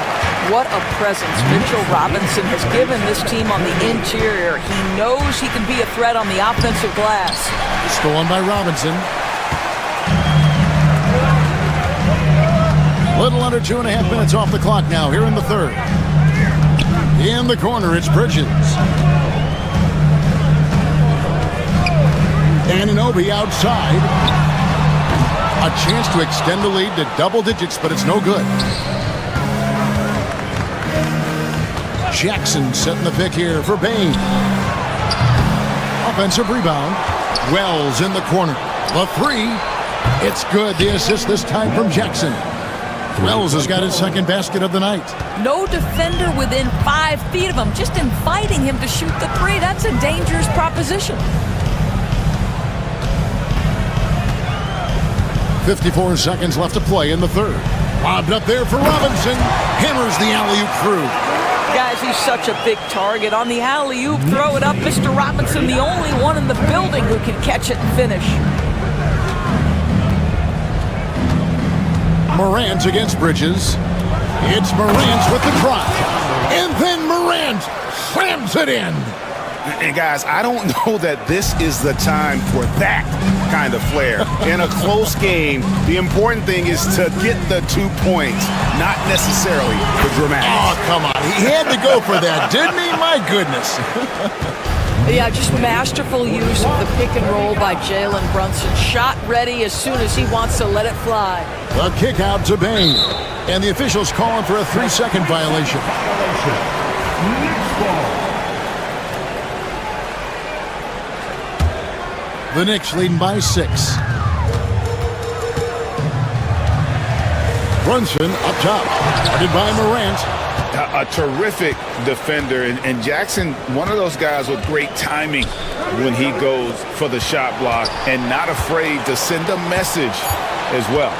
What a presence Mitchell Robinson has given this team on the interior. He knows he can be a threat on the offensive glass. Stolen by Robinson. Little under 2.5 minutes off the clock now here in the third. In the corner, it's Bridges. Anunoby outside. A chance to extend the lead to double digits, but it's no good. Jackson setting the pick here for Bain. Offensive rebound. Wells in the corner. The three. It's good. The assist this time from Jackson. Wells has got his second basket of the night. No defender within 5 feet of him, just inviting him to shoot the three. That's a dangerous proposition. 54 seconds left to play in the third. Lobbed up there for Robinson. Hammers the alley-oop through. Guys, he's such a big target. On the alley-oop, throw it up. Mr. Robinson, the only one in the building who can catch it and finish. Morant against Bridges. It's Morant with the drop. And then Morant slams it in. And guys, I don't know that this is the time for that kind of flair. In a close game, the important thing is to get the 2 points, not necessarily the dramatics. Oh, come on. He had to go for that, didn't he? My goodness. Yeah, just masterful use of the pick and roll by Jalen Brunson. Shot ready as soon as he wants to let it fly. The kick out to Bain. And the officials calling for a 3-second violation. The Knicks leading by 6. Brunson up top. Guarded by Morant. A terrific defender, and Jackson, one of those guys with great timing when he goes for the shot block and not afraid to send a message as well.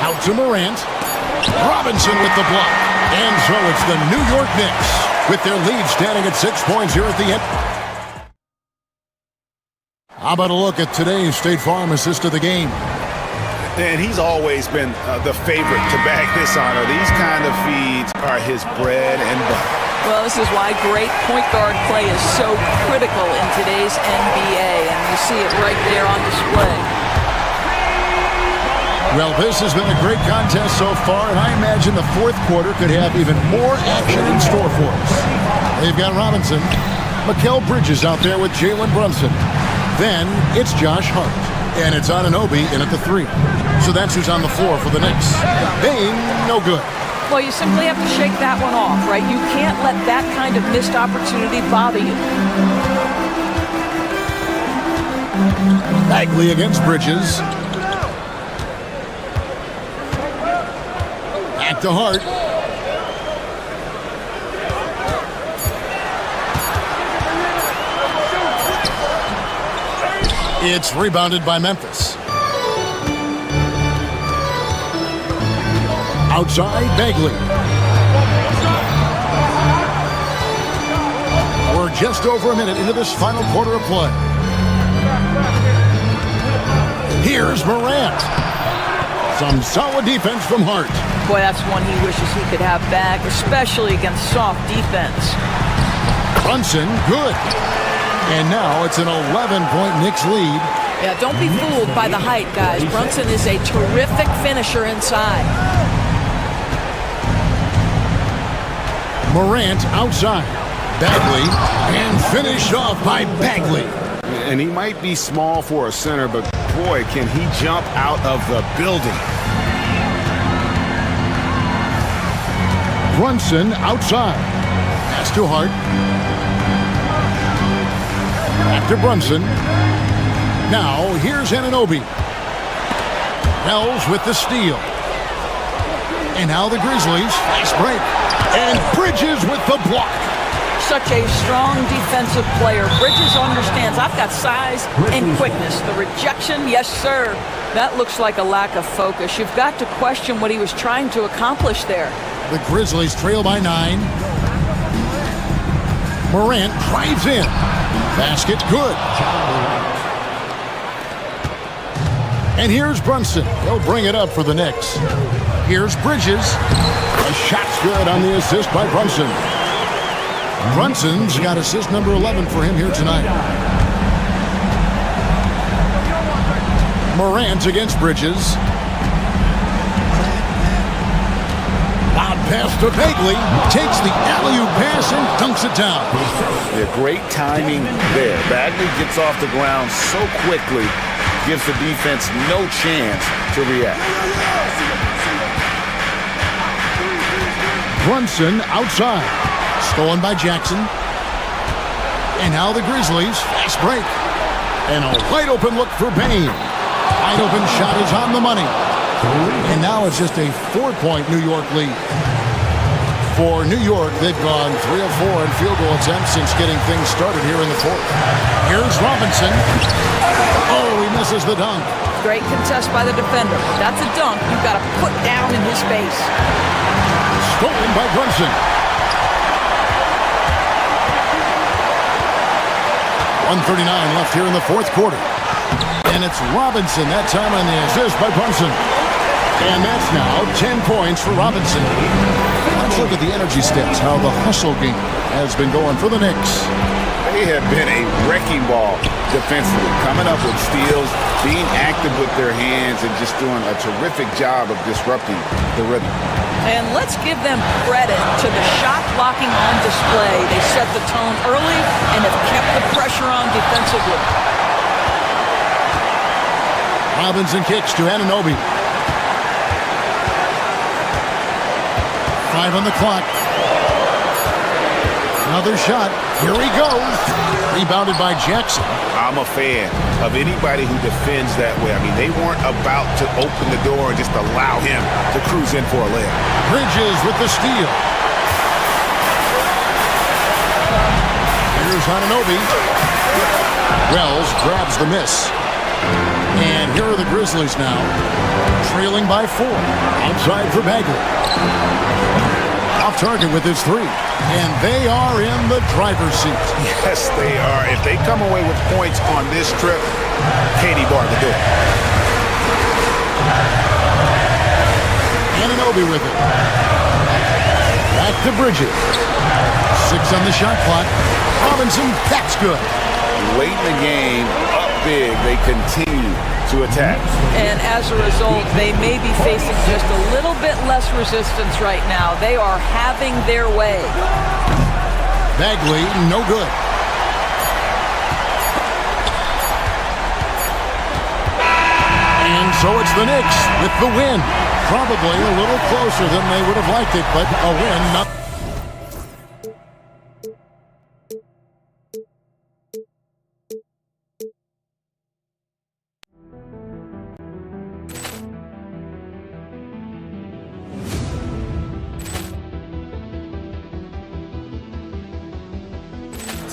Out to Morant. Robinson with the block. And so it's the New York Knicks with their lead standing at 6 points here at the end. How about a look at today's State Farm assist of the game? And he's always been the favorite to bag this honor. These kind of feeds are his bread and butter. Well, this is why great point guard play is so critical in today's NBA, and you see it right there on display. Well, this has been a great contest so far, and I imagine the fourth quarter could have even more action in store for us. They've got Robinson, Mikal Bridges out there with Jalen Brunson. Then it's Josh Hart, and it's Anunoby in at the 3. So that's who's on the floor for the Knicks. Bain, no good. Well, you simply have to shake that one off, right? You can't let that kind of missed opportunity bother you. Bagley against Bridges. Back to Hart. It's rebounded by Memphis. Outside, Bagley. We're just over a minute into this final quarter of play. Here's Morant. Some solid defense from Hart. Boy, that's one he wishes he could have back, especially against soft defense. Brunson, good. And now it's an 11-point Knicks lead. Yeah, don't be fooled by the height, guys. Brunson is a terrific finisher inside. Morant outside. Bagley, and finished off by Bagley. And he might be small for a center, but boy, can he jump out of the building. Brunson outside. Pass to Hart. After Brunson. Now here's Anunoby. Wells with the steal. And now the Grizzlies. Fast break. And Bridges with the block. Such a strong defensive player. Bridges understands I've got size and quickness. The rejection, yes, sir. That looks like a lack of focus. You've got to question what he was trying to accomplish there. The Grizzlies trail by 9. Morant drives in. Basket good. And here's Brunson. He'll bring it up for the Knicks. Here's Bridges. The shot's good on the assist by Brunson. Brunson's got assist number 11 for him here tonight. Morant against Bridges. Loud pass to Bagley. Takes the alley-oop pass and dunks it down. Yeah, great timing there. Bagley gets off the ground so quickly, gives the defense no chance to react. Brunson outside. Stolen by Jackson. And now the Grizzlies. Fast break. And a wide open look for Bain. Wide open shot is on the money. And now it's just a 4-point New York lead. For New York, they've gone 3 of 4 in field goal attempts since getting things started here in the fourth. Here's Robinson. Oh, he misses the dunk. Great contest by the defender. That's a dunk you've got to put down in his face. Stolen by Brunson. 1:39 left here in the fourth quarter. And it's Robinson that time on the assist by Brunson. And that's now 10 points for Robinson. Let's look at the energy stats, how the hustle game has been going for the Knicks. They have been a wrecking ball defensively, coming up with steals, being active with their hands, and just doing a terrific job of disrupting the rhythm. And let's give them credit to the shot blocking on display. They set the tone early and have kept the pressure on defensively. Robinson kicks to Anunoby. 5 on the clock. Another shot. Here he goes. Rebounded by Jackson. I'm a fan of anybody who defends that way. I mean, they weren't about to open the door and just allow him to cruise in for a layup. Bridges with the steal. Here's Anunoby. Wells grabs the miss. And here are the Grizzlies now, trailing by 4. Outside for Bagley. Off target with his 3. And they are in the driver's seat. Yes, they are. If they come away with points on this trip, Katie Bar to do it. Anunoby with it. Back to Bridges. 6 on the shot clock. Robinson, that's good. Late in the game, up big, they continue to attack. And as a result, they may be facing just a little bit less resistance right now. They are having their way. Bagley, no good. And so it's the Knicks with the win. Probably a little closer than they would have liked it, but a win. Not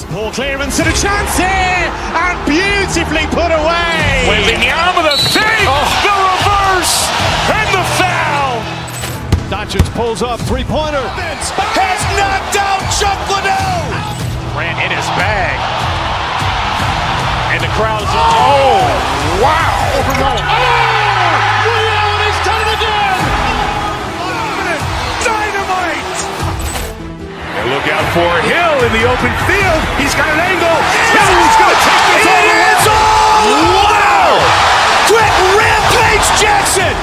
Poor clearance and a chance here, and beautifully put away. Wembanyama the save, the reverse, and the foul. Doncic pulls up, three-pointer. Has knocked out Chuck Liddell. Ran in his bag. And the crowd is, oh, wow. Ray Allen has done it again. Dynamite. And look out for Hill in the open field. He's got an angle. Hill's going to take this all the way. Wow. Quick rampage Jackson.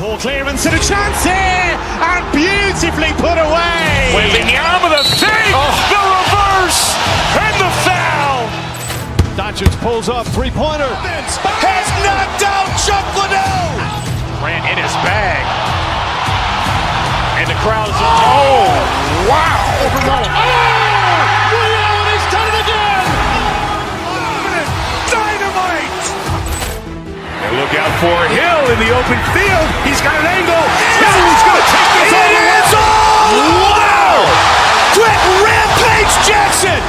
Poor clearance and a chance here, and beautifully put away. Wembanyama the save, the reverse, and the foul. Doncic pulls up, three-pointer. Has knocked out Chuck Liddell. Ran in his bag. And the crowd is, oh, wow. Ray Allen has done it again. Dynamite. And look out for Hill in the open field. He's got an angle. Hill's going to take this all the way. Wow. Quick rampage Jackson.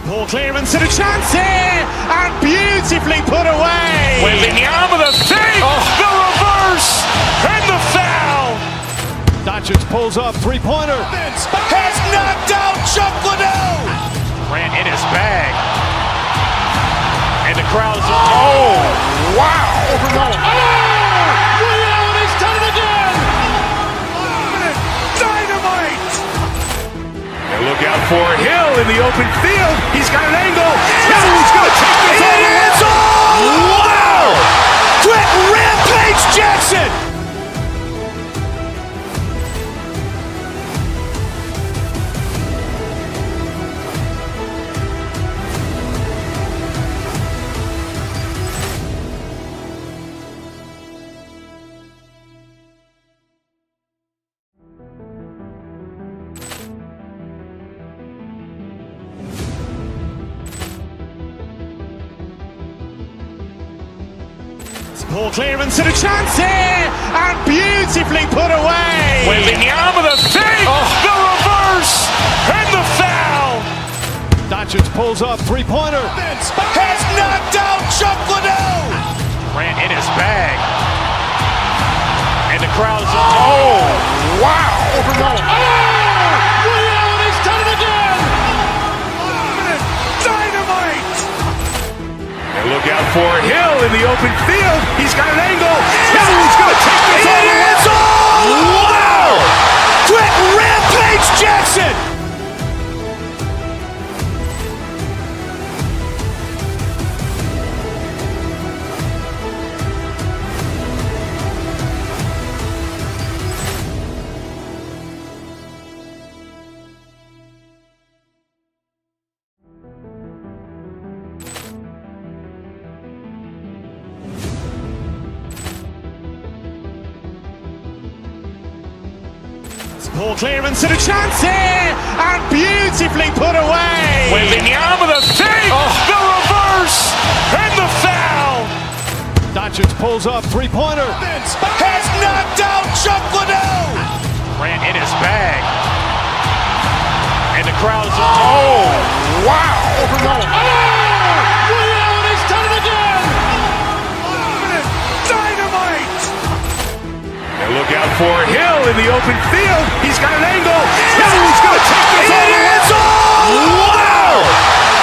Poor clearance and a chance here, and beautifully put away. Wembanyama the save, the reverse, and the foul. Doncic pulls up, three-pointer. Has knocked out Chuck Liddell. Ran in his bag. And the crowd is, oh, wow. Ray Allen has done it again. Dynamite. And look out for Hill in the open field. He's got an angle. He's going to take this all the way. Wow. Quick Rampage Jackson. Poor clearance and a chance here, and beautifully put away. Wembanyama the save, the reverse, and the foul. Doncic pulls up, three-pointer. Has knocked out Chuck Liddell. Ran in his bag. And the crowd is, oh, wow. Ray Allen has done it again. Dynamite. And look out for Hill in the open field. He's got an angle. He's going to take this all the way. Wow. Quick Rampage Jackson. Poor clearance and a chance here, and beautifully put away. Wembanyama the save, the reverse, and the foul. Doncic pulls up, three-pointer. Has knocked out Chuck Liddell. Ran in his bag. And the crowd is, oh, wow. Ray Allen has done it again. Dynamite. And look out for Hill in the open field. He's got an angle. He's going to take this all the way. Wow.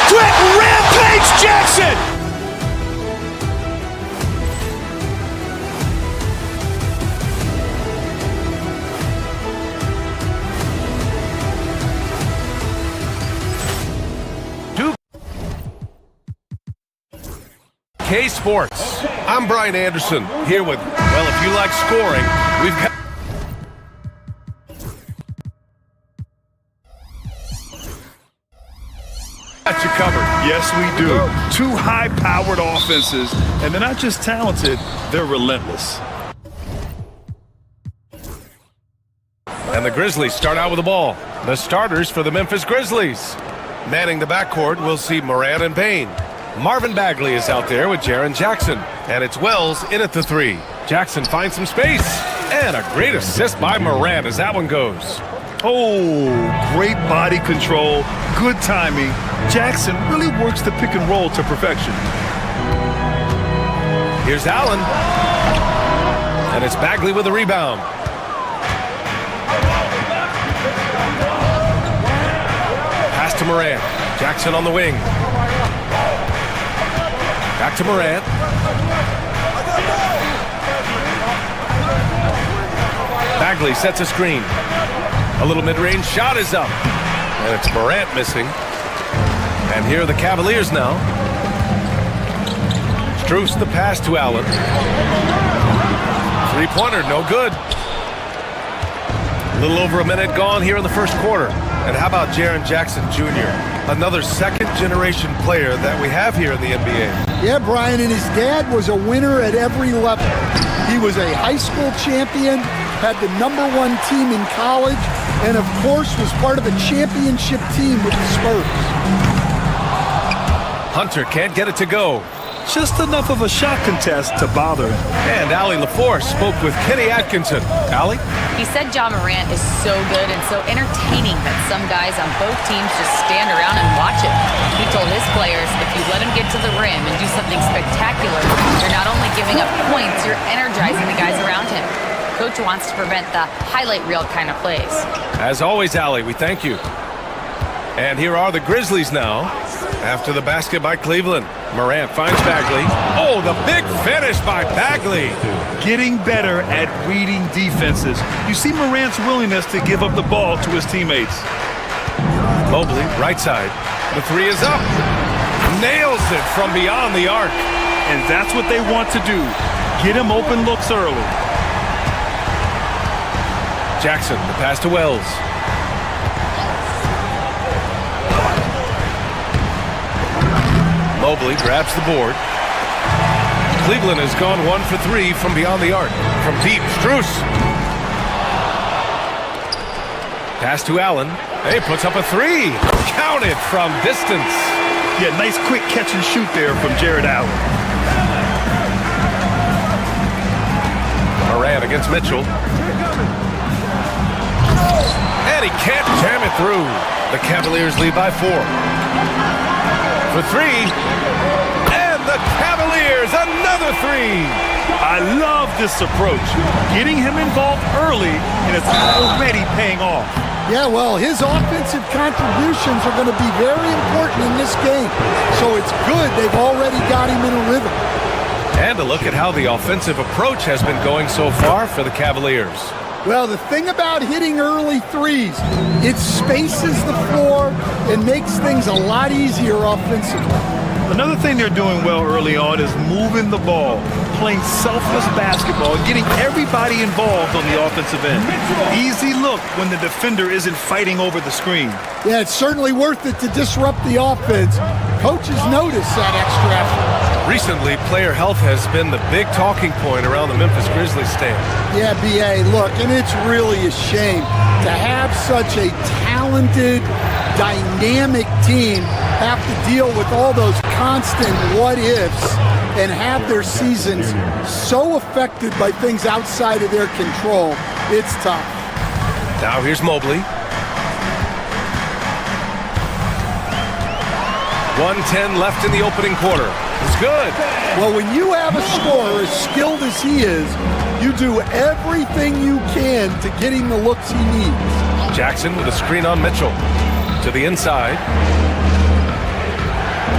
Quick Rampage Jackson. K Sports. I'm Brian Anderson here with, well, if you like scoring, we've got you covered. Yes, we do. Two high-powered offenses, and they're not just talented, they're relentless. And the Grizzlies start out with the ball. The starters for the Memphis Grizzlies. Manning the backcourt, we'll see Morant and Payne. Marvin Bagley is out there with Jaren Jackson. And it's Wells in at the three. Jackson finds some space. And a great assist by Morant as that one goes. Oh, great body control, good timing. Jackson really works the pick and roll to perfection. Here's Allen. And it's Bagley with a rebound. Pass to Morant. Jackson on the wing. Back to Morant. Bagley sets a screen. A little mid-range shot is up. And it's Morant missing. And here are the Cavaliers now. Strus the pass to Allen. Three-pointer, no good. A little over a minute gone here in the first quarter. And how about Jaren Jackson Jr., another second-generation player that we have here in the NBA? Yeah, Brian, and his dad was a winner at every level. He was a high school champion, had the #1 team in college, and of course was part of a championship team with the Spurs. Hunter can't get it to go. Just enough of a shot contest to bother him. And Allie LaForce spoke with Kenny Atkinson. Allie? He said Ja Morant is so good and so entertaining that some guys on both teams just stand around and watch it. He told his players, if you let him get to the rim and do something spectacular, you're not only giving up points, you're energizing the guys around him. Coach wants to prevent the highlight reel kind of plays. As always, Allie, we thank you. And here are the Grizzlies now. After the basket by Cleveland, Morant finds Bagley. Oh, the big finish by Bagley. Getting better at reading defenses. You see Morant's willingness to give up the ball to his teammates. Mobley, right side. The three is up. Nails it from beyond the arc. And that's what they want to do. Get him open looks early. Jackson, the pass to Wells. Mobley grabs the board. Cleveland has gone 1 for 3 from beyond the arc. From deep, Strus. Pass to Allen. He puts up a three. Counted from distance. Yeah, nice quick catch and shoot there from Jared Allen. Morant against Mitchell. And he can't jam it through. The Cavaliers lead by 4. For 3. And the Cavaliers, another 3. I love this approach. Getting him involved early, and it's already paying off. Yeah, well, his offensive contributions are going to be very important in this game. So it's good they've already got him in a rhythm. And a look at how the offensive approach has been going so far for the Cavaliers. Well, the thing about hitting early threes, it spaces the floor and makes things a lot easier offensively. Another thing they're doing well early on is moving the ball, playing selfless basketball, and getting everybody involved on the offensive end. Easy look when the defender isn't fighting over the screen. Yeah, it's certainly worth it to disrupt the offense. Coaches notice that extra effort. Recently, player health has been the big talking point around the Memphis Grizzlies stand. Yeah, B.A., look, and it's really a shame to have such a talented, dynamic team have to deal with all those constant what-ifs and have their seasons so affected by things outside of their control. It's tough. Now here's Mobley. 1:10 left in the opening quarter. It's good. Well, when you have a scorer as skilled as he is, you do everything you can to get him the looks he needs. Jackson with a screen on Mitchell. To the inside.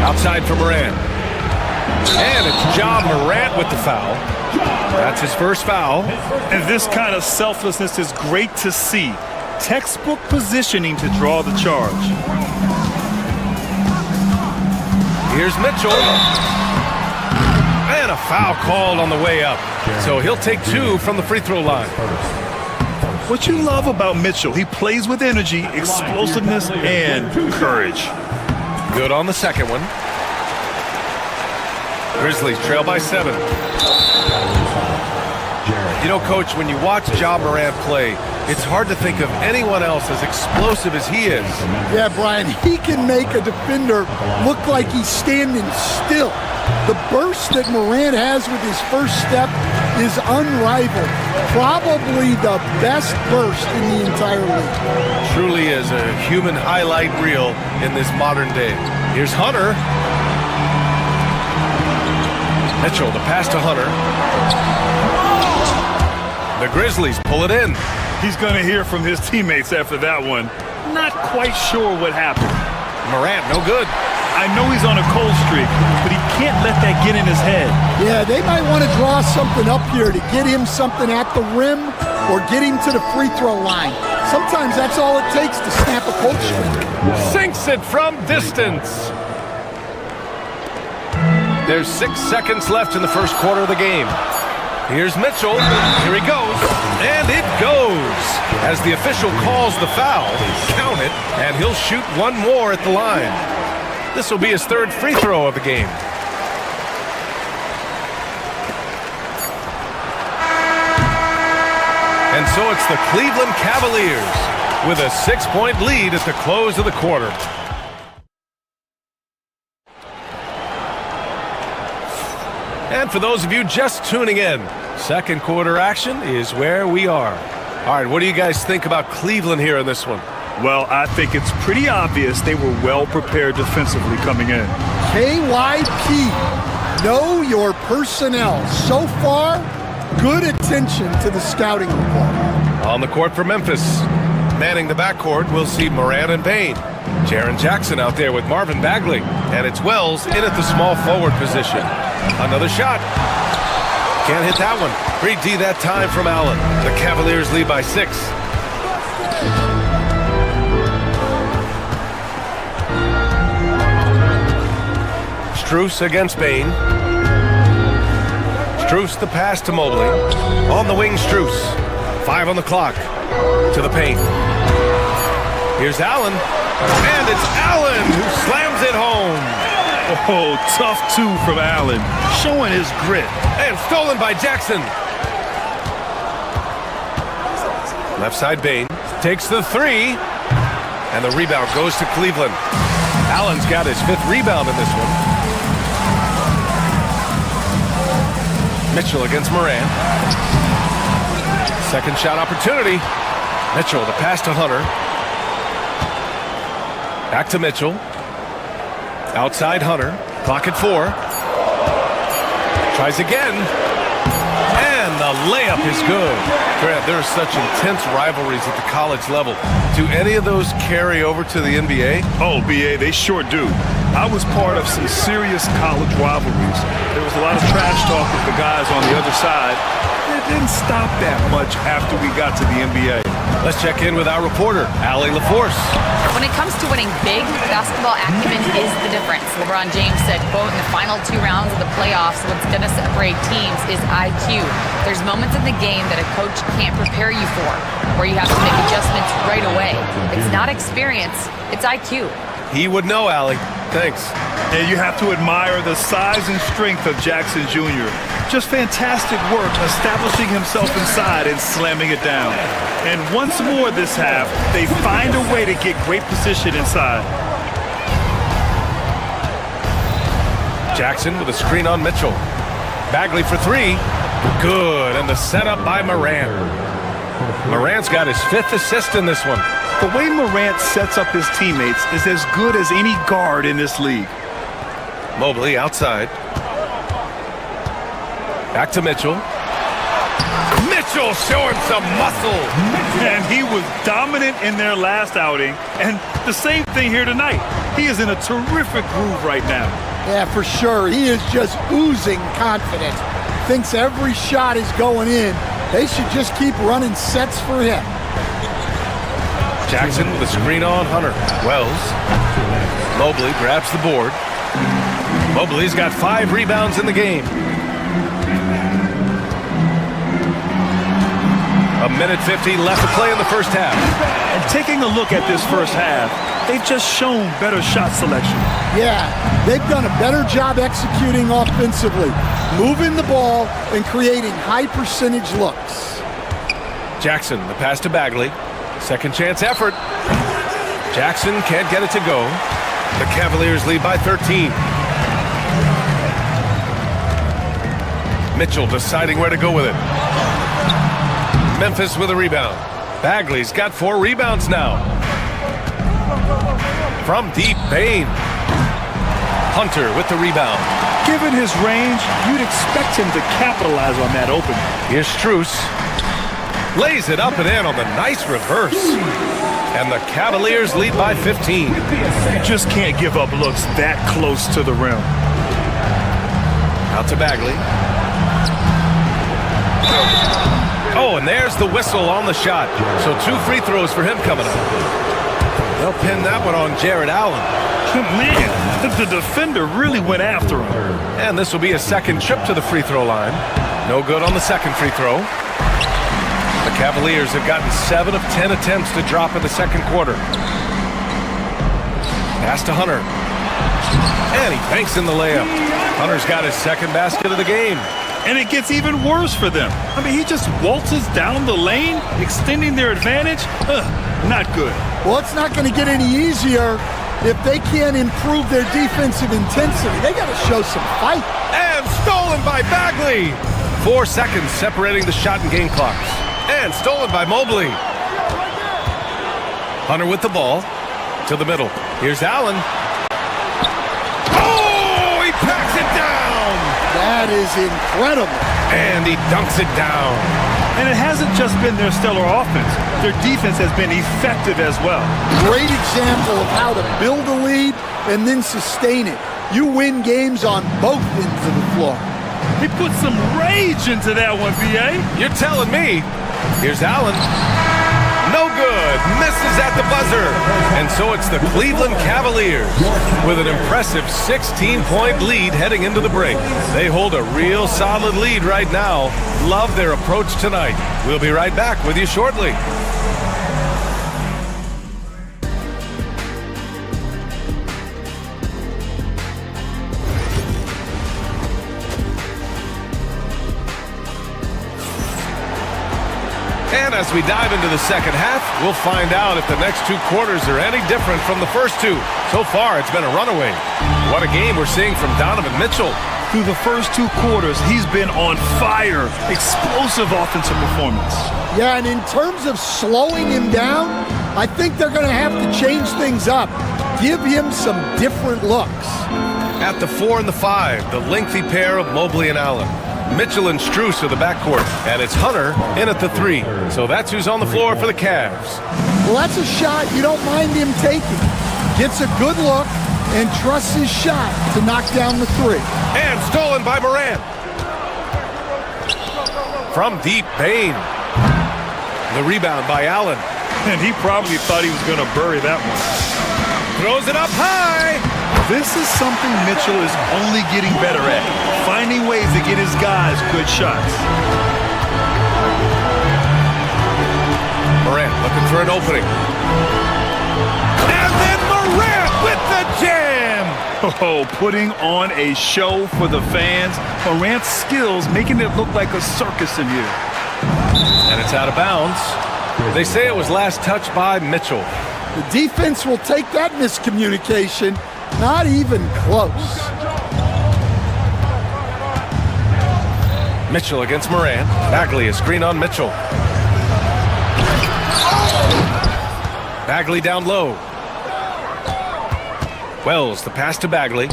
Outside for Morant. And it's Ja Morant with the foul. That's his first foul. And this kind of selflessness is great to see. Textbook positioning to draw the charge. Here's Mitchell. And a foul called on the way up. So he'll take 2 from the free throw line. What you love about Mitchell, he plays with energy, explosiveness, and courage. Good on the second one. Grizzlies trail by 7. You know, Coach, when you watch Ja Morant play, it's hard to think of anyone else as explosive as he is. Yeah, Brian, he can make a defender look like he's standing still. The burst that Morant has with his first step is unrivaled. Probably the best burst in the entire league. Truly is a human highlight reel in this modern day. Here's Hunter. Mitchell, the pass to Hunter. The Grizzlies pull it in. He's going to hear from his teammates after that one. Not quite sure what happened. Morant, no good. I know he's on a cold streak, but he can't let that get in his head. Yeah, they might want to draw something up here to get him something at the rim or get him to the free throw line. Sometimes that's all it takes to snap a cold streak. Sinks it from distance. There's 6 seconds left in the first quarter of the game. Here's Mitchell. Here he goes. And it goes. As the official calls the foul, count it, and he'll shoot one more at the line. This will be his 3rd free throw of the game. And so it's the Cleveland Cavaliers with a 6-point lead at the close of the quarter. And for those of you just tuning in, second quarter action is where we are. All right, what do you guys think about Cleveland here in this one? Well, I think it's pretty obvious they were well prepared defensively coming in. KYP, know your personnel. So far, good attention to the scouting report. On the court for Memphis, manning the backcourt, we'll see Morant and Payne. Jaren Jackson out there with Marvin Bagley. And it's Wells in at the small forward position. Another shot. Can't hit that one. Great D that time from Allen. The Cavaliers lead by 6. Strus against Payne. Strus the pass to Mobley. On the wing, Strus. 5 on the clock. To the paint. Here's Allen. And it's Allen who slams it home. Oh, tough 2 from Allen, showing his grit. And stolen by Jackson. Left side Bain takes the 3. And the rebound goes to Cleveland. Allen's got his 5th rebound in this one. Mitchell against Morant. Second shot opportunity. Mitchell, the pass to Hunter. Back to Mitchell. Outside Hunter. Clock at 4. Tries again. And the layup is good. Grant, there are such intense rivalries at the college level. Do any of those carry over to the NBA? Oh, BA, they sure do. I was part of some serious college rivalries. There was a lot of trash talk with the guys on the other side. It didn't stop that much after we got to the NBA. Let's check in with our reporter, Allie LaForce. When it comes to winning big, basketball acumen is the difference. LeBron James said, quote, in the final 2 rounds of the playoffs, what's going to separate teams is IQ. There's moments in the game that a coach can't prepare you for, where you have to make adjustments right away. It's not experience, it's IQ. He would know, Allie. Thanks. And you have to admire the size and strength of Jackson Jr. Just fantastic work establishing himself inside and slamming it down. And once more this half, they find a way to get great position inside. Jackson with a screen on Mitchell. Bagley for 3. Good, and the setup by Morant. Morant's got his 5th assist in this one. The way Morant sets up his teammates is as good as any guard in this league. Mobley outside. Back to Mitchell. Mitchell showing some muscle. And he was dominant in their last outing. And the same thing here tonight. He is in a terrific groove right now. Yeah, for sure. He is just oozing confidence. Thinks every shot is going in. They should just keep running sets for him. Jackson with a screen on Hunter. Wells. Mobley grabs the board. Mobley's got 5 rebounds in the game. A minute 50 left to play in the first half. And taking a look at this first half, they've just shown better shot selection. Yeah, they've done a better job executing offensively, moving the ball and creating high percentage looks. Jackson, the pass to Bagley. Second chance effort. Jackson can't get it to go. The Cavaliers lead by 13. Mitchell deciding where to go with it. Memphis with a rebound. Bagley's got 4 rebounds now. From deep, Bain. Hunter with the rebound. Given his range, you'd expect him to capitalize on that opening. Here's Strus. Lays it up and in on the nice reverse. And the Cavaliers lead by 15. You just can't give up looks that close to the rim. Out to Bagley. Oh, and there's the whistle on the shot. So 2 free throws for him coming up. They'll pin that one on Jared Allen. Man, the defender really went after him. And this will be a second trip to the free throw line. No good on the second free throw. The Cavaliers have gotten 7 of 10 attempts to drop in the second quarter. Pass to Hunter. And he banks in the layup. Hunter's got his second basket of the game. And it gets even worse for them. I mean, he just waltzes down the lane, extending their advantage. Not good. Well, it's not going to get any easier if they can't improve their defensive intensity, they got to show some fight. And stolen by Bagley. 4 seconds separating the shot and game clocks. And stolen by Mobley. Hunter with the ball to the middle. Here's Allen. Oh, he packs it down. That is incredible. And he dunks it down. And it hasn't just been their stellar offense. Their defense has been effective as well. Great example of how to build a lead and then sustain it. You win games on both ends of the floor. He put some rage into that one, B.A. You're telling me. Here's Allen. No good. Misses at the buzzer. And so it's the Cleveland Cavaliers with an impressive 16-point lead heading into the break. They hold a real solid lead right now. Love their approach tonight. We'll be right back with you shortly. And as we dive into the second half, we'll find out if the next 2 quarters are any different from the first 2. So far, it's been a runaway. What a game we're seeing from Donovan Mitchell. Through the first 2 quarters, he's been on fire. Explosive offensive performance. Yeah, and in terms of slowing him down, I think they're going to have to change things up. Give him some different looks. At the 4 and the 5, the lengthy pair of Mobley and Allen. Mitchell and Strus are the backcourt, and it's Hunter in at the 3. So that's who's on the floor for the Cavs. Well, that's a shot you don't mind him taking. Gets a good look and trusts his shot to knock down the 3. And stolen by Morant. From deep, Bain. The rebound by Allen. And he probably thought he was going to bury that one. Throws it up high. This is something Mitchell is only getting better at, finding ways to get his guys good shots. Morant looking for an opening. And then Morant with the jam! Oh, putting on a show for the fans. Morant's skills making it look like a circus in here. And it's out of bounds. They say it was last touched by Mitchell. The defense will take that miscommunication. Not even close. Mitchell against Morant. Bagley a screen on Mitchell. Bagley down low. Wells the pass to Bagley.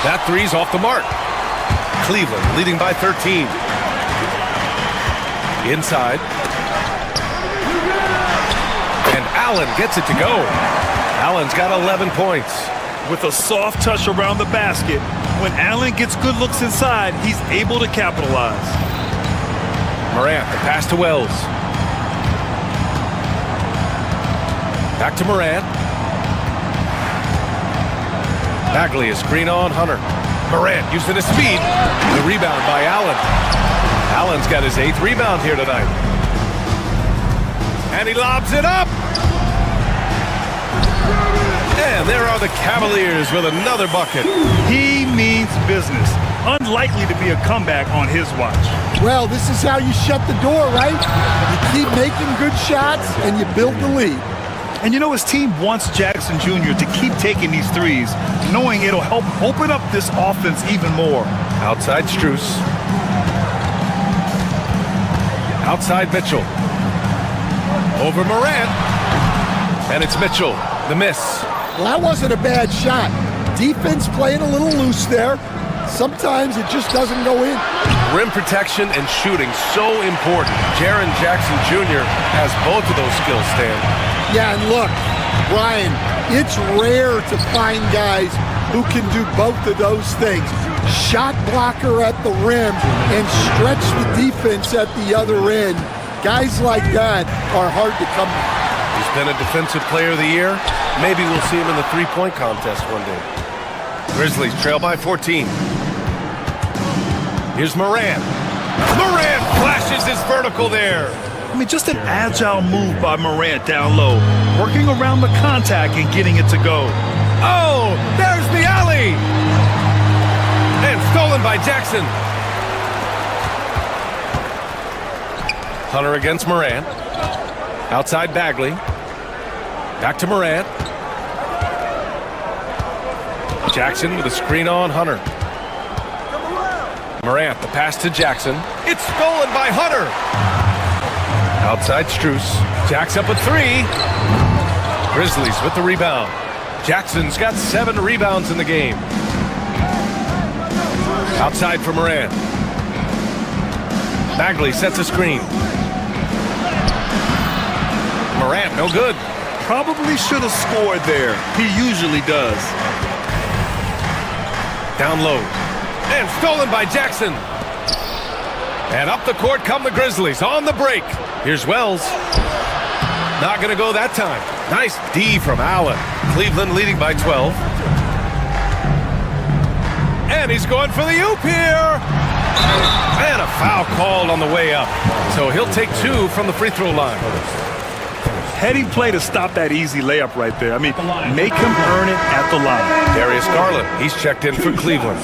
That 3's off the mark. Cleveland leading by 13. Inside. And Allen gets it to go. Allen's got 11 points. With a soft touch around the basket, when Allen gets good looks inside, he's able to capitalize. Morant, the pass to Wells. Back to Morant. Bagley a screen on Hunter. Morant using his speed. The rebound by Allen. Allen's got his 8th rebound here tonight. And he lobs it up. And there are the Cavaliers with another bucket. He means business. Unlikely to be a comeback on his watch. Well, this is how you shut the door, right? You keep making good shots and you build the lead. And you know, his team wants Jackson Jr. to keep taking these threes, knowing it'll help open up this offense even more. Outside Strus. Outside Mitchell. Over Morant. And it's Mitchell. The miss. Well, that wasn't a bad shot. Defense playing a little loose there. Sometimes it just doesn't go in. Rim protection and shooting so important. Jaren Jackson Jr. has both of those skills, Stan. Yeah, and look, Brian, it's rare to find guys who can do both of those things. Shot blocker at the rim and stretch the defense at the other end. Guys like that are hard to come by. He's been a defensive player of the year. Maybe we'll see him in the three-point contest one day. Grizzlies trail by 14. Here's Morant. Morant flashes his vertical there. I mean, just an agile move by Morant down low, working around the contact and getting it to go. Oh, there's the alley! And stolen by Jackson. Hunter against Morant. Outside Bagley. Back to Morant. Jackson with a screen on Hunter. Morant, the pass to Jackson. It's stolen by Hunter. Outside Strus. Jacks up a 3. Grizzlies with the rebound. Jackson's got 7 rebounds in the game. Outside for Morant. Bagley sets a screen. Morant, no good. Probably should have scored there. He usually does. Down low. And stolen by Jackson. And up the court come the Grizzlies on the break. Here's Wells. Not going to go that time. Nice D from Allen. Cleveland leading by 12. And he's going for the oop here. And a foul called on the way up. So he'll take 2 from the free throw line. Heady play to stop that easy layup right there. I mean, make him earn it at the line. Darius Garland, he's checked in for Cleveland.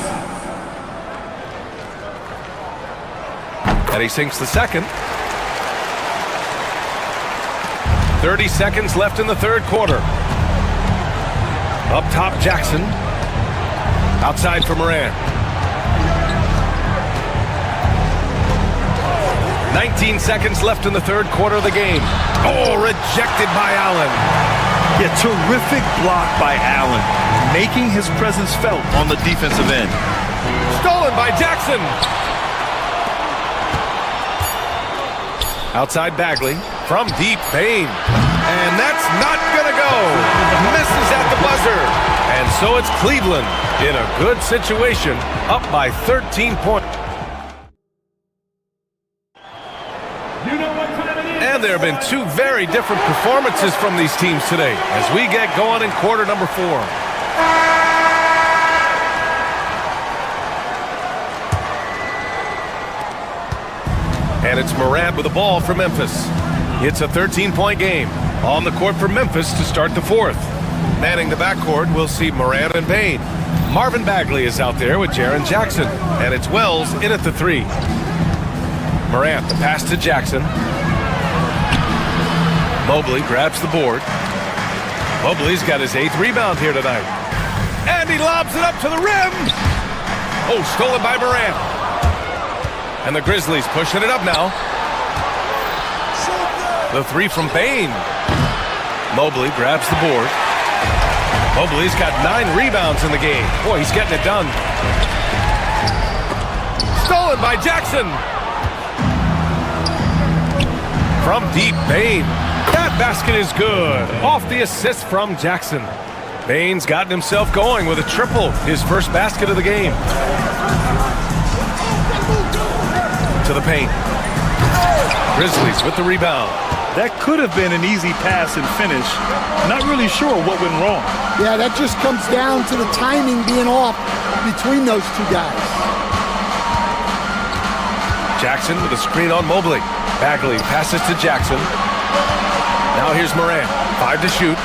And he sinks the second. 30 seconds left in the third quarter. Up top, Jackson. Outside for Morant. 19 seconds left in the third quarter of the game. Oh, rejected by Allen. Yeah, terrific block by Allen, making his presence felt on the defensive end. Stolen by Jackson. Outside Bagley from deep Payne. And that's not going to go. Misses at the buzzer. And so it's Cleveland in a good situation, up by 13 points. And there have been 2 very different performances from these teams today as we get going in quarter number 4. And it's Morant with the ball for Memphis. It's a 13-point game on the court for Memphis to start the 4th. Manning the backcourt, we'll see Morant and Payne. Marvin Bagley is out there with Jaren Jackson. And it's Wells in at the 3. Morant, the pass to Jackson. Mobley grabs the board. Mobley's got his 8th rebound here tonight. And he lobs it up to the rim. Oh, stolen by Morant. And the Grizzlies pushing it up now. The 3 from Payne. Mobley grabs the board. Mobley's got 9 rebounds in the game. Boy, he's getting it done. Stolen by Jackson. From deep, Payne. That basket is good. Off the assist from Jackson. Payne's gotten himself going with a triple. His first basket of the game. To the paint. Grizzlies with the rebound. That could have been an easy pass and finish. Not really sure what went wrong. Yeah, that just comes down to the timing being off between those 2 guys. Jackson with a screen on Mobley. Bagley passes to Jackson. Now here's Morant. 5 to shoot.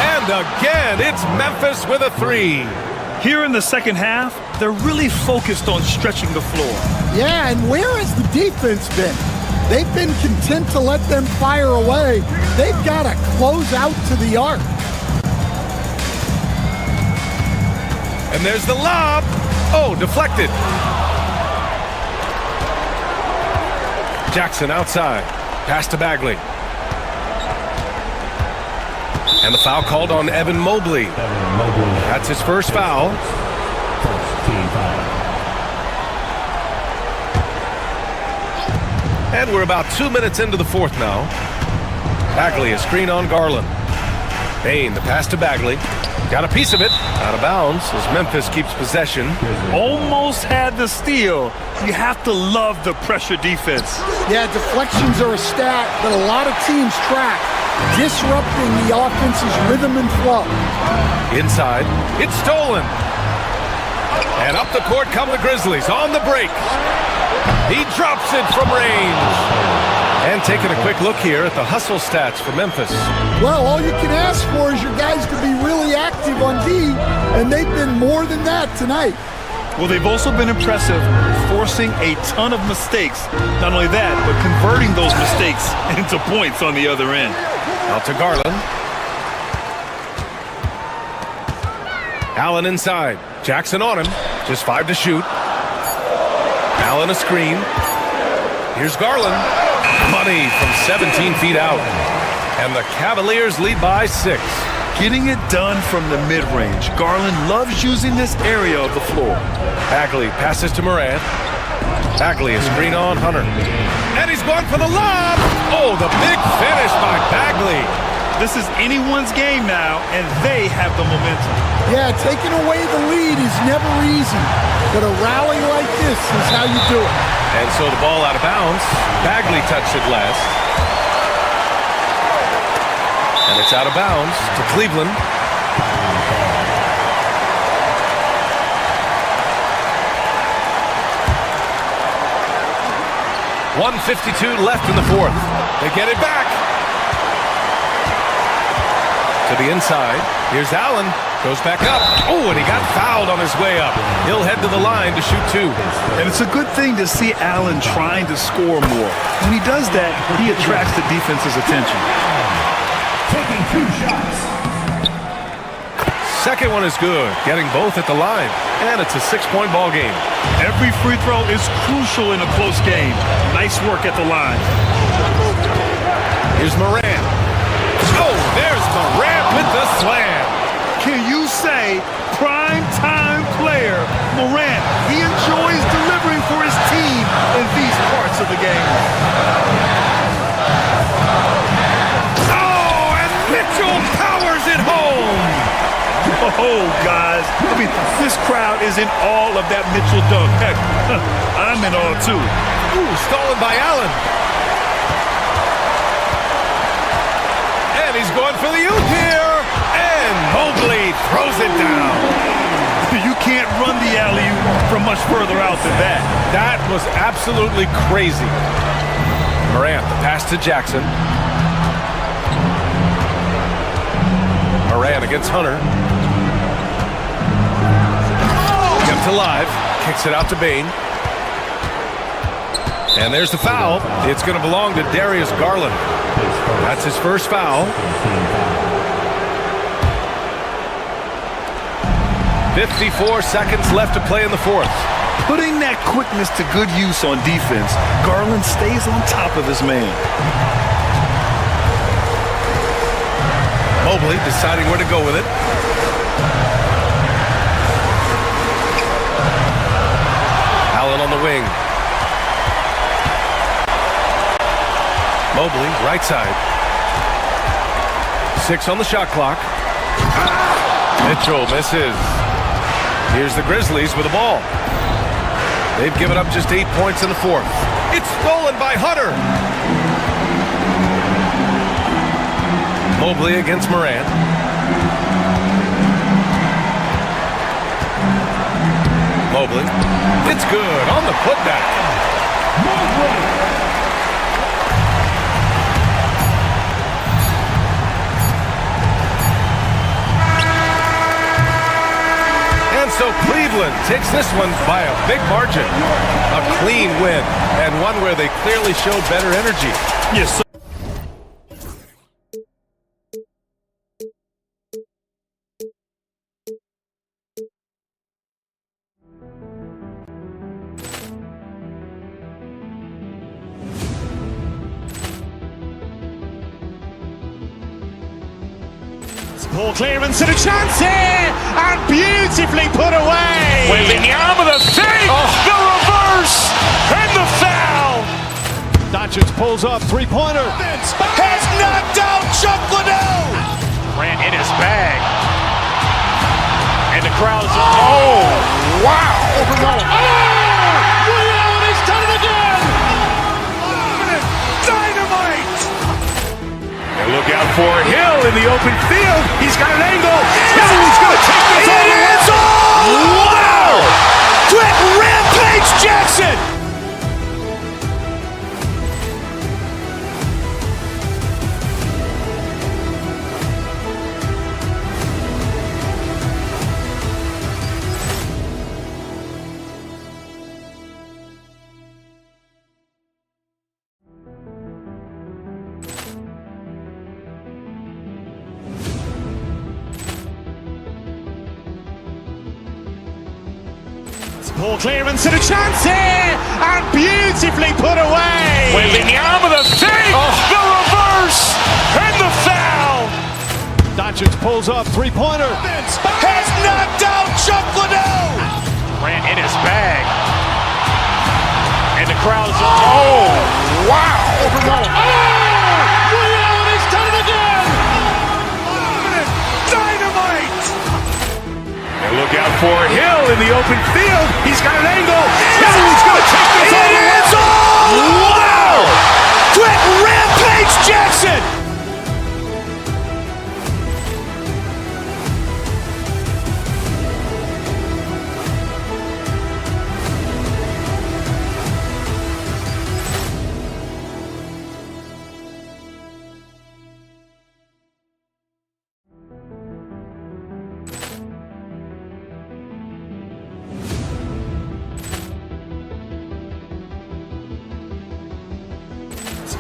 And again, it's Memphis with a 3. Here in the second half, they're really focused on stretching the floor. Yeah, and where has the defense been? They've been content to let them fire away. They've got to close out to the arc. And there's the lob. Oh, deflected. Jackson outside. Pass to Bagley. And the foul called on Evan Mobley. That's his first foul. And we're about 2 minutes into the 4th now. Bagley, a screen on Garland. Payne, the pass to Bagley. Got a piece of it. Out of bounds as Memphis keeps possession. Almost had the steal. You have to love the pressure defense. Yeah, deflections are a stat that a lot of teams track, disrupting the offense's rhythm and flow. Inside, it's stolen. And up the court come the Grizzlies on the break. He drops it from range. And taking a quick look here at the hustle stats for Memphis. Well, all you can ask for is your guys to be really active on D, and they've been more than that tonight. Well, they've also been impressive, forcing a ton of mistakes. Not only that, but converting those mistakes into points on the other end. Out to Garland. Allen inside. Jackson on him. Just 5 to shoot. Allen a screen. Here's Garland. Money from 17 feet out. And the Cavaliers lead by 6. Getting it done from the mid-range. Garland loves using this area of the floor. Bagley passes to Morant. Bagley a screen on Hunter. And he's going for the lob. Oh, the big finish by Bagley. This is anyone's game now, and they have the momentum. Yeah, taking away the lead is never easy, but a rally like this is how you do it. And so the ball out of bounds. Bagley touched it last. And it's out of bounds to Cleveland. .152 left in the fourth. They get it back. To the inside. Here's Allen. Goes back up. Oh, and he got fouled on his way up. He'll head to the line to shoot 2. And it's a good thing to see Allen trying to score more. When he does that, he attracts the defense's attention. Taking 2 shots. Second one is good. Getting both at the line. And it's a 6-point ball game. Every free throw is crucial in a close game. Nice work at the line. Here's Morant. Oh, there's Morant with the slam. Can you say prime time player Morant? He enjoys delivering for his team in these parts of the game. Oh, and Mitchell powers it home. Oh, guys. I mean, this crowd is in awe of that Mitchell dunk. Heck, I'm in awe, too. Ooh, stolen by Allen. And he's going for the oop here. And Mobley throws it down. You can't run the alley-oop from much further out than that. That was absolutely crazy. Morant, the pass to Jackson. Morant against Hunter. Kept alive. Kicks it out to Bane. And there's the foul. It's going to belong to Darius Garland. That's his first foul. 54 seconds left to play in the fourth. Putting that quickness to good use on defense, Garland stays on top of his man. Mobley deciding where to go with it. Allen on the wing. Mobley, right side. 6 on the shot clock. Mitchell misses. Here's the Grizzlies with the ball. They've given up just 8 points in the fourth. It's stolen by Hunter. Mobley against Morant. Mobley. It's good on the putback. Mobley. So Cleveland takes this one by a big margin. A clean win, and one where they clearly showed better energy. Yes, sir. Ball clearance and a chance here, and beautifully put away. Wembanyama with a fake, the reverse, and the foul. Doncic pulls up, three-pointer. Has knocked out Chuck Liddell. Ran in his bag. And the crowd is, oh, wow. Ray Allen has done it again. Dynamite. And look out for Hill in the open field. He's got an angle. Yes. He's going to take this all the way. Wow. Quick rampage Jackson. Poor clearance and a chance here, and beautifully put away. Wembanyama the save, the reverse, and the foul. Doncic pulls up, three-pointer. Has knocked out Chuck Liddell. Ran in his bag. And the crowd's oh, wow. He's done it again. Dynamite. And look out for Hill in the open field. He's got an angle. Hill's going to take this all the way. Wow. Quick rampage Jackson.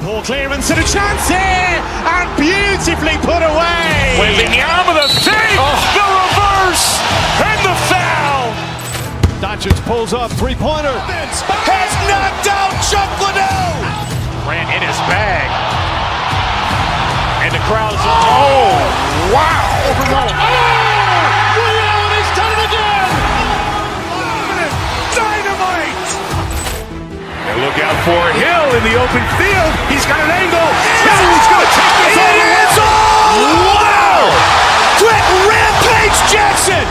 Poor clearance and a chance here, and beautifully put away. Wembanyama the save, the reverse, and the foul. Doncic pulls up, three-pointer. Has knocked out Chuck Liddell. Ran in his bag. And the crowd's oh, wow. He's done it again. Dynamite. And look out for Hill in the open field. He's got an angle. Hill's going to take this all the way. Wow. Quick rampage Jackson.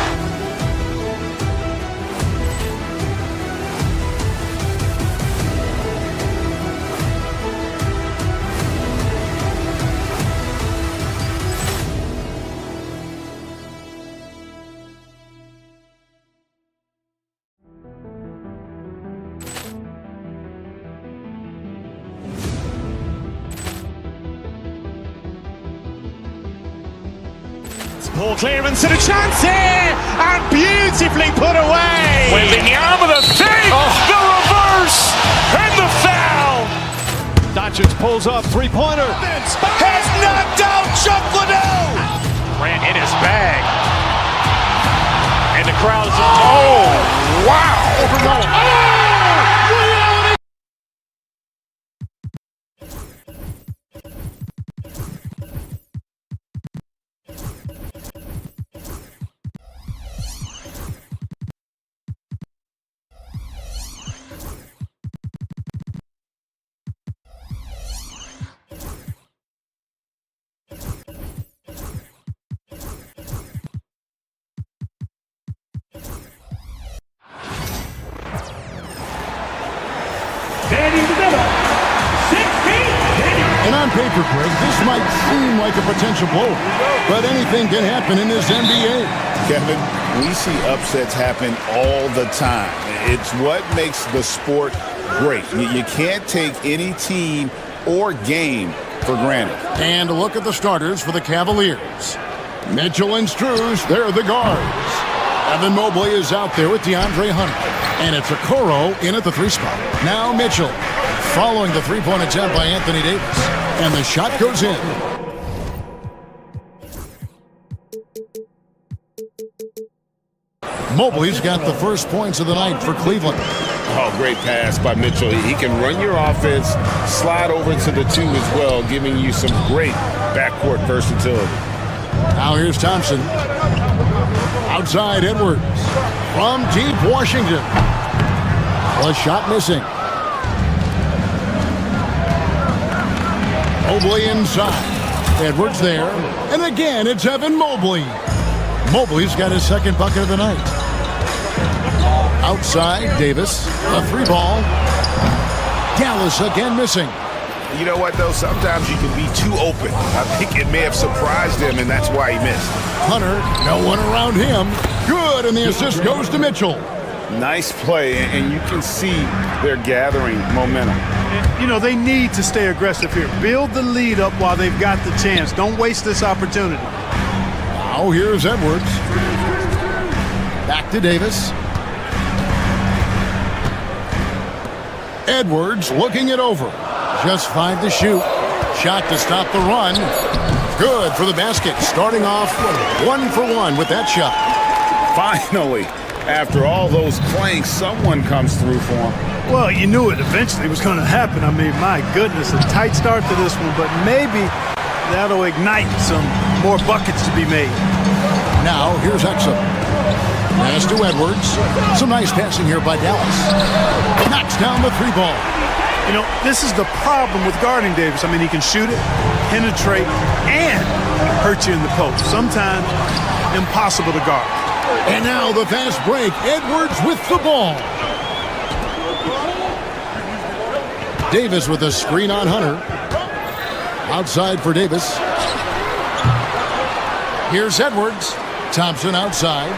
Poor clearance and a chance here, and beautifully put away. Wembanyama the save, the reverse, and the foul. Doncic pulls up, three-pointer. Has knocked out Chuck Liddell. Ran in his bag. And the crowd's oh, wow. And on paper, Greg, this might seem like a potential blow, but anything can happen in this NBA. Kevin, we see upsets happen all the time. It's what makes the sport great. You can't take any team or game for granted. And look at the starters for the Cavaliers. Mitchell and Strus, they're the guards. Evan Mobley is out there with DeAndre Hunter. And it's Okoro in at the three spot. Now Mitchell, following the three-point attempt by Anthony Davis. And the shot goes in. Mobley's got the first points of the night for Cleveland. Oh, great pass by Mitchell. He can run your offense, slide over to the two as well, giving you some great backcourt versatility. Now here's Thompson. Outside Edwards. From deep Washington. The shot missing. Mobley inside. Edwards there. And again, it's Evan Mobley. Mobley's got his second bucket of the night. Outside, Davis. A three ball. Dallas again missing. You know what, though? Sometimes you can be too open. I think it may have surprised him, and that's why he missed. Hunter, no one around him. Good, and the assist goes to Mitchell. Nice play, and you can see they're gathering momentum. You know, they need to stay aggressive here. Build the lead up while they've got the chance. Don't waste this opportunity. Now here's Edwards. Back to Davis. Edwards looking it over. Just 5 to shoot. Shot to stop the run. Good for the basket. Starting off 1 for 1 with that shot. Finally, After all those planks, someone comes through for him. Well, you knew it eventually was going to happen. I mean, my goodness, a tight start to this one, but maybe that'll ignite some more buckets to be made. Now, here's Exum. Pass to Edwards. Some nice passing here by Dallas. Knocks down the 3 ball. You know, this is the problem with guarding Davis. I mean, he can shoot it, penetrate, and hurt you in the post. Sometimes impossible to guard. And now the fast break. Edwards with the ball. Davis with a screen on Hunter. Outside for Davis. Here's Edwards. Thompson outside.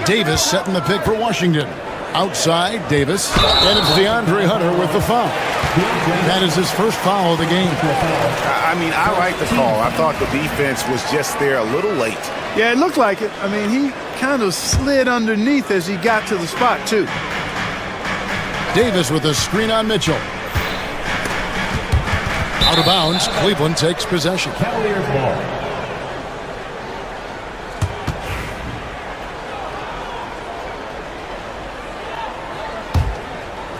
Davis setting the pick for Washington. Outside, Davis. And it's DeAndre Hunter with the foul. That is his first foul of the game. I mean, I like the call. I thought the defense was just there a little late. Yeah, it looked like it. I mean, he kind of slid underneath as he got to the spot, too. Davis with a screen on Mitchell. Out of bounds, Cleveland takes possession. Cavaliers ball.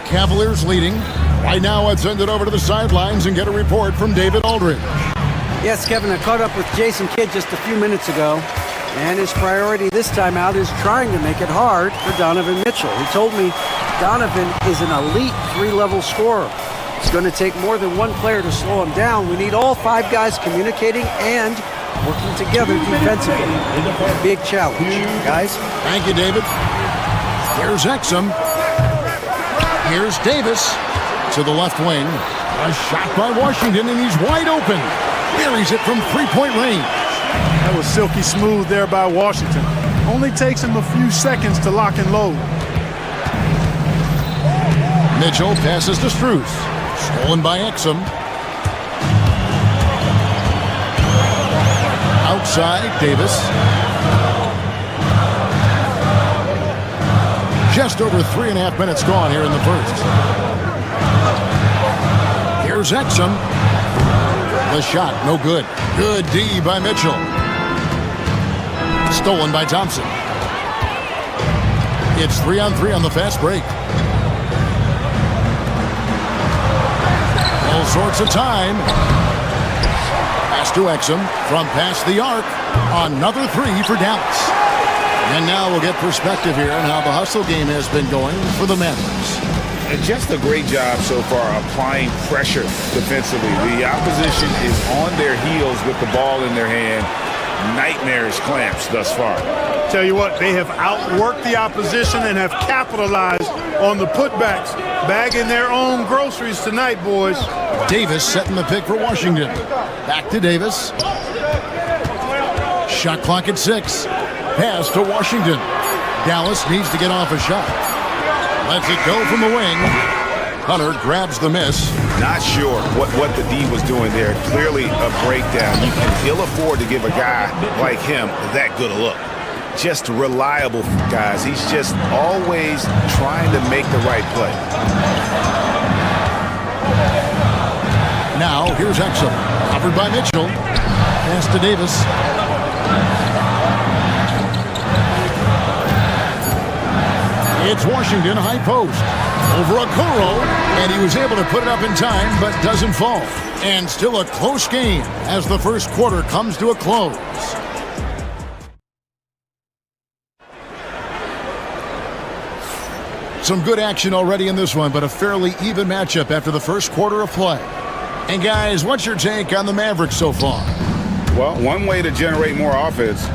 Cavaliers leading. Right now, let's send it over to the sidelines and get a report from David Aldridge. Yes, Kevin, I caught up with Jason Kidd just a few minutes ago, and his priority this time out is trying to make it hard for Donovan Mitchell. He told me Donovan is an elite 3-level scorer. It's going to take more than one player to slow him down. We need all 5 guys communicating and working together defensively. A big challenge, guys. Thank you, David. Here's Exum. Here's Davis to the left wing. A shot by Washington, and he's wide open. Buries it from 3-point range. That was silky smooth there by Washington. Only takes him a few seconds to lock and load. Mitchell passes to Strus. Stolen by Exum. Outside, Davis. Just over 3.5 minutes gone here in the first. Here's Exum. The shot, no good. Good D by Mitchell. Stolen by Thompson. It's 3-on-3 on the fast break. All sorts of time. Pass to Exum from past the arc. Another 3 for Dallas. And now we'll get perspective here on how the hustle game has been going for the Mavericks. And just a great job so far applying pressure defensively. The opposition is on their heels with the ball in their hand. Nightmarish clamps thus far. Tell you what, they have outworked the opposition and have capitalized on the putbacks, bagging their own groceries tonight, boys. Davis setting the pick for Washington. Back to Davis. Shot clock at 6. Pass to Washington. Dallas needs to get off a shot. Lets it go from the wing. Hunter grabs the miss. Not sure what the D was doing there. Clearly a breakdown. You can ill afford to give a guy like him that good a look. Just reliable, guys. He's just always trying to make the right play. Now, here's Exum. Covered by Mitchell. Pass to Davis. It's Washington high post. Over Okoro, and he was able to put it up in time, but doesn't fall. And still a close game as the first quarter comes to a close. Some good action already in this one, but a fairly even matchup after the first quarter of play. And guys, what's your take on the Mavericks so far? Well, one way to generate more offense,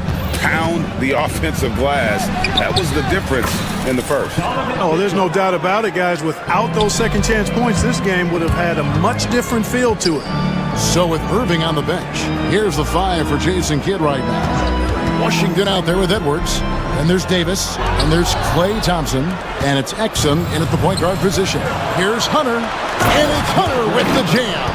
pound the offensive glass. That was the difference in the first. Oh, there's no doubt about it, guys. Without those second chance points, this game would have had a much different feel to it. So with Irving on the bench, here's the 5 for Jason Kidd right now. Washington out there with Edwards. And there's Davis. And there's Klay Thompson. And it's Exum in at the point guard position. Here's Hunter. And it's Hunter with the jam.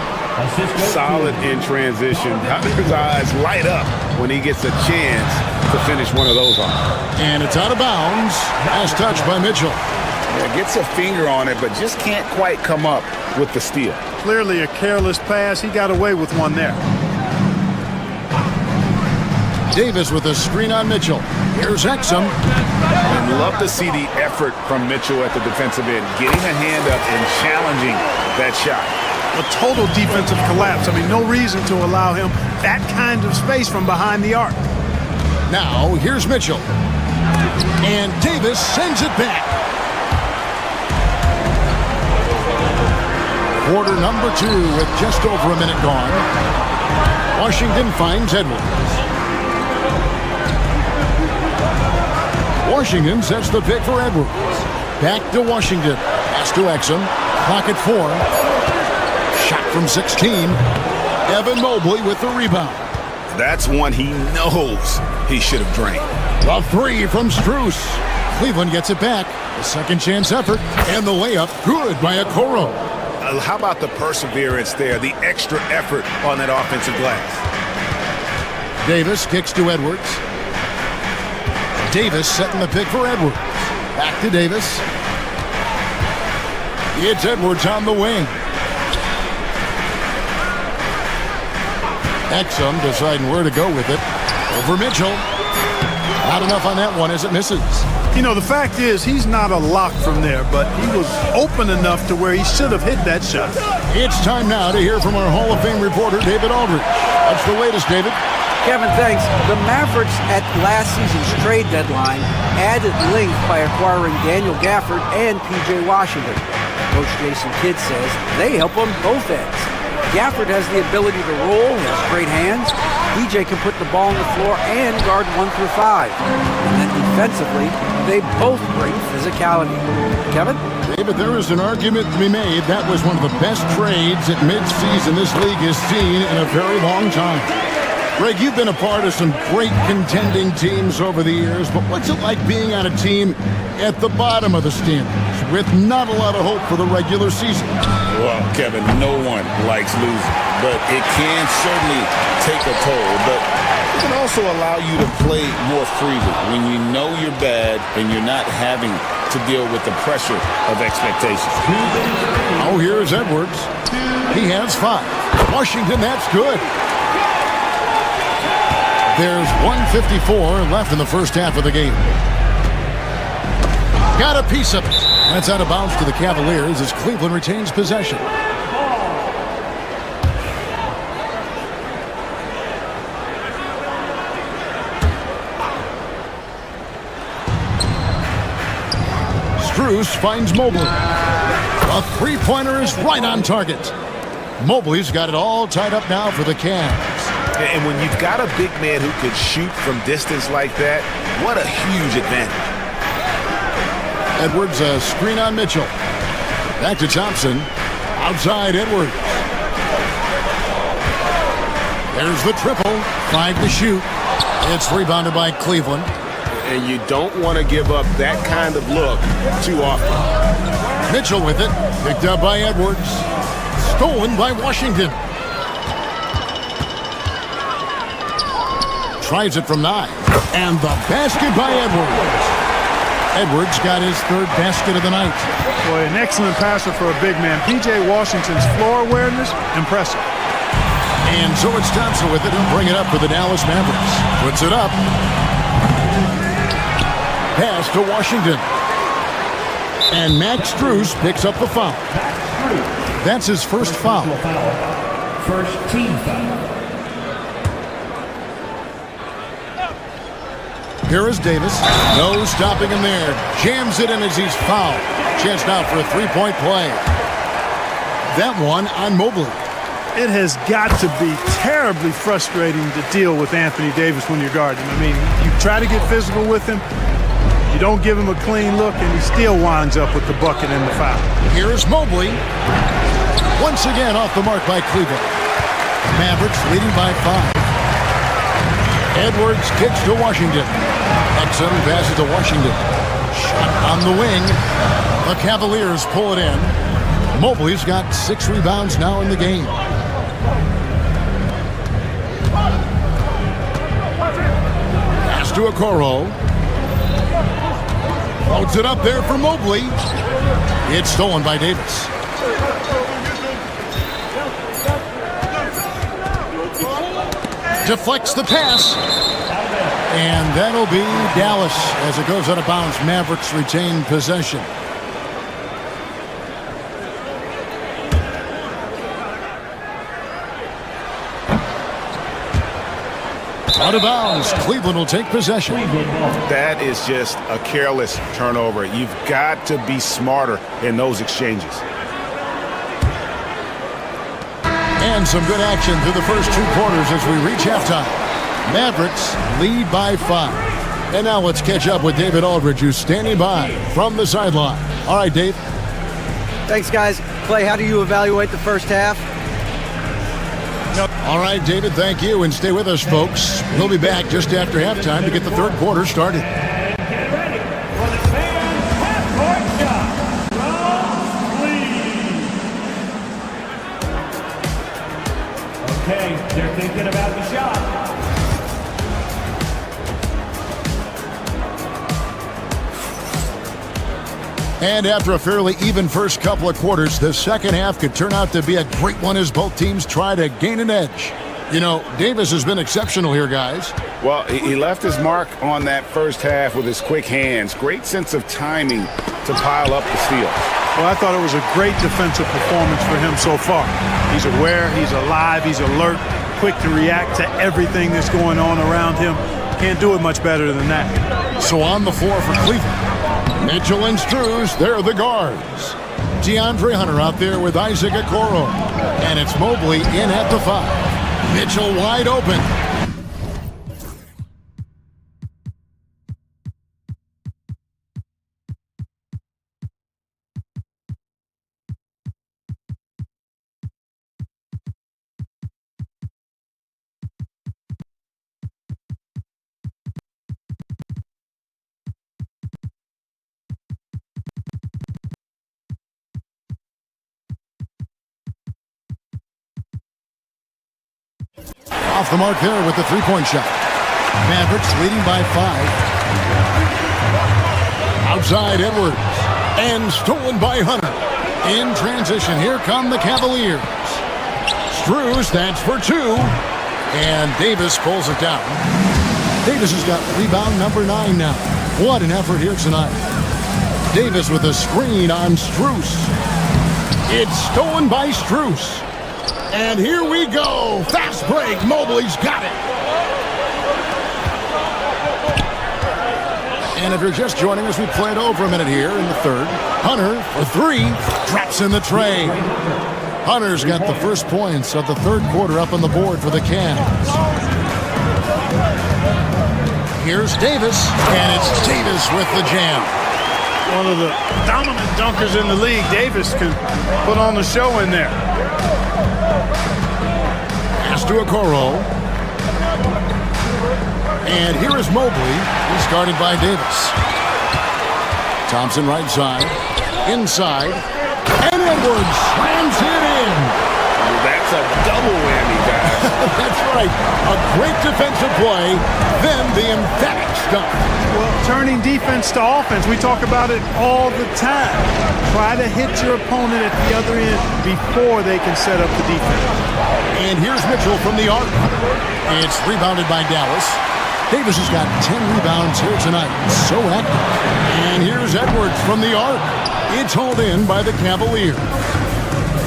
Solid in transition. Hunter's eyes light up when he gets a chance to finish one of those off. And it's out of bounds. Last touch by Mitchell. Yeah, gets a finger on it, but just can't quite come up with the steal. Clearly a careless pass. He got away with one there. Davis with a screen on Mitchell. Here's Exum. And love to see the effort from Mitchell at the defensive end, getting a hand up and challenging that shot. A total defensive collapse. I mean, no reason to allow him that kind of space from behind the arc. Now, here's Mitchell. And Davis sends it back. Quarter number 2 with just over a minute gone. Washington finds Edwards. Washington sets the pick for Edwards. Back to Washington. Pass to Exum. Clock at 4. Shot from 16. Evan Mobley with the rebound. That's one he knows he should have drained. The 3 from Strus. Cleveland gets it back. A second chance effort. And the layup good by Okoro. How about the perseverance there, the extra effort on that offensive glass? Davis kicks to Edwards. Davis setting the pick for Edwards. Back to Davis. It's Edwards on the wing. Exum deciding where to go with it. Over Mitchell. Not enough on that one as it misses. You know, the fact is he's not a lock from there, but he was open enough to where he should have hit that shot. It's time now to hear from our Hall of Fame reporter, David Aldridge. What's the latest, David? Kevin, thanks. The Mavericks at last season's trade deadline added length by acquiring Daniel Gafford and P.J. Washington. Coach Jason Kidd says they help on both ends. Gafford has the ability to roll, he has great hands. P.J. can put the ball on the floor and guard 1 through 5. And then defensively, they both bring physicality. Kevin? David, there is an argument to be made. That was one of the best trades at midseason this league has seen in a very long time. Greg, you've been a part of some great contending teams over the years, but what's it like being on a team at the bottom of the standings with not a lot of hope for the regular season? Well, Kevin, no one likes losing, but it can certainly take a toll. But it can also allow you to play more freely when you know you're bad and you're not having to deal with the pressure of expectations. Oh, here's Edwards. He has 5. Washington, that's good. There's 1:54 left in the first half of the game. Got a piece of it. That's out of bounds to the Cavaliers as Cleveland retains possession. Strus finds Mobley. A three-pointer is right on target. Mobley's got it all tied up now for the Cavs. And when you've got a big man who can shoot from distance like that, what a huge advantage. Edwards, a screen on Mitchell. Back to Thompson. Outside Edwards. There's the triple. 5 to shoot. It's rebounded by Cleveland. And you don't want to give up that kind of look too often. Mitchell with it. Picked up by Edwards. Stolen by Washington. Tries it from 9. And the basket by Edwards. Edwards got his 3rd basket of the night. Boy, an excellent passer for a big man. P.J. Washington's floor awareness, impressive. And so it's Thompson with it. He'll bring it up for the Dallas Mavericks. Puts it up. Pass to Washington. And Max Strus picks up the foul. That's his first foul. First team foul. Here is Davis. No stopping him there. Jams it in as he's fouled. Chance now for a three-point play. That one on Mobley. It has got to be terribly frustrating to deal with Anthony Davis when you're guarding him. I mean, you try to get physical with him, you don't give him a clean look, and he still winds up with the bucket and the foul. Here is Mobley. Once again off the mark by Cleveland. Mavericks leading by 5. Edwards kicks to Washington. Exum passes to Washington. Shot on the wing. The Cavaliers pull it in. Mobley's got 6 rebounds now in the game. Pass to Okoro. Loads it up there for Mobley. It's stolen by Davis. Deflects the pass. And that'll be Dallas as it goes out of bounds. Mavericks retain possession. Out of bounds. Cleveland will take possession. That is just a careless turnover. You've got to be smarter in those exchanges. And some good action through the first 2 quarters as we reach halftime. Mavericks lead by 5. And now let's catch up with David Aldridge, who's standing by from the sideline. All right, Dave. Thanks, guys. Clay, how do you evaluate the first half? All right, David, thank you. And stay with us, folks. We'll be back just after halftime to get the third quarter started. Get ready for the fan half-court shot from Lee. Okay, they're thinking about the shot. And after a fairly even first couple of quarters, the second half could turn out to be a great one as both teams try to gain an edge. You know, Davis has been exceptional here, guys. Well, he left his mark on that first half with his quick hands. Great sense of timing to pile up the steal. Well, I thought it was a great defensive performance for him so far. He's aware, he's alive, he's alert, quick to react to everything that's going on around him. Can't do it much better than that. So on the floor for Cleveland, Mitchell and Strus, they're the guards. DeAndre Hunter out there with Isaac Okoro. And it's Mobley in at the 5. Mitchell wide open. Off the mark there with the three-point shot. Mavericks leading by 5. Outside Edwards. And stolen by Hunter. In transition, here come the Cavaliers. Strus, that's for 2. And Davis pulls it down. Davis has got rebound number 9 now. What an effort here tonight. Davis with a screen on Strus. It's stolen by Strus. And here we go. Fast break. Mobley's got it. And if you're just joining us, we played over a minute here in the third. Hunter for 3. Drops in the tray. Hunter's got the first points of the third quarter up on the board for the Cavs. Here's Davis. And it's Davis with the jam. One of the dominant dunkers in the league. Davis can put on the show in there. Pass to Okoro. And here is Mobley. He's guarded by Davis. Thompson right side. Inside. And Edwards slams it in. That's a double whammy, guys. That's right. A great defensive play. Then the emphatic stuff. Well, turning defense to offense, we talk about it all the time. Try to hit your opponent at the other end before they can set up the defense. And here's Mitchell from the arc. It's rebounded by Dallas. Davis has got 10 rebounds here tonight. So active. And here's Edwards from the arc. It's hauled in by the Cavaliers.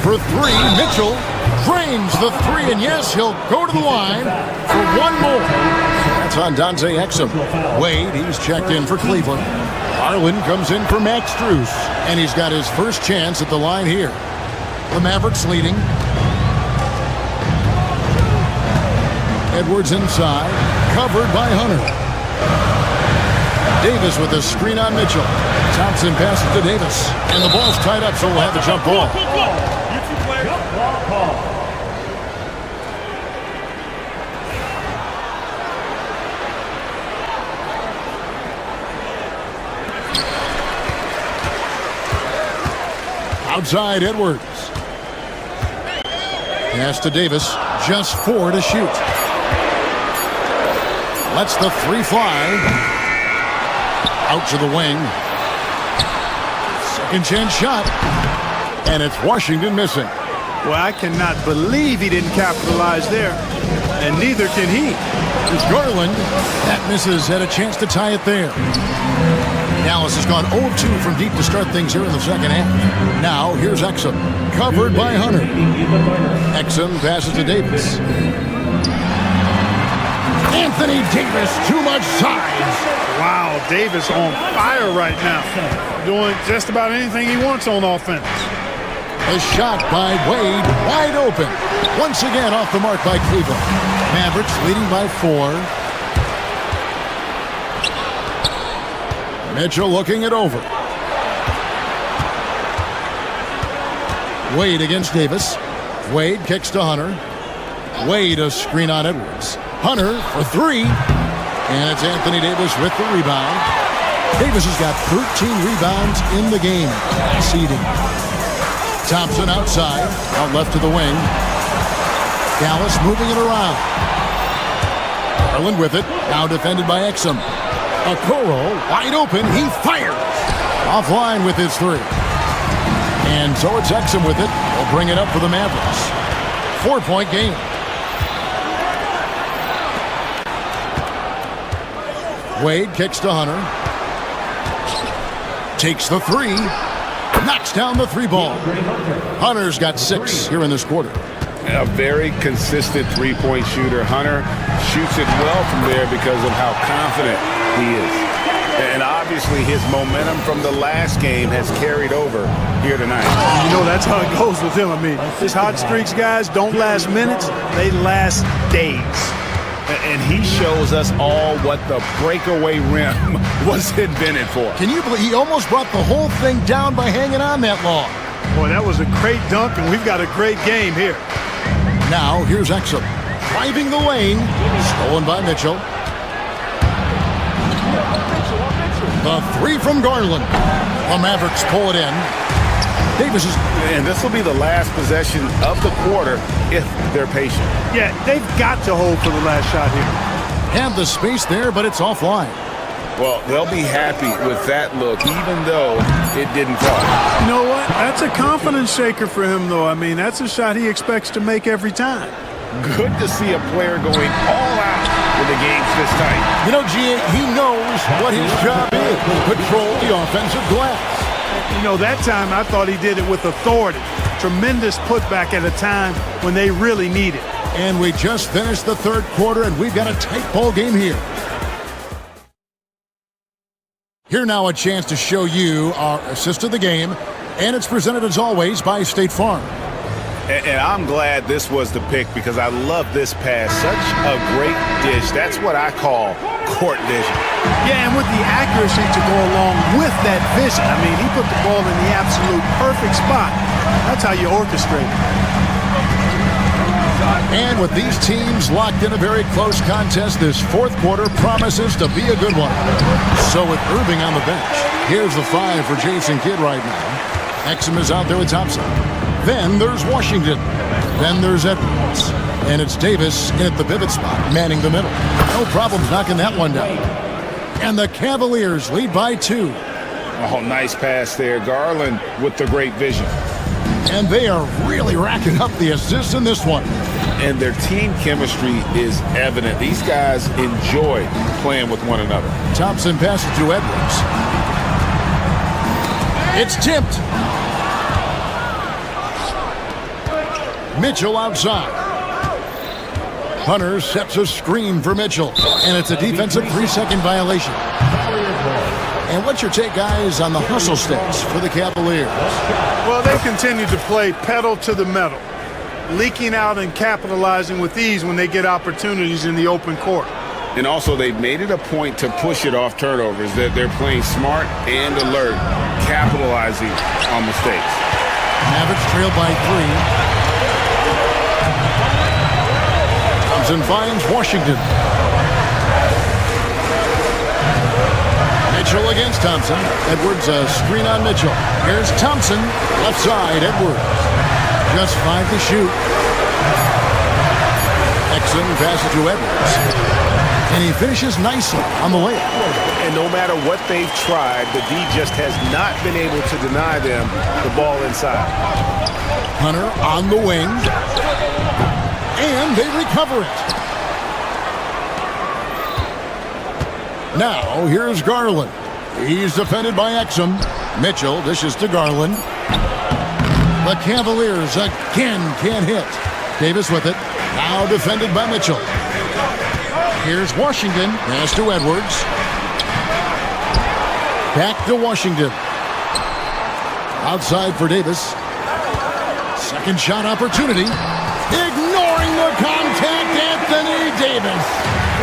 For 3, Mitchell drains the 3, and yes, he'll go to the line for one more. That's on Dante Exum. Wade, he's checked in for Cleveland. Harlan comes in for Max Strus, and he's got his first chance at the line here. The Mavericks leading. Edwards inside, covered by Hunter. Davis with a screen on Mitchell. Thompson passes to Davis, and the ball's tied up, so we'll have a jump ball. Outside Edwards. Pass to Davis. Just 4 to shoot. Lets the 3 fly. Out to the wing. Second chance shot. And it's Washington missing. Well, I cannot believe he didn't capitalize there. And neither can he. There's Garland. That misses. Had a chance to tie it there. Dallas has gone 0-2 from deep to start things here in the second half. Now, here's Exum. Covered by Hunter. Exum passes to Davis. Anthony Davis, too much size. Wow, Davis on fire right now. Doing just about anything he wants on offense. A shot by Wade, wide open. Once again off the mark by Cleveland. Mavericks leading by 4. Mitchell looking it over. Wade against Davis. Wade kicks to Hunter. Wade a screen on Edwards. Hunter for 3. And it's Anthony Davis with the rebound. Davis has got 13 rebounds in the game. Seeding. Thompson outside. Out left to the wing. Dallas moving it around. Garland with it. Now defended by Exum. Okoro wide open. He fires. Offline with his 3. And so it's Exum with it. We'll bring it up for the Mavericks. 4-point game. Wade kicks to Hunter. Takes the 3. Knocks down the 3 ball. Hunter's got 6 here in this quarter. A very consistent three-point shooter. Hunter shoots it well from there because of how confident he is. And obviously his momentum from the last game has carried over here tonight. You know, that's how it goes with him. I mean, his hot streaks, guys, don't last minutes. They last days. And he shows us all what the breakaway rim was invented for. Can you believe he almost brought the whole thing down by hanging on that long? Boy, that was a great dunk, and we've got a great game here. Now, here's Exum. Driving the lane. Stolen by Mitchell. The 3 from Garland. The Mavericks pull it in. Davis is... And this will be the last possession of the quarter if they're patient. Yeah, they've got to hold for the last shot here. Have the space there, but it's offline. Well, they'll be happy with that look, even though it didn't fall. You know what? That's a confidence shaker for him, though. I mean, that's a shot he expects to make every time. Good to see a player going all out when the game's this tight. You know, G.A., he knows what his job is. Control the offensive glass. You know, that time I thought he did it with authority. Tremendous putback at a time when they really need it. And we just finished the third quarter, and we've got a tight ball game here. Here now a chance to show you our assist of the game, and it's presented as always by State Farm. And I'm glad this was the pick because I love this pass. Such a great dish. That's what I call court vision. Yeah, and with the accuracy to go along with that vision. I mean, he put the ball in the absolute perfect spot. That's how you orchestrate it. And with these teams locked in a very close contest, this fourth quarter promises to be a good one. So with Irving on the bench, here's the 5 for Jason Kidd right now. Exum is out there with Thompson. Then there's Washington. Then there's Edwards. And it's Davis in at the pivot spot, manning the middle. No problems knocking that one down. And the Cavaliers lead by 2. Oh, nice pass there. Garland with the great vision. And they are really racking up the assists in this one. And their team chemistry is evident. These guys enjoy playing with one another. Thompson passes to Edwards. It's tipped. Mitchell outside. Hunter sets a screen for Mitchell. And it's a defensive 3-second violation. And what's your take, guys, on the hustle stats for the Cavaliers? Well, they continue to play pedal to the metal, leaking out and capitalizing with ease when they get opportunities in the open court. And also, they've made it a point to push it off turnovers. That they're playing smart and alert, capitalizing on mistakes. Mavericks trail by 3. Thompson finds Washington. Mitchell against Thompson. Edwards a screen on Mitchell. Here's Thompson. Left side, Edwards. Just 5 to shoot. Exum passes to Edwards. And he finishes nicely on the layup. And no matter what they've tried, the D just has not been able to deny them the ball inside. Hunter on the wing. And they recover it. Now, here's Garland. He's defended by Exum. Mitchell dishes to Garland. The Cavaliers again can't hit. Davis with it. Now defended by Mitchell. Here's Washington. Pass to Edwards. Back to Washington. Outside for Davis. Second shot opportunity. Ignoring the contact, Anthony Davis.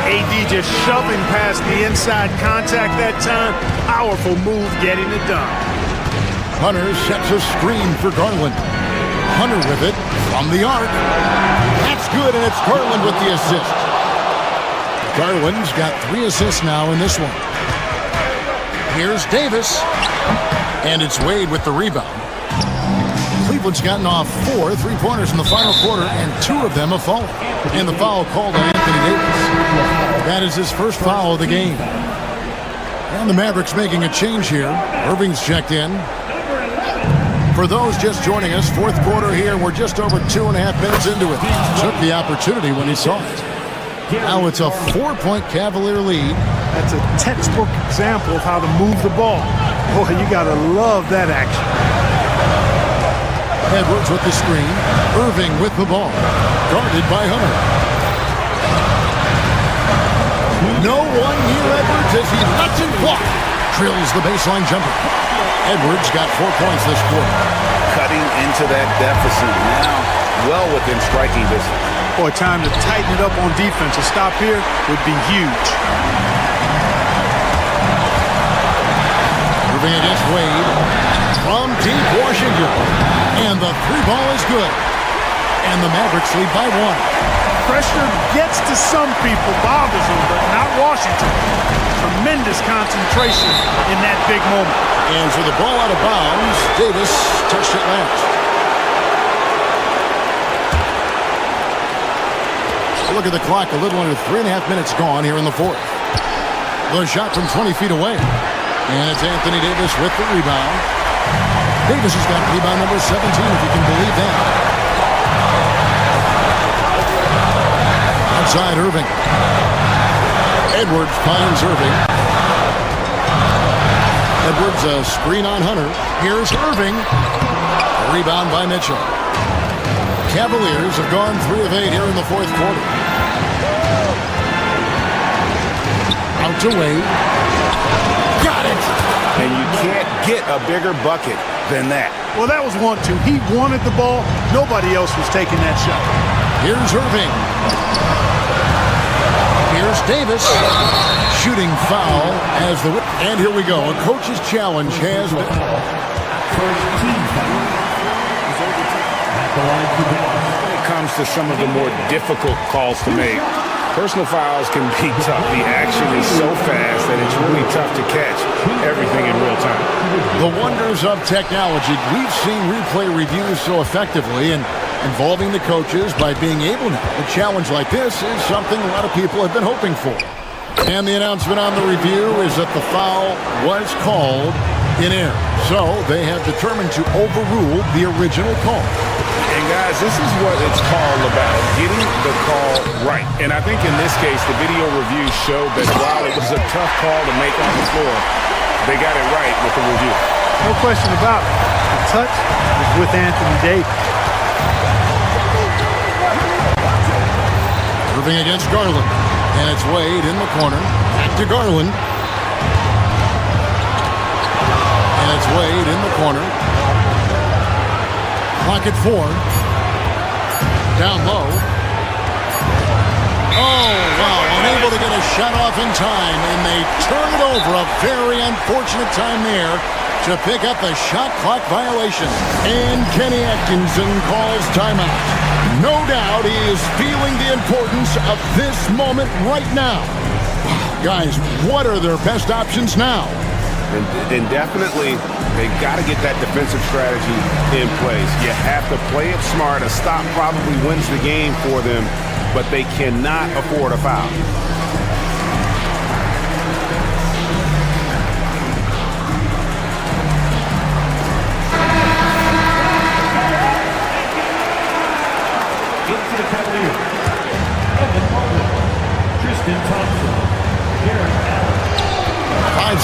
AD just shoving past the inside contact that time. Powerful move getting it done. Hunter sets a screen for Garland. Hunter with it from the arc. That's good, and it's Garland with the assist. Garland's got 3 assists now in this one. Here's Davis, and it's Wade with the rebound. Cleveland's gotten off 4 3-pointers in the final quarter, and 2 of them have fallen. And the foul called on Anthony Davis. That is his first foul of the game. And the Mavericks making a change here. Irving's checked in. For those just joining us, fourth quarter here, we're just over 2.5 minutes into it. Took the opportunity when he saw it. Now it's a 4-point Cavalier lead. That's a textbook example of how to move the ball. Boy, you gotta love that action. Edwards with the screen. Irving with the ball. Guarded by Hunter. No one near Edwards as he lets him fly. Drills the baseline jumper. Edwards got 4 points this quarter. Cutting into that deficit now, well within striking distance. Boy, time to tighten it up on defense. A stop here would be huge. Irving against Wade. From deep Washington. And the 3-ball is good. And the Mavericks lead by 1. Pressure gets to some people, bothers them, but not Washington. Tremendous concentration in that big moment. And for the ball out of bounds, Davis touched it last. Look at the clock, a little under 3.5 minutes gone here in the fourth. The shot from 20 feet away. And it's Anthony Davis with the rebound. Davis has got rebound number 17, if you can believe that. Outside Irving. Edwards finds Irving. Edwards a screen on Hunter. Here's Irving. A rebound by Mitchell. Cavaliers have gone 3 of 8 here in the fourth quarter. Out to Wade. Got it! And you can't get a bigger bucket than that. Well, that was 1-2. He wanted the ball. Nobody else was taking that shot. Here's Irving. Here's Davis. Shooting foul as the... And here we go. A coach's challenge has been... When it comes to some of the more difficult calls to make, personal fouls can be tough. The action is so fast that it's really tough to catch everything in real time. The wonders of technology. We've seen replay reviews so effectively, and involving the coaches by being able to. A challenge like this is something a lot of people have been hoping for. And the announcement on the review is that the foul was called in error. So they have determined to overrule the original call. And guys, this is what it's called about, getting the call right. And I think in this case, the video review showed that while it was a tough call to make on the floor, they got it right with the review. No question about it. The touch is with Anthony Davis. Irving against Garland. And it's Wade in the corner. Back to Garland. And it's Wade in the corner. Clock at 4. Down low. Oh, wow. Unable to get a shot off in time. And they turn it over. A very unfortunate time there to pick up the shot clock violation. And Kenny Atkinson calls timeout. No doubt he is feeling the importance of this moment right now. Guys, what are their best options now? And definitely, they've got to get that defensive strategy in place. You have to play it smart. A stop probably wins the game for them, but they cannot afford a foul.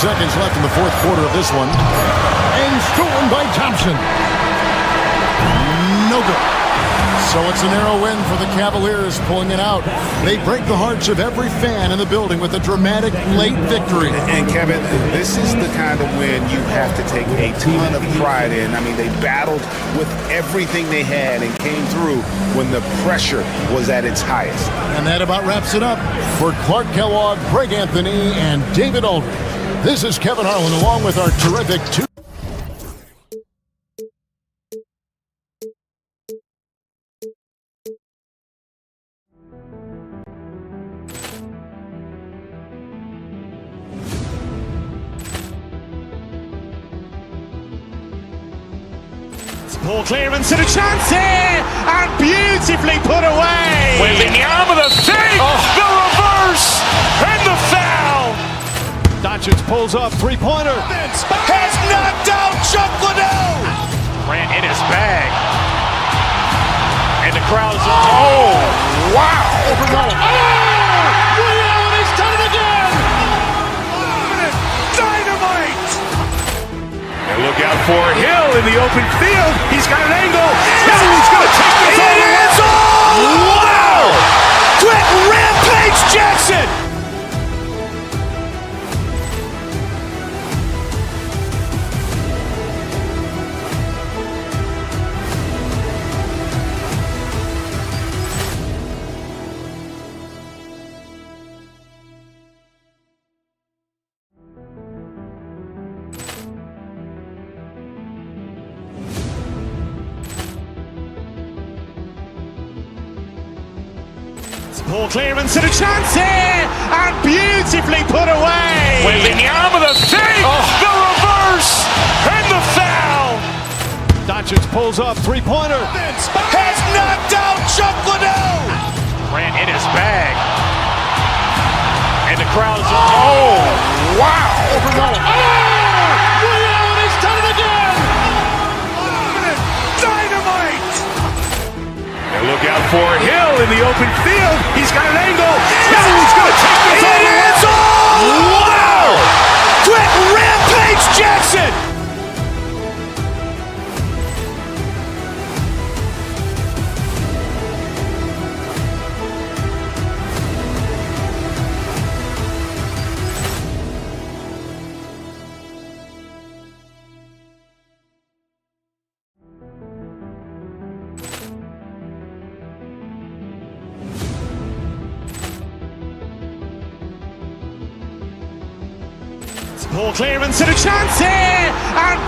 seconds left in the fourth quarter of this one. And stolen by Thompson. No good. So it's a narrow win for the Cavaliers, pulling it out. They break the hearts of every fan in the building with a dramatic late victory. And Kevin, this is the kind of win you have to take a ton of pride in. I mean, they battled with everything they had and came through when the pressure was at its highest. And that about wraps it up. For Clark Kellogg, Greg Anthony, and David Aldridge, this is Kevin Harlan along with our terrific two. Ball clearance and a chance here, and beautifully put away. Wembanyama the fake, the reverse, and the foul. Doncic pulls up, three-pointer. Has knocked out Chuck Liddell. Ran in his bag. And the crowd is, oh, wow. Ray Allen has done it again. Dynamite. And look out for Hill in the open field. He's got an angle. He's going to take this all the way. Wow! Quick rampage Jackson. Ball clearance and a chance here, and beautifully put away. Wembanyama the fake, the reverse, and the foul. Doncic pulls up, three-pointer. Has knocked out Chuck Liddell. Ran in his bag. And the crowd is, oh, wow. Ray Allen has done it again. Dynamite. And look out for Hill in the open field. He's got an angle. He's going to take this all the way. Wow! Quick rampage Jackson. Ball clearance and a chance here, and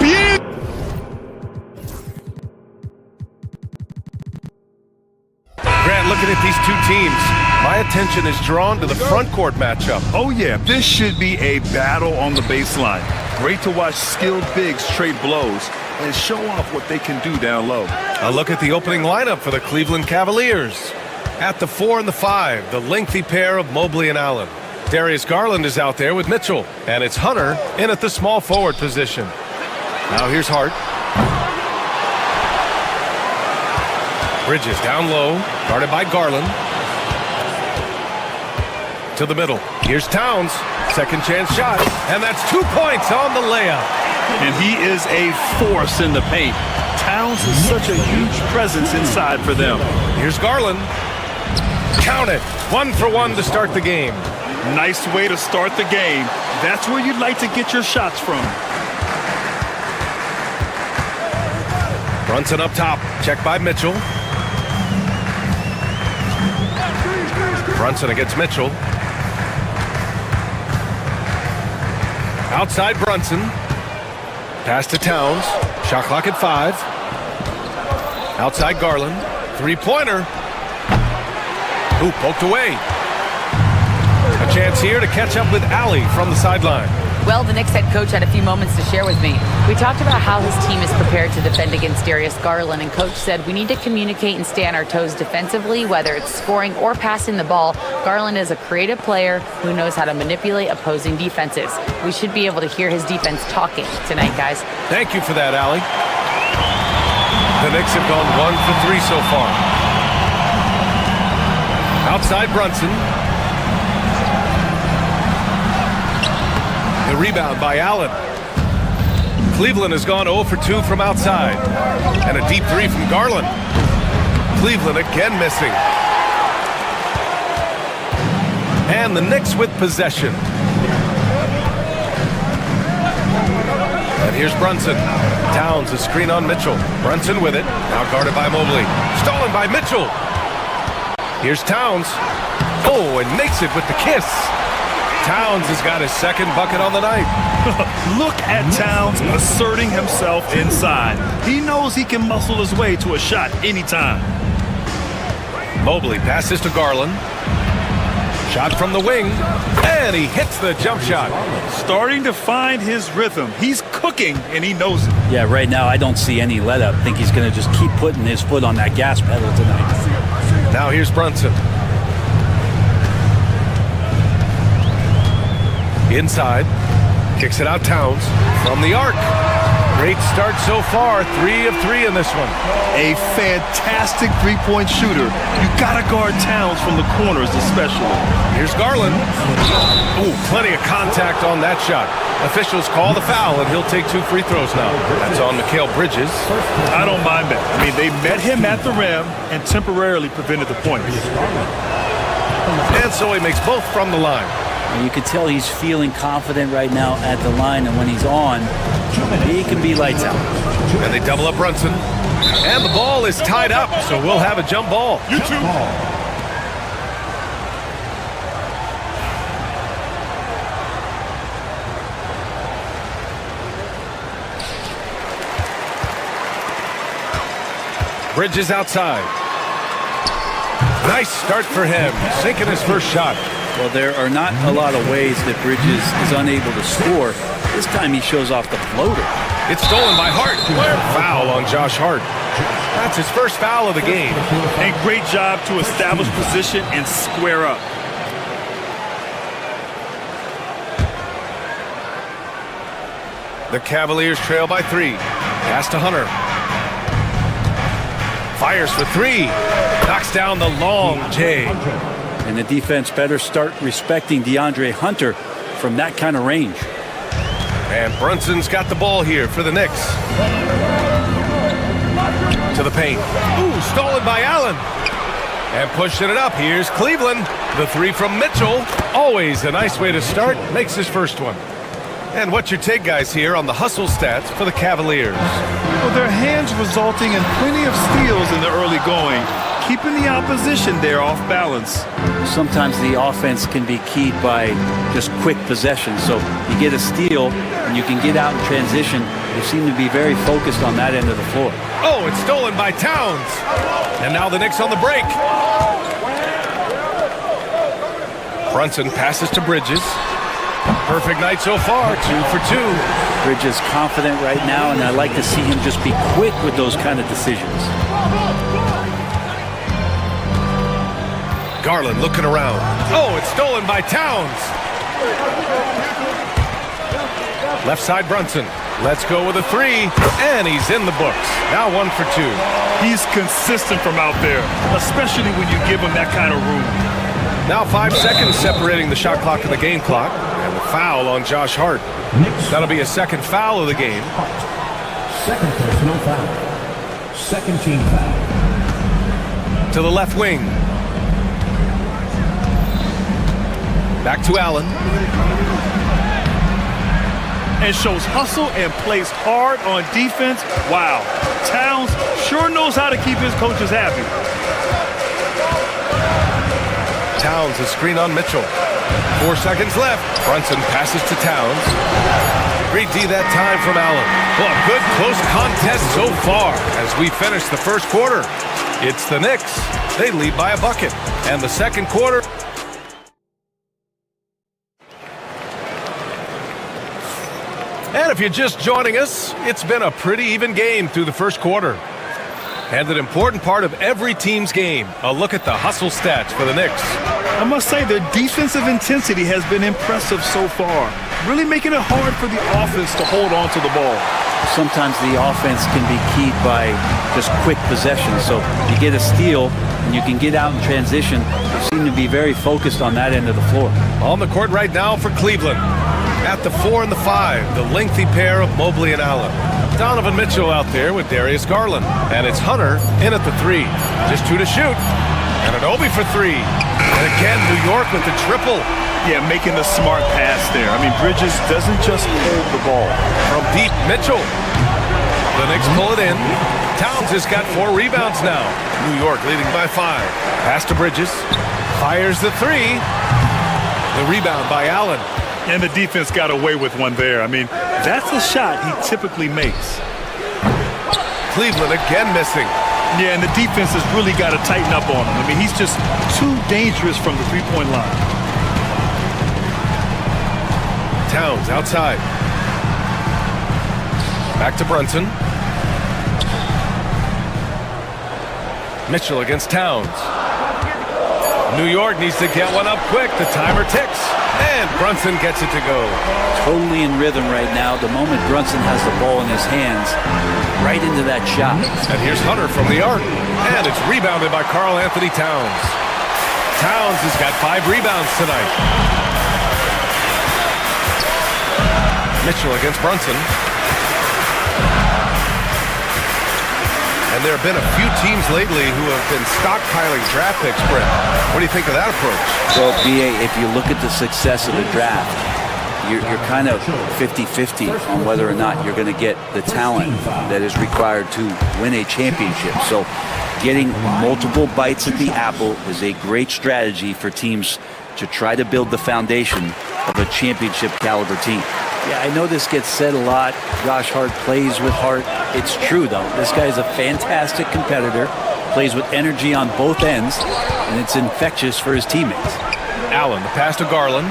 Grant, looking at these two teams, my attention is drawn to the front court matchup. Oh yeah, this should be a battle on the baseline. Great to watch skilled bigs trade blows and show off what they can do down low. A look at the opening lineup for the Cleveland Cavaliers. At the 4 and the 5, the lengthy pair of Mobley and Allen. Darius Garland is out there with Mitchell, and it's Hunter in at the small forward position. Now here's Hart. Bridges down low, guarded by Garland. To the middle. Here's Towns, second chance shot, and that's 2 points on the layup. And he is a force in the paint. Towns is such a huge presence inside for them. Here's Garland. Count it, 1 for 1 to start the game. Nice way to start the game. That's where you'd like to get your shots from. Brunson up top, checked by Mitchell. Brunson against Mitchell. Outside Brunson. Pass to Towns. Shot clock at 5. Outside Garland. Three-pointer. Hoop poked away. A chance here to catch up with Allie from the sideline. Well, the Knicks head coach had a few moments to share with me. We talked about how his team is prepared to defend against Darius Garland, and coach said we need to communicate and stay on our toes defensively, whether it's scoring or passing the ball. Garland is a creative player who knows how to manipulate opposing defenses. We should be able to hear his defense talking tonight, guys. Thank you for that, Allie. The Knicks have gone 1 for 3 so far. Outside Brunson. The rebound by Allen. Cleveland has gone 0 for 2 from outside. And a deep three from Garland. Cleveland again missing. And the Knicks with possession. And here's Brunson. Towns a screen on Mitchell. Brunson with it. Now guarded by Mobley. Stolen by Mitchell. Here's Towns. Oh, and makes it with the kiss. Towns has got his second bucket on the night. Look at Towns asserting himself inside. He knows he can muscle his way to a shot anytime. Mobley passes to Garland. Shot from the wing, and he hits the jump shot. Starting to find his rhythm. He's cooking, and he knows it. Yeah, right now I don't see any let up. I think he's going to just keep putting his foot on that gas pedal tonight. Now here's Brunson. Inside, kicks it out Towns from the arc. Great start so far, 3 of 3 in this one. A fantastic three-point shooter. You gotta guard Towns from the corners especially. Here's Garland. Ooh, plenty of contact on that shot. Officials call the foul, and he'll take 2 free throws now. That's on Mikal Bridges. I don't mind that. I mean, they met him at the rim and temporarily prevented the points. And so he makes both from the line. And you can tell he's feeling confident right now at the line, and when he's on, he can be lights out. And they double up Brunson. And the ball is tied up, so we'll have a jump ball. Bridges outside. Nice start for him, sinking his first shot. Well, there are not a lot of ways that Bridges is unable to score. This time he shows off the floater. It's stolen by Hart. Foul on Josh Hart. That's his first foul of the game. And great job to establish position and square up. The Cavaliers trail by 3. Pass to Hunter. Fires for 3. Knocks down the long J. And the defense better start respecting DeAndre Hunter from that kind of range. And Brunson's got the ball here for the Knicks. To the paint. Ooh, stolen by Allen. And pushing it up, here's Cleveland. The 3 from Mitchell. Always a nice way to start. Makes his first one. And what's your take, guys, here on the hustle stats for the Cavaliers? Well, their hands resulting in plenty of steals in the early going, keeping the opposition there off balance. Sometimes the offense can be keyed by just quick possession. So you get a steal and you can get out in transition. They seem to be very focused on that end of the floor. Oh, it's stolen by Towns. And now the Knicks on the break. Brunson passes to Bridges. Perfect night so far, 2 for 2. Bridges confident right now, and I like to see him just be quick with those kind of decisions. Garland looking around. Oh, it's stolen by Towns. Left side Brunson. Let's go with a 3, and he's in the books. Now 1 for 2. He's consistent from out there, especially when you give him that kind of room. Now 5 seconds separating the shot clock and the game clock. And the foul on Josh Hart. That'll be a second foul of the game. Second personal foul. Second team foul. To the left wing. Back to Allen. And shows hustle and plays hard on defense. Wow. Towns sure knows how to keep his coaches happy. Towns, a screen on Mitchell. 4 seconds left. Brunson passes to Towns. Great D that time from Allen. Well, a good close contest so far as we finish the first quarter. It's the Knicks. They lead by a bucket. And the second quarter. And if you're just joining us, it's been a pretty even game through the first quarter. And an important part of every team's game, a look at the hustle stats for the Knicks. I must say their defensive intensity has been impressive so far, really making it hard for the offense to hold on to the ball. sometimes the offense can be keyed by just quick possession. So you get a steal and you can get out in transition. They seem to be very focused on that end of the floor. On the court right now for Cleveland. At the 4 and the 5, the lengthy pair of Mobley and Allen. Donovan Mitchell out there with Darius Garland. And it's Hunter in at the 3. Just 2 to shoot. And an Obi for 3. And again, New York with the triple. Yeah, making the smart pass there. I mean, Bridges doesn't just hold the ball. From deep, Mitchell. The Knicks pull it in. Towns has got 4 rebounds now. New York leading by 5. Pass to Bridges. Fires the 3. The rebound by Allen. And the defense got away with one there. I mean, that's a shot he typically makes. Cleveland again missing. Yeah, and the defense has really got to tighten up on him. I mean, he's just too dangerous from the three-point line. Towns outside. Back to Brunson. Mitchell against Towns. New York needs to get one up quick. The timer ticks. And Brunson gets it to go. Totally in rhythm right now. The moment Brunson has the ball in his hands, right into that shot. And here's Hunter from the arc. And it's rebounded by Karl Anthony Towns. Towns has got 5 rebounds tonight. Mitchell against Brunson. And there have been a few teams lately who have been stockpiling draft picks, Brent. What do you think of that approach? Well, B.A., if you look at the success of the draft, you're kind of 50-50 on whether or not you're going to get the talent that is required to win a championship. So getting multiple bites at the apple is a great strategy for teams to try to build the foundation of a championship caliber team. Yeah, I know this gets said a lot. Josh Hart plays with heart. It's true, though. This guy's a fantastic competitor, plays with energy on both ends, and it's infectious for his teammates. Allen, the pass to Garland.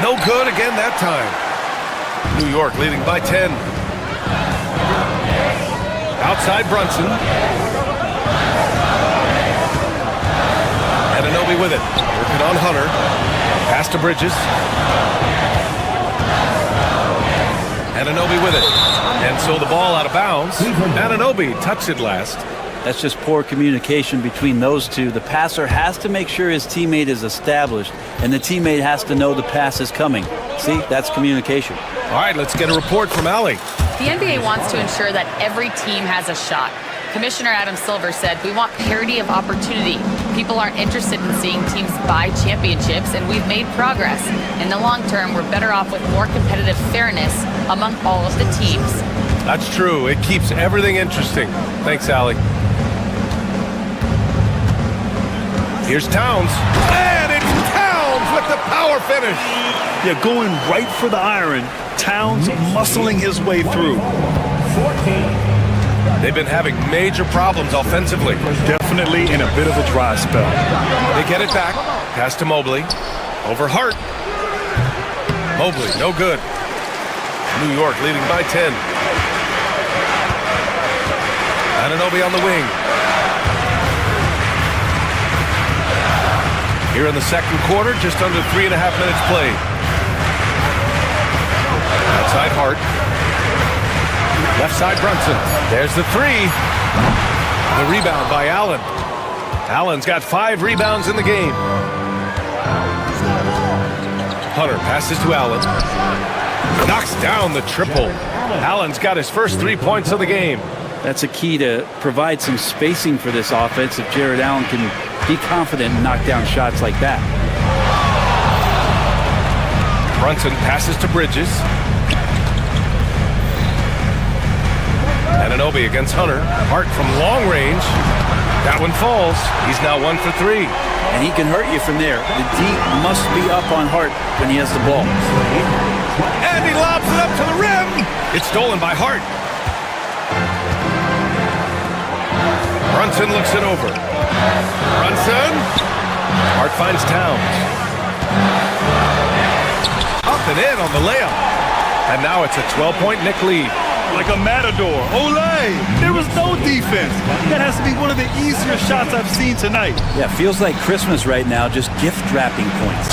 No good again that time. New York leading by 10. Outside Brunson. And Anunoby with it. Working on Hunter. Pass to Bridges. And Anunoby with it. And so the ball out of bounds. Anunoby touched it last. That's just poor communication between those two. The passer has to make sure his teammate is established, and the teammate has to know the pass is coming. See, that's communication. All right, let's get a report from Allie. The NBA wants to ensure that every team has a shot. Commissioner Adam Silver said, "We want parity of opportunity. People aren't interested in seeing teams buy championships, and we've made progress. In the long term, we're better off with more competitive fairness among all of the teams." That's true. It keeps everything interesting. Thanks, Allie. Here's Towns. And it's Towns with the power finish. Yeah, going right for the iron. Towns muscling his way through. They've been having major problems offensively. Definitely in a bit of a dry spell. They get it back. Pass to Mobley. Over Hart. Mobley, no good. New York leading by 10. Anunoby on the wing. Here in the second quarter, just under 3.5 minutes played. Outside Hart. Left side Brunson. There's the 3. The rebound by Allen. Allen's got 5 rebounds in the game. Hunter passes to Allen. Knocks down the triple. Allen's got his first 3 points of the game. That's a key to provide some spacing for this offense if Jared Allen can be confident and knock down shots like that. Brunson passes to Bridges. Anunoby against Hunter. Hart from long range. That one falls. He's now 1 for 3. And he can hurt you from there. The D must be up on Hart when he has the ball. And he lobs it up to the rim. It's stolen by Hart. Brunson looks it over. Brunson. Hart finds Towns. Up and in on the layup. And now it's a 12-point Knick lead. like a matador. Olay! There was no defense. That has to be one of the easier shots I've seen tonight. Yeah, feels like Christmas right now, just gift wrapping points.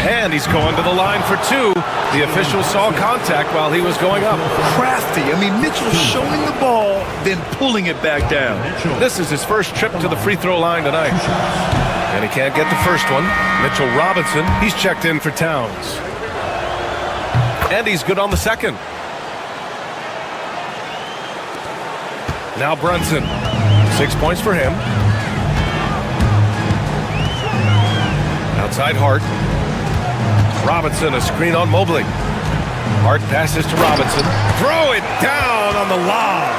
And he's going to the line for two. The official saw contact while he was going up. Crafty. I mean, Mitchell showing the ball, then pulling it back down. This is his first trip to the free throw line tonight. And he can't get the first one. Mitchell Robinson, he's checked in for Towns. And he's good on the second. Now Brunson. 6 points for him. Outside Hart. Robinson, a screen on Mobley. Hart passes to Robinson. Throw it down on the lob.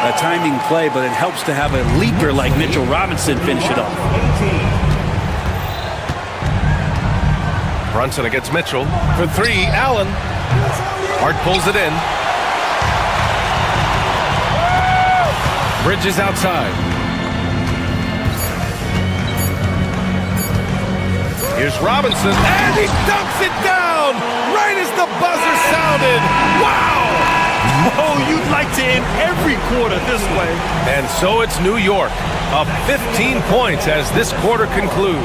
A timing play, but it helps to have a leaper like Mitchell Robinson finish it off. Brunson against Mitchell. For three, Allen. Hart pulls it in. Bridges outside. Here's Robinson, and he dunks it down right as the buzzer sounded. Wow! Oh, you'd like to end every quarter this way. And so it's New York, up 15 points as this quarter concludes.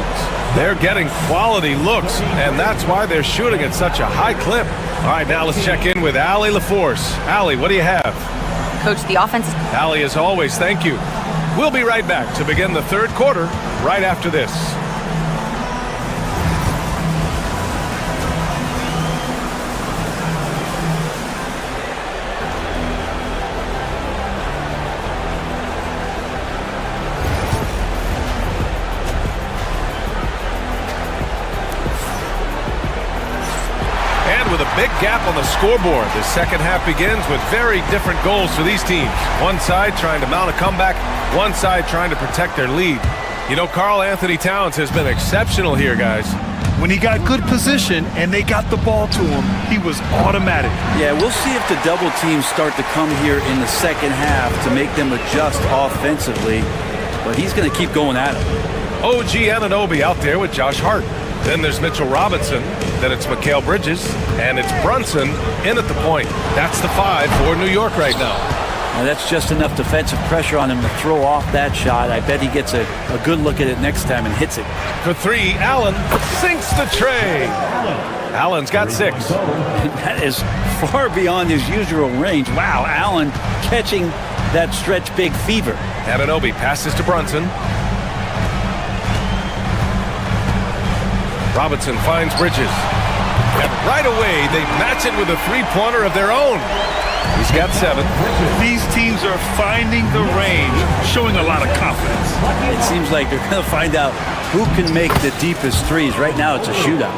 They're getting quality looks, and that's why they're shooting at such a high clip. All right, now let's check in with Allie LaForce. Allie, what do you have? Coach, the offense. Allie, as always, thank you. We'll be right back to begin the third quarter right after this. With a big gap on the scoreboard, the second half begins with very different goals for these teams. One side trying to mount a comeback, one side trying to protect their lead. You know, Karl Anthony Towns has been exceptional here, guys. When he got good position and they got the ball to him, he was automatic. Yeah, we'll see if the double teams start to come here in the second half to make them adjust offensively, but he's going to keep going at it. OG Anunoby out there with Josh Hart. Then there's Mitchell Robinson. Then it's Mikal Bridges. And it's Brunson in at the point. That's the 5 for New York right now. Now that's just enough defensive pressure on him to throw off that shot. I bet he gets a good look at it next time and hits it. For three, Allen sinks the tray. Allen's got 6. That is far beyond his usual range. Wow, Allen catching that stretch big fever. Anunoby passes to Brunson. Robinson finds Bridges. And right away, they match it with a three-pointer of their own. He's got 7. These teams are finding the range, showing a lot of confidence. It seems like they're going to find out who can make the deepest threes. Right now, it's a shootout.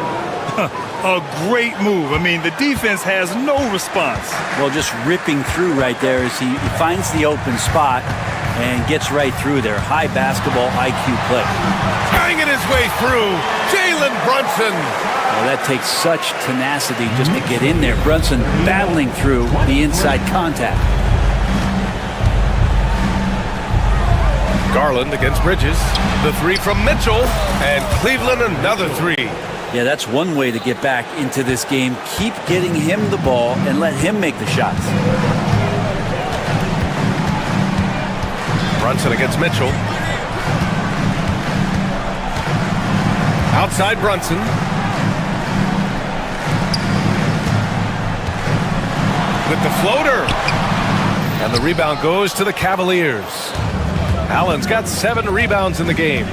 A great move. I mean, the defense has no response. Well, just ripping through right there as he finds the open spot and gets right through there. High basketball IQ play. Banging his way through, Jalen Brunson. Well, that takes such tenacity just to get in there. Brunson battling through the inside contact. Garland against Bridges. The 3 from Mitchell. And Cleveland another 3. Yeah, that's one way to get back into this game. Keep getting him the ball and let him make the shots. Brunson against Mitchell. Outside Brunson. With the floater. And the rebound goes to the Cavaliers. Allen's got 7 rebounds in the game.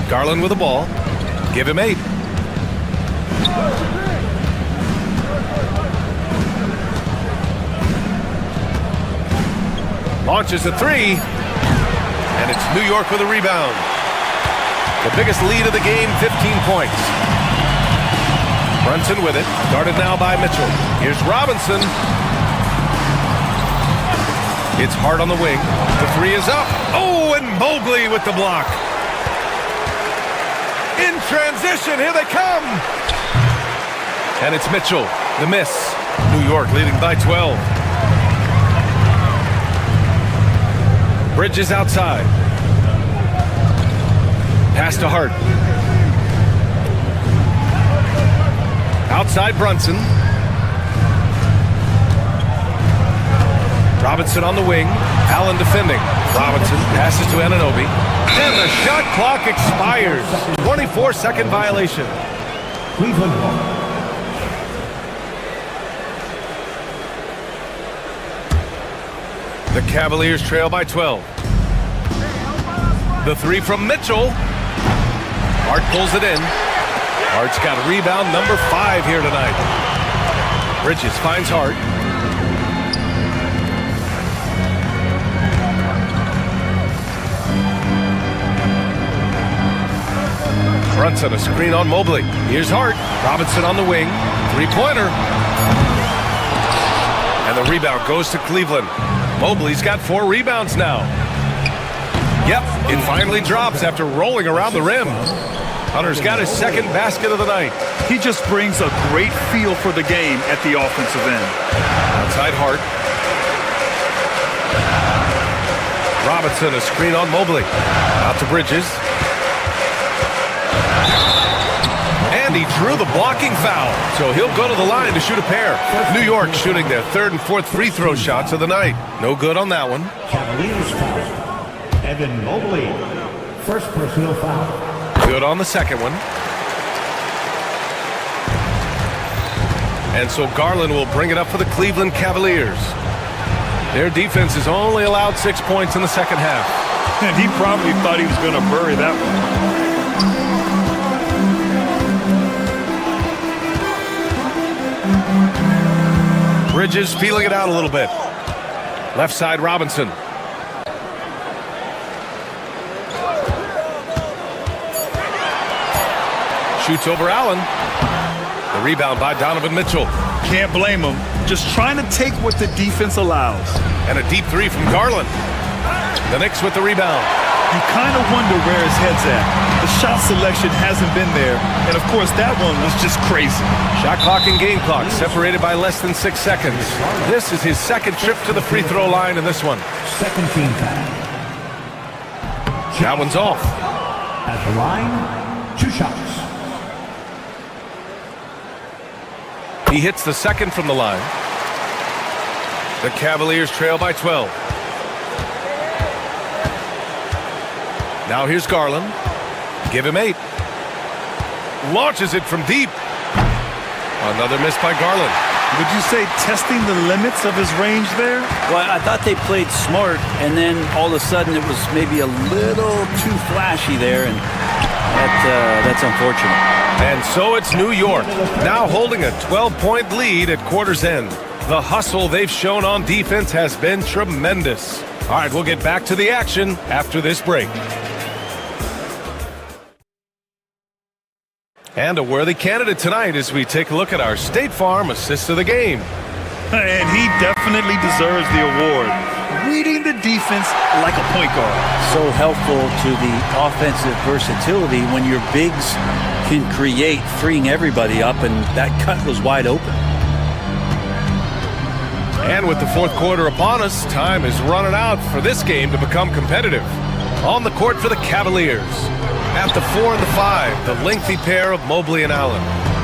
Garland with the ball. Give him 8. Launches a 3. And it's New York with a rebound. The biggest lead of the game, 15 points. Brunson with it. Guarded now by Mitchell. Here's Robinson. It's Hart on the wing. The 3 is up. Oh, and Mobley with the block. In transition, here they come. And it's Mitchell, the miss. New York leading by 12. Bridges outside. Pass to Hart. Outside Brunson. Robinson on the wing. Allen defending. Robinson passes to Anunoby. And the shot clock expires. 24-second violation. Cleveland ball. The Cavaliers trail by 12. The three from Mitchell. Hart pulls it in. Hart's got rebound number 5 here tonight. Bridges finds Hart. Brunson a screen on Mobley. Here's Hart. Robinson on the wing. Three-pointer. And the rebound goes to Cleveland. Mobley's got 4 rebounds now. Yep, it finally drops after rolling around the rim. Hunter's got his second basket of the night. He just brings a great feel for the game at the offensive end. Outside Hart. Robinson a screen on Mobley. Out to Bridges. And he drew the blocking foul, so he'll go to the line to shoot a pair. New York shooting their 3rd and 4th free throw shots of the night. No good on that one. Cavaliers foul. Evan Mobley. First personal foul. Good on the second one. And so Garland will bring it up for the Cleveland Cavaliers. Their defense has only allowed 6 points in the second half. And he probably thought he was going to bury that one. Bridges feeling it out a little bit. Left side Robinson. Shoots over Allen. The rebound by Donovan Mitchell. Can't blame him. Just trying to take what the defense allows. And a deep three from Garland. The Knicks with the rebound. You kind of wonder where his head's at. The shot selection hasn't been there. And, of course, that one was just crazy. Shot clock and game clock separated by less than 6 seconds. This is his second trip to the free throw line in this one. Second team foul. That one's off. At the line, 2 shots. He hits the second from the line. The Cavaliers trail by 12. Now here's Garland. Give him 8. Launches it from deep. Another miss by Garland. Would you say testing the limits of his range there? Well, I thought they played smart, and then all of a sudden it was maybe a little too flashy there, and that's unfortunate. And so it's New York, now holding a 12-point lead at quarter's end. The hustle they've shown on defense has been tremendous. All right, we'll get back to the action after this break. And a worthy candidate tonight as we take a look at our State Farm Assist of the Game. And he definitely deserves the award. Reading the defense like a point guard. So helpful to the offensive versatility when your bigs can create, freeing everybody up, and that cut was wide open. And with the fourth quarter upon us, time is running out for this game to become competitive. On the court for the Cavaliers. At the 4 and the 5, the lengthy pair of Mobley and Allen.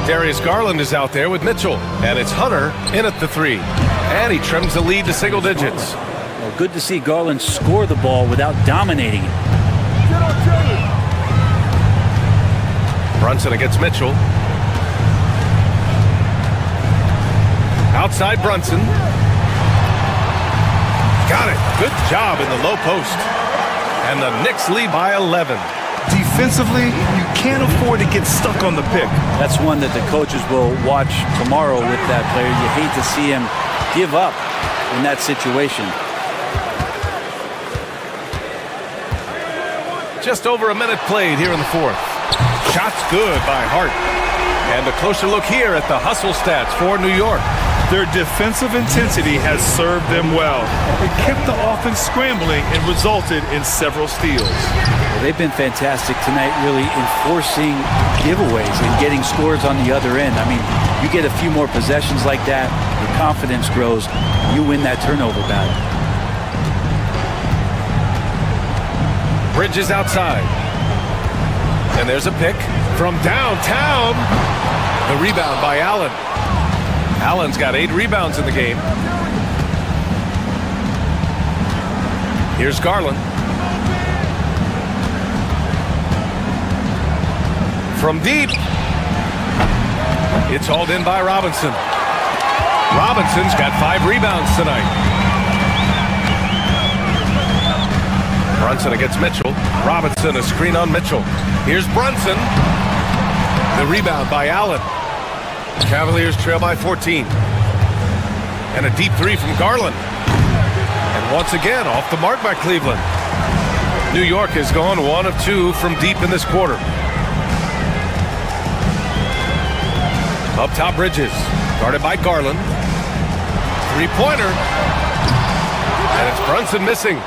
Darius Garland is out there with Mitchell, and it's Hunter in at the 3. And he trims the lead to single digits. Well, good to see Garland score the ball without dominating it. Brunson against Mitchell. Outside Brunson. Got it. Good job in the low post. And the Knicks lead by 11. Defensively, you can't afford to get stuck on the pick. That's one that the coaches will watch tomorrow with that player. You hate to see him give up in that situation. Just over a minute played here in the fourth. Shots good by Hart. And a closer look here at the hustle stats for New York. Their defensive intensity has served them well. It kept the offense scrambling and resulted in several steals. Well, they've been fantastic tonight, really enforcing giveaways and getting scores on the other end. I mean, you get a few more possessions like that, your confidence grows, you win that turnover battle. Bridges outside. And there's a pick from downtown. The rebound by Allen. Allen's got 8 rebounds in the game. Here's Garland. From deep. It's hauled in by Robinson. Robinson's got 5 rebounds tonight. Brunson against Mitchell. Robinson, a screen on Mitchell. Here's Brunson. The rebound by Allen. Cavaliers trail by 14. And a deep 3 from Garland. And once again, off the mark by Cleveland. New York has gone 1 of 2 from deep in this quarter. Up top, Bridges. Guarded by Garland. 3-pointer. And it's Brunson missing.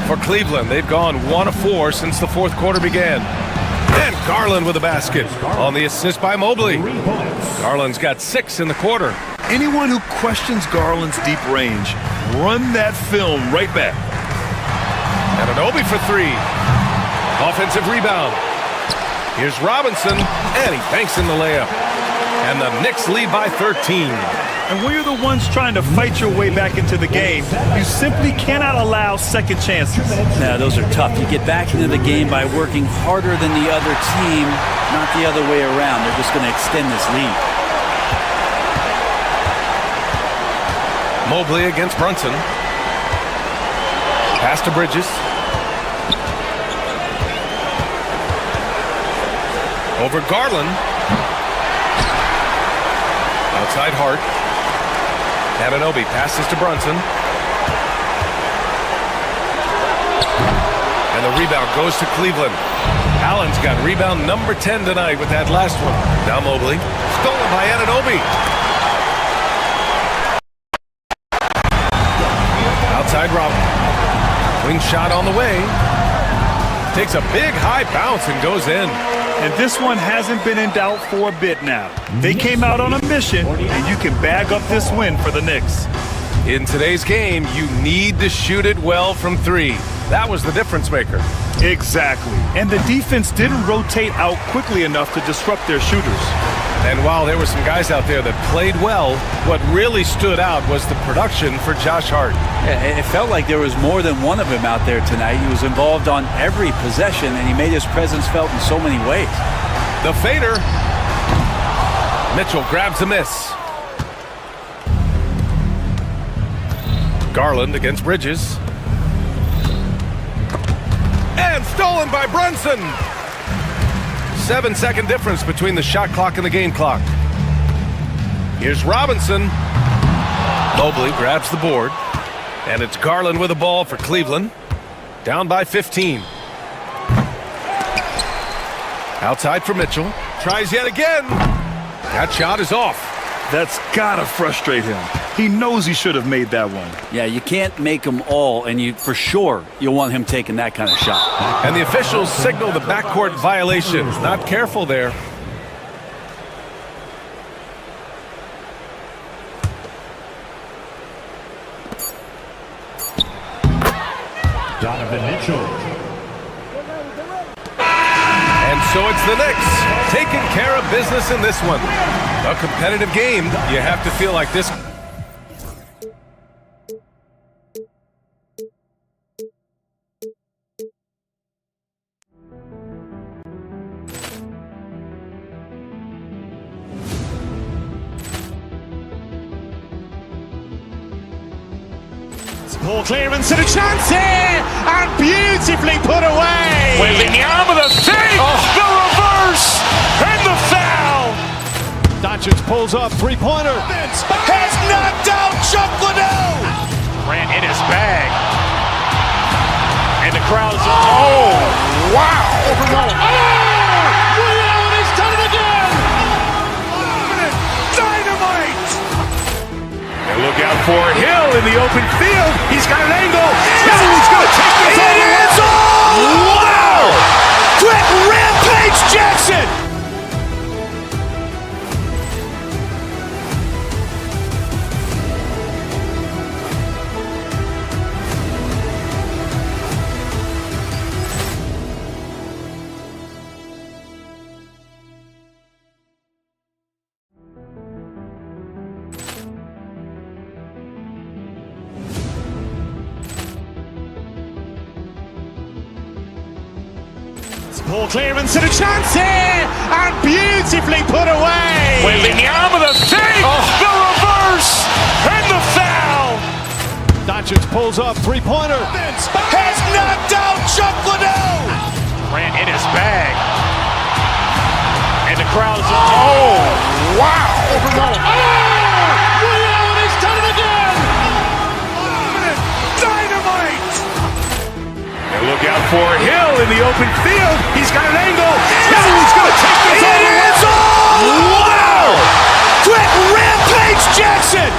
For Cleveland, they've gone 1 of 4 since the fourth quarter began. And Garland with a basket on the assist by Mobley. Garland's got 6 in the quarter. Anyone who questions Garland's deep range, run that film right back. And an Obi for 3. Offensive rebound. Here's Robinson, and he banks in the layup. And the Knicks lead by 13. And when you're the ones trying to fight your way back into the game, you simply cannot allow second chances. Yeah, those are tough. You get back into the game by working harder than the other team, not the other way around. They're just going to extend this lead. Mobley against Brunson. Pass to Bridges. Over Garland. Outside Hart. Anunoby passes to Brunson. And the rebound goes to Cleveland. Allen's got rebound number 10 tonight with that last one. Now Mobley. Stolen by Anunoby. Outside Rob. Wing shot on the way. Takes a big high bounce and goes in. And this one hasn't been in doubt for a bit now. They came out on a mission, and you can bag up this win for the Knicks. In today's game, you need to shoot it well from 3. That was the difference maker. Exactly. And the defense didn't rotate out quickly enough to disrupt their shooters. And while there were some guys out there that played well, what really stood out was the production for Josh Hart. Yeah, it felt like there was more than one of him out there tonight. He was involved on every possession, and he made his presence felt in so many ways. The fader. Mitchell grabs a miss. Garland against Bridges. And stolen by Brunson. 7-second difference between the shot clock and the game clock. Here's Robinson. Mobley grabs the board. And it's Garland with the ball for Cleveland. Down by 15. Outside for Mitchell. Tries yet again. That shot is off. That's gotta frustrate him. He knows he should have made that one. Yeah, you can't make them all, and for sure you'll want him taking that kind of shot. And the officials signal the backcourt violation. Not careful there. Donovan Mitchell. And so it's the Knicks taking care of business in this one. A competitive game. You have to feel like this. Ball clearance and a chance here, and beautifully put away. Wembanyama the fake, the reverse, and the foul. Doncic pulls up, 3-pointer. Has knocked out Chuck Liddell. Ran in his bag. And the crowd is, oh, wow. He's done it again. Dynamite. And look out for Hill in the open field. He's got an angle. He's going to take this all the way. Wow. Quick rampage Jackson. Poor clearance and a chance here, and beautifully put away. Wembanyama the save, the reverse, and the foul. Doncic pulls up, three-pointer. Has knocked out Chuck Liddell. Ran in his bag. And the crowd's oh, wow. He's done it again. Dynamite. And look out for Hill in the open field. He's got an angle. He's going to take this all the way. Wow. Quick rampage Jackson.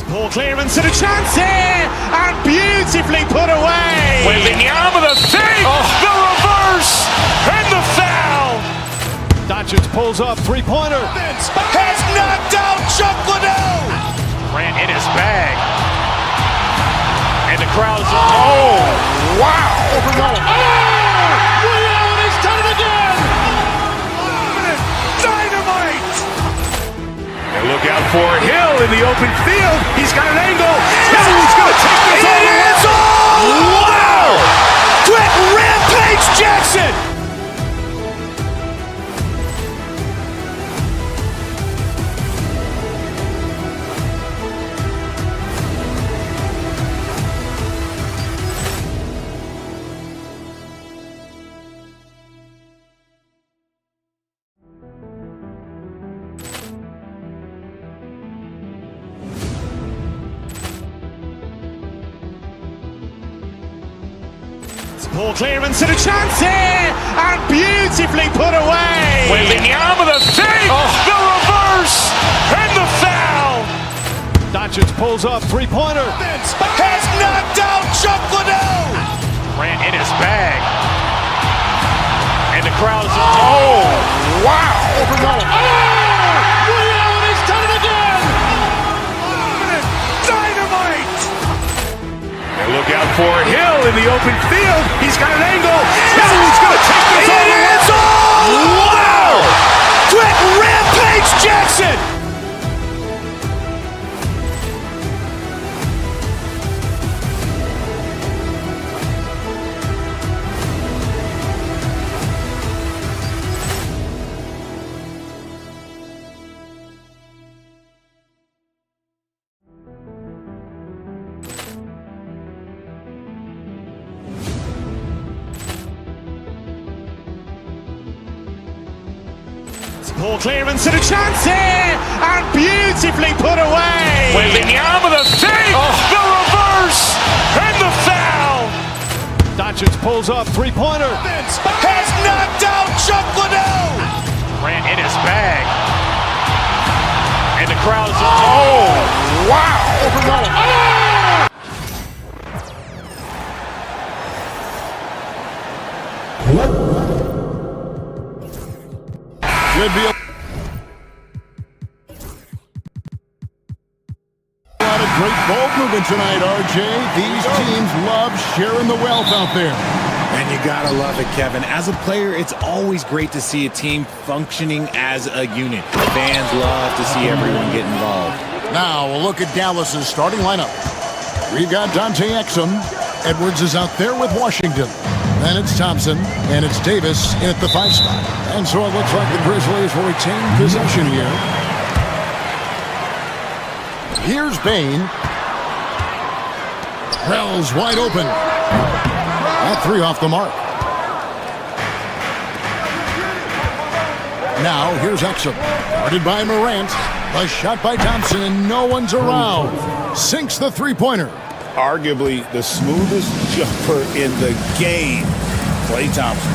Poor clearance and a chance here, and beautifully put away. Wembanyama the save, the reverse, and the foul. Doncic pulls up, three-pointer. Has knocked out Chuck Liddell. Ran in his bag. And the crowd's oh, wow. He's done it again. Dynamite. And look out for Hill in the open field. He's got an angle. He's going to take this all the way. Wow. Quick rampage Jackson. Poor clearance and a chance here, and beautifully put away. Wembanyama the save, the reverse, and the foul. Doncic pulls up, three-pointer. Has knocked out Chuck Liddell. Ran in his bag. And the crowd's oh, wow. He's done it again. Dynamite. And look out for Hill in the open field. He's got an angle. He's going to take this all the way. Wow. Quick rampage Jackson. Poor clearance and a chance here, and beautifully put away. Wembanyama the save, the reverse, and the foul. Doncic pulls up, three-pointer. Has knocked out Chuck Liddell. Ran in his bag. And the crowd's oh, wow. Should be a lot of great ball movement tonight, RJ. These teams love sharing the wealth out there. And you gotta love it, Kevin. As a player, it's always great to see a team functioning as a unit. Fans love to see everyone get involved. Now we'll look at Dallas's starting lineup. We've got Dante Exum. Edwards is out there with Washington. Then it's Thompson, and it's Davis in at the 5 spot. And so it looks like the Grizzlies will retain possession here. Here's Bain. Rel's wide open. That 3 off the mark. Now here's Exum. Guarded by Morant. A shot by Thompson, and no one's around. Sinks the three-pointer. Arguably the smoothest jumper in the game, Klay Thompson.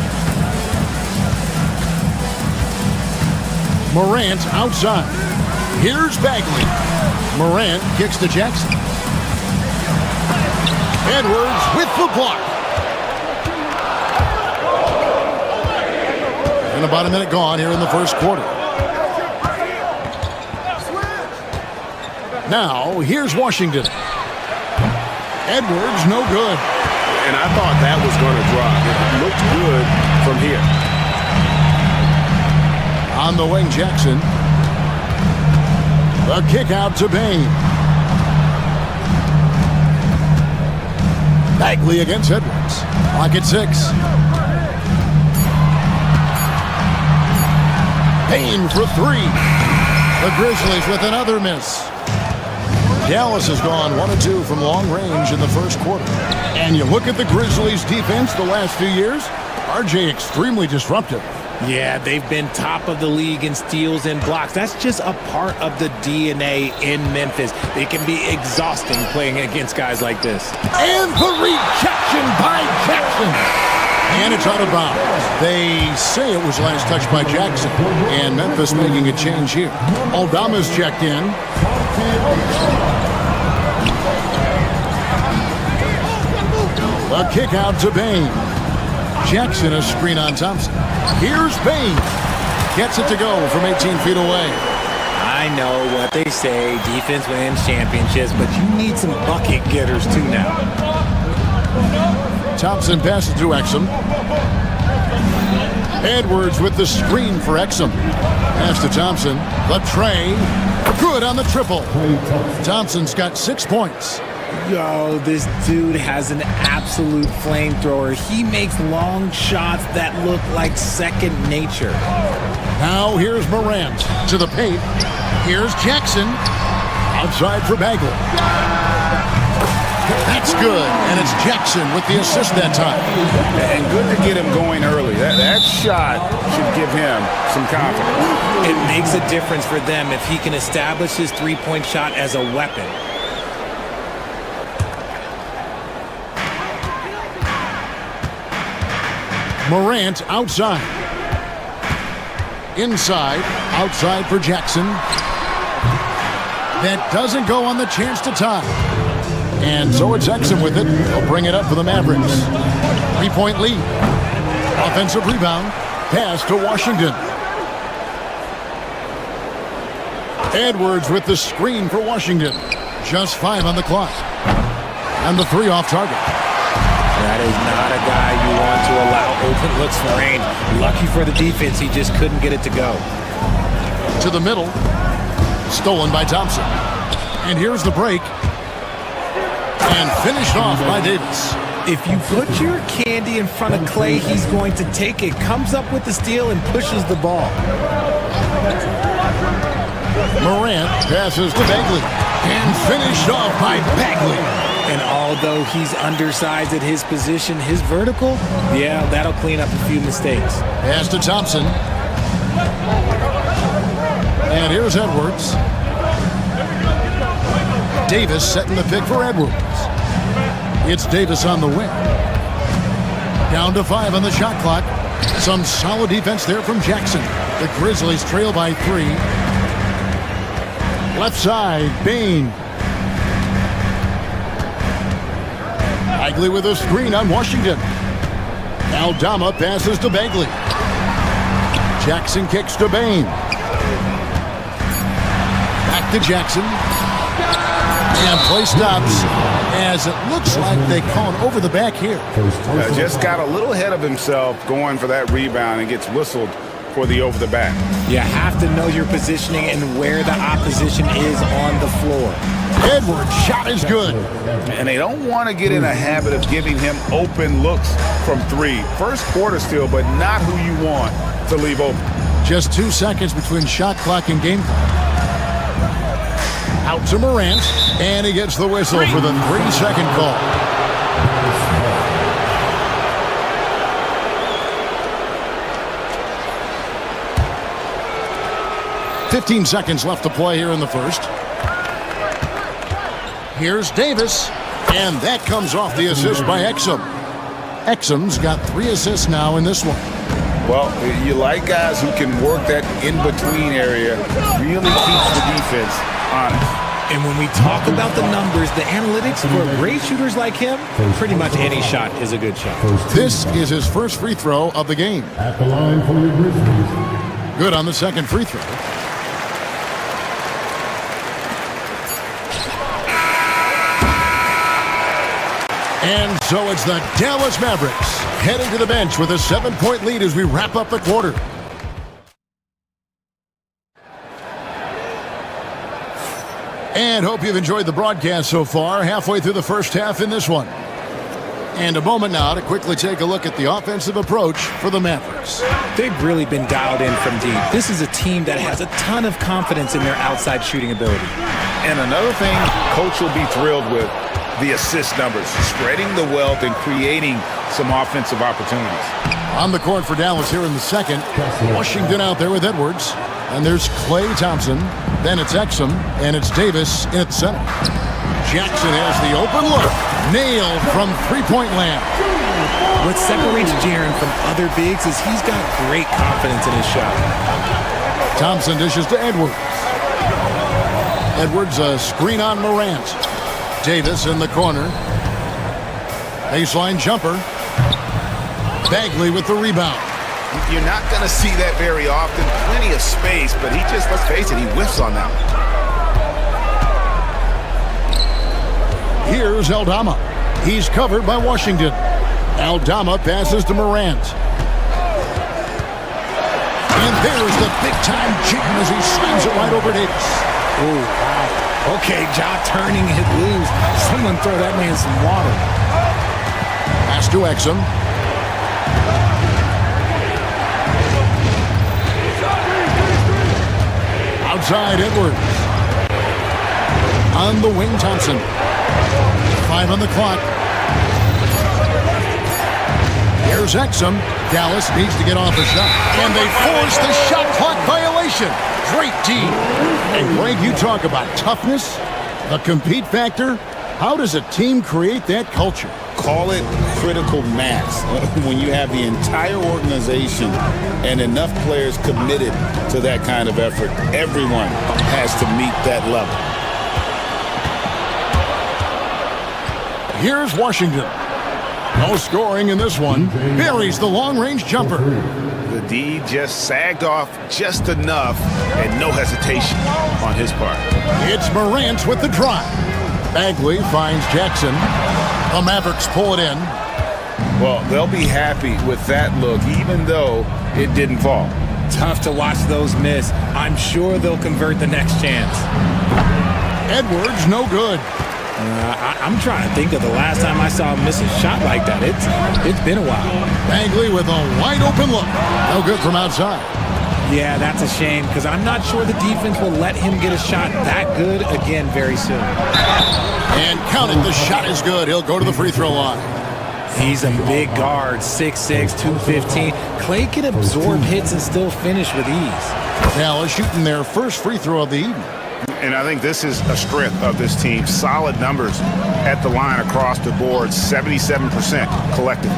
Morant outside. Here's Bagley. Morant kicks to Jackson. Edwards with the block. And And about a minute gone here in the first quarter. Now, here's Washington. Edwards, no good. And I thought that was going to drop. It looked good from here. On the wing, Jackson. The kick out to Bain. Bagley against Edwards. Clock at 6. Bain for 3. The Grizzlies with another miss. Dallas has gone 1-2 from long range in the first quarter. And you look at the Grizzlies' defense the last few years, RJ extremely disruptive. Yeah, they've been top of the league in steals and blocks. That's just a part of the DNA in Memphis. It can be exhausting playing against guys like this. And the rejection by Jackson. And it's out of bounds. They say it was last touched by Jackson. And Memphis making a change here. Aldama's checked in. A kick out to Bain. Jackson a screen on Thompson. Here's Bain. Gets it to go from 18 feet away. I know what they say, defense wins championships, but you need some bucket getters too now. Thompson passes to Exum. Edwards with the screen for Exum. Pass to Thompson. The tray. Good on the triple. Thompson's got 6 points. Yo, this dude has an absolute flamethrower. He makes long shots that look like second nature. Now here's Morant to the paint. Here's Jackson. Outside for Bagley. That's good, and it's Jackson with the assist that time. And good to get him going early. That shot should give him some confidence. It makes a difference for them if he can establish his three-point shot as a weapon. Morant outside. Inside, outside for Jackson. That doesn't go on the chance to tie. And so it's Exum with it. He'll bring it up for the Mavericks. 3-point lead. Offensive rebound. Pass to Washington. Edwards with the screen for Washington. Just 5 on the clock. And the 3 off target. That is not a guy you want to allow open looks for range. Lucky for the defense, he just couldn't get it to go. To the middle. Stolen by Thompson. And here's the break. And finished off by Davis. If you put your candy in front of Clay, he's going to take it. Comes up with the steal and pushes the ball. Morant passes to Bagley. And finished off by Bagley. And although he's undersized at his position, his vertical, yeah, that'll clean up a few mistakes. Pass to Thompson. And here's Edwards. Davis setting the pick for Edwards. It's Davis on the wing. Down to 5 on the shot clock. Some solid defense there from Jackson. The Grizzlies trail by 3. Left side, Bain. Bagley with a screen on Washington. Aldama passes to Bagley. Jackson kicks to Bain. Back to Jackson. And play stops as it looks like they call it over the back here. Just got a little ahead of himself going for that rebound and gets whistled for the over the back. You have to know your positioning and where the opposition is on the floor. Edwards' shot is good. And they don't want to get in a habit of giving him open looks from 3. First quarter still, but not who you want to leave open. Just 2 seconds between shot clock and game clock. Out to Morant, and he gets the whistle for the 3-second call. $15 seconds left to play here in the first. Here's Davis, and that comes off the assist by Exum. Exum's got 3 assists now in this one. Well, you like guys who can work that in-between area, really keeps the defense honest. And when we talk about the numbers, the analytics for great shooters like him, pretty much any shot is a good shot. This is his first free throw of the game. At the line for your Grizzlies. Good on the second free throw. And so it's the Dallas Mavericks heading to the bench with a 7-point lead as we wrap up the quarter. And hope you've enjoyed the broadcast so far, halfway through the first half in this one. And a moment now to quickly take a look at the offensive approach for the Mavericks. They've really been dialed in from deep. This is a team that has a ton of confidence in their outside shooting ability. And another thing Coach will be thrilled with, the assist numbers, spreading the wealth and creating some offensive opportunities. On the court for Dallas here in the second. Washington out there with Edwards. And there's Klay Thompson. Then it's Exum. And it's Davis in at the center. Jackson has the open look. Nailed from three-point land. What separates Jaren from other bigs is he's got great confidence in his shot. Thompson dishes to Edwards. Edwards a screen on Morant. Davis in the corner. Baseline jumper. Bagley with the rebound. You're not going to see that very often. Plenty of space, but he just, let's face it, he whiffs on that one. Here's Aldama. He's covered by Washington. Aldama passes to Morant. And there's the big-time jam as he slams it right over Davis. Oh, wow. Okay, Ja turning it loose. Someone throw that man some water. Pass to Exum. Outside Edwards. On the wing, Thompson. 5 on the clock. Here's Exum. Dallas needs to get off the shot. And they force the shot clock violation. Great team. And Greg, you talk about toughness, the compete factor. How does a team create that culture? Call it critical mass. When you have the entire organization and enough players committed to that kind of effort, everyone has to meet that level. Here's Washington. No scoring in this one. Buries the long-range jumper. The D just sagged off just enough and no hesitation on his part. It's Morant with the drive. Bagley finds Jackson. The Mavericks pull it in. Well, they'll be happy with that look, even though it didn't fall. Tough to watch those miss. I'm sure they'll convert the next chance. Edwards, no good. I'm trying to think of the last time I saw him miss a shot like that. It's been a while. Bagley with a wide open look. No good from outside. Yeah, that's a shame because I'm not sure the defense will let him get a shot that good again very soon. And count it, the shot is good. He'll go to the free throw line. He's a big guard, 6'6", 215. Klay can absorb hits and still finish with ease. Dallas shooting their first free throw of the evening. And I think this is a strength of this team. Solid numbers at the line across the board, 77% collectively.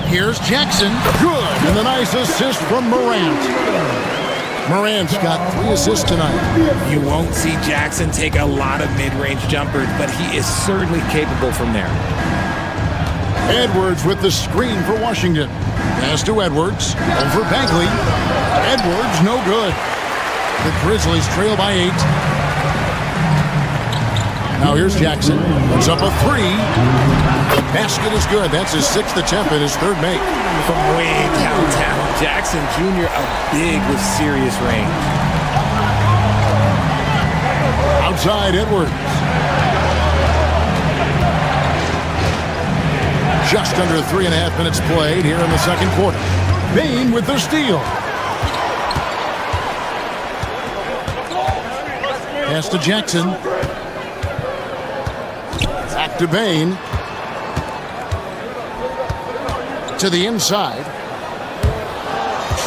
Here's Jackson. Good. And a nice assist from Morant. Morant's got 3 assists tonight. You won't see Jackson take a lot of mid-range jumpers, but he is certainly capable from there. Edwards with the screen for Washington. Pass to Edwards. Over Bagley. Edwards, no good. The Grizzlies trail by 8. Now here's Jackson. Puts up a 3. The basket is good. That's his 6th attempt and his 3rd make. From way downtown, Jackson Jr. a big with serious range. Outside Edwards. Just under 3.5 minutes played here in the second quarter. Bane with the steal. Pass to Jackson. Back to Bane. To the inside.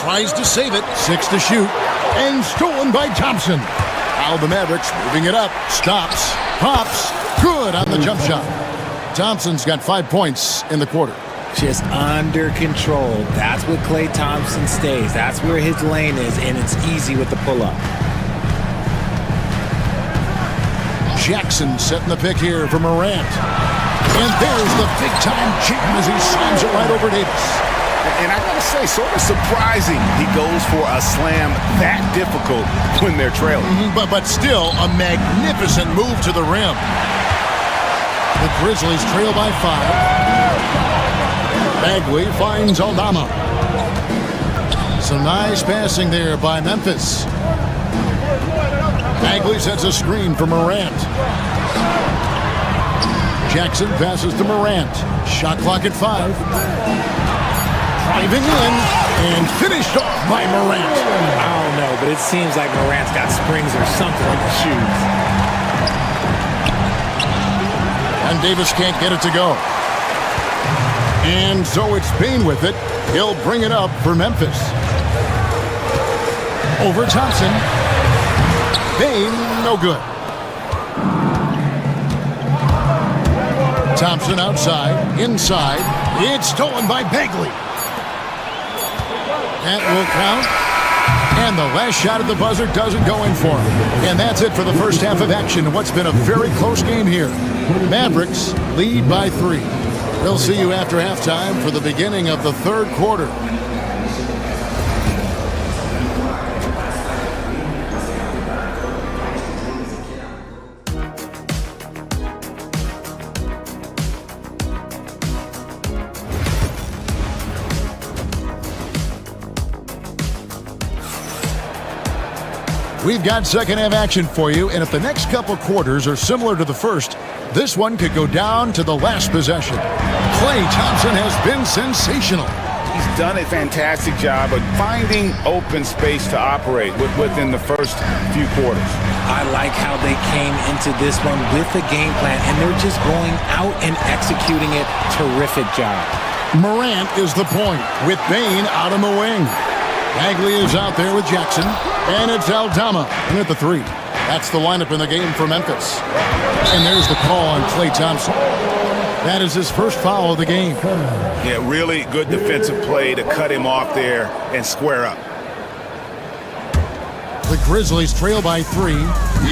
Tries to save it. 6 to shoot. And stolen by Thompson. Now the Mavericks moving it up. Stops. Pops. Good on the jump shot. Thompson's got 5 points in the quarter. Just under control. That's what Klay Thompson stays. That's where his lane is, and it's easy with the pull-up. Jackson setting the pick here for Morant. And there's the big-time jam as he slams it right over Davis. And I gotta say, sort of surprising he goes for a slam that difficult when they're trailing. But still a magnificent move to the rim. The Grizzlies trail by 5. Bagley finds Aldama. Some nice passing there by Memphis. Bagley sets a screen for Morant. Jackson passes to Morant. Shot clock at 5. Driving in and finished off by Morant. I don't know, but it seems like Morant's got springs or something in the shoes. And Davis can't get it to go. And so it's Payne with it. He'll bring it up for Memphis. Over Thompson. Payne, no good. Thompson outside, inside. It's stolen by Bagley. That will count. And the last shot at the buzzer doesn't go in for him. And that's it for the first half of action in what's been a very close game here. Mavericks lead by 3. We'll see you after halftime for the beginning of the third quarter. We've got second half action for you, and if the next couple quarters are similar to the first, this one could go down to the last possession. Klay Thompson has been sensational. He's done a fantastic job of finding open space to operate within the first few quarters. I like how they came into this one with a game plan, and they're just going out and executing it. Terrific job. Morant is the point with Payne out on the wing. Bagley is out there with Jackson, and it's Aldama in at the 3. That's the lineup in the game for Memphis. And there's the call on Klay Thompson. That is his first foul of the game. Yeah, really good defensive play to cut him off there and square up. The Grizzlies trail by 3.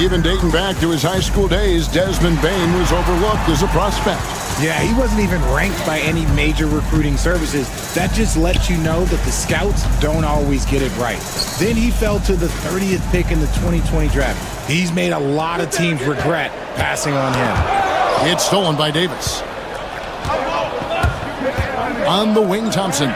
Even dating back to his high school days, Desmond Bane was overlooked as a prospect. Yeah, he wasn't even ranked by any major recruiting services. That just lets you know that the scouts don't always get it right. Then he fell to the 30th pick in the 2020 draft. He's made a lot of teams regret passing on him. It's stolen by Davis. On the wing, Thompson.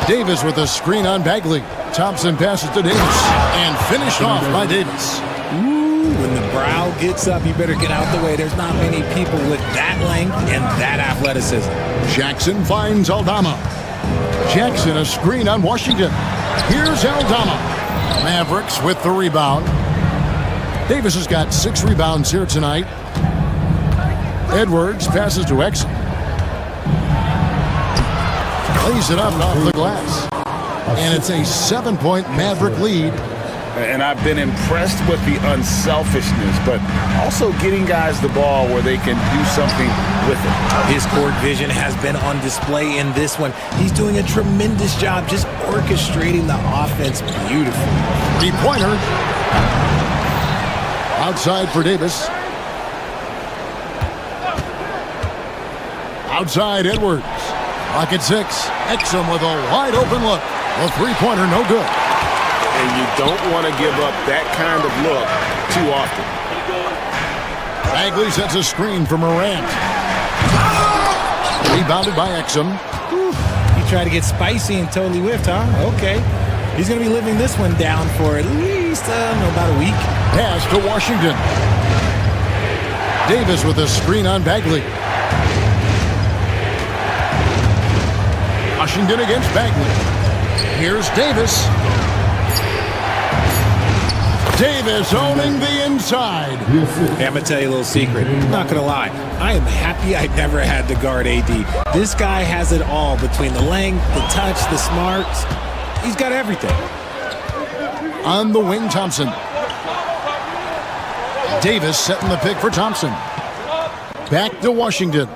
Davis with a screen on Bagley. Thompson passes to Davis and finished off by Davis. When the brow gets up, you better get out the way. There's not many people with that length and that athleticism. Jackson finds Aldama. Jackson a screen on Washington. Here's Aldama. Mavericks with the rebound. Davis has got 6 rebounds here tonight. Edwards passes to Exum. Lays it up off the glass. And it's a 7-point Maverick lead. And I've been impressed with the unselfishness, but also getting guys the ball where they can do something with it. His court vision has been on display in this one. He's doing a tremendous job just orchestrating the offense beautifully. 3-pointer. Outside for Davis. Outside Edwards. Lock at 6. Exum with a wide open look. A 3-pointer, no good. And you don't want to give up that kind of look too often. Bagley sets a screen for Morant. Rebounded by Exum. He tried to get spicy and totally whiffed, huh? Okay. He's going to be living this one down for at least, about a week. Pass to Washington. Davis with a screen on Bagley. Washington against Bagley. Here's Davis. Davis owning the inside. Hey, I'm going to tell you a little secret. I'm not going to lie. I am happy I never had to guard AD. This guy has it all between the length, the touch, the smarts. He's got everything. On the wing, Thompson. Davis setting the pick for Thompson. Back to Washington.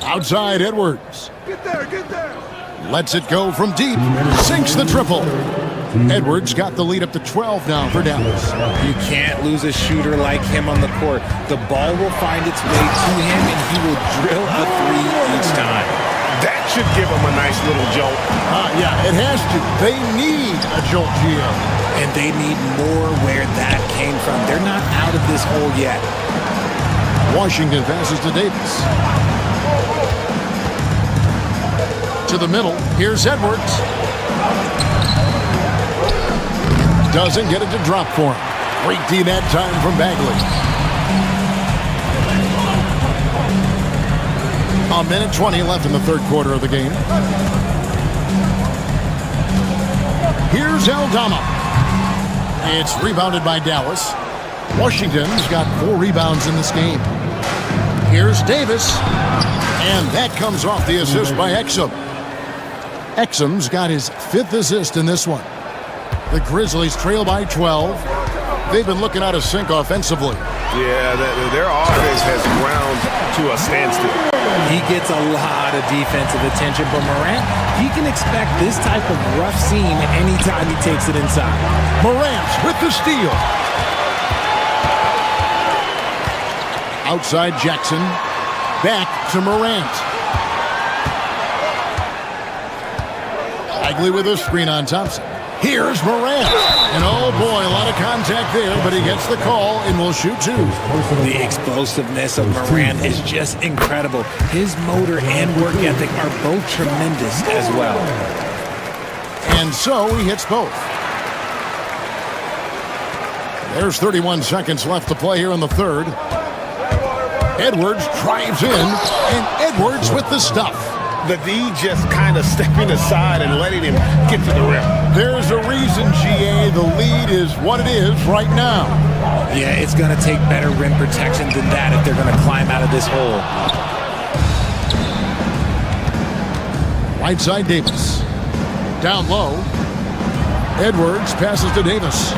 Outside Edwards. Get there, get there. Lets it go from deep. Sinks the triple. Edwards got the lead up to 12 now for Dallas. You can't lose a shooter like him on the court. The ball will find its way to him, and he will drill a three each time. That should give him a nice little jolt. Yeah, it has to. They need a jolt, Gio. And they need more where that came from. They're not out of this hole yet. Washington passes to Davis. To the middle. Here's Edwards. Doesn't get it to drop for him. Great D that time from Bagley. A minute 20 left in the third quarter of the game. Here's Aldama. It's rebounded by Dallas. Washington's got 4 rebounds in this game. Here's Davis. And that comes off the assist by Exum. Exum's got his 5th assist in this one. The Grizzlies trail by 12. They've been looking out of sync offensively. Yeah, their offense has ground to a standstill. He gets a lot of defensive attention, but Morant, he can expect this type of rough seam anytime he takes it inside. Morant with the steal. Outside Jackson. Back to Morant. Bagley with a screen on Thompson. Here's Morant. And oh boy, a lot of contact there, but he gets the call and will shoot 2. The explosiveness of Morant is just incredible. His motor and work ethic are both tremendous as well. And so he hits both. There's 31 seconds left to play here in the third. Edwards drives in, and Edwards with the stuff. The D just kind of stepping aside and letting him get to the rim. There's a reason, GA, the lead is what it is right now. Yeah, it's going to take better rim protection than that if they're going to climb out of this hole. Right side Davis. Down low. Edwards passes to Davis.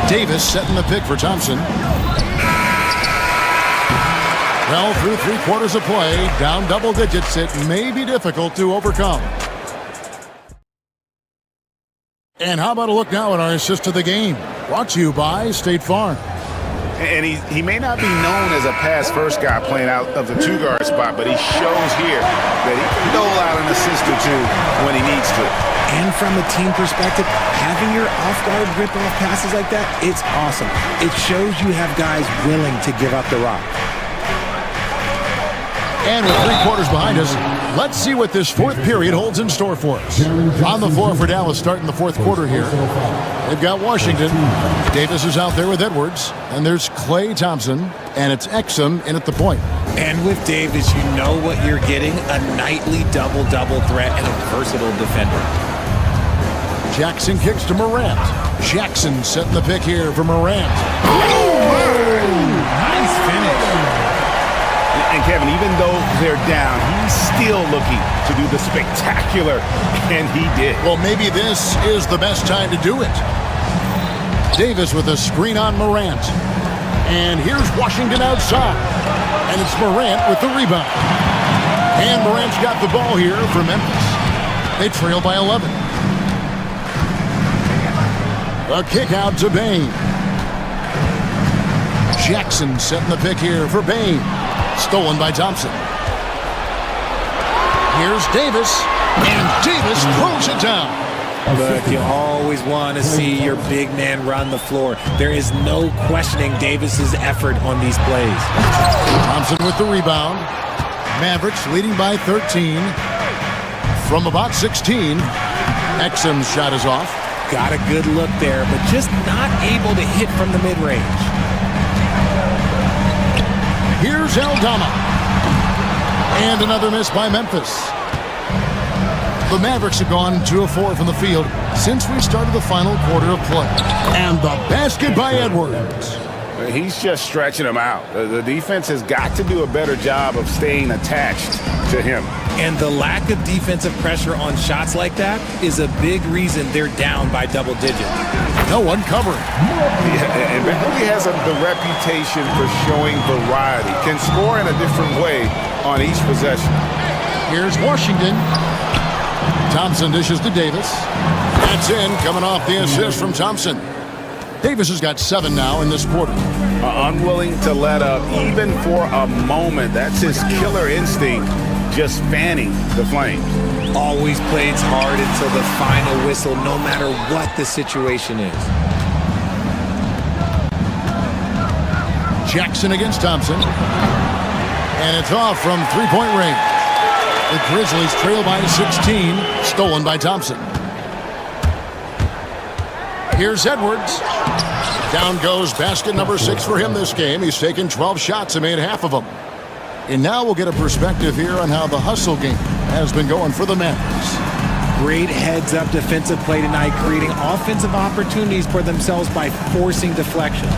Davis setting the pick for Thompson. Well, through 3 quarters of play, down double digits, it may be difficult to overcome. And how about a look now at our assist of the game? Brought to you by State Farm. And he may not be known as a pass-first guy playing out of the 2-guard spot, but he shows here that he can dole out an assist or 2 when he needs to. And from a team perspective, having your off-guard rip-off passes like that, it's awesome. It shows you have guys willing to give up the rock. And with 3 quarters behind us, let's see what this 4th period holds in store for us. On the floor for Dallas starting the 4th quarter here. They've got Washington. Davis is out there with Edwards. And there's Klay Thompson. And it's Exum in at the point. And with Davis, you know what you're getting. A nightly double-double threat and a versatile defender. Jackson kicks to Morant. Jackson setting the pick here for Morant. Nice finish. And Kevin, even though they're down, he's still looking to do the spectacular, and he did. Well, maybe this is the best time to do it. Davis with a screen on Morant. And here's Washington outside. And it's Morant with the rebound. And Morant's got the ball here for Memphis. They trail by 11. A kick out to Bane. Jackson setting the pick here for Bane. Stolen by Thompson. Here's Davis. And Davis throws it down. Look, you always want to see your big man run the floor. There is no questioning Davis's effort on these plays. Thompson with the rebound. Mavericks leading by 13. From about 16. Exum's shot is off. Got a good look there, but just not able to hit from the mid-range. Here's Aldama. And another miss by Memphis. The Mavericks have gone 2 of 4 from the field since we started the final quarter of play. And the basket by Edwards. He's just stretching them out. The defense has got to do a better job of staying attached to him. And the lack of defensive pressure on shots like that is a big reason they're down by double digits. No one covering. Yeah, and Bagley has the reputation for showing variety. Can score in a different way on each possession. Here's Washington. Thompson dishes to Davis. That's in, coming off the assist from Thompson. Davis has got 7 now in this quarter. Unwilling to let up even for a moment. That's his killer instinct, just fanning the flames. Always plays hard until the final whistle, no matter what the situation is. Jackson against Thompson. And it's off from three-point range. The Grizzlies trail by 16, stolen by Thompson. Here's Edwards. Down goes basket number 6 for him this game. He's taken 12 shots and made half of them. And now we'll get a perspective here on how the hustle game has been going for the Mavericks. Great heads-up defensive play tonight, creating offensive opportunities for themselves by forcing deflections.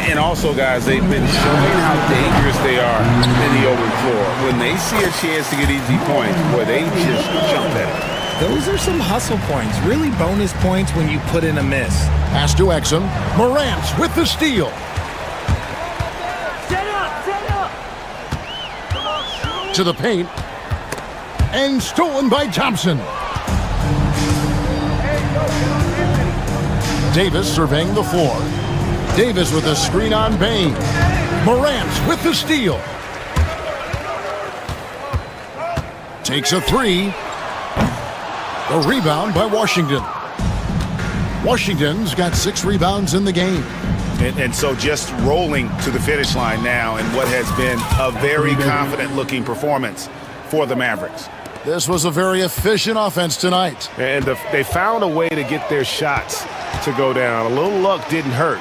And also, guys, they've been showing how dangerous they are in the open floor. When they see a chance to get easy points, boy, they just jump at it. Those are some hustle points, really bonus points when you put in a miss. Pass to Exum. Morant with the steal. To the paint. And stolen by Thompson. Davis surveying the floor. Davis with a screen on Bain. Morant with the steal. Takes a 3. The rebound by Washington. Washington's got 6 rebounds in the game. And so just rolling to the finish line now in what has been a very confident-looking performance for the Mavericks. This was a very efficient offense tonight. And they found a way to get their shots to go down. A little luck didn't hurt.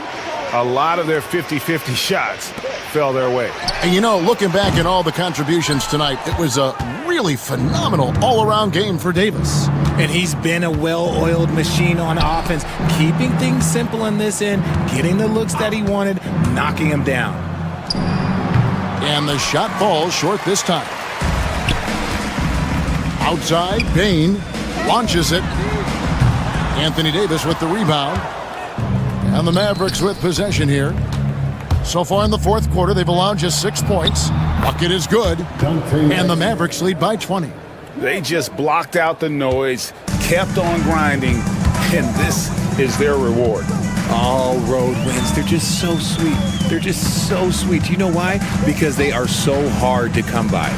A lot of their 50-50 shots fell their way. And you know, looking back at all the contributions tonight, it was a really phenomenal all-around game for Davis. And he's been a well-oiled machine on offense, keeping things simple in this end, getting the looks that he wanted, knocking him down. And the shot falls short this time. Outside, Bain launches it. Anthony Davis with the rebound. And the Mavericks with possession here. So far in the fourth quarter, they've allowed just 6 points. Bucket is good. And the Mavericks lead by 20. They just blocked out the noise, kept on grinding, and this is their reward. All road wins. They're just so sweet. They're just so sweet. You know why? Because they are so hard to come by.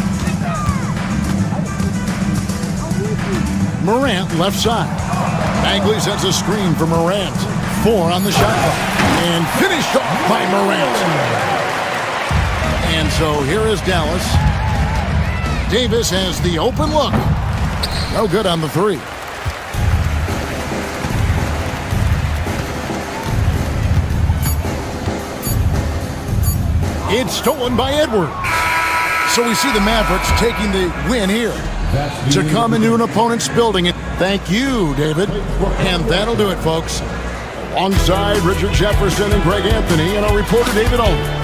Morant left side. Bagley sets a screen for Morant. 4 on the shot clock. And finished off by Morant. And so here is Dallas. Davis has the open look. No good on the 3. It's stolen by Edwards. So we see the Mavericks taking the win here to come into an opponent's building. Thank you, David. And that'll do it, folks. Alongside Richard Jefferson and Greg Anthony and our reporter, David Olden.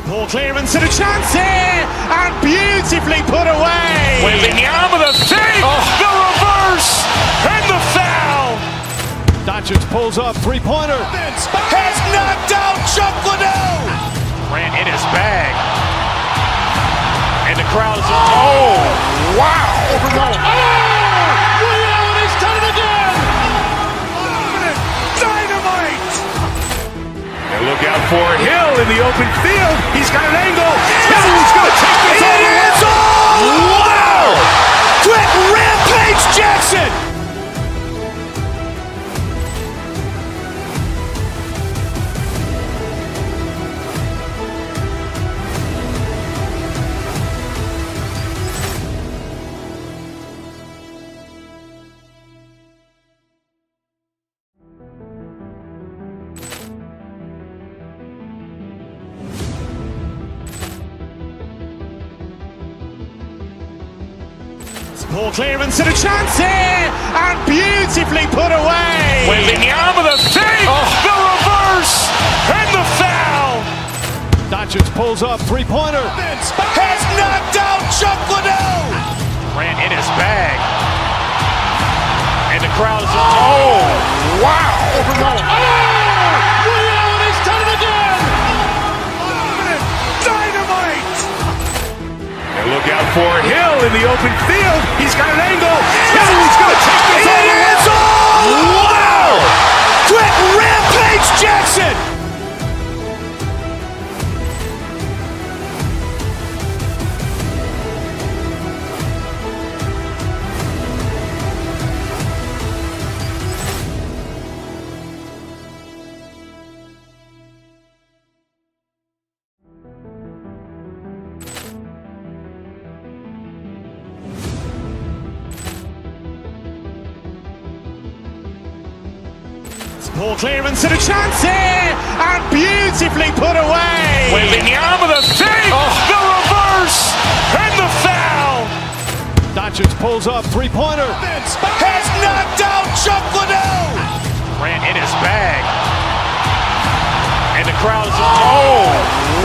Poor clearance and a chance here, and beautifully put away. Wembanyama the save, the reverse, and the foul. Doncic pulls up, three-pointer. Has knocked out Chuck Liddell. Ran in his bag. And the crowd is... Oh, wow. He's done it again. Dynamite. And look out for Hill in the open field. He's got an angle. Hill's going to take this all the way. Wow! Quick rampage Jackson. Ball clearance and a chance here, and beautifully put away. Wembanyama the save, the reverse, and the foul. Doncic pulls up, three-pointer. Has knocked out Chuck Liddell. Ran in his bag. And the crowd is, oh, wow. Ray Allen has done it again. Dynamite. And look out for Hill in the open field. He's got an angle. He's going to take this all the way. Wow. Quick Rampage Jackson. Ball clearance and a chance here, and beautifully put away. Wembanyama the save, the reverse, and the foul. Doncic pulls up, three-pointer. Has knocked out Chuck Liddell. Ran in his bag. And the crowd is, oh,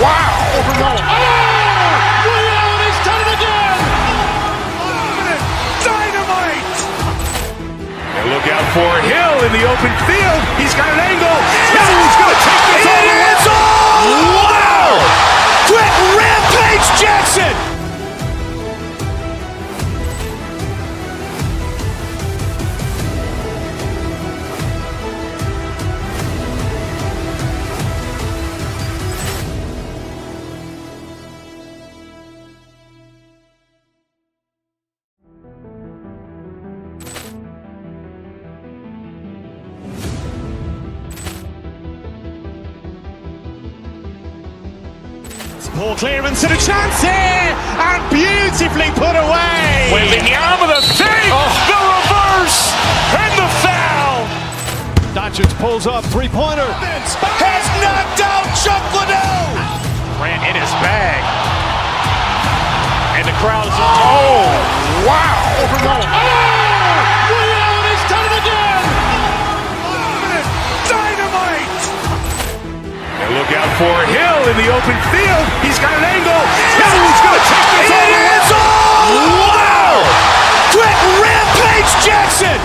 wow. Ray Allen has done it again. Dynamite. And look out for Hill in the open field. He's got an angle. He's going to take this all the way. Wow. Quick Rampage Jackson. Ball clearance and a chance here, and beautifully put away. Wembanyama the save, the reverse, and the foul. Doncic pulls up, three-pointer. Has knocked out Chuck Liddell. Ran in his bag. And the crowd is, oh, wow. Ray Allen has done it again. Dynamite. And look out for Hill in the open field. He's got an angle. He's going to take this all the way. Wow. Quick Rampage Jackson.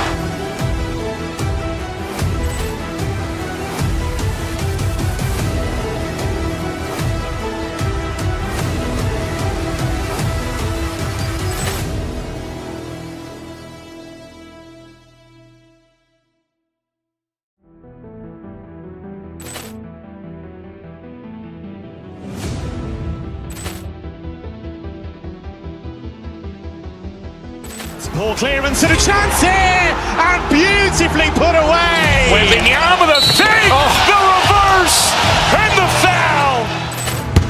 Ball clearance and a chance here, and beautifully put away. Wembanyama the save, the reverse, and the foul.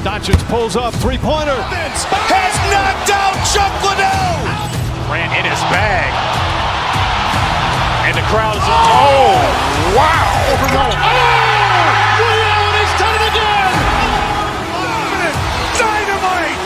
Doncic pulls up, three-pointer. Has knocked out Chuck Liddell. Ran in his bag. And the crowd is, oh, wow. Ray Allen has done it again. Dynamite.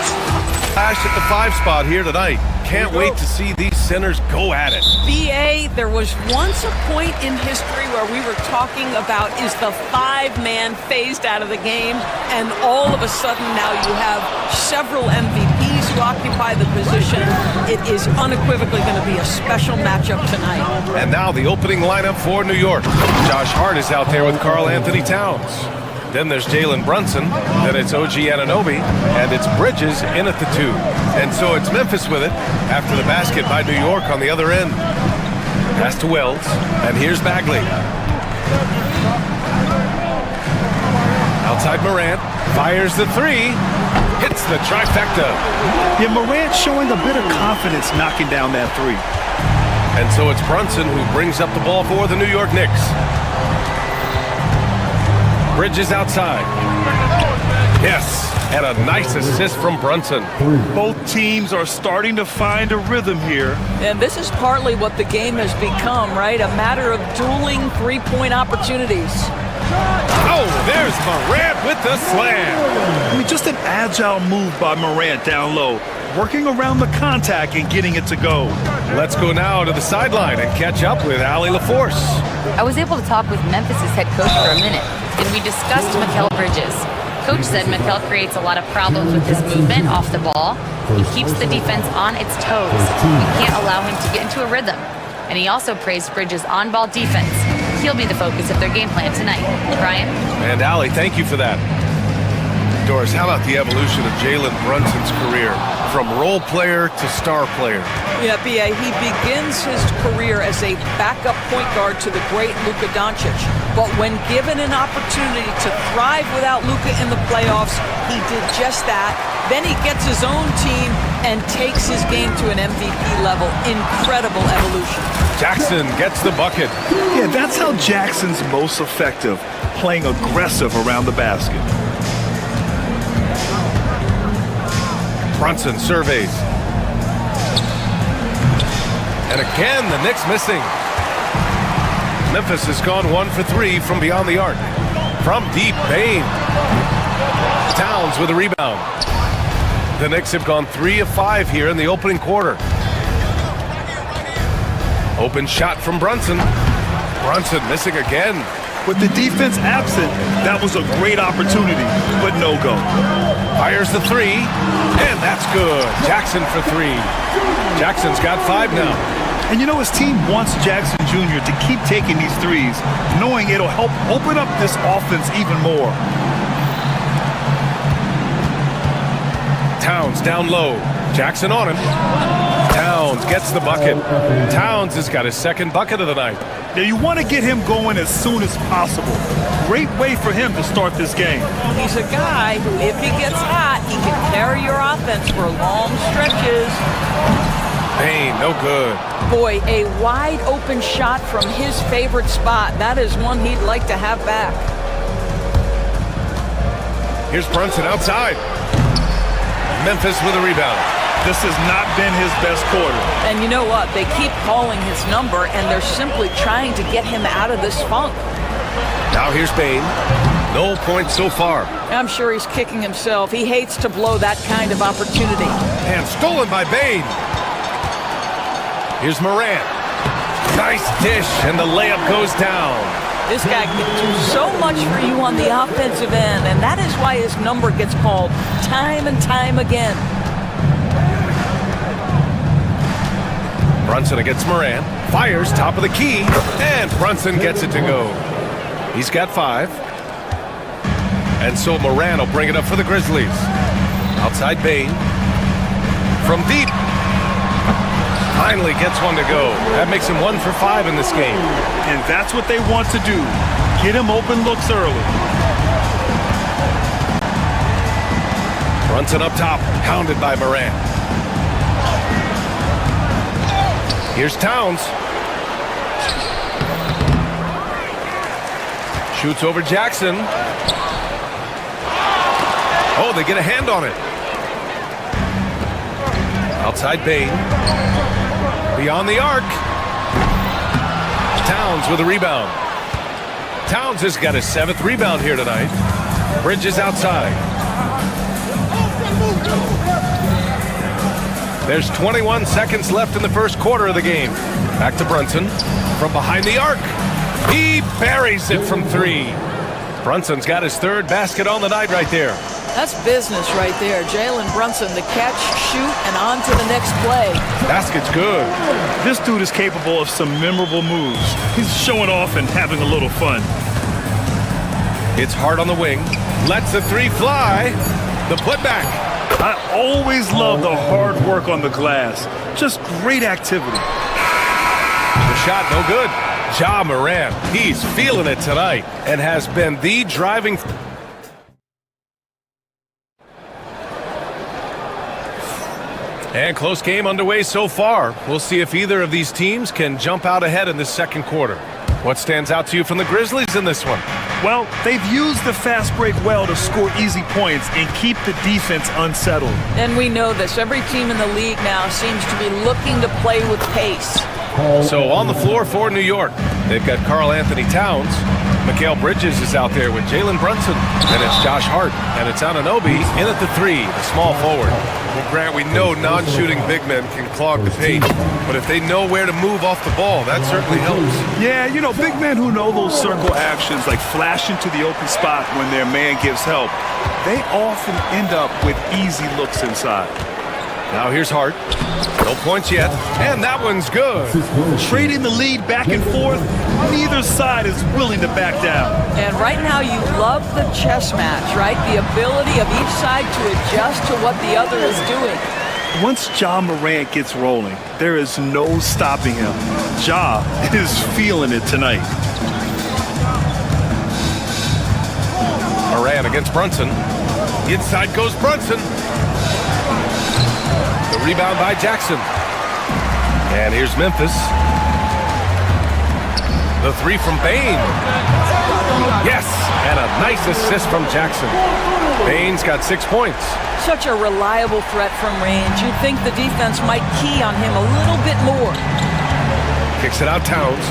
Flash at the 5 spot here tonight. Can't wait to see these centers go at it. BA, there was once a point in history where we were talking about is the 5-man phased out of the game, and all of a sudden now you have several MVPs who occupy the position. It is unequivocally going to be a special matchup tonight. And now the opening lineup for New York. Josh Hart is out there with Karl Anthony Towns. Then there's Jalen Brunson, then it's OG Anunoby, and it's Bridges in at the 2. And so it's Memphis with it after the basket by New York on the other end. Pass to Wells, and here's Bagley. Outside Morant, fires the 3, hits the trifecta. Yeah, Morant showing a bit of confidence knocking down that 3. And so it's Brunson who brings up the ball for the New York Knicks. Bridges outside. Yes, and a nice assist from Brunson. Both teams are starting to find a rhythm here. And this is partly what the game has become, right? A matter of dueling three-point opportunities. Oh, there's Morant with the slam. I mean, just an agile move by Morant down low. working around the contact and getting it to go. Let's go now to the sideline and catch up with Allie LaForce. I was able to talk with Memphis' head coach for a minute, and we discussed Mikal Bridges. Coach said Mikal creates a lot of problems with his movement off the ball. He keeps the defense on its toes. We can't allow him to get into a rhythm. And he also praised Bridges' on-ball defense. He'll be the focus of their game plan tonight. Brian? And Allie, thank you for that. Doris, how about the evolution of Jalen Brunson's career from role player to star player? Yeah, B.A., he begins his career as a backup point guard to the great Luka Doncic. But when given an opportunity to thrive without Luka in the playoffs, he did just that. Then he gets his own team and takes his game to an MVP level. Incredible evolution. Jackson gets the bucket. Yeah, that's how Jackson's most effective, playing aggressive around the basket. Brunson surveys. And again, the Knicks missing. Memphis has gone 1 for 3 from beyond the arc. From deep, Bane. Towns with a rebound. The Knicks have gone 3 of 5 here in the opening quarter. Open shot from Brunson. Brunson missing again. With the defense absent, that was a great opportunity, but no go. Fires the 3, and that's good. Jackson for 3. Jackson's got 5 now. And you know, his team wants Jackson Jr. to keep taking these threes, knowing it'll help open up this offense even more. Towns down low. Jackson on him. Towns gets the bucket. Towns has got his second bucket of the night. Now you want to get him going as soon as possible. Great way for him to start this game. He's a guy who, if he gets hot, he can carry your offense for long stretches. Bane, no good. Boy, a wide open shot from his favorite spot. That is one he'd like to have back. Here's Brunson outside. Memphis with a rebound. This has not been his best quarter. And you know what? They keep calling his number, and they're simply trying to get him out of this funk. Now here's Bane. No points so far. I'm sure he's kicking himself. He hates to blow that kind of opportunity. And stolen by Bane. Here's Morant. Nice dish, and the layup goes down. This guy can do so much for you on the offensive end, and that is why his number gets called time and time again. Brunson against Morant. Fires top of the key, and Brunson gets it to go. He's got 5. And so Morant will bring it up for the Grizzlies. Outside Bane. From deep. Finally gets one to go. That makes him 1 for 5 in this game. And that's what they want to do. Get him open looks early. Brunson up top, hounded by Morant. Here's Towns. Shoots over Jackson. Oh, they get a hand on it. Outside Bane. Beyond the arc. Towns with a rebound. Towns has got his 7th rebound here tonight. Bridges outside. There's 21 seconds left in the first quarter of the game. Back to Brunson from behind the arc. He buries it from 3. Brunson's got his 3rd basket on the night right there. That's business right there. Jalen Brunson, the catch, shoot, and on to the next play. Basket's good. This dude is capable of some memorable moves. He's showing off and having a little fun. It's hard on the wing. Lets the 3 fly. The putback. I always love the hard work on the glass. Just great activity. The shot no good. Ja Morant, he's feeling it tonight and has been the driving. And close game underway so far. We'll see if either of these teams can jump out ahead in the second quarter. What stands out to you from the Grizzlies in this one? Well, they've used the fast break well to score easy points and keep the defense unsettled. And we know this. Every team in the league now seems to be looking to play with pace. So on the floor for New York, they've got Karl Anthony Towns. Mikal Bridges is out there with Jalen Brunson. And it's Josh Hart. And it's Anunoby in at the 3, the small forward. Well, Grant, we know non-shooting big men can clog the paint. But if they know where to move off the ball, that certainly helps. Yeah, you know, big men who know those circle actions, like flashing to the open spot when their man gives help, they often end up with easy looks inside. Now here's Hart. No points yet. And that one's good. Trading the lead back and forth, neither side is willing to back down. And right now you love the chess match, right? The ability of each side to adjust to what the other is doing. Once Ja Morant gets rolling, there is no stopping him. Ja is feeling it tonight. Morant against Brunson. Inside goes Brunson. The rebound by Jackson. And here's Memphis. The 3 from Bane. Yes, and a nice assist from Jackson. Bane's got 6 points. Such a reliable threat from range. You'd think the defense might key on him a little bit more. Kicks it out Towns.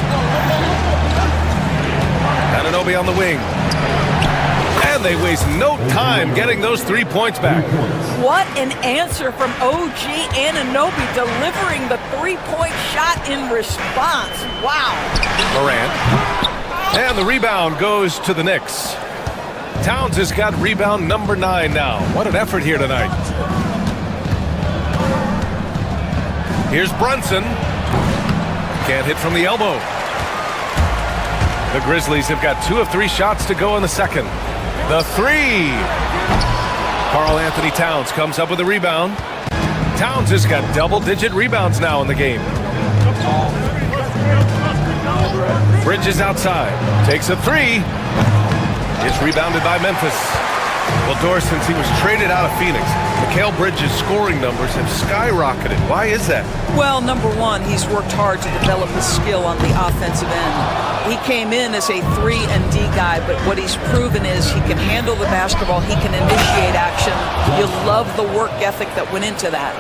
Anunoby on the wing. And they waste no time getting those 3 points back. What an answer from OG Anunoby, delivering the 3-point shot in response. Wow. Morant. And the rebound goes to the Knicks. Towns has got rebound number 9 now. What an effort here tonight. Here's Brunson. Can't hit from the elbow. The Grizzlies have got 2 of 3 shots to go in the second. The 3. Karl Anthony Towns comes up with a rebound. Towns has got double-digit rebounds now in the game. Bridges outside. Takes a 3. It's rebounded by Memphis. Well, Doris, since he was traded out of Phoenix, Mikal Bridges' scoring numbers have skyrocketed. Why is that? Well, number one, he's worked hard to develop his skill on the offensive end. He came in as a 3-and-D guy, but what he's proven is he can handle the basketball, he can initiate action. You love the work ethic that went into that.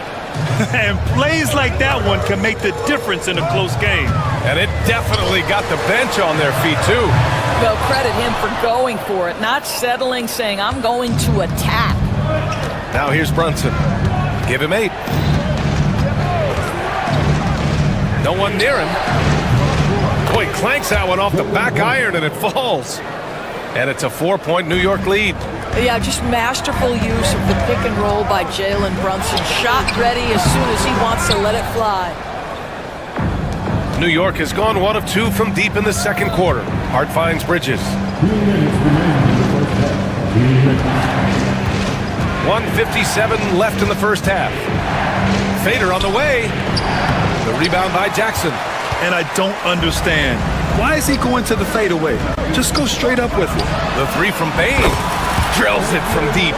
And plays like that one can make the difference in a close game. And it definitely got the bench on their feet, too. Well, credit him for going for it, not settling, saying, I'm going to attack. Now here's Brunson. Give him 8. No one near him. Boy, clanks that one off the back iron and it falls. And it's a 4-point New York lead. Yeah, just masterful use of the pick and roll by Jalen Brunson. Shot ready as soon as he wants to let it fly. New York has gone 1 of 2 from deep in the second quarter. Hart finds Bridges. 1:57 left in the first half. Fader on the way. The rebound by Jackson. And I don't understand. Why is he going to the fadeaway? Just go straight up with it. The 3 from Bane. Drills it from deep.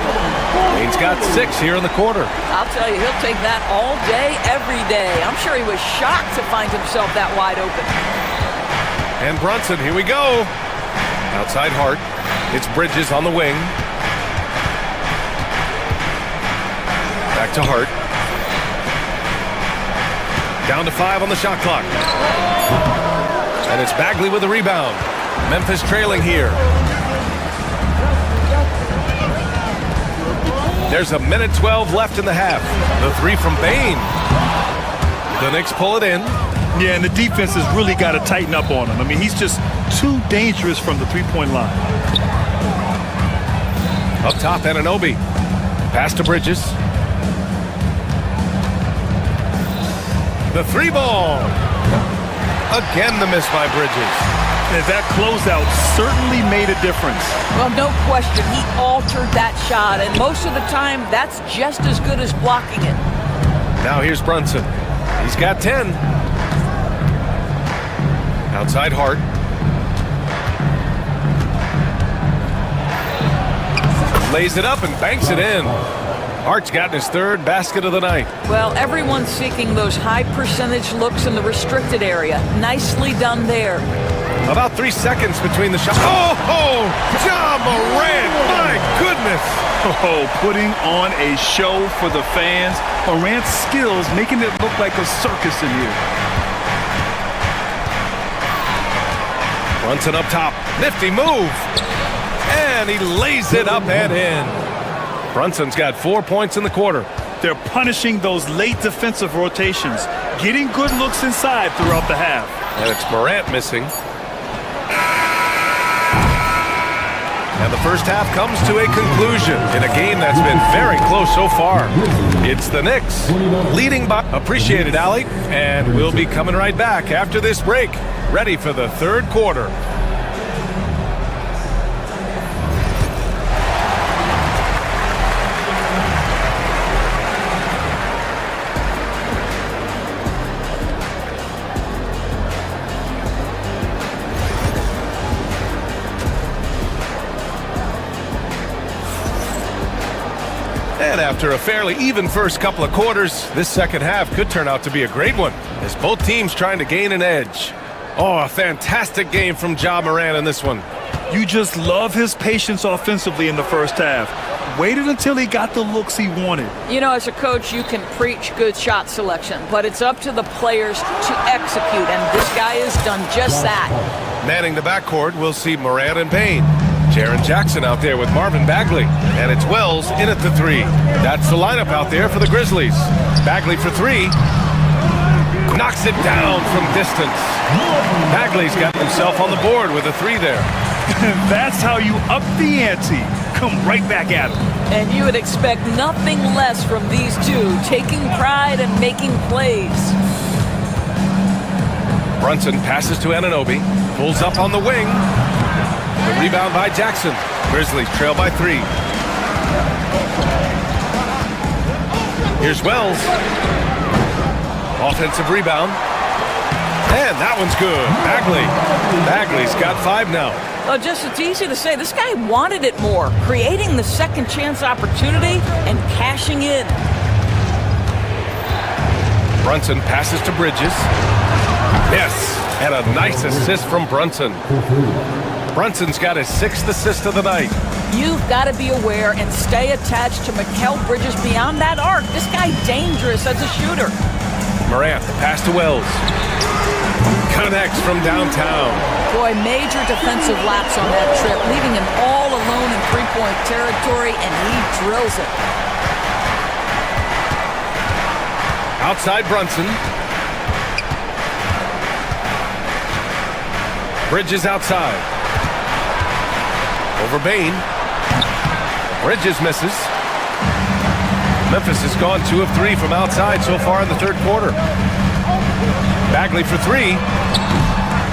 Bane's got 6 here in the quarter. I'll tell you, he'll take that all day, every day. I'm sure he was shocked to find himself that wide open. And Brunson, here we go. Outside Hart. It's Bridges on the wing. Back to Hart. Down to 5 on the shot clock. And it's Bagley with the rebound. Memphis trailing here. There's 1:12 left in the half. The 3 from Bane. The Knicks pull it in. Yeah, and the defense has really got to tighten up on him. I mean, he's just too dangerous from the 3-point line. Up top, Anunoby. Pass to Bridges. The 3 ball. Again, the miss by Bridges. And that closeout certainly made a difference. Well, no question. He altered that shot, and most of the time, that's just as good as blocking it. Now here's Brunson. He's got 10. Outside Hart. Lays it up and banks it in. Hart's gotten his 3rd basket of the night. Well, everyone's seeking those high percentage looks in the restricted area. Nicely done there. About 3 seconds between the shots. Oh, Ja Morant, my goodness. Oh, putting on a show for the fans. Morant's skills making it look like a circus in here. Brunson up top. Nifty move. And he lays it up and in. Brunson's got 4 points in the quarter. They're punishing those late defensive rotations, getting good looks inside throughout the half. And it's Morant missing. And the first half comes to a conclusion in a game that's been very close so far. It's the Knicks leading by... Appreciate it, Allie. And we'll be coming right back after this break, ready for the third quarter. And after a fairly even first couple of quarters, this second half could turn out to be a great one, as both teams trying to gain an edge. Oh, a fantastic game from Ja Morant in this one. You just love his patience offensively in the first half. Waited until he got the looks he wanted. You know, as a coach, you can preach good shot selection, but it's up to the players to execute, and this guy has done just that. Manning the backcourt, we'll see Morant and Payne. Jaren Jackson out there with Marvin Bagley. And it's Wells in at the 3. That's the lineup out there for the Grizzlies. Bagley for 3. Knocks it down from distance. Bagley's got himself on the board with a 3 there. That's how you up the ante. Come right back at him. And you would expect nothing less from these two, taking pride and making plays. Brunson passes to Anunoby. Pulls up on the wing. The rebound by Jackson. Grizzlies trail by 3. Here's Wells. Offensive rebound. And that one's good. Bagley's got 5 now. Well, just it's easy to say, this guy wanted it more, creating the second chance opportunity and cashing in. Brunson passes to Bridges. Yes, and a nice assist from Brunson. Brunson's got his 6th assist of the night. You've got to be aware and stay attached to Mikal Bridges beyond that arc. This guy dangerous as a shooter. Morant, the pass to Wells. Connects from downtown. Boy, major defensive lapse on that trip, leaving him all alone in three-point territory, and he drills it. Outside Brunson. Bridges outside. Over Bane. Bridges misses. Memphis has gone 2 of 3 from outside so far in the third quarter. Bagley for 3.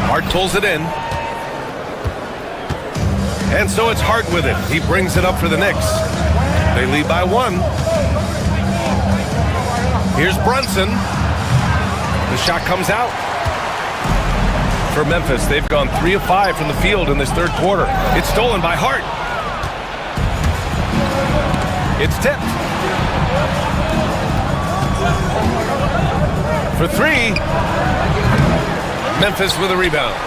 Hart pulls it in. And so it's Hart with it. He brings it up for the Knicks. They lead by 1. Here's Brunson. The shot comes out. For Memphis, they've gone 3 of 5 from the field in this third quarter. It's stolen by Hart. It's tipped. For 3. Memphis with a rebound.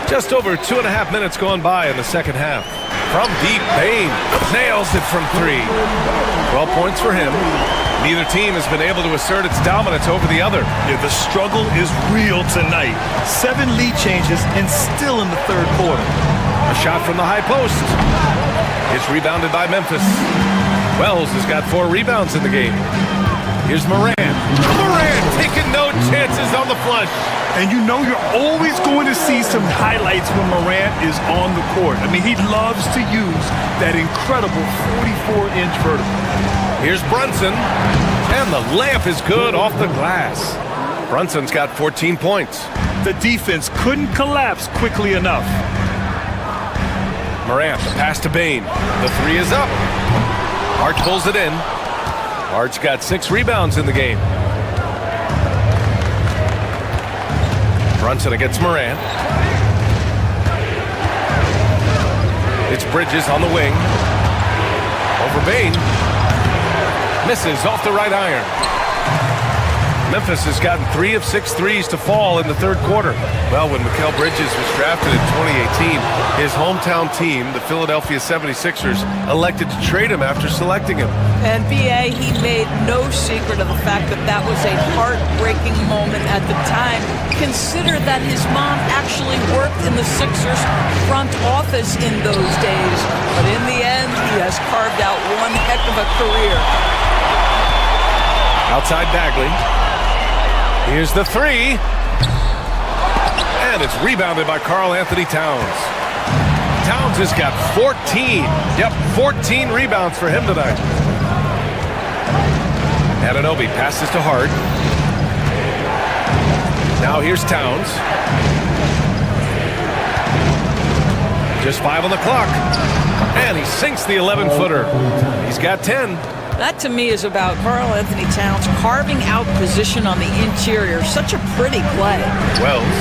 Just over 2.5 minutes gone by in the second half. From deep, Bane nails it from 3. 12 points for him. Neither team has been able to assert its dominance over the other. Yeah, the struggle is real tonight. 7 lead changes and still in the third quarter. A shot from the high post. It's rebounded by Memphis. Wells has got 4 rebounds in the game. Here's Morant. Morant taking no chances on the flush. And you know you're always going to see some highlights when Morant is on the court. I mean, he loves to use that incredible 44-inch vertical. Here's Brunson, and the layup is good off the glass. Brunson's got 14 points. The defense couldn't collapse quickly enough. Morant, the pass to Bane. The 3 is up. Hart pulls it in. Hart's got 6 rebounds in the game. Brunson against Morant. It's Bridges on the wing. Over Bane. Misses off the right iron. Memphis has gotten 3 of 6 threes to fall in the third quarter. Well, when Mikal Bridges was drafted in 2018, his hometown team, the Philadelphia 76ers, elected to trade him after selecting him. And B.A., he made no secret of the fact that that was a heartbreaking moment at the time. Consider that his mom actually worked in the Sixers front office in those days. But in the end, he has carved out one heck of a career. Outside Bagley. Here's the three. And it's rebounded by Karl Anthony Towns. Towns has got 14. Yep, 14 rebounds for him tonight. Anunoby passes to Hart. Now here's Towns. Just 5 on the clock. And he sinks the 11-footer. He's got 10. That, to me, is about Karl Anthony Towns carving out position on the interior. Such a pretty play. Wells.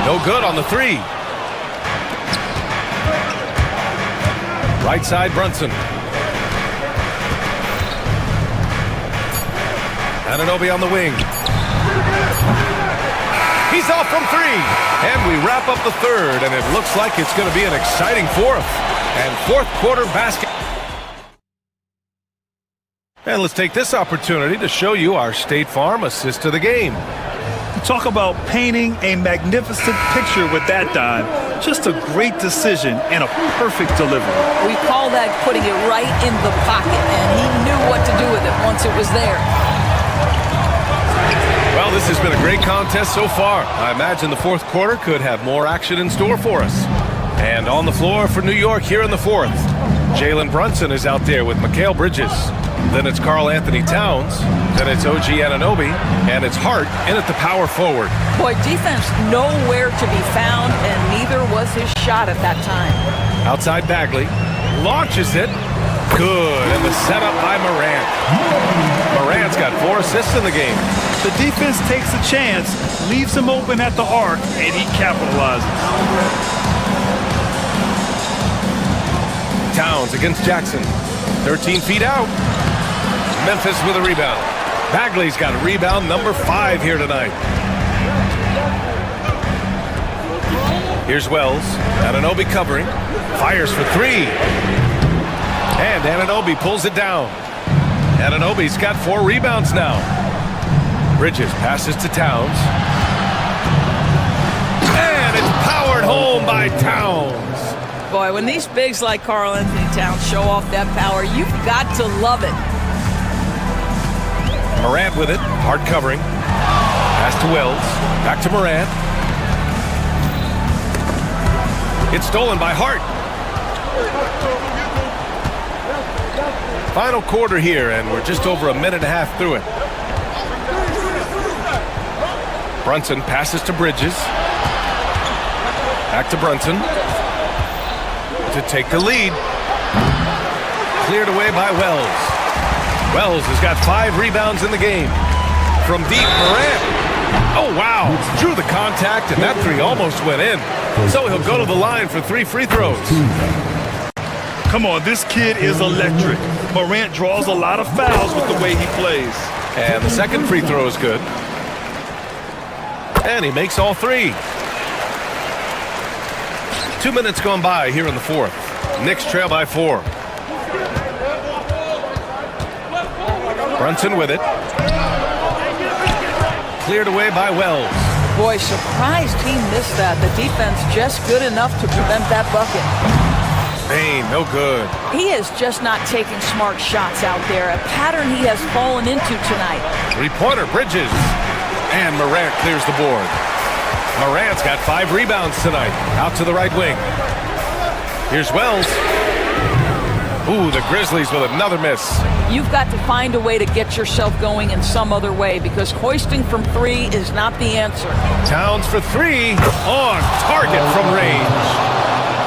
No good on the three. Right side, Brunson. Anunoby on the wing. He's off from three. And we wrap up the third, and it looks like it's going to be an exciting fourth. And fourth quarter basket. And let's take this opportunity to show you our State Farm assist to the game. Talk about painting a magnificent picture with that dime. Just a great decision and a perfect delivery. We call that putting it right in the pocket, and he knew what to do with it once it was there. Well, this has been a great contest so far. I imagine the fourth quarter could have more action in store for us. And on the floor for New York here in the fourth, Jalen Brunson is out there with Mikal Bridges. Then it's Karl Anthony Towns. Then it's OG Anunoby. And it's Hart in at the power forward. Boy, defense nowhere to be found, and neither was his shot at that time. Outside Bagley. Launches it. Good. And the setup by Morant. Morant's got 4 assists in the game. The defense takes a chance, leaves him open at the arc, and he capitalizes. Towns against Jackson. 13 feet out. Memphis with a rebound. Bagley's got a rebound number 5 here tonight. Here's Wells. Anunoby covering. Fires for 3. And Anunoby pulls it down. Anunoby's got 4 rebounds now. Bridges passes to Towns. And it's powered home by Towns. Boy, when these bigs like Karl Anthony Towns show off that power, you've got to love it. Morant with it. Hard covering. Pass to Wells. Back to Morant. It's stolen by Hart. Final quarter here, and we're just over a minute and a half through it. Brunson passes to Bridges. Back to Brunson. To take the lead. Cleared away by Wells. Wells has got 5 rebounds in the game. From deep, Morant. Oh, wow. Drew the contact, and that 3 almost went in. So he'll go to the line for 3 free throws. Come on, this kid is electric. Morant draws a lot of fouls with the way he plays. And the second free throw is good. And he makes all 3. 2 minutes gone by here in the fourth. Knicks trail by 4. Brunson with it. Cleared away by Wells. Boy, surprised he missed that. The defense just good enough to prevent that bucket. Bain, no good. He is just not taking smart shots out there, a pattern he has fallen into tonight. 3-pointer, Bridges. And Morant clears the board. Morant's got 5 rebounds tonight. Out to the right wing. Here's Wells. Ooh, the Grizzlies with another miss. You've got to find a way to get yourself going in some other way, because hoisting from 3 is not the answer. Towns for 3. On target from range.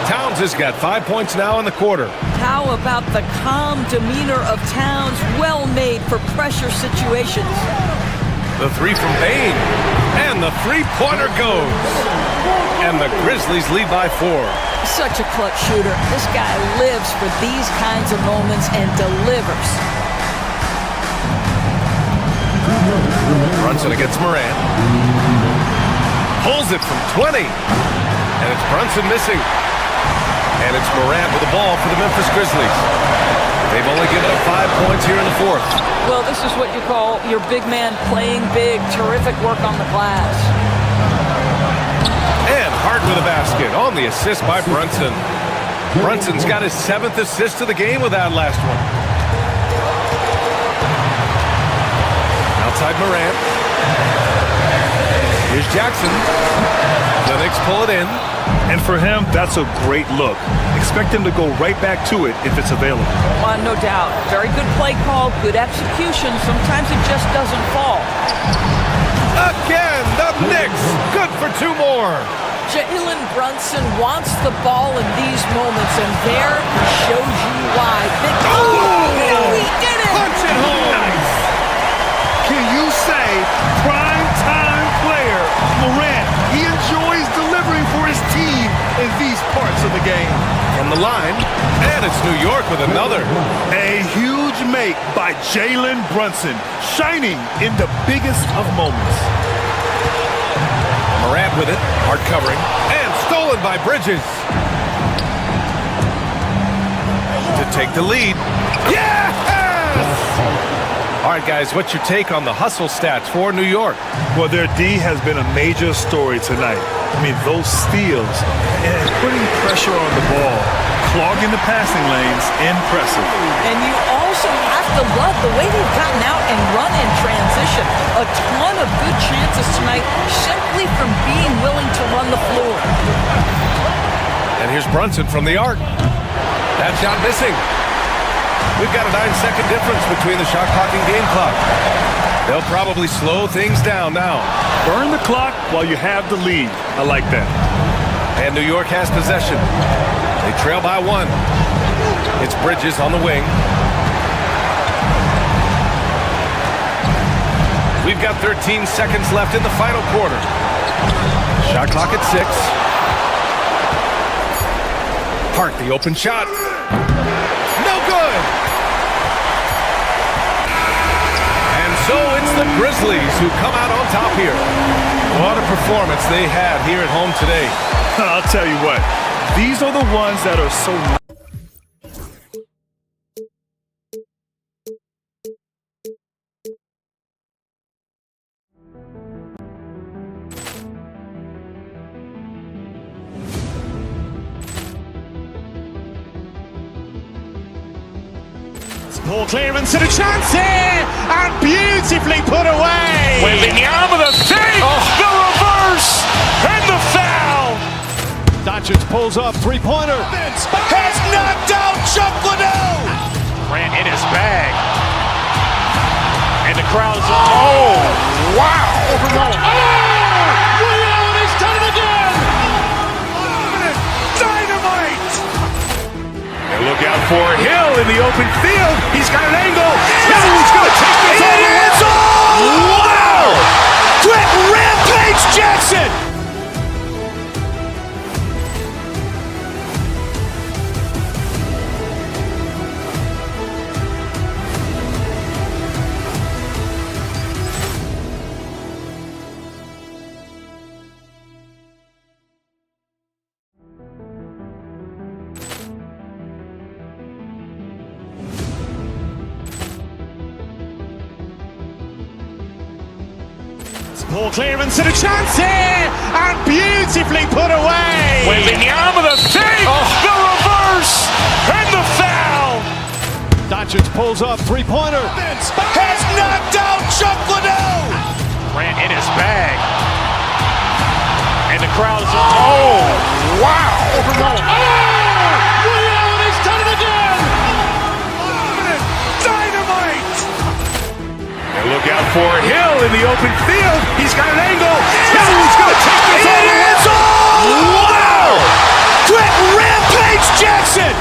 Towns has got 5 points now in the quarter. How about the calm demeanor of Towns? Well made for pressure situations. The 3 from Bain. And the 3-pointer goes. And the Grizzlies lead by 4. Such a clutch shooter. This guy lives for these kinds of moments and delivers. Brunson against Moran. Pulls it from 20. And it's Brunson missing. And it's Moran with the ball for the Memphis Grizzlies. They've only given up 5 points here in the fourth. Well, this is what you call your big man playing big. Terrific work on the glass. And Hart with a basket on the assist by Brunson. Brunson's got his 7th assist of the game with that last one. Outside Moran. Here's Jackson. The Knicks pull it in. And for him, that's a great look. Expect him to go right back to it if it's available. No doubt. Very good play call, good execution. Sometimes it just doesn't fall. Again, the Knicks. Good for 2 more. Jalen Brunson wants the ball in these moments, and there he shows you why. He did it! Punch it home! Nice. Can you say prime time player Morant? He enjoys delivering for his team in these parts of the game. From the line, and it's New York with another. A huge make by Jalen Brunson, shining in the biggest of moments. Morant with it, hard covering, and stolen by Bridges. To take the lead. Yes! All right, guys, what's your take on the hustle stats for New York? Well, their D has been a major story tonight. I mean, those steals and putting pressure on the ball, clogging the passing lanes, impressive. And you also have to love the way they've gotten out and run in transition. A ton of good chances tonight simply from being willing to run the floor. And here's Brunson from the arc. That shot missing. We've got a 9-second difference between the shot clock and game clock. They'll probably slow things down now. Burn the clock while you have the lead. I like that. And New York has possession. They trail by 1. It's Bridges on the wing. We've got 13 seconds left in the final quarter. Shot clock at 6. Hart, the open shot. No good! And so it's the Grizzlies who come out on top here. What a performance they had here at home today. I'll tell you what, these are the ones that are so... Poor clearance and a chance here, and beautifully put away. Wembanyama the save, the reverse, and the foul. Doncic pulls up, three-pointer. Has knocked out Chuck Liddell. Ran in his bag. And the crowd is, oh, wow. He's done it again. Dynamite. And look out for Hill in the open field. He's got an angle. He's going to take this all the way. Wow. Quick rampage Jackson. Poor clearance and a chance here, and beautifully put away. Wembanyama the save, the reverse, and the foul. Doncic pulls up, three-pointer. Has knocked out Chuck Liddell. Ran in his bag. And the crowd is, oh, wow. He's done it again. Dynamite. And look out for Hill in the open field. He's got an angle. He's going to take this all the way. Wow. Quick rampage Jackson.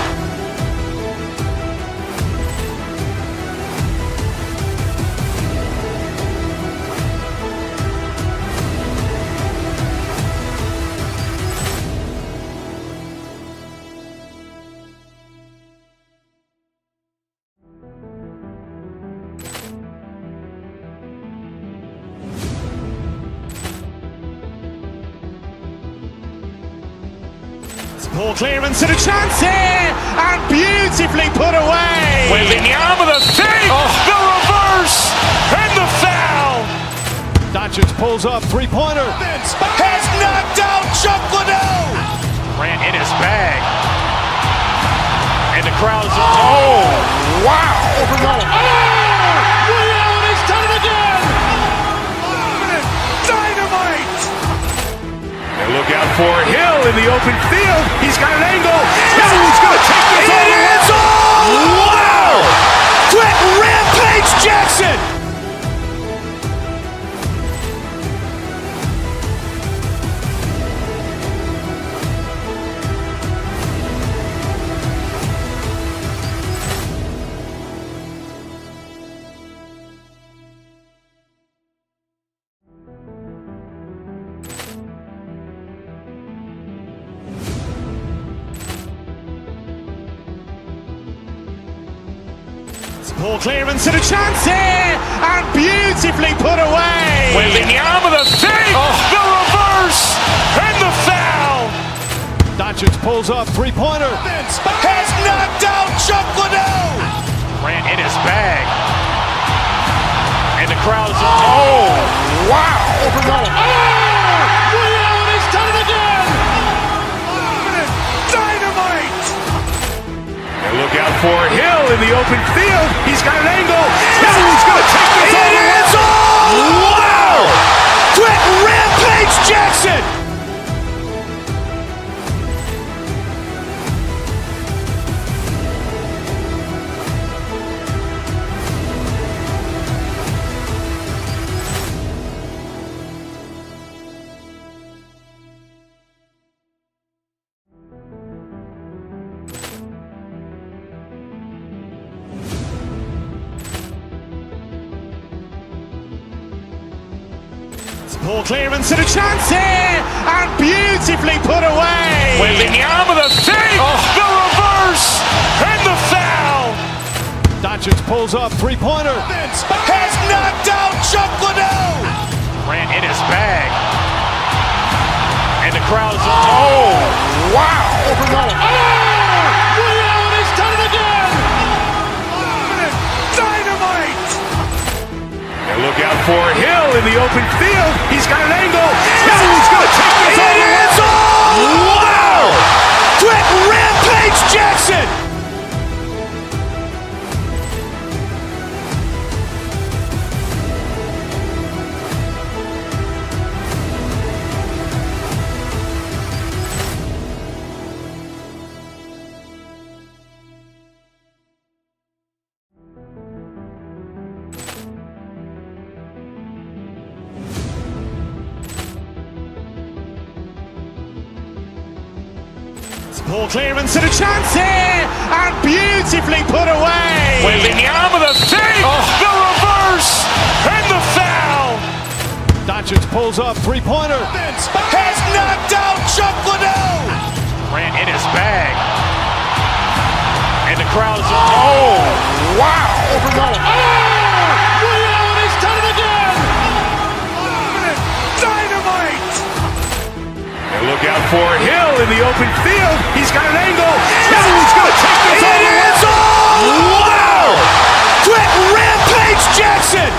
Poor clearance and a chance here, and beautifully put away. Wembanyama the fake, the reverse, and the foul. Doncic pulls up, three-pointer. Has knocked out Chuck Liddell. Ran in his bag. And the crowd is... Oh, wow. Ray Allen has done it again. Dynamite. And look out for Hill in the open field. He's got an angle. Hill's going to take this all the way. Wow. Quick Rampage Jackson. Poor clearance and a chance here, and beautifully put away. Wembanyama the fake, the reverse, and the foul. Doncic pulls up, three-pointer. Has knocked out Chuck Liddell. Ran in his bag. And the crowd is... Oh, wow. Ray Allen has done it again. Dynamite. And look out for Hill in the open field. He's got an angle. Hill's going to take this all the way. Wow. Quick Rampage Jackson. Poor clearance and a chance here, and beautifully put away. Wembanyama the fake, the reverse, and the foul. Doncic pulls up, three-pointer. Has knocked out Chuck Liddell. Ran in his bag. And the crowd is... Oh, wow. Ray Allen has done it again. Dynamite. And look out for Hill in the open field. He's got an angle. Hill's going to take this all the way. Wow. Quick Rampage Jackson. Poor clearance and a chance here, and beautifully put away. Wembanyama the fake, the reverse, and the foul. Doncic pulls up, three-pointer. Has knocked out Chuck Liddell. Ran in his bag. And the crowd is... Oh, wow. Ray Allen has done it again. Dynamite. And look out for Hill in the open field. He's got an angle. Hill's going to take this all the way. Wow. Quick Rampage Jackson.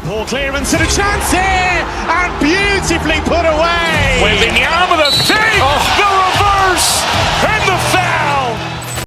Poor clearance and a chance here, and beautifully